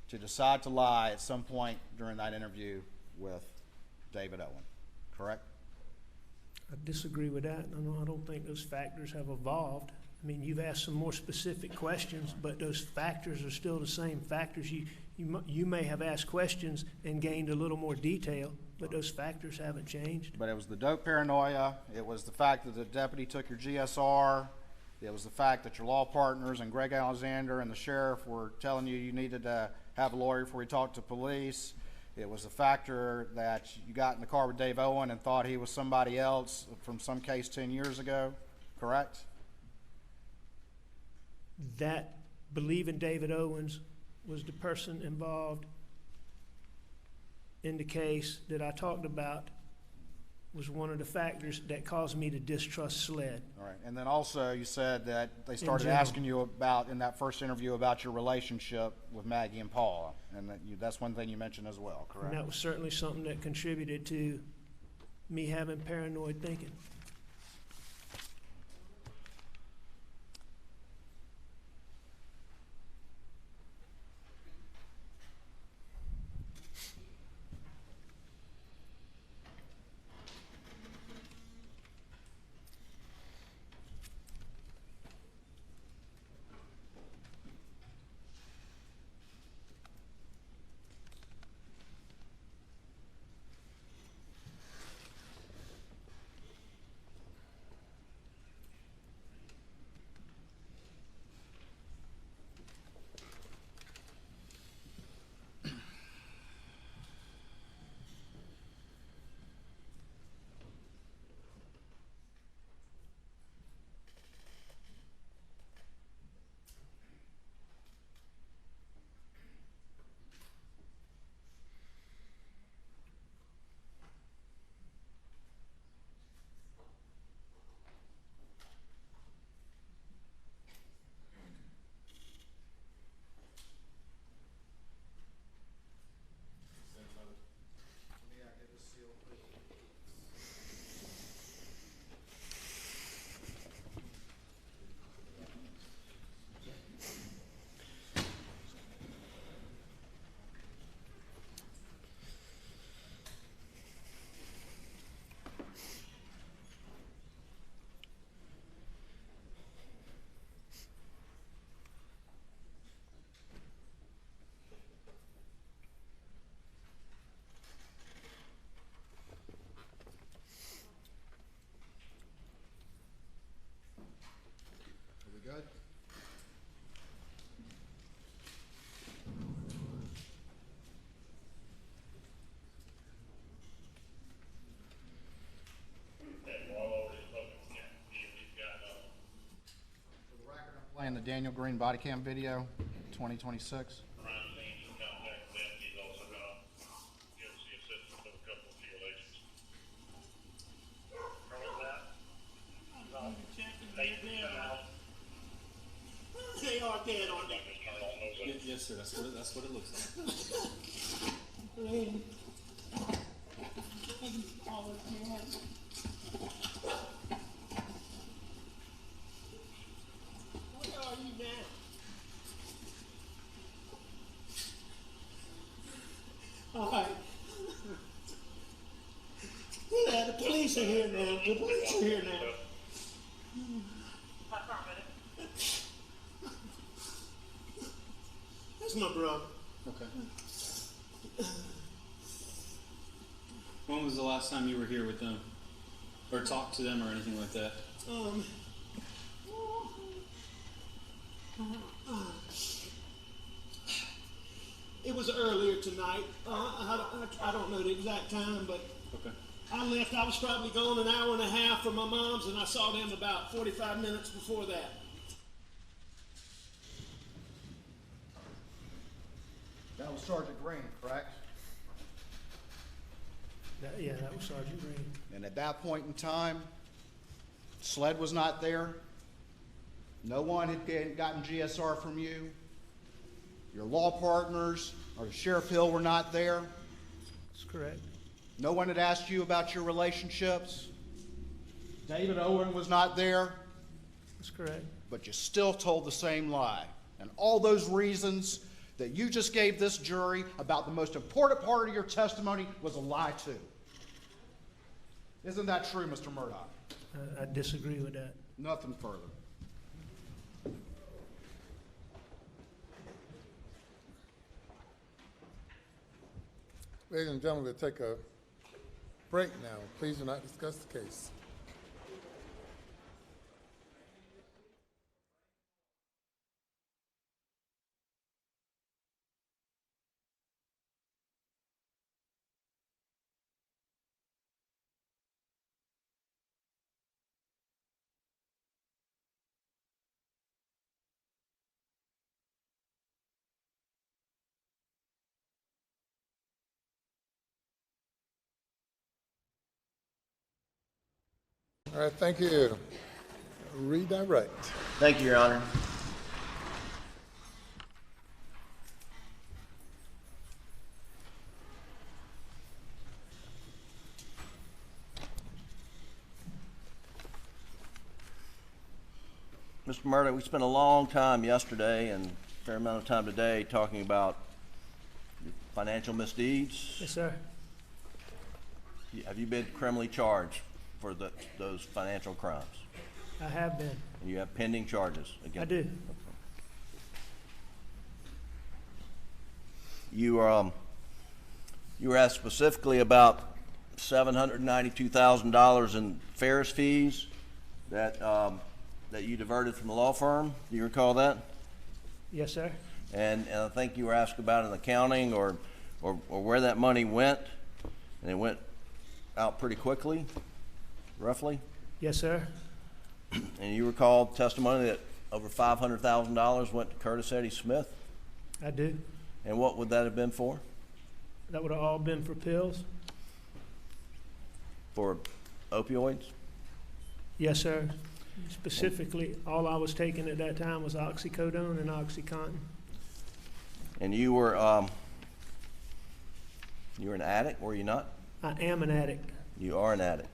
to decide to lie at some point during that interview with David Owen, correct? I disagree with that. I don't think those factors have evolved. I mean, you've asked some more specific questions, but those factors are still the same factors. You may have asked questions and gained a little more detail, but those factors haven't changed. But it was the dope paranoia. It was the fact that the deputy took your GSR. It was the fact that your law partners and Greg Alexander and the sheriff were telling you you needed to have a lawyer before you talked to police. It was the factor that you got in the car with Dave Owen and thought he was somebody else from some case 10 years ago, correct? That believing David Owens was the person involved in the case that I talked about was one of the factors that caused me to distrust SLED. All right, and then also you said that they started general. asking you about, in that first interview, about your relationship with Maggie and Paul, and that's one thing you mentioned as well, correct? And that was certainly something that contributed to me having paranoid thinking. the Daniel Green body cam video, 2026. They are dead, aren't they? Yes, sir. That's what it looks like. Where are you now? All right. Yeah, the police are here now. The police are here now. That's my brother. Okay. When was the last time you were here with them? Or talked to them or anything like that? It was earlier tonight. I don't know the exact time, but Okay. I left. I was probably gone an hour and a half from my mom's, and I saw them about 45 minutes before that. That was Sergeant Green, correct? Yeah, that was Sergeant Green. And at that point in time, SLED was not there. No one had gotten GSR from you. Your law partners or the Sheriff Hill were not there. That's correct. No one had asked you about your relationships. David Owen was not there. That's correct. But you still told the same lie. And all those reasons that you just gave this jury about the most important part of your testimony was a lie too. Isn't that true, Mr. Murdaugh? I disagree with that. Nothing further. Ladies and gentlemen, we'll take a break now. Please do not discuss the case. All right, thank you. Redirect. Thank you, Your Honor. Mr. Murdoch, we spent a long time yesterday and a fair amount of time today talking about financial misdeeds. Yes, sir. Have you been criminally charged for those financial crimes? I have been. And you have pending charges against? I do. You were asked specifically about $792,000 in Ferris fees that you diverted from the law firm. Do you recall that? Yes, sir. And I think you were asked about an accounting or where that money went, and it went out pretty quickly, roughly. Yes, sir. And you recall testimony that over $500,000 went to Curtis Eddie Smith. I do. And what would that have been for? That would have all been for pills. For opioids? Yes, sir. Specifically, all I was taking at that time was oxycodone and OxyContin. And you were an addict, were you not? I am an addict. You are an addict.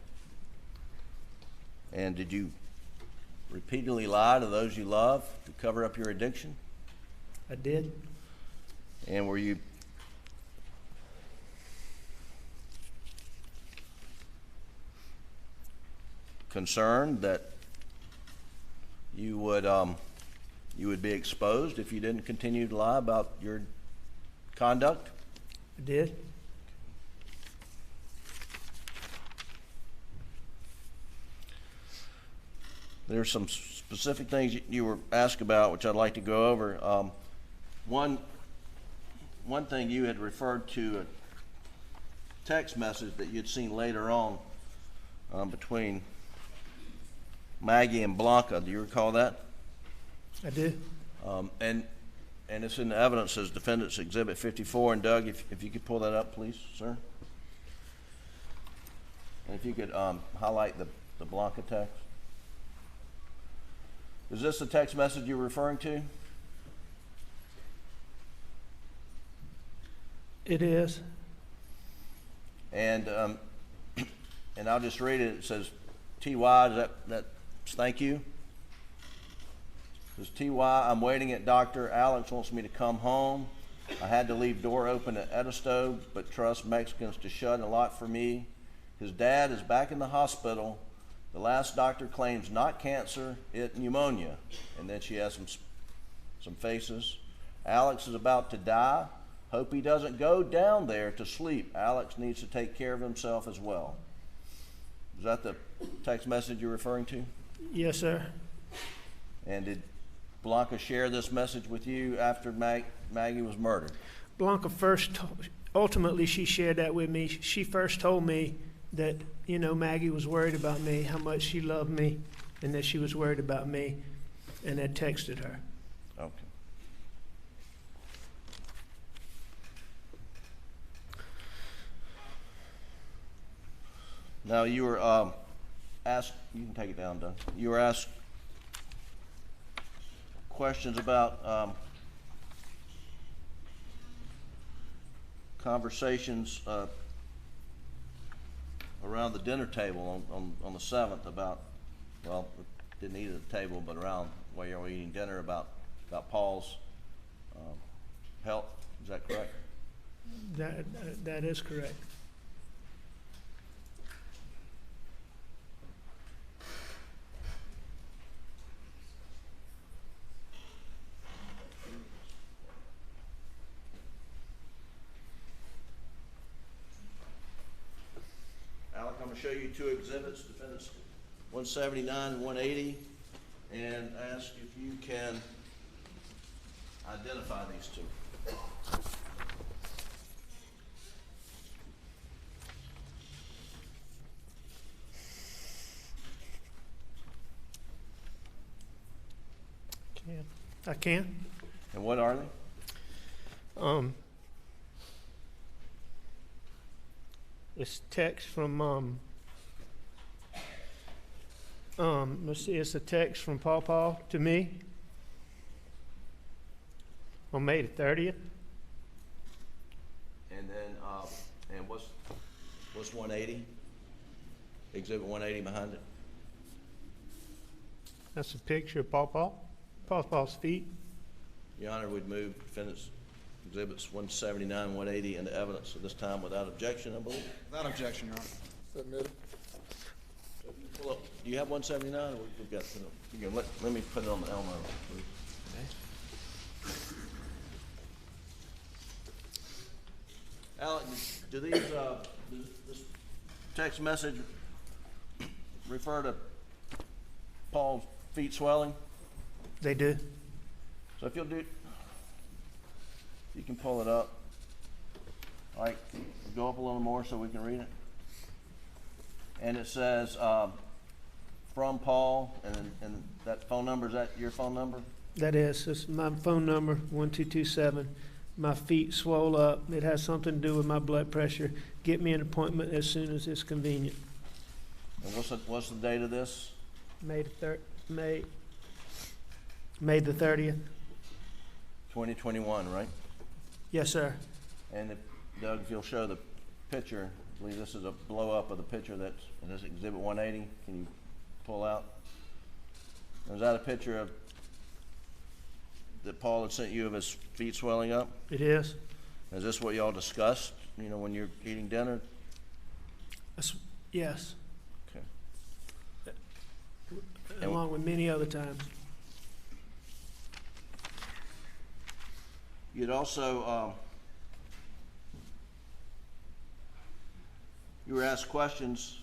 And did you repeatedly lie to those you love to cover up your addiction? I did. And were you concerned that you would be exposed if you didn't continue to lie about your conduct? I did. There's some specific things you were asked about, which I'd like to go over. One thing you had referred to a text message that you'd seen later on between Maggie and Blanca. Do you recall that? I do. And it's in the evidence as Defendant's Exhibit 54. And Doug, if you could pull that up, please, sir. And if you could highlight the Blanca text. Is this the text message you're referring to? It is. And and I'll just read it. It says, T.Y., that's thank you. It says, T.Y., I'm waiting at Dr. Alex wants me to come home. I had to leave door open at Edisto, but trust Mexicans to shut a lot for me. His dad is back in the hospital. The last doctor claims not cancer, it pneumonia. And then she has some faces. Alex is about to die. Hope he doesn't go down there to sleep. Alex needs to take care of himself as well. Is that the text message you're referring to? Yes, sir. And did Blanca share this message with you after Maggie was murdered? Blanca ultimately she shared that with me. She first told me that, you know, Maggie was worried about me, how much she loved me, and that she was worried about me, and had texted her. Okay. Now you were asked, you can take it down, Doug. You were asked questions about conversations around the dinner table on the 7th about, well, didn't eat at the table, but around while you were eating dinner about Paul's health. Is that correct? That is correct. Alec, I'm going to show you two exhibits, Defendants 179 and 180, and ask if you can identify these two. I can. And what are they? It's text from let's see, it's a text from Paul to me on May the 30th. And then, and what's 180? Exhibit 180 behind it. That's a picture of Paul's feet. Your Honor, we'd move Defendants Exhibits 179, 180 into evidence at this time without objection, I believe. Without objection, Your Honor. Submitted. Pull up. Do you have 179? Or we've got to put it on. Let me put it on the Elmo, please. Alec, do these, does this text message refer to Paul's feet swelling? They do. So if you'll do, you can pull it up. Like, go up a little more so we can read it. And it says, from Paul, and that phone number, is that your phone number? That is. It's my phone number, 1227. My feet swole up. It has something to do with my blood pressure. Get me an appointment as soon as it's convenient. And what's the date of this? May the 30th. 2021, right? Yes, sir. And if, Doug, if you'll show the picture, I believe this is a blow up of the picture that's in this Exhibit 180. Can you pull out? Is that a picture of that Paul had sent you of his feet swelling up? It is. Is this what y'all discussed, you know, when you're eating dinner? Yes. Okay. Along with many other times. You'd also, you were asked questions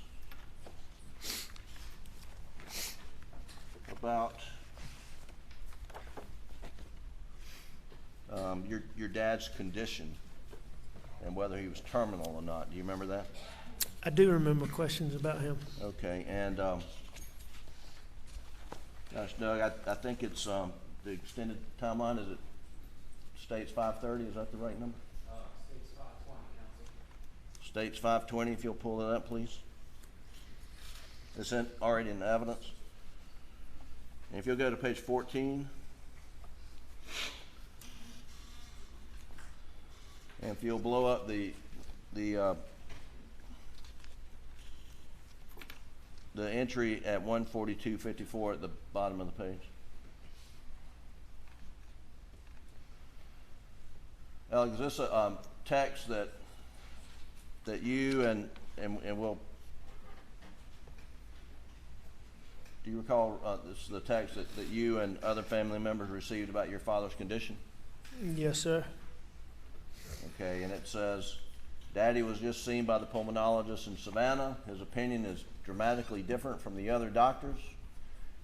about your dad's condition and whether he was terminal or not. Do you remember that? I do remember questions about him. Okay, and gosh, Doug, I think it's the extended timeline, is it states 5:30, is that the right number? States 5:20, Council. States 5:20, if you'll pull it up, please. It's already in the evidence. And if you'll go to page 14, and if you'll blow up the entry at 142.54 at the bottom of the page. Alex, is this a text that you and we'll, do you recall this is the text that you and other family members received about your father's condition? Yes, sir. Okay, and it says, Daddy was just seen by the pulmonologist in Savannah. His opinion is dramatically different from the other doctors.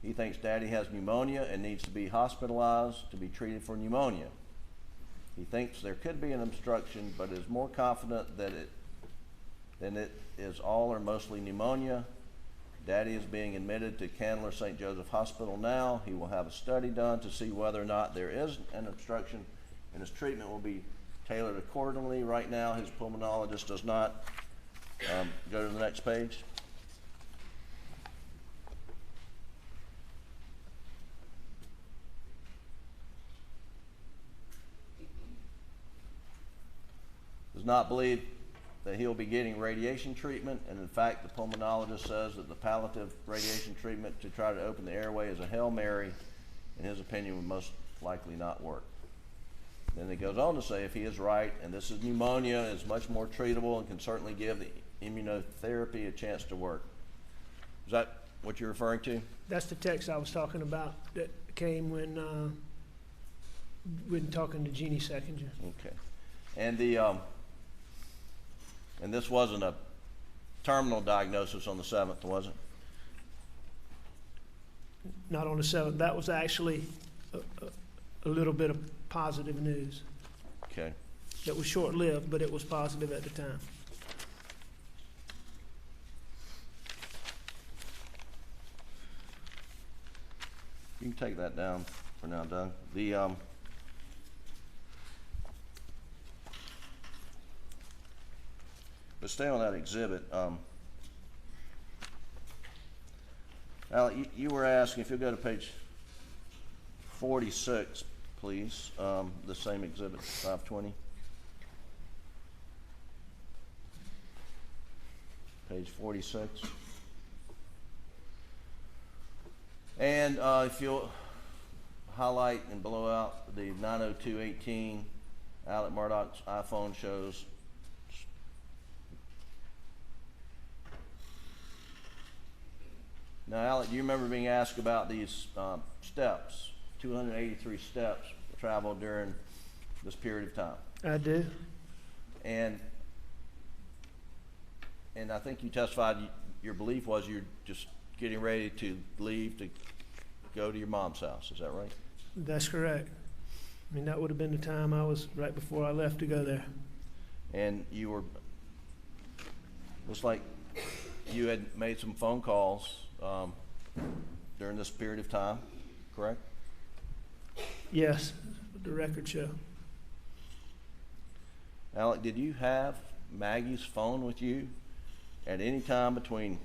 He thinks Daddy has pneumonia and needs to be hospitalized to be treated for pneumonia. He thinks there could be an obstruction, but is more confident that it is all or mostly pneumonia. Daddy is being admitted to Candler St. Joseph Hospital now. He will have a study done to see whether or not there is an obstruction, and his treatment will be tailored accordingly. Right now, his pulmonologist does not. Go to the next page. Does not believe that he'll be getting radiation treatment, and in fact, the pulmonologist says that the palliative radiation treatment to try to open the airway is a Hail Mary, in his opinion, would most likely not work. Then it goes on to say, if he is right, and this is pneumonia, is much more treatable and can certainly give the immunotherapy a chance to work. Is that what you're referring to? That's the text I was talking about that came when talking to Jeannie Seconder. Okay. And the and this wasn't a terminal diagnosis on the 7th, was it? Not on the 7th. That was actually a little bit of positive news. Okay. It was short-lived, but it was positive at the time. You can take that down for now, Doug. But stay on that exhibit. Alec, you were asking, if you'll go to page 46, please, the same exhibit, 520. Page 46. And if you'll highlight and blow out the 90218, Alex Murdaugh's iPhone shows. Now, Alec, do you remember being asked about these steps, 283 steps traveled during this period of time? I do. And I think you testified your belief was you're just getting ready to leave to go to your mom's house. Is that right? That's correct. I mean, that would have been the time I was right before I left to go there. And you were, looks like you had made some phone calls during this period of time, correct? Yes, the record show. Alec, did you have Maggie's phone with you at any time between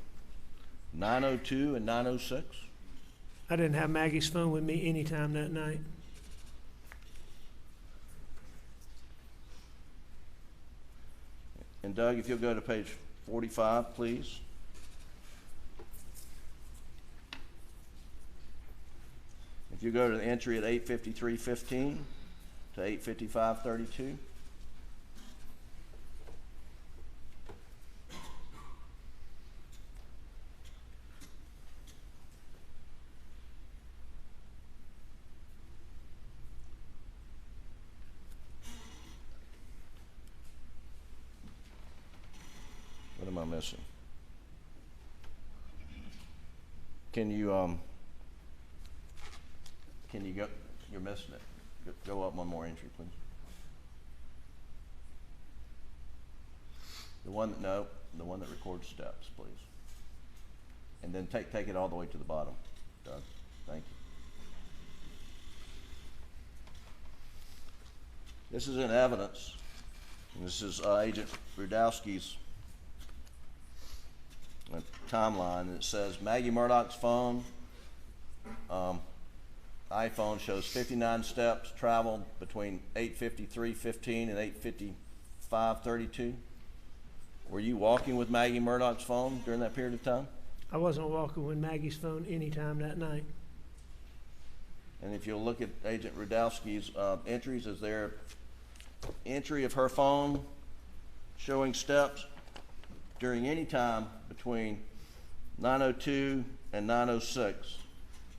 9:02 and 9:06? I didn't have Maggie's phone with me any time that night. And Doug, if you'll go to page 45, please. If you go to the entry at 8:53:15 to 8:55:32. What am I missing? Can you go, you're missing it. Go up one more entry, please. The one that records steps, please. And then take it all the way to the bottom, Doug. Thank you. This is in evidence. And this is Agent Rudowski's timeline. And it says Maggie Murdaugh's phone, iPhone shows 59 steps traveled between 8:53:15 and 8:55:32. Were you walking with Maggie Murdaugh's phone during that period of time? I wasn't walking with Maggie's phone any time that night. And if you'll look at Agent Rudowski's entries, is there entry of her phone showing steps during any time between 9:02 and 9:06?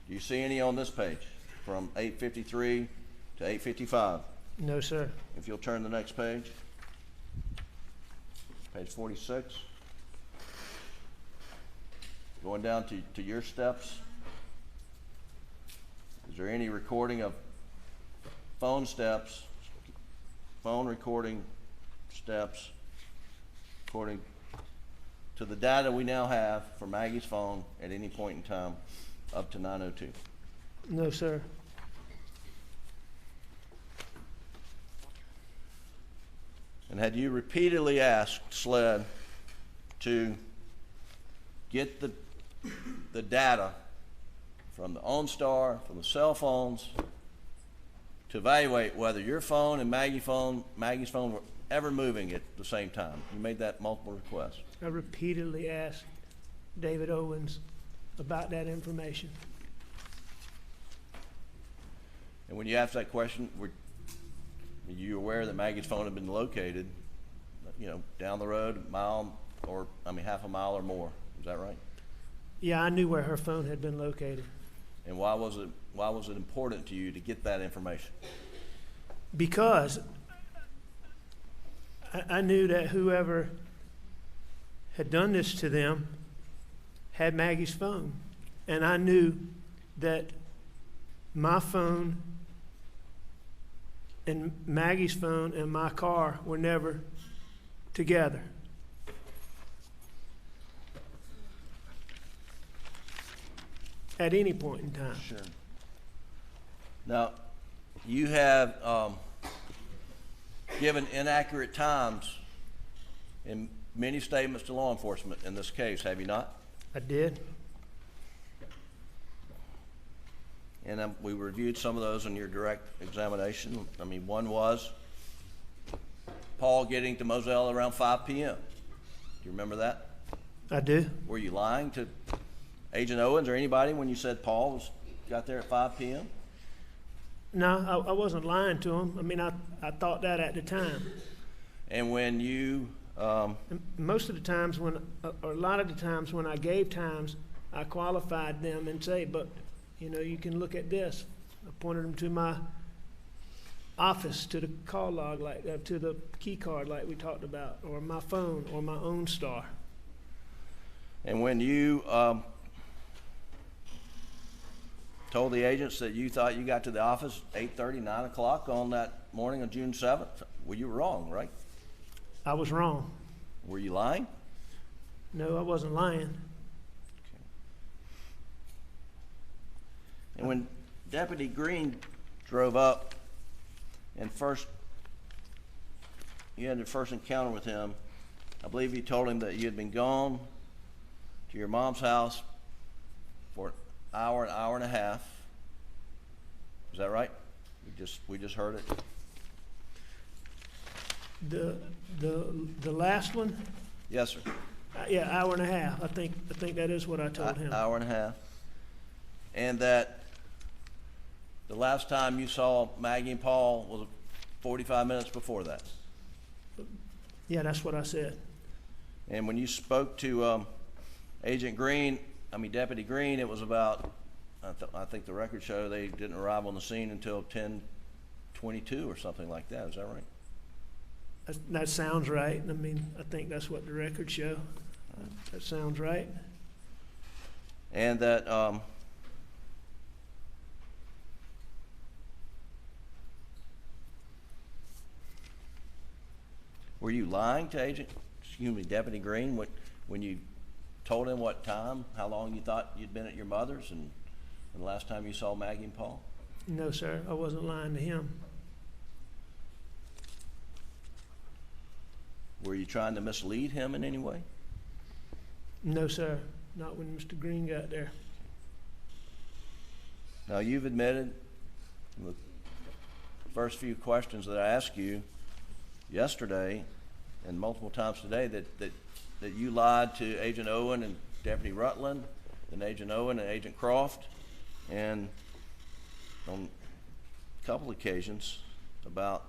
Do you see any on this page from 8:53 to 8:55? No, sir. If you'll turn the next page, page 46. Going down to your steps. Is there any recording of phone steps, phone recording steps, according to the data we now have for Maggie's phone at any point in time up to 9:02? No, sir. And had you repeatedly asked SLED to get the data from the OnStar, from the cell phones, to evaluate whether your phone and Maggie's phone were ever moving at the same time? You made that multiple requests. I repeatedly asked David Owens about that information. And when you asked that question, were you aware that Maggie's phone had been located, down the road, a mile, or half a mile or more? Is that right? Yeah, I knew where her phone had been located. And why was it important to you to get that information? Because I knew that whoever had done this to them had Maggie's phone. And I knew that my phone and Maggie's phone and my car were never together. At any point in time. Sure. Now, you have given inaccurate times in many statements to law enforcement in this case, have you not? I did. And we reviewed some of those in your direct examination. One was Paul getting to Moselle around 5 p.m. Do you remember that? I do. Were you lying to Agent Owens or anybody when you said Paul got there at 5 p.m.? No, I wasn't lying to him. I thought that at the time. And when you... most of the times or a lot of the times when I gave times, I qualified them and say, but, you can look at this. I pointed them to my office, to the call log, to the key card like we talked about, or my phone, or my OnStar. And when you told the agents that you thought you got to the office 8:30, 9 o'clock on that morning of June 7th, well, you were wrong, right? I was wrong. Were you lying? No, I wasn't lying. Okay. And when Deputy Green drove up and you had your first encounter with him, I believe you told him that you had been gone to your mom's house for an hour and a half. Is that right? We just heard it. The last one? Yes, sir. Yeah, hour and a half. I think that is what I told him. Hour and a half. And that the last time you saw Maggie and Paul was 45 minutes before that. Yeah, that's what I said. And when you spoke to Agent Green, Deputy Green, it was about, I think the records show they didn't arrive on the scene until 10:22 or something like that. Is that right? That sounds right. I think that's what the records show. That sounds right. And that were you lying to Deputy Green when you told him what time, how long you thought you'd been at your mother's and the last time you saw Maggie and Paul? No, sir. I wasn't lying to him. Were you trying to mislead him in any way? No, sir, not when Mr. Green got there. Now, you've admitted in the first few questions that I asked you yesterday and multiple times today that you lied to Agent Owen and Deputy Rutland and Agent Owen and Agent Croft, and on a couple occasions about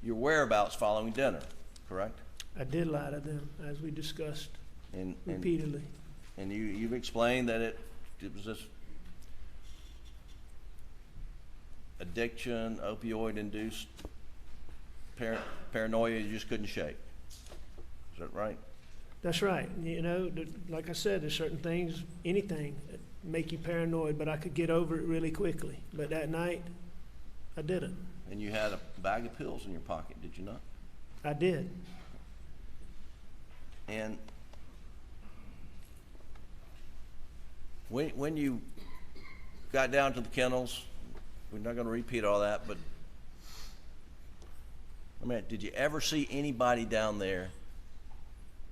your whereabouts following dinner, correct? I did lie to them, as we discussed And repeatedly. And you've explained that it was this addiction, opioid-induced paranoia you just couldn't shake. Is that right? That's right. You know, like I said, there's certain things, anything, that make you paranoid, but I could get over it really quickly. But that night, I didn't. And you had a bag of pills in your pocket, did you not? I did. And when you got down to the kennels, we're not going to repeat all that, but I mean, did you ever see anybody down there,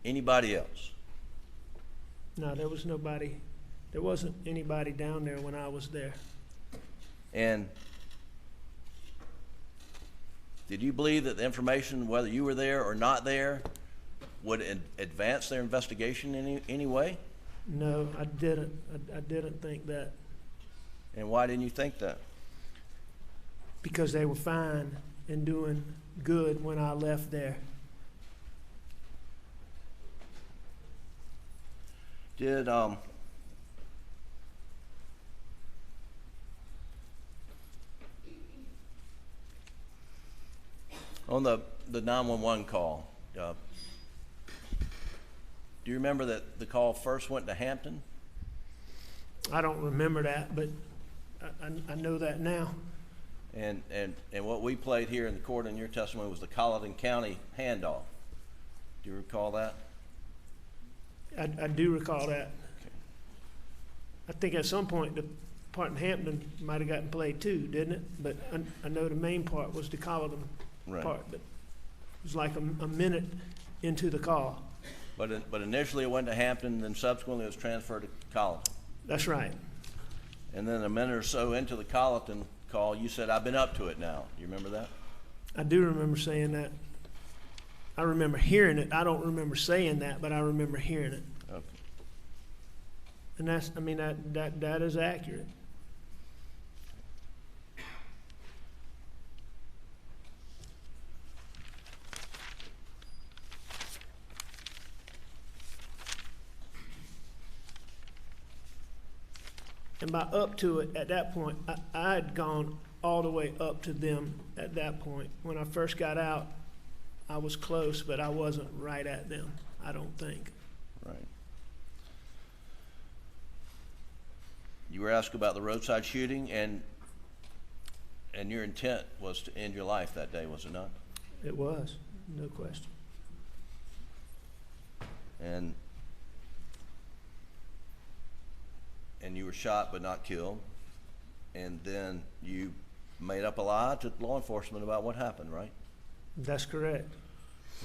anybody else? No, there was nobody. There wasn't anybody down there when I was there. And did you believe that the information, whether you were there or not there, would advance their investigation in any way? No, I didn't. I didn't think that. And why didn't you think that? Because they were fine and doing good when I left there. Did on the 911 call, do you remember that the call first went to Hampton? I don't remember that, but I know that now. And what we played here in the court in your testimony was the Colleton County handoff. Do you recall that? I do recall that. Okay. I think at some point the part in Hampton might have gotten played too, didn't it? But I know the main part was the Colleton part, but it was like a minute into the call. But initially it went to Hampton, then subsequently it was transferred to Colleton. That's right. And then a minute or so into the Colleton call, you said, "I've been up to it now." You remember that? I do remember saying that. I remember hearing it. I don't remember saying that, but I remember hearing it. Okay. And that's, I mean, that is accurate. And by up to it, at that point, I had gone all the way up to them at that point. When I first got out, I was close, but I wasn't right at them, I don't think. Right. You were asked about the roadside shooting, and your intent was to end your life that day, was it not? It was, no question. And you were shot but not killed, and then you made up a lie to law enforcement about what happened, right? That's correct.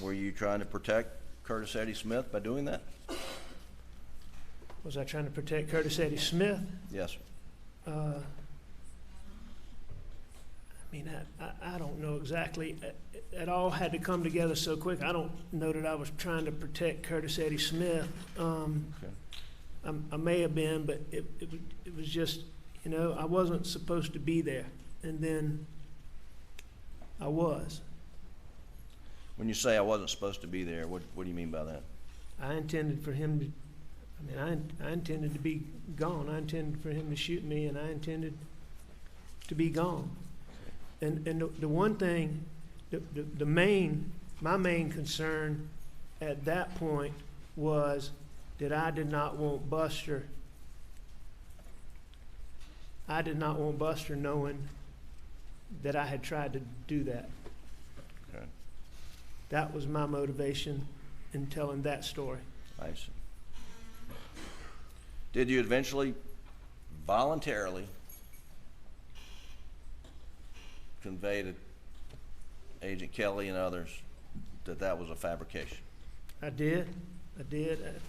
Were you trying to protect Curtis Eddie Smith by doing that? Was I trying to protect Curtis Eddie Smith? Yes, sir. I mean, I don't know exactly. It all had to come together so quick. I don't know that I was trying to protect Curtis Eddie Smith. Okay. I may have been, but it was just, you know, I wasn't supposed to be there. And then I was. When you say I wasn't supposed to be there, what do you mean by that? I intended for him to, I intended to be gone. I intended for him to shoot me, and I intended to be gone. And the one thing, my main concern at that point was that I did not want Buster knowing that I had tried to do that. Okay. That was my motivation in telling that story. I see. Did you eventually voluntarily convey to Agent Kelly and others that that was a fabrication? I did.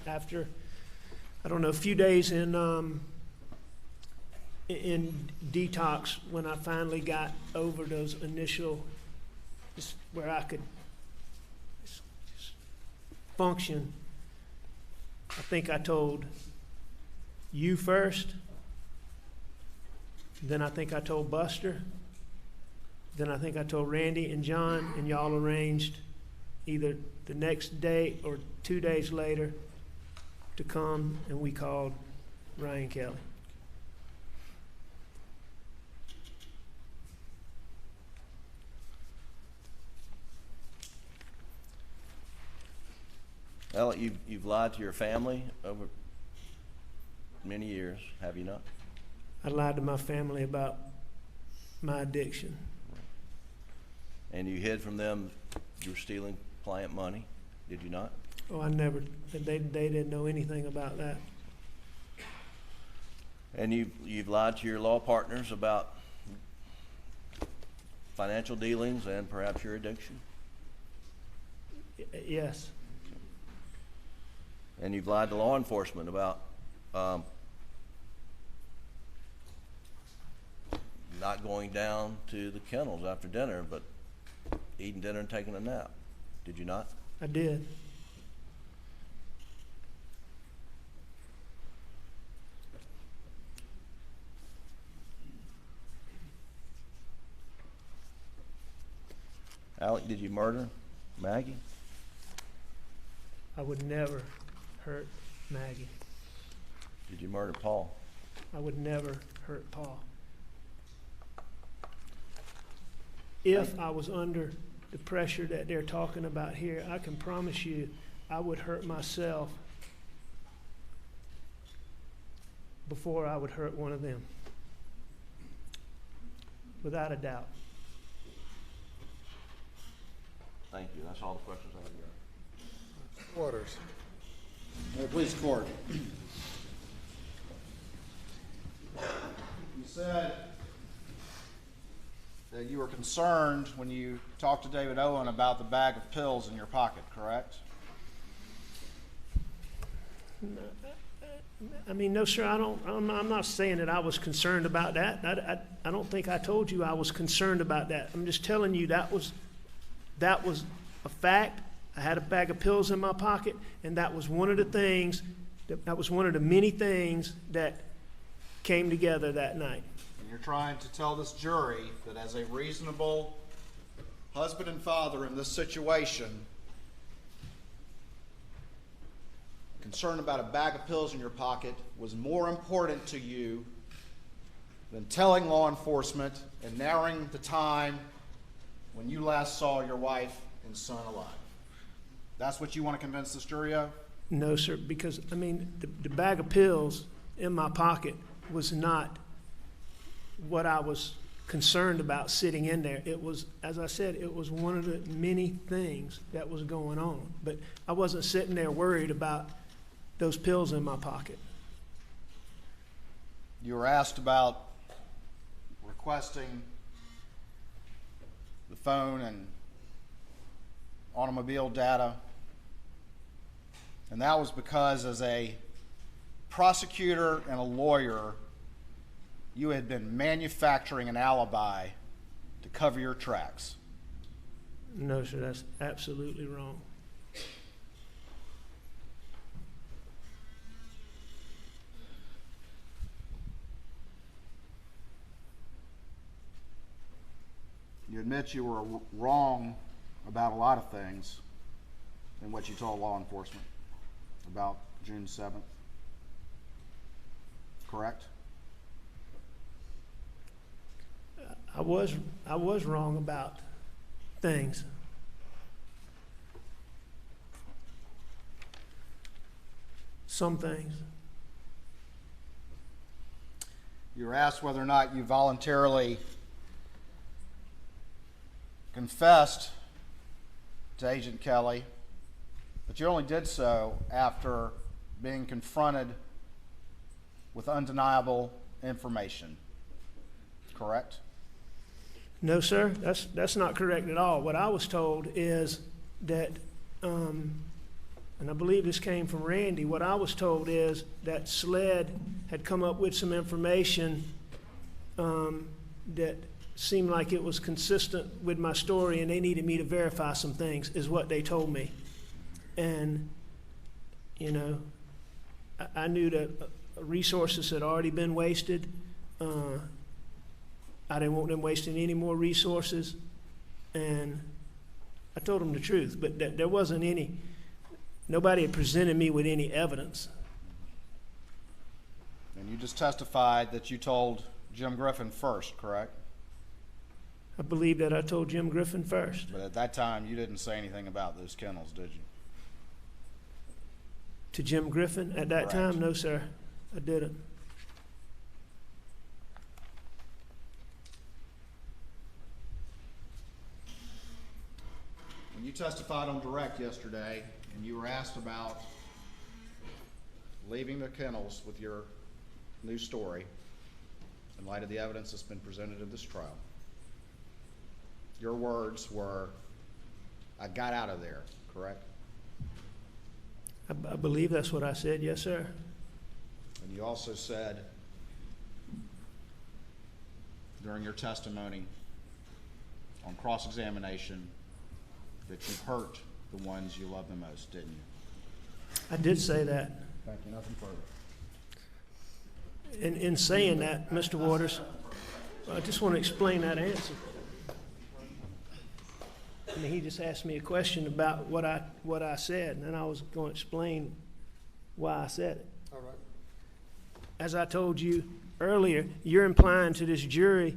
After, I don't know, a few days in detox, when I finally got over those initial, just where I could just function, I think I told you first, then I think I told Buster, then I think I told Randy and John, and y'all arranged either the next day or 2 days later to come, and we called Ryan Kelly. Well, you've lied to your family over many years, have you not? I lied to my family about my addiction. And you hid from them you were stealing client money, did you not? Oh, I never, they didn't know anything about that. And you've lied to your law partners about financial dealings and perhaps your addiction? Yes. And you've lied to law enforcement about not going down to the kennels after dinner, but eating dinner and taking a nap. Did you not? I did. Alec, did you murder Maggie? I would never hurt Maggie. Did you murder Paul? I would never hurt Paul. If I was under the pressure that they're talking about here, I can promise you I would hurt myself before I would hurt one of them. Without a doubt. Thank you. That's all the questions I have, Your Honor. Waters. Please, court. You said that you were concerned when you talked to David Owen about the bag of pills in your pocket, correct? I mean, no, sir, I'm not saying that I was concerned about that. I don't think I told you I was concerned about that. I'm just telling you that was a fact. I had a bag of pills in my pocket, and that was one of the things, that was one of the many things that came together that night. And you're trying to tell this jury that as a reasonable husband and father in this situation, concern about a bag of pills in your pocket was more important to you than telling law enforcement and narrowing the time when you last saw your wife and son alive. That's what you want to convince this jury of? No, sir, because, I mean, the bag of pills in my pocket was not what I was concerned about sitting in there. It was, as I said, it was one of the many things that was going on. But I wasn't sitting there worried about those pills in my pocket. You were asked about requesting the phone and automobile data, and that was because as a prosecutor and a lawyer, you had been manufacturing an alibi to cover your tracks. No, sir, that's absolutely wrong. You admit you were wrong about a lot of things in what you told law enforcement about June 7th, correct? I was wrong about things. Some things. You were asked whether or not you voluntarily confessed to Agent Kelly, but you only did so after being confronted with undeniable information, correct? No, sir, that's not correct at all. What I was told is that, and I believe this came from Randy, what I was told is that SLED had come up with some information that seemed like it was consistent with my story, and they needed me to verify some things, is what they told me. And, you know, I knew that resources had already been wasted. I didn't want them wasting any more resources, and I told them the truth, but there wasn't any, nobody had presented me with any evidence. And you just testified that you told Jim Griffin first, correct? I believe that I told Jim Griffin first. But at that time, you didn't say anything about those kennels, did you? To Jim Griffin at that Correct. time? No, sir, I didn't. When you testified on direct yesterday, and you were asked about leaving the kennels with your new story, in light of the evidence that's been presented in this trial, your words were, "I got out of there," correct? I believe that's what I said, yes, sir. And you also said during your testimony on cross-examination that you hurt the ones you love the most, didn't you? I did say that. Thank you. Nothing further. In saying that, Mr. Waters, I just want to explain that answer. I mean, he just asked me a question about what I said, and then I was going to explain why I said it. All right. As I told you earlier, you're implying to this jury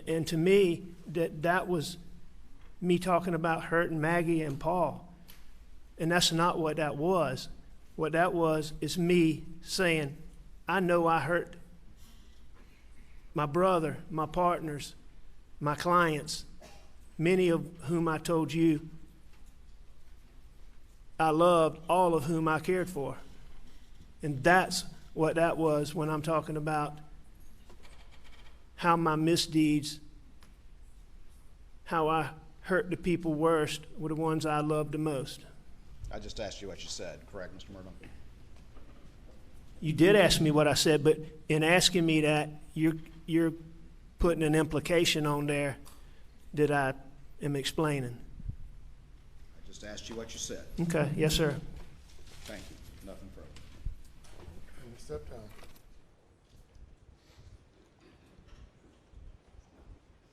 and to me that that was me talking about hurting Maggie and Paul. And that's not what that was. What that was is me saying, I know I hurt my brother, my partners, my clients, many of whom I told you I loved, all of whom I cared for. And that's what that was when I'm talking about how my misdeeds, how I hurt the people worst were the ones I loved the most. I just asked you what you said, correct, Mr. Murdaugh? You did ask me what I said, but in asking me that, you're putting an implication on there that I am explaining. I just asked you what you said. Okay, yes, sir. Thank you. Nothing further. And step down.